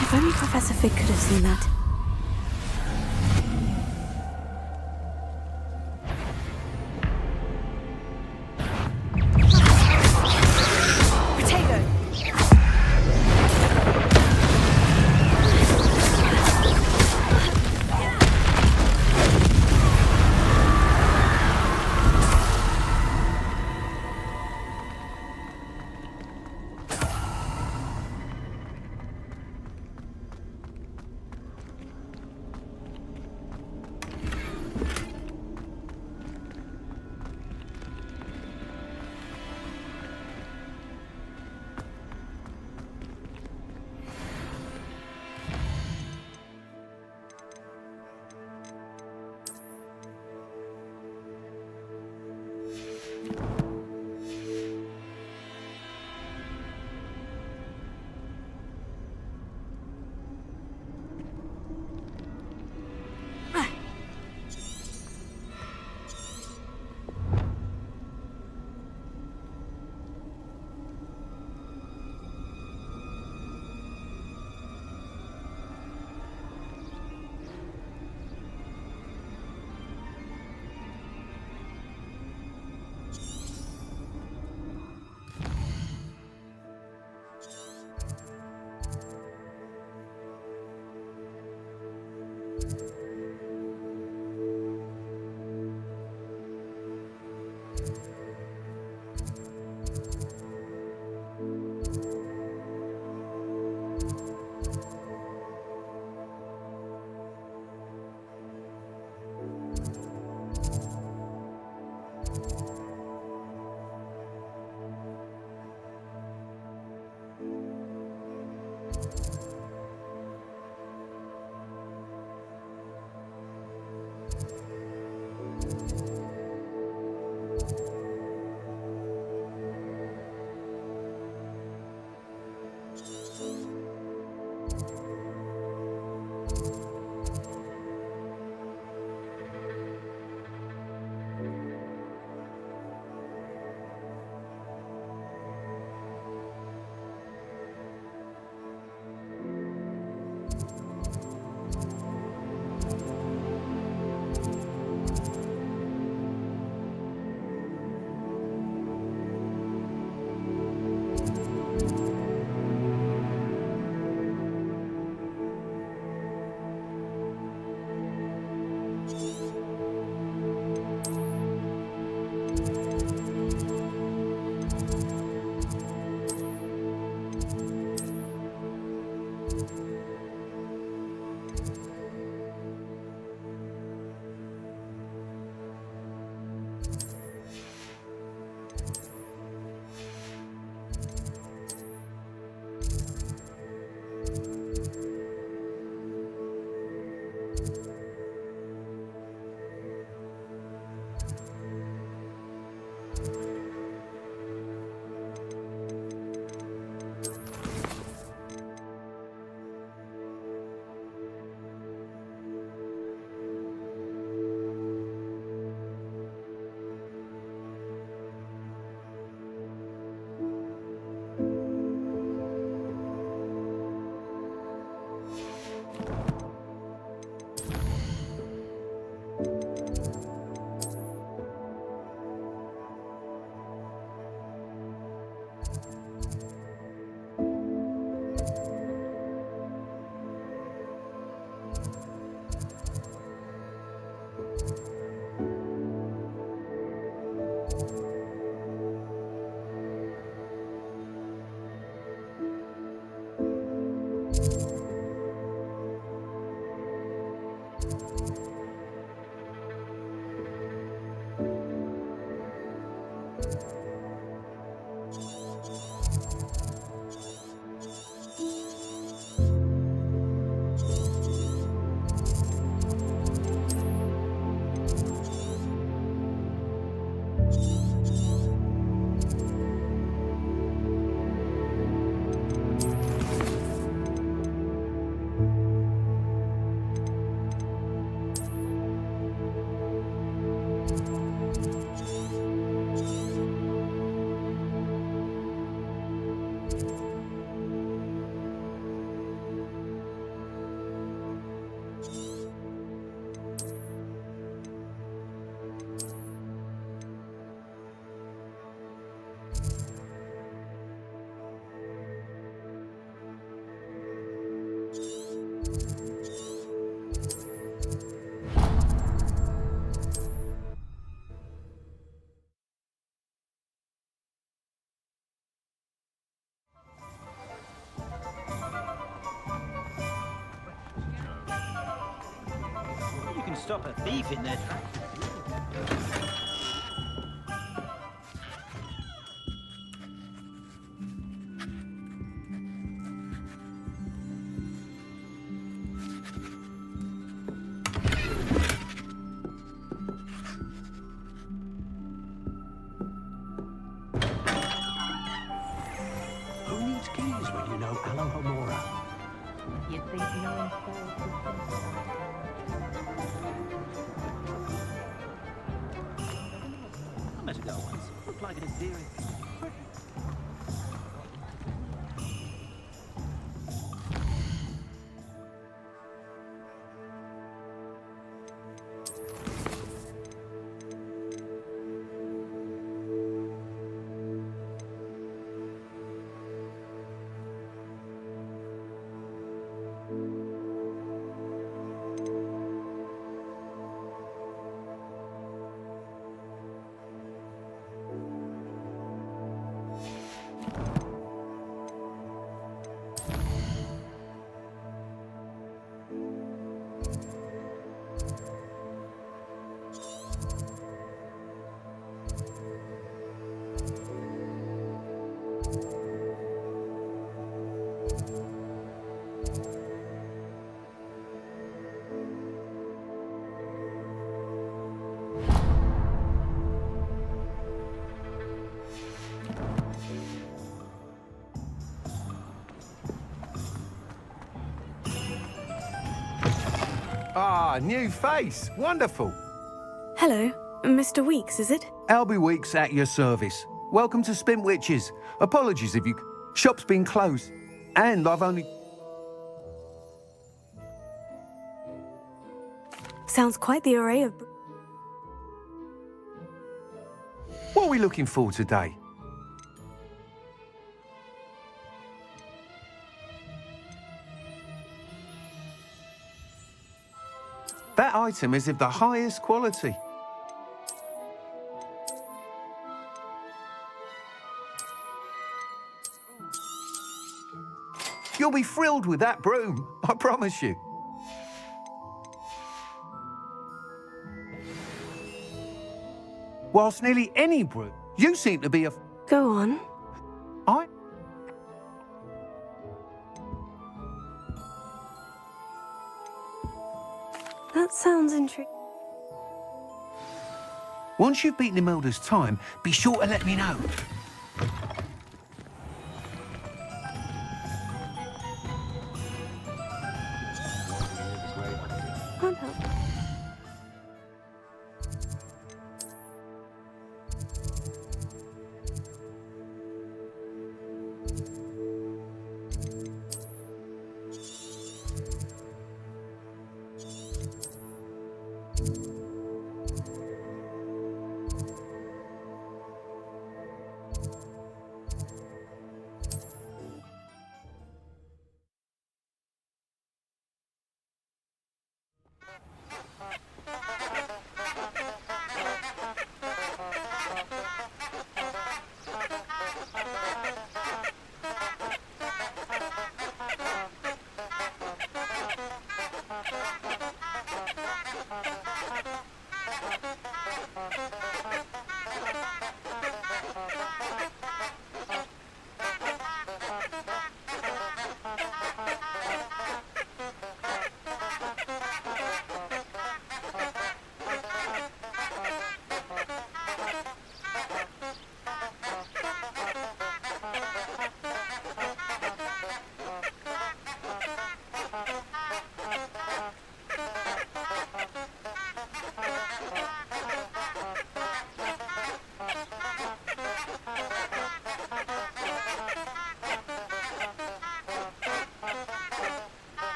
If only Professor Fig could have seen that. stop a thief in their tracks. Who needs keys when you know Alohomora? You'd think no one I met a girl once. Looked like an endearing. Ah, new face. Wonderful. Hello, Mr. Weeks, is it? Albie Weeks at your service. Welcome to Spin Witches. Apologies if you... Shop's been closed. And I've only... Sounds quite the array of... What are we looking for today? That item is of the highest quality. You'll be thrilled with that broom, I promise you. Whilst nearly any broom, you seem to be a... Go on. That sounds intriguing. Once you've beaten Imelda's time, be sure to let me know. Can't help.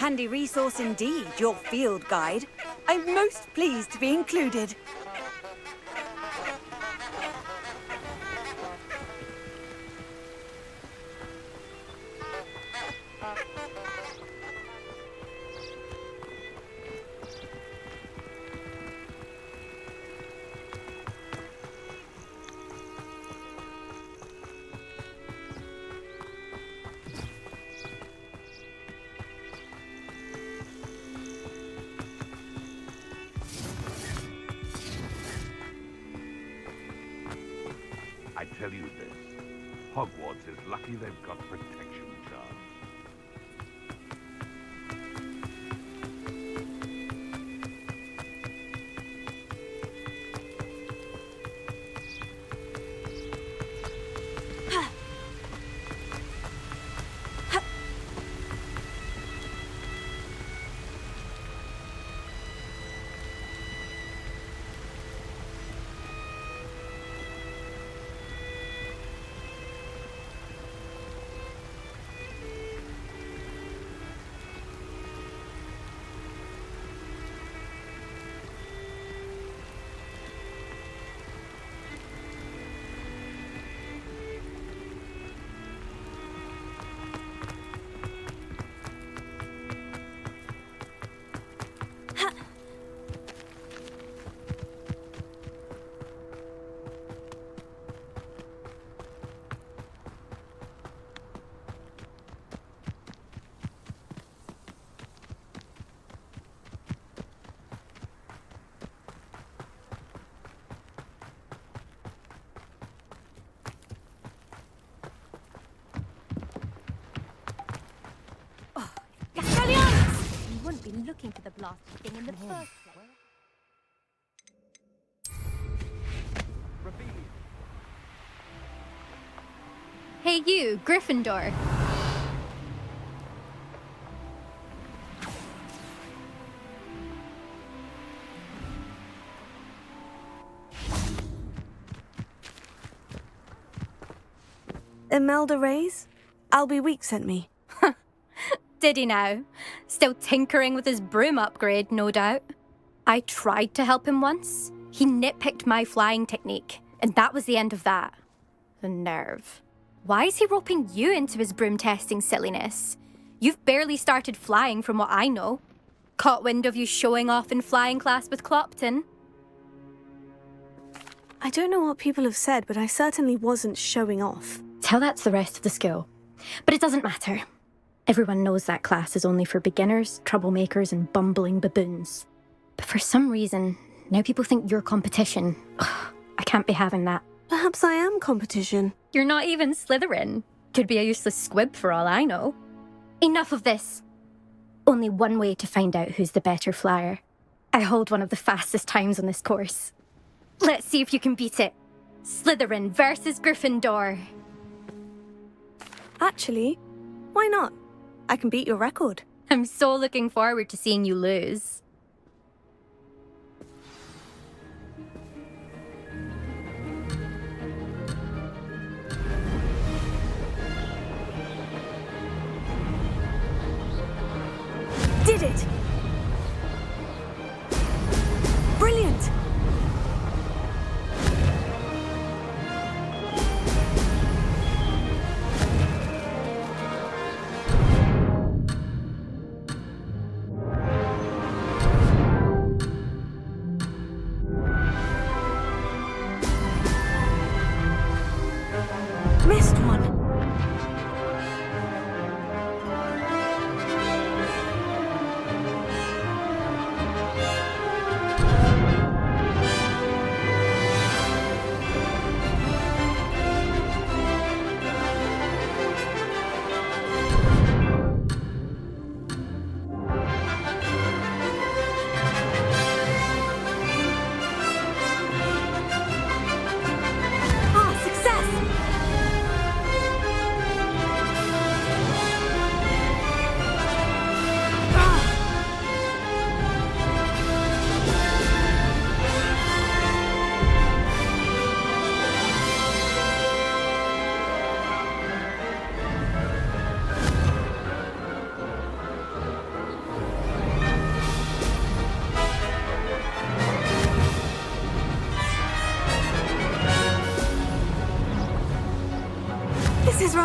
handy resource indeed, your field guide. I'm most pleased to be included. I tell you this, Hogwarts is lucky they've got protection charms. You wouldn't be looking for the blasted thing in the first place. Hey you, Gryffindor. Imelda Reyes? Albie Week sent me. Did he now? Still tinkering with his broom upgrade, no doubt. I tried to help him once. He nitpicked my flying technique, and that was the end of that. The nerve. Why is he roping you into his broom testing silliness? You've barely started flying from what I know. Caught wind of you showing off in flying class with Clopton. I don't know what people have said, but I certainly wasn't showing off. Tell that to the rest of the school. But it doesn't matter. Everyone knows that class is only for beginners, troublemakers, and bumbling baboons. But for some reason, now people think you're competition. Ugh, I can't be having that. Perhaps I am competition. You're not even Slytherin. Could be a useless squib for all I know. Enough of this. Only one way to find out who's the better flyer. I hold one of the fastest times on this course. Let's see if you can beat it. Slytherin versus Gryffindor. Actually, why not? I can beat your record. I'm so looking forward to seeing you lose. Did it! Brilliant!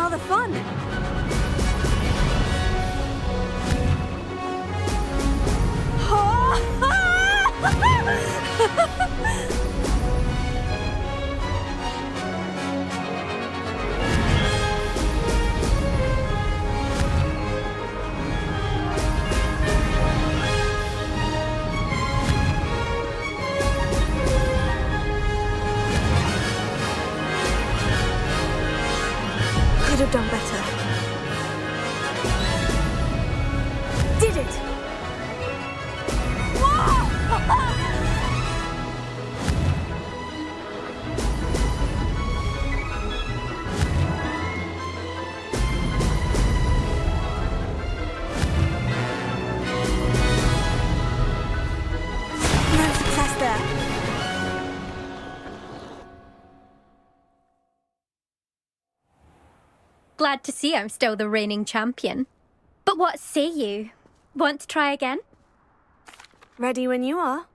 rather fun. Could have done better. Did it! No success there. Glad to see I'm still the reigning champion. But what say you? Want to try again? Ready when you are.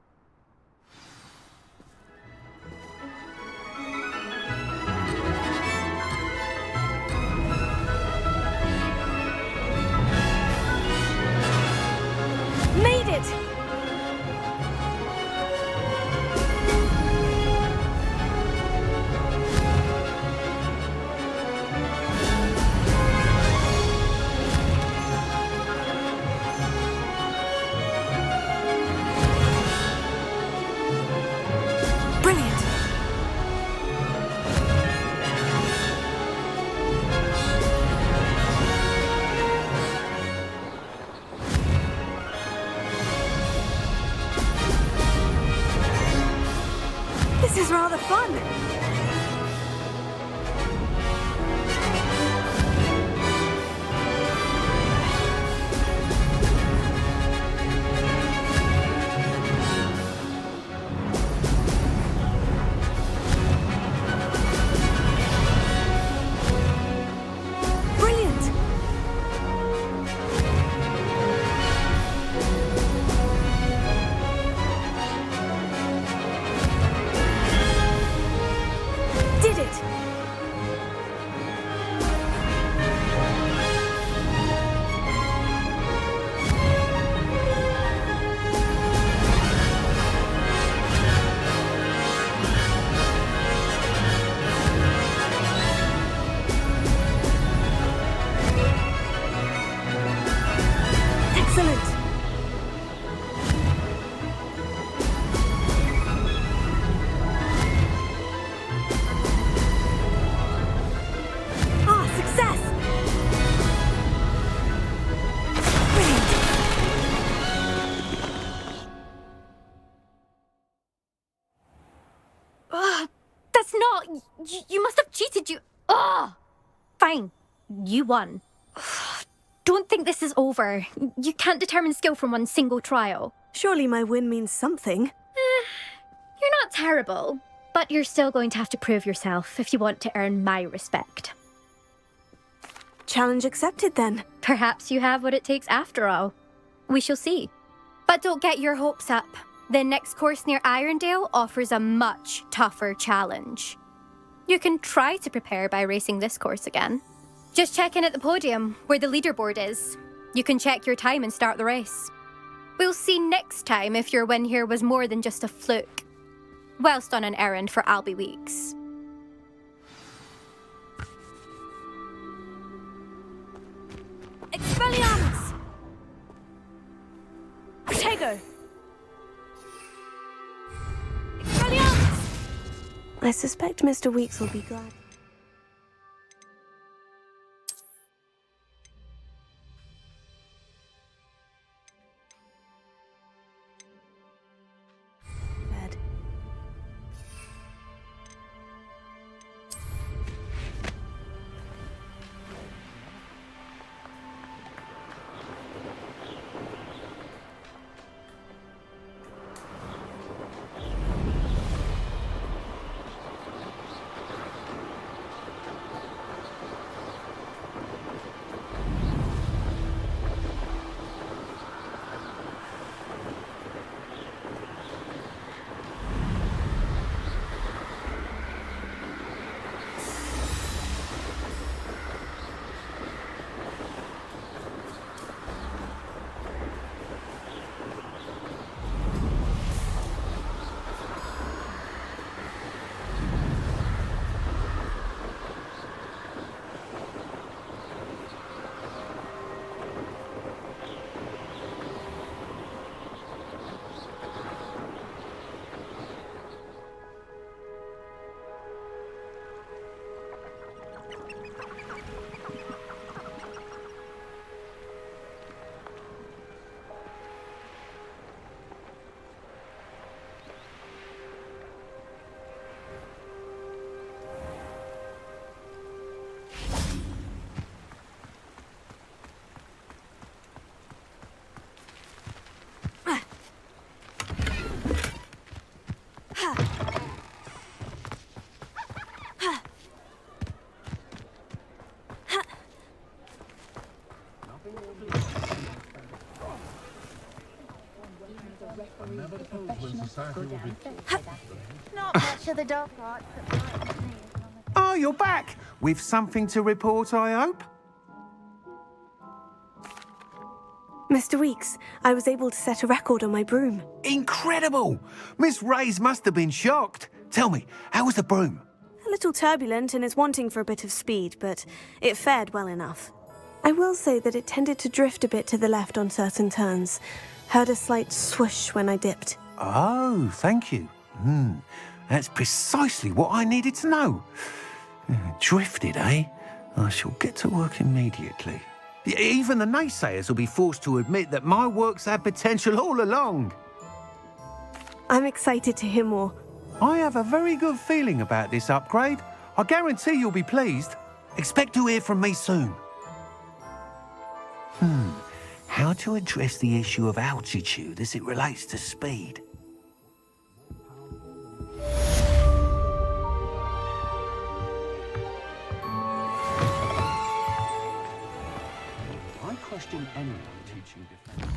Made it! Brilliant! This is rather fun. Brilliant! Did it! Excellent! Ah, success! Brilliant! That's not... You must have cheated, you... Fine. You won. Don't think this is over. You can't determine skill from one single trial. Surely my win means something. You're not terrible, but you're still going to have to prove yourself if you want to earn my respect. Challenge accepted then. Perhaps you have what it takes after all. We shall see. But don't get your hopes up. The next course near Irondale offers a much tougher challenge. You can try to prepare by racing this course again. Just check in at the podium, where the leaderboard is. You can check your time and start the race. We'll see next time if your win here was more than just a fluke. Whilst on an errand for Albie Weeks. Expelliarmus! Protego! Expelliarmus! I suspect Mr. Weeks will be glad. Not much of the dark arts. Oh, you're back! With something to report, I hope? Mr. Weeks, I was able to set a record on my broom. Incredible! Miss Reyes must have been shocked. Tell me, how was the broom? A little turbulent and is wanting for a bit of speed, but it fared well enough. I will say that it tended to drift a bit to the left on certain turns. Heard a slight swoosh when I dipped. Oh, thank you. That's precisely what I needed to know. Drifted, eh? I shall get to work immediately. Even the naysayers will be forced to admit that my work's had potential all along. I'm excited to hear more. I have a very good feeling about this upgrade. I guarantee you'll be pleased. Expect to hear from me soon. How to address the issue of altitude as it relates to speed? I question anyone teaching defense.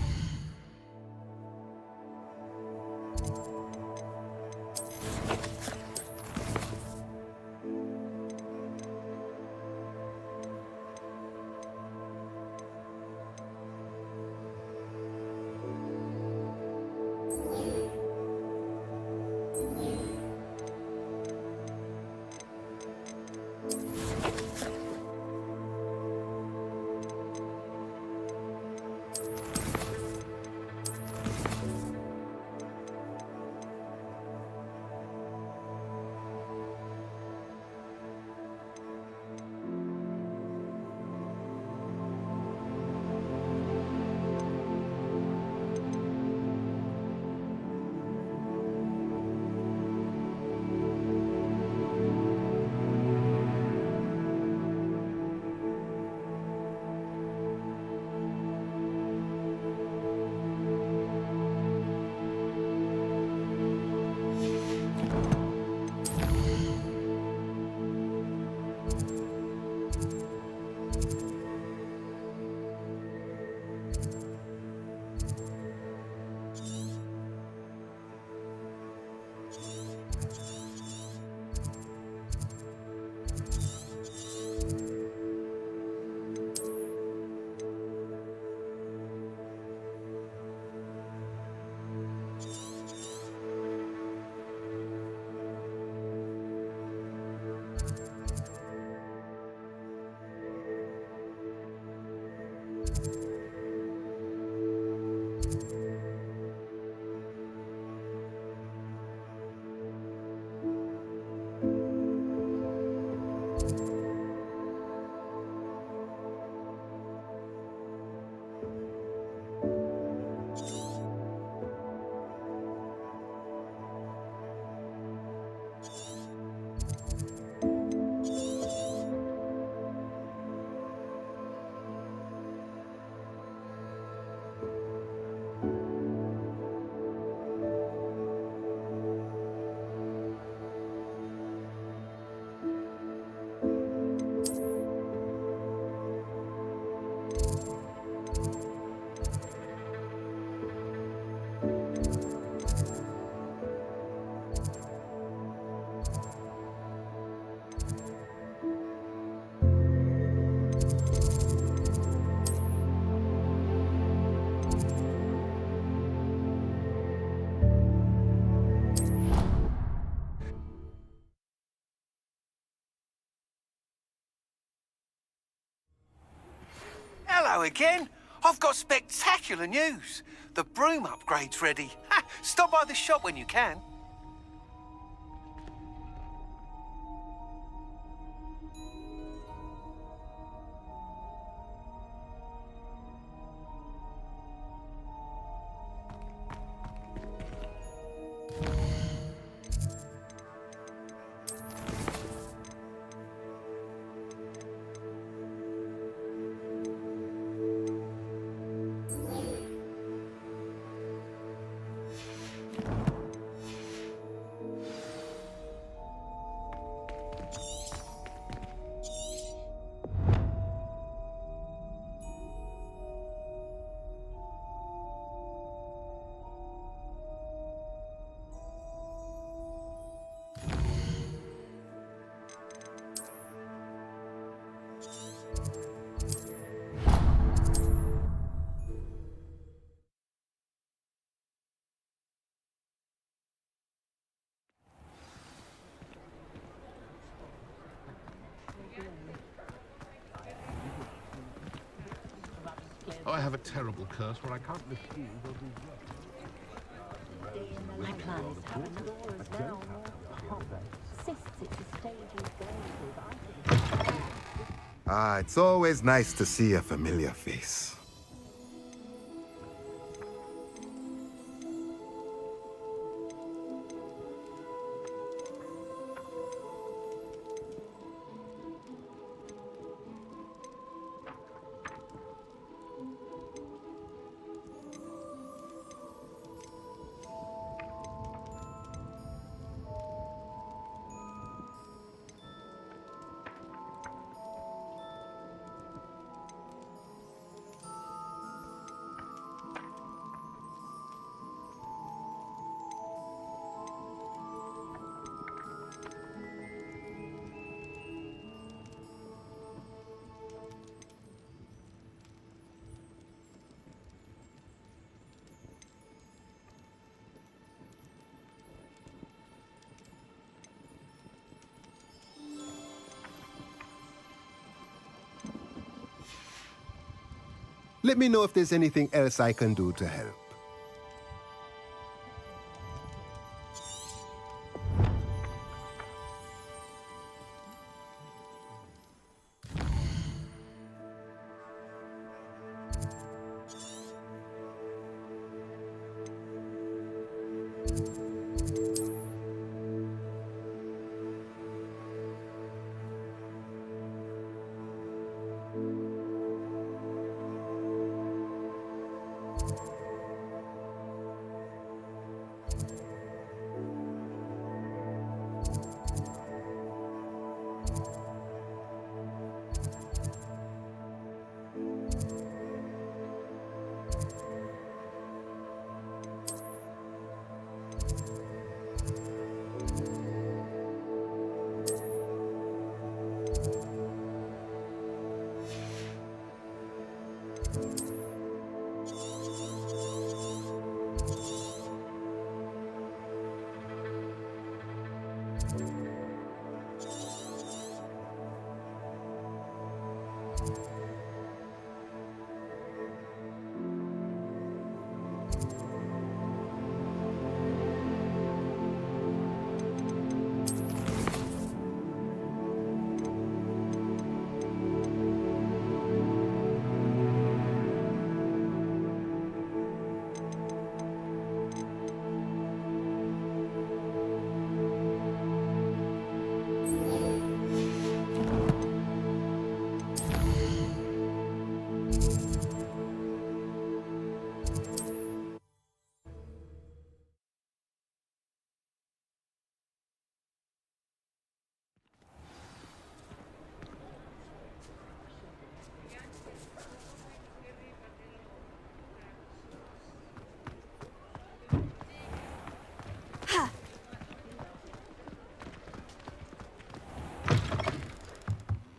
Hello again. I've got spectacular news. The broom upgrade's ready. Stop by the shop when you can. I have a terrible curse where I can't refuse or do My plan is to have another wars now. Insists it's a stage he's going through. Ah, it's always nice to see a familiar face. Let me know if there's anything else I can do to help.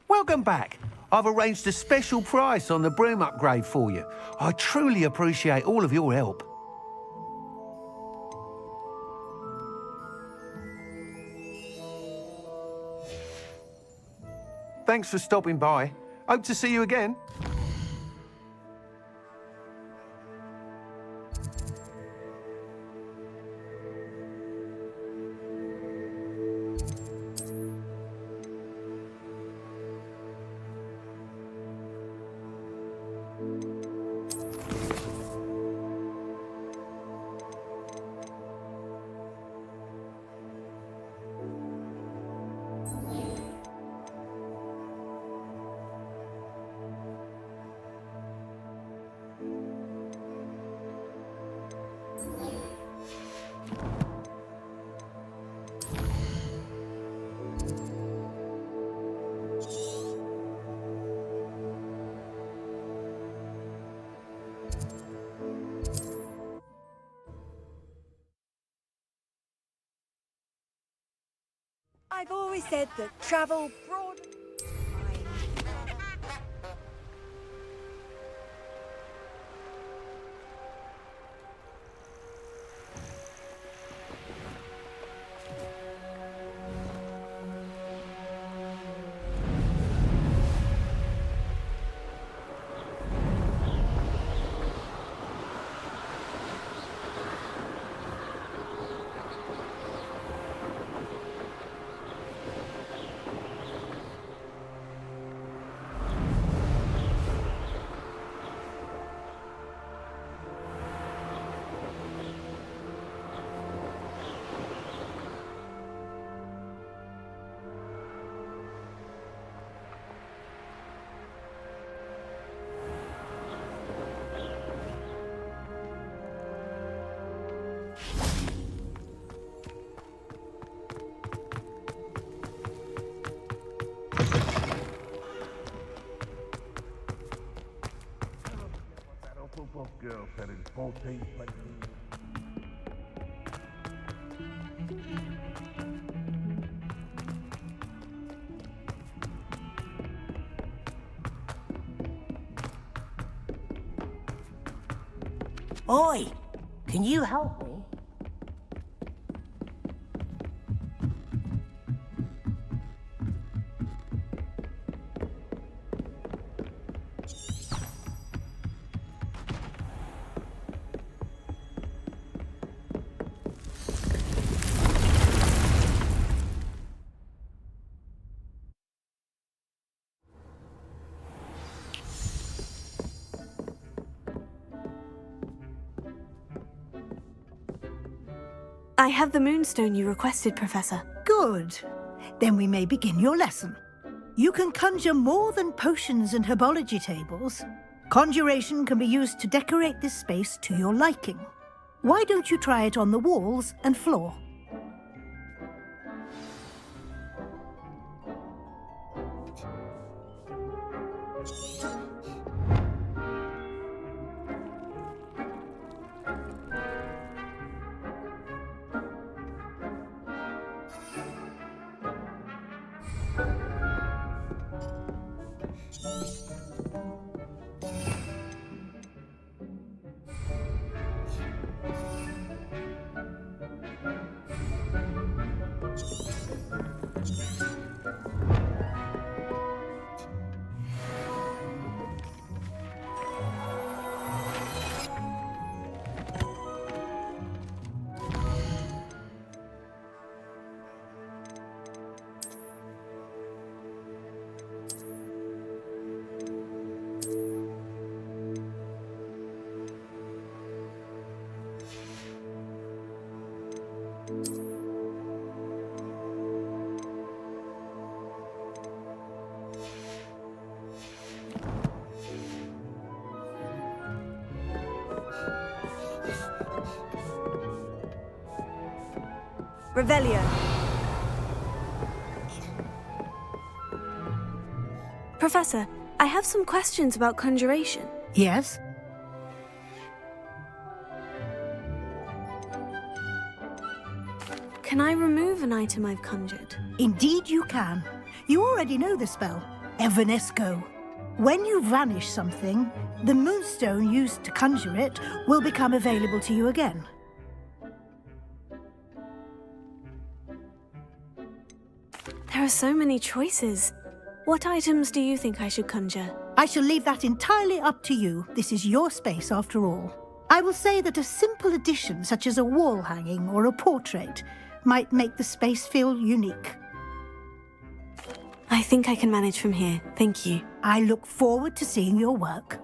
Welcome back. I've arranged a special price on the broom upgrade for you. I truly appreciate all of your help. Thanks for stopping by. Hope to see you again. I've always said that travel broad... Both girls said in 1420. Oi! Can you help me? I have the moonstone you requested, Professor. Good. Then we may begin your lesson. You can conjure more than potions and herbology tables. Conjuration can be used to decorate this space to your liking. Why don't you try it on the walls and floor? Revelio. Professor, I have some questions about conjuration. Yes? Can I remove an item I've conjured? Indeed you can. You already know the spell, Evanesco. When you vanish something, the moonstone used to conjure it will become available to you again. There are so many choices. What items do you think I should conjure? I shall leave that entirely up to you. This is your space after all. I will say that a simple addition, such as a wall hanging or a portrait, might make the space feel unique. I think I can manage from here. Thank you. I look forward to seeing your work.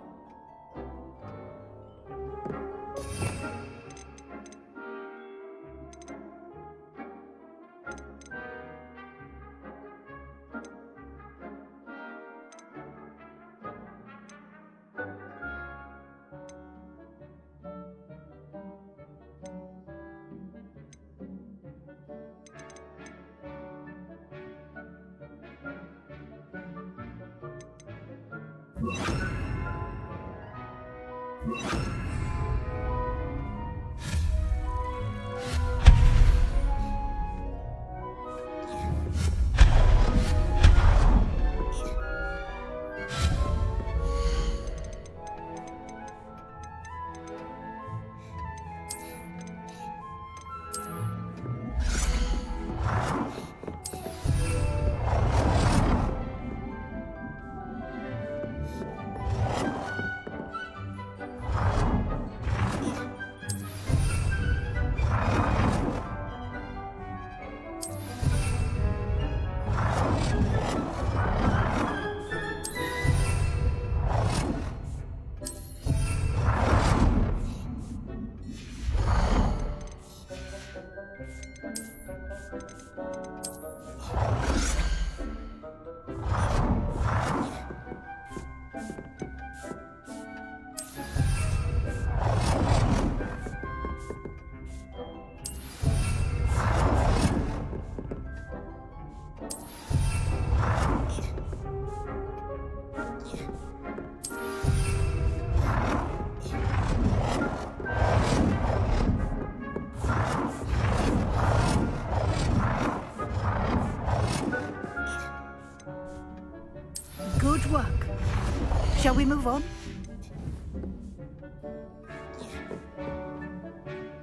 move on?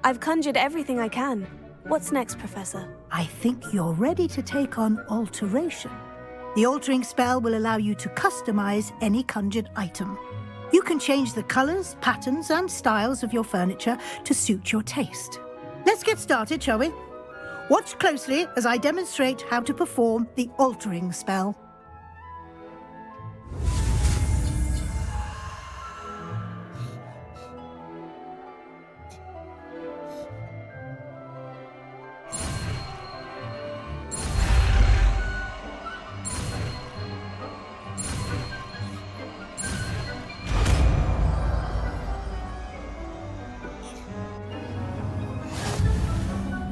I've conjured everything I can. What's next, Professor? I think you're ready to take on alteration. The altering spell will allow you to customize any conjured item. You can change the colors, patterns, and styles of your furniture to suit your taste. Let's get started, shall we? Watch closely as I demonstrate how to perform the altering spell.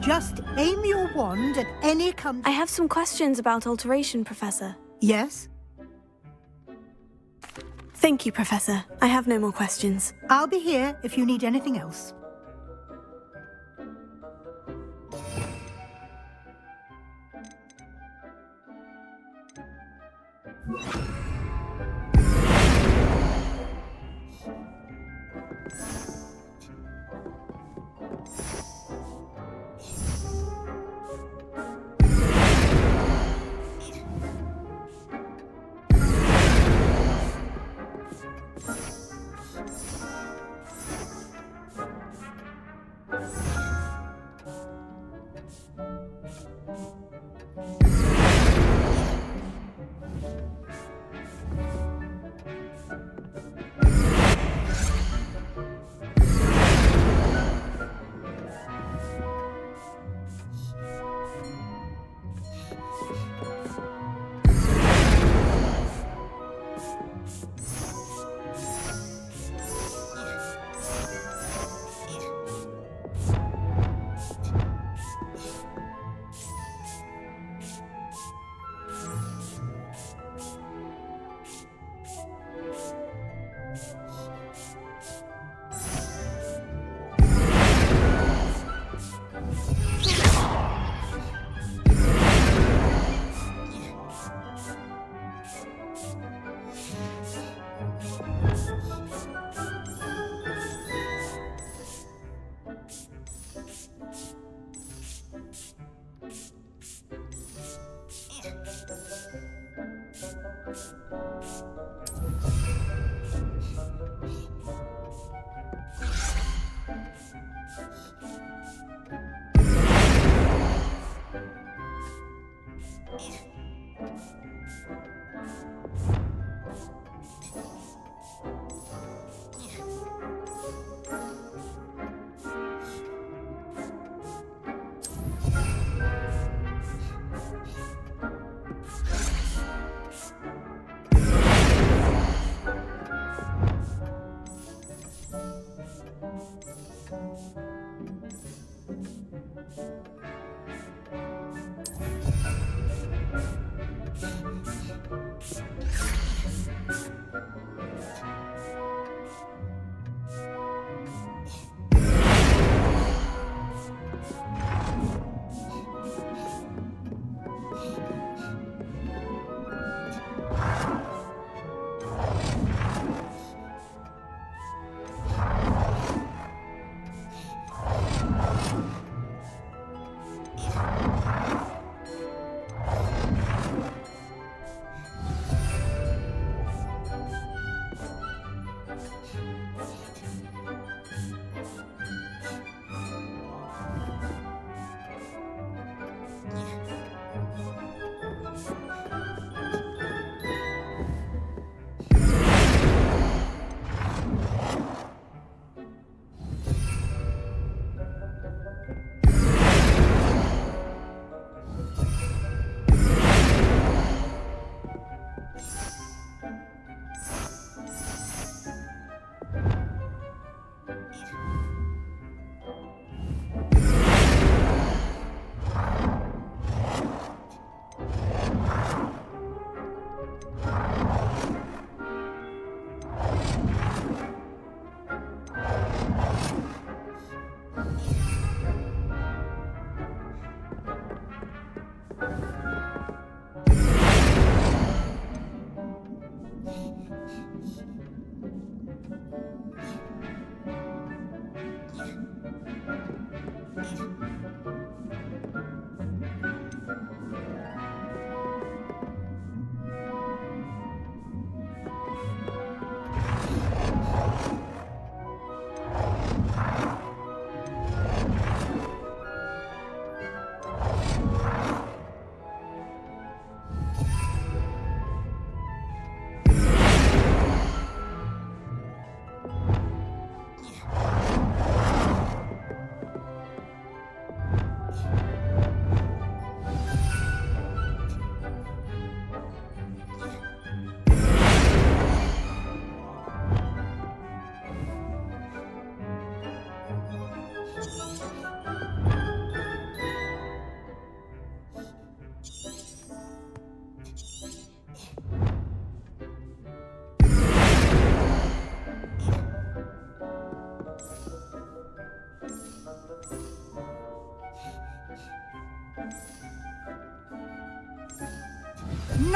Just aim your wand at any I have some questions about alteration, Professor. Yes? Thank you, Professor. I have no more questions. I'll be here if you need anything else.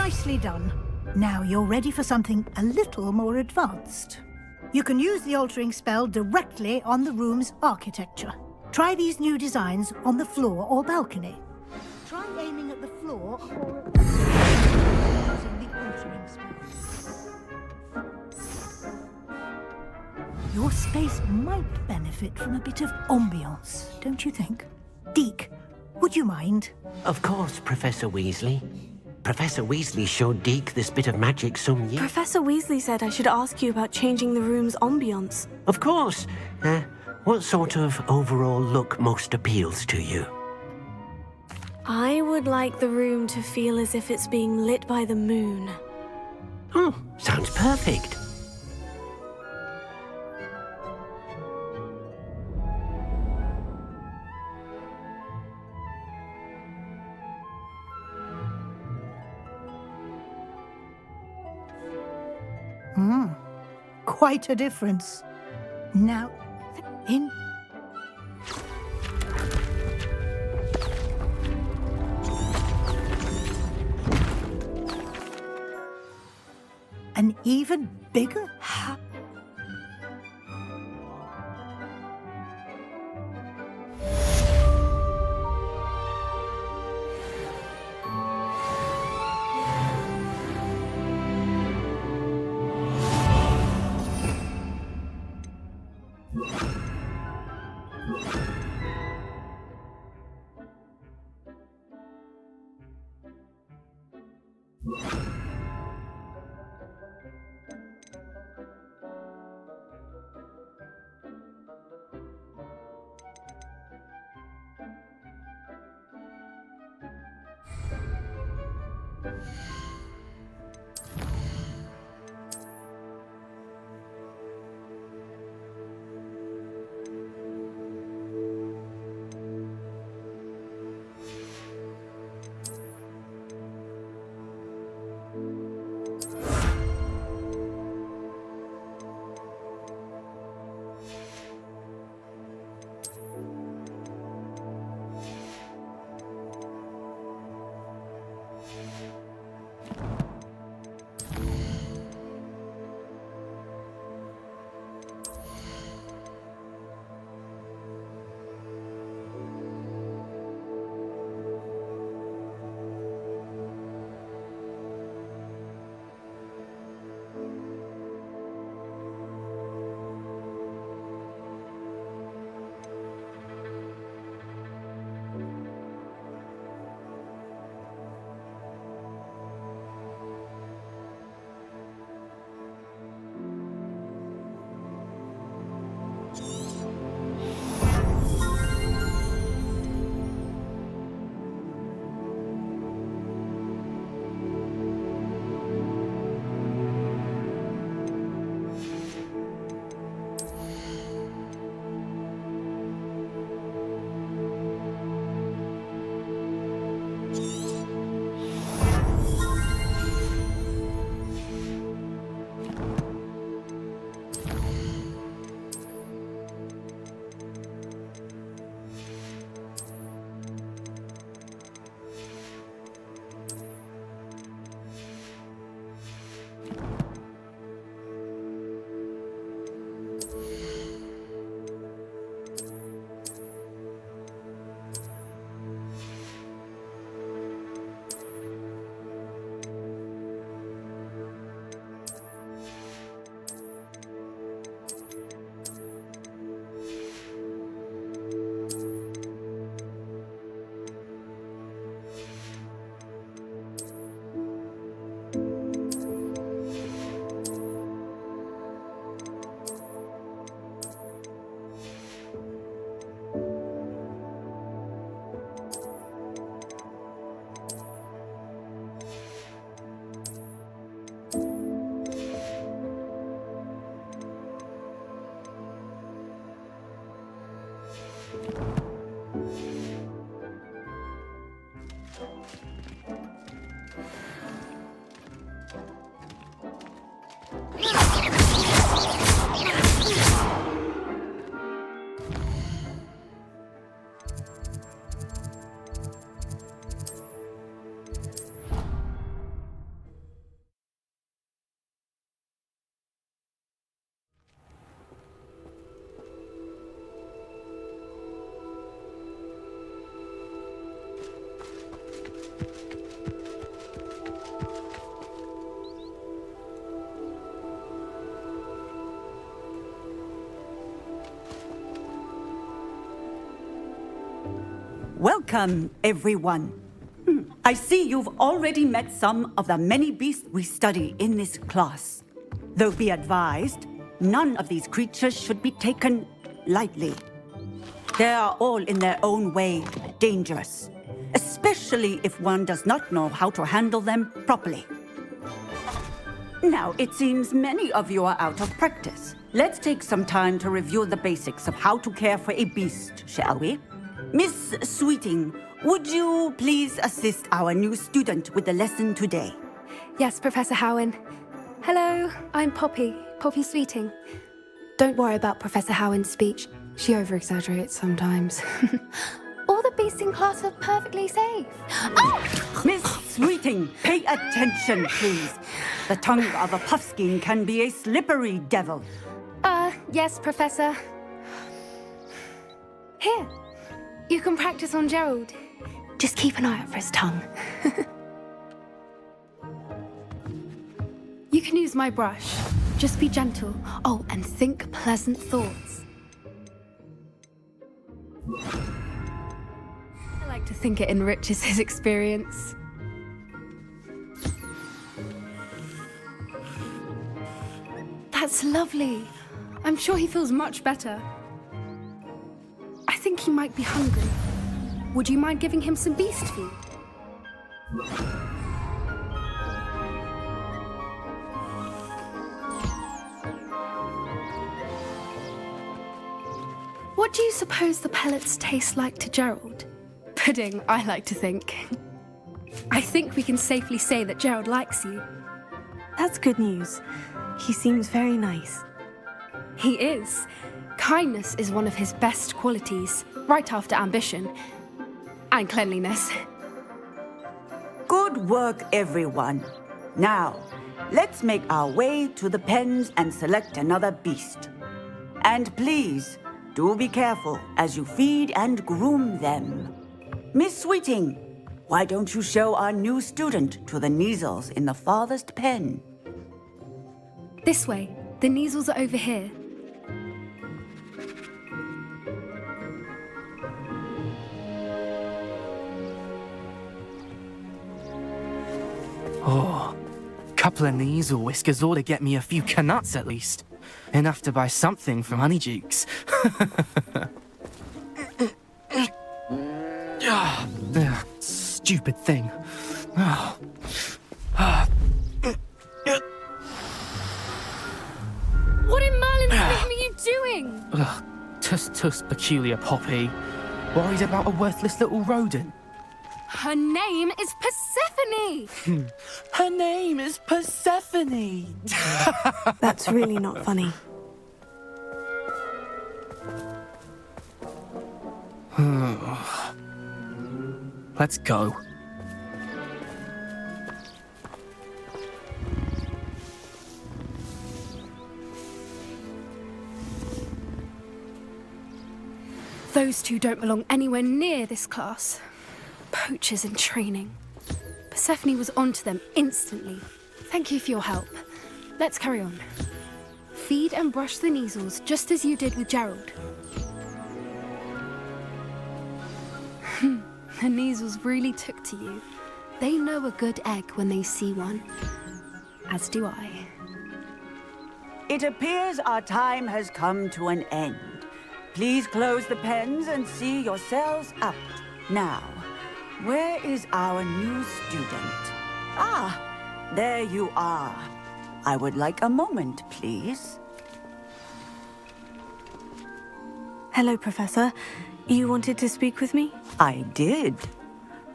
Nicely done. Now you're ready for something a little more advanced. You can use the altering spell directly on the room's architecture. Try these new designs on the floor or balcony. Try aiming at the floor or at using the altering spell. Your space might benefit from a bit of ambiance, don't you think? Deke, would you mind? Of course, Professor Weasley. Professor Weasley showed Deke this bit of magic some years... Professor Weasley said I should ask you about changing the room's ambience. Of course. What sort of overall look most appeals to you? I would like the room to feel as if it's being lit by the moon. Oh, sounds perfect. Quite a difference. Now, in... An even bigger... Welcome, everyone. I see you've already met some of the many beasts we study in this class. Though be advised, none of these creatures should be taken lightly. They are all in their own way dangerous, especially if one does not know how to handle them properly. Now, it seems many of you are out of practice. Let's take some time to review the basics of how to care for a beast, shall we? Miss Sweeting, would you please assist our new student with the lesson today? Yes, Professor Howen. Hello, I'm Poppy Sweeting. Don't worry about Professor Howen's speech. She over-exaggerates sometimes. All the beasts in class are perfectly safe. Oh! Miss Sweeting, pay attention, please. The tongue of a puffskein can be a slippery devil. Yes, Professor. Here, you can practice on Gerald. Just keep an eye out for his tongue. You can use my brush. Just be gentle. Oh, and think pleasant thoughts. I like to think it enriches his experience. That's lovely. I'm sure he feels much better. I think he might be hungry. Would you mind giving him some beast food? What do you suppose the pellets taste like to Gerald? Pudding, I like to think. I think we can safely say that Gerald likes you. That's good news. He seems very nice. He is. Kindness is one of his best qualities, right after ambition. And cleanliness. Good work, everyone. Now, let's make our way to the pens and select another beast. And please, do be careful as you feed and groom them. Miss Sweeting, why don't you show our new student to the Neasels in the farthest pen? This way. The Neasels are over here. Oh, couple of Neasel whiskers ought to get me a few canuts at least. Enough to buy something from Honeydukes. Stupid thing. What in Merlin's name are you doing? Tuss, peculiar Poppy. Worried about a worthless little rodent. Her name is Persephone! Her name is Persephone! That's really not funny. Let's go. Those two don't belong anywhere near this class. Poachers in training. Persephone was onto them instantly. Thank you for your help. Let's carry on. Feed and brush the Neasels just as you did with Gerald. The Neasels really took to you. They know a good egg when they see one. As do I. It appears our time has come to an end. Please close the pens and see yourselves out. Now, where is our new student? Ah, there you are. I would like a moment, please. Hello, Professor. You wanted to speak with me? I did.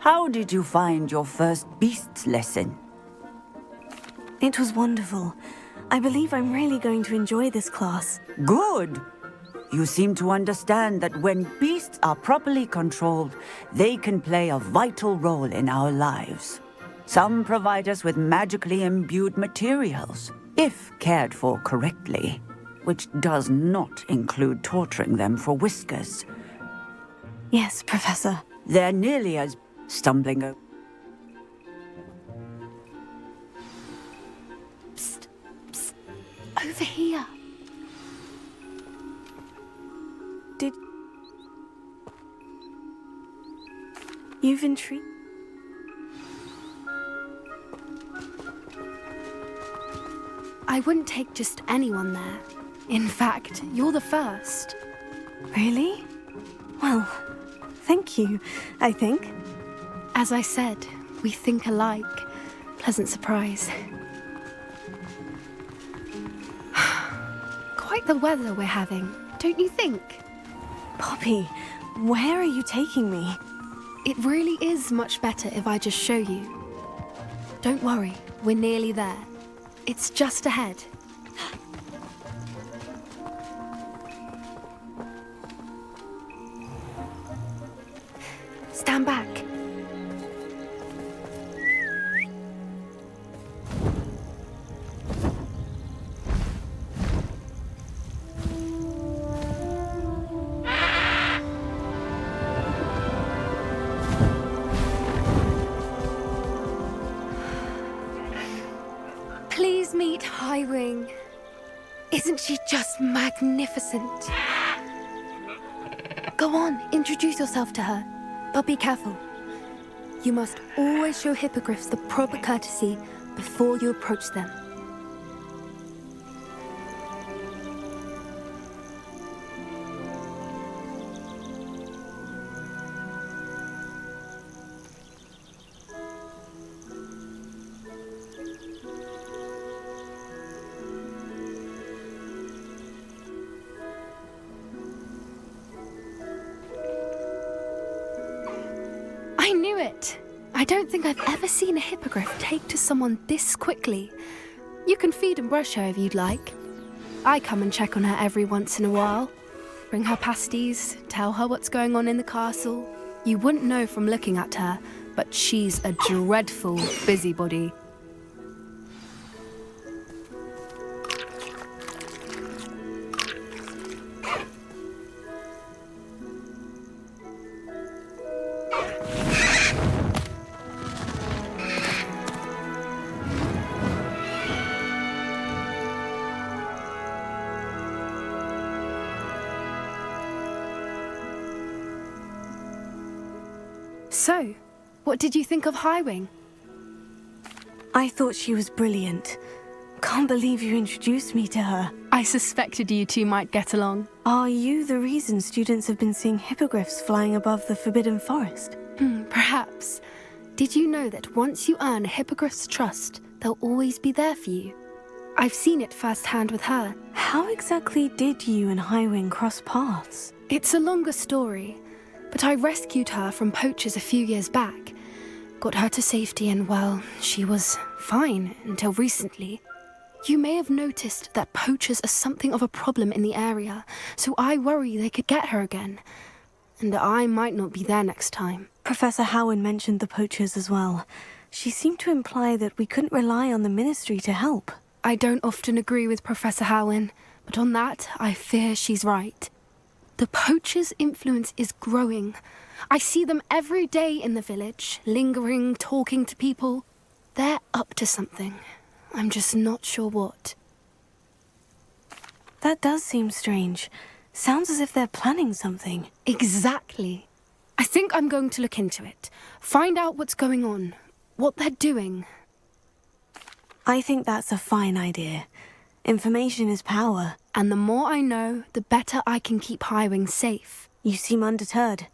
How did you find your first beasts lesson? It was wonderful. I believe I'm really going to enjoy this class. Good. You seem to understand that when beasts are properly controlled, they can play a vital role in our lives. Some provide us with magically imbued materials, if cared for correctly, which does not include torturing them for whiskers. Yes, Professor. They're nearly as stumbling over. Psst, psst, over here. You've intrigued. I wouldn't take just anyone there. In fact, you're the first. Really? Well, thank you, I think. As I said, we think alike. Pleasant surprise. Quite the weather we're having, don't you think? Poppy, where are you taking me? It really is much better if I just show you. Don't worry, we're nearly there. It's just ahead. Stand back. Please meet Highwing. Isn't she just magnificent? Go on, introduce yourself to her. But be careful. You must always show hippogriffs the proper courtesy before you approach them. I knew it! I don't think I've ever seen a hippogriff take to someone this quickly. You can feed and brush her if you'd like. I come and check on her every once in a while. Bring her pasties, tell her what's going on in the castle. You wouldn't know from looking at her, but she's a dreadful busybody. So, what did you think of Highwing? I thought she was brilliant. Can't believe you introduced me to her. I suspected you two might get along. Are you the reason students have been seeing hippogriffs flying above the Forbidden Forest? Perhaps. Did you know that once you earn a hippogriff's trust, they'll always be there for you? I've seen it firsthand with her. How exactly did you and Highwing cross paths? It's a longer story, but I rescued her from poachers a few years back. Got her to safety and, well, she was fine until recently. You may have noticed that poachers are something of a problem in the area, so I worry they could get her again. And I might not be there next time. Professor Howin mentioned the poachers as well. She seemed to imply that we couldn't rely on the Ministry to help. I don't often agree with Professor Howin, but on that, I fear she's right. The poachers' influence is growing. I see them every day in the village, lingering, talking to people. They're up to something. I'm just not sure what. That does seem strange. Sounds as if they're planning something. Exactly. I think I'm going to look into it. Find out what's going on, what they're doing. I think that's a fine idea. Information is power. And the more I know, the better I can keep Highwing safe. You seem undeterred.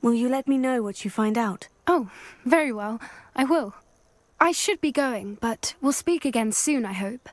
Will you let me know what you find out? Oh, very well. I will. I should be going, but we'll speak again soon, I hope.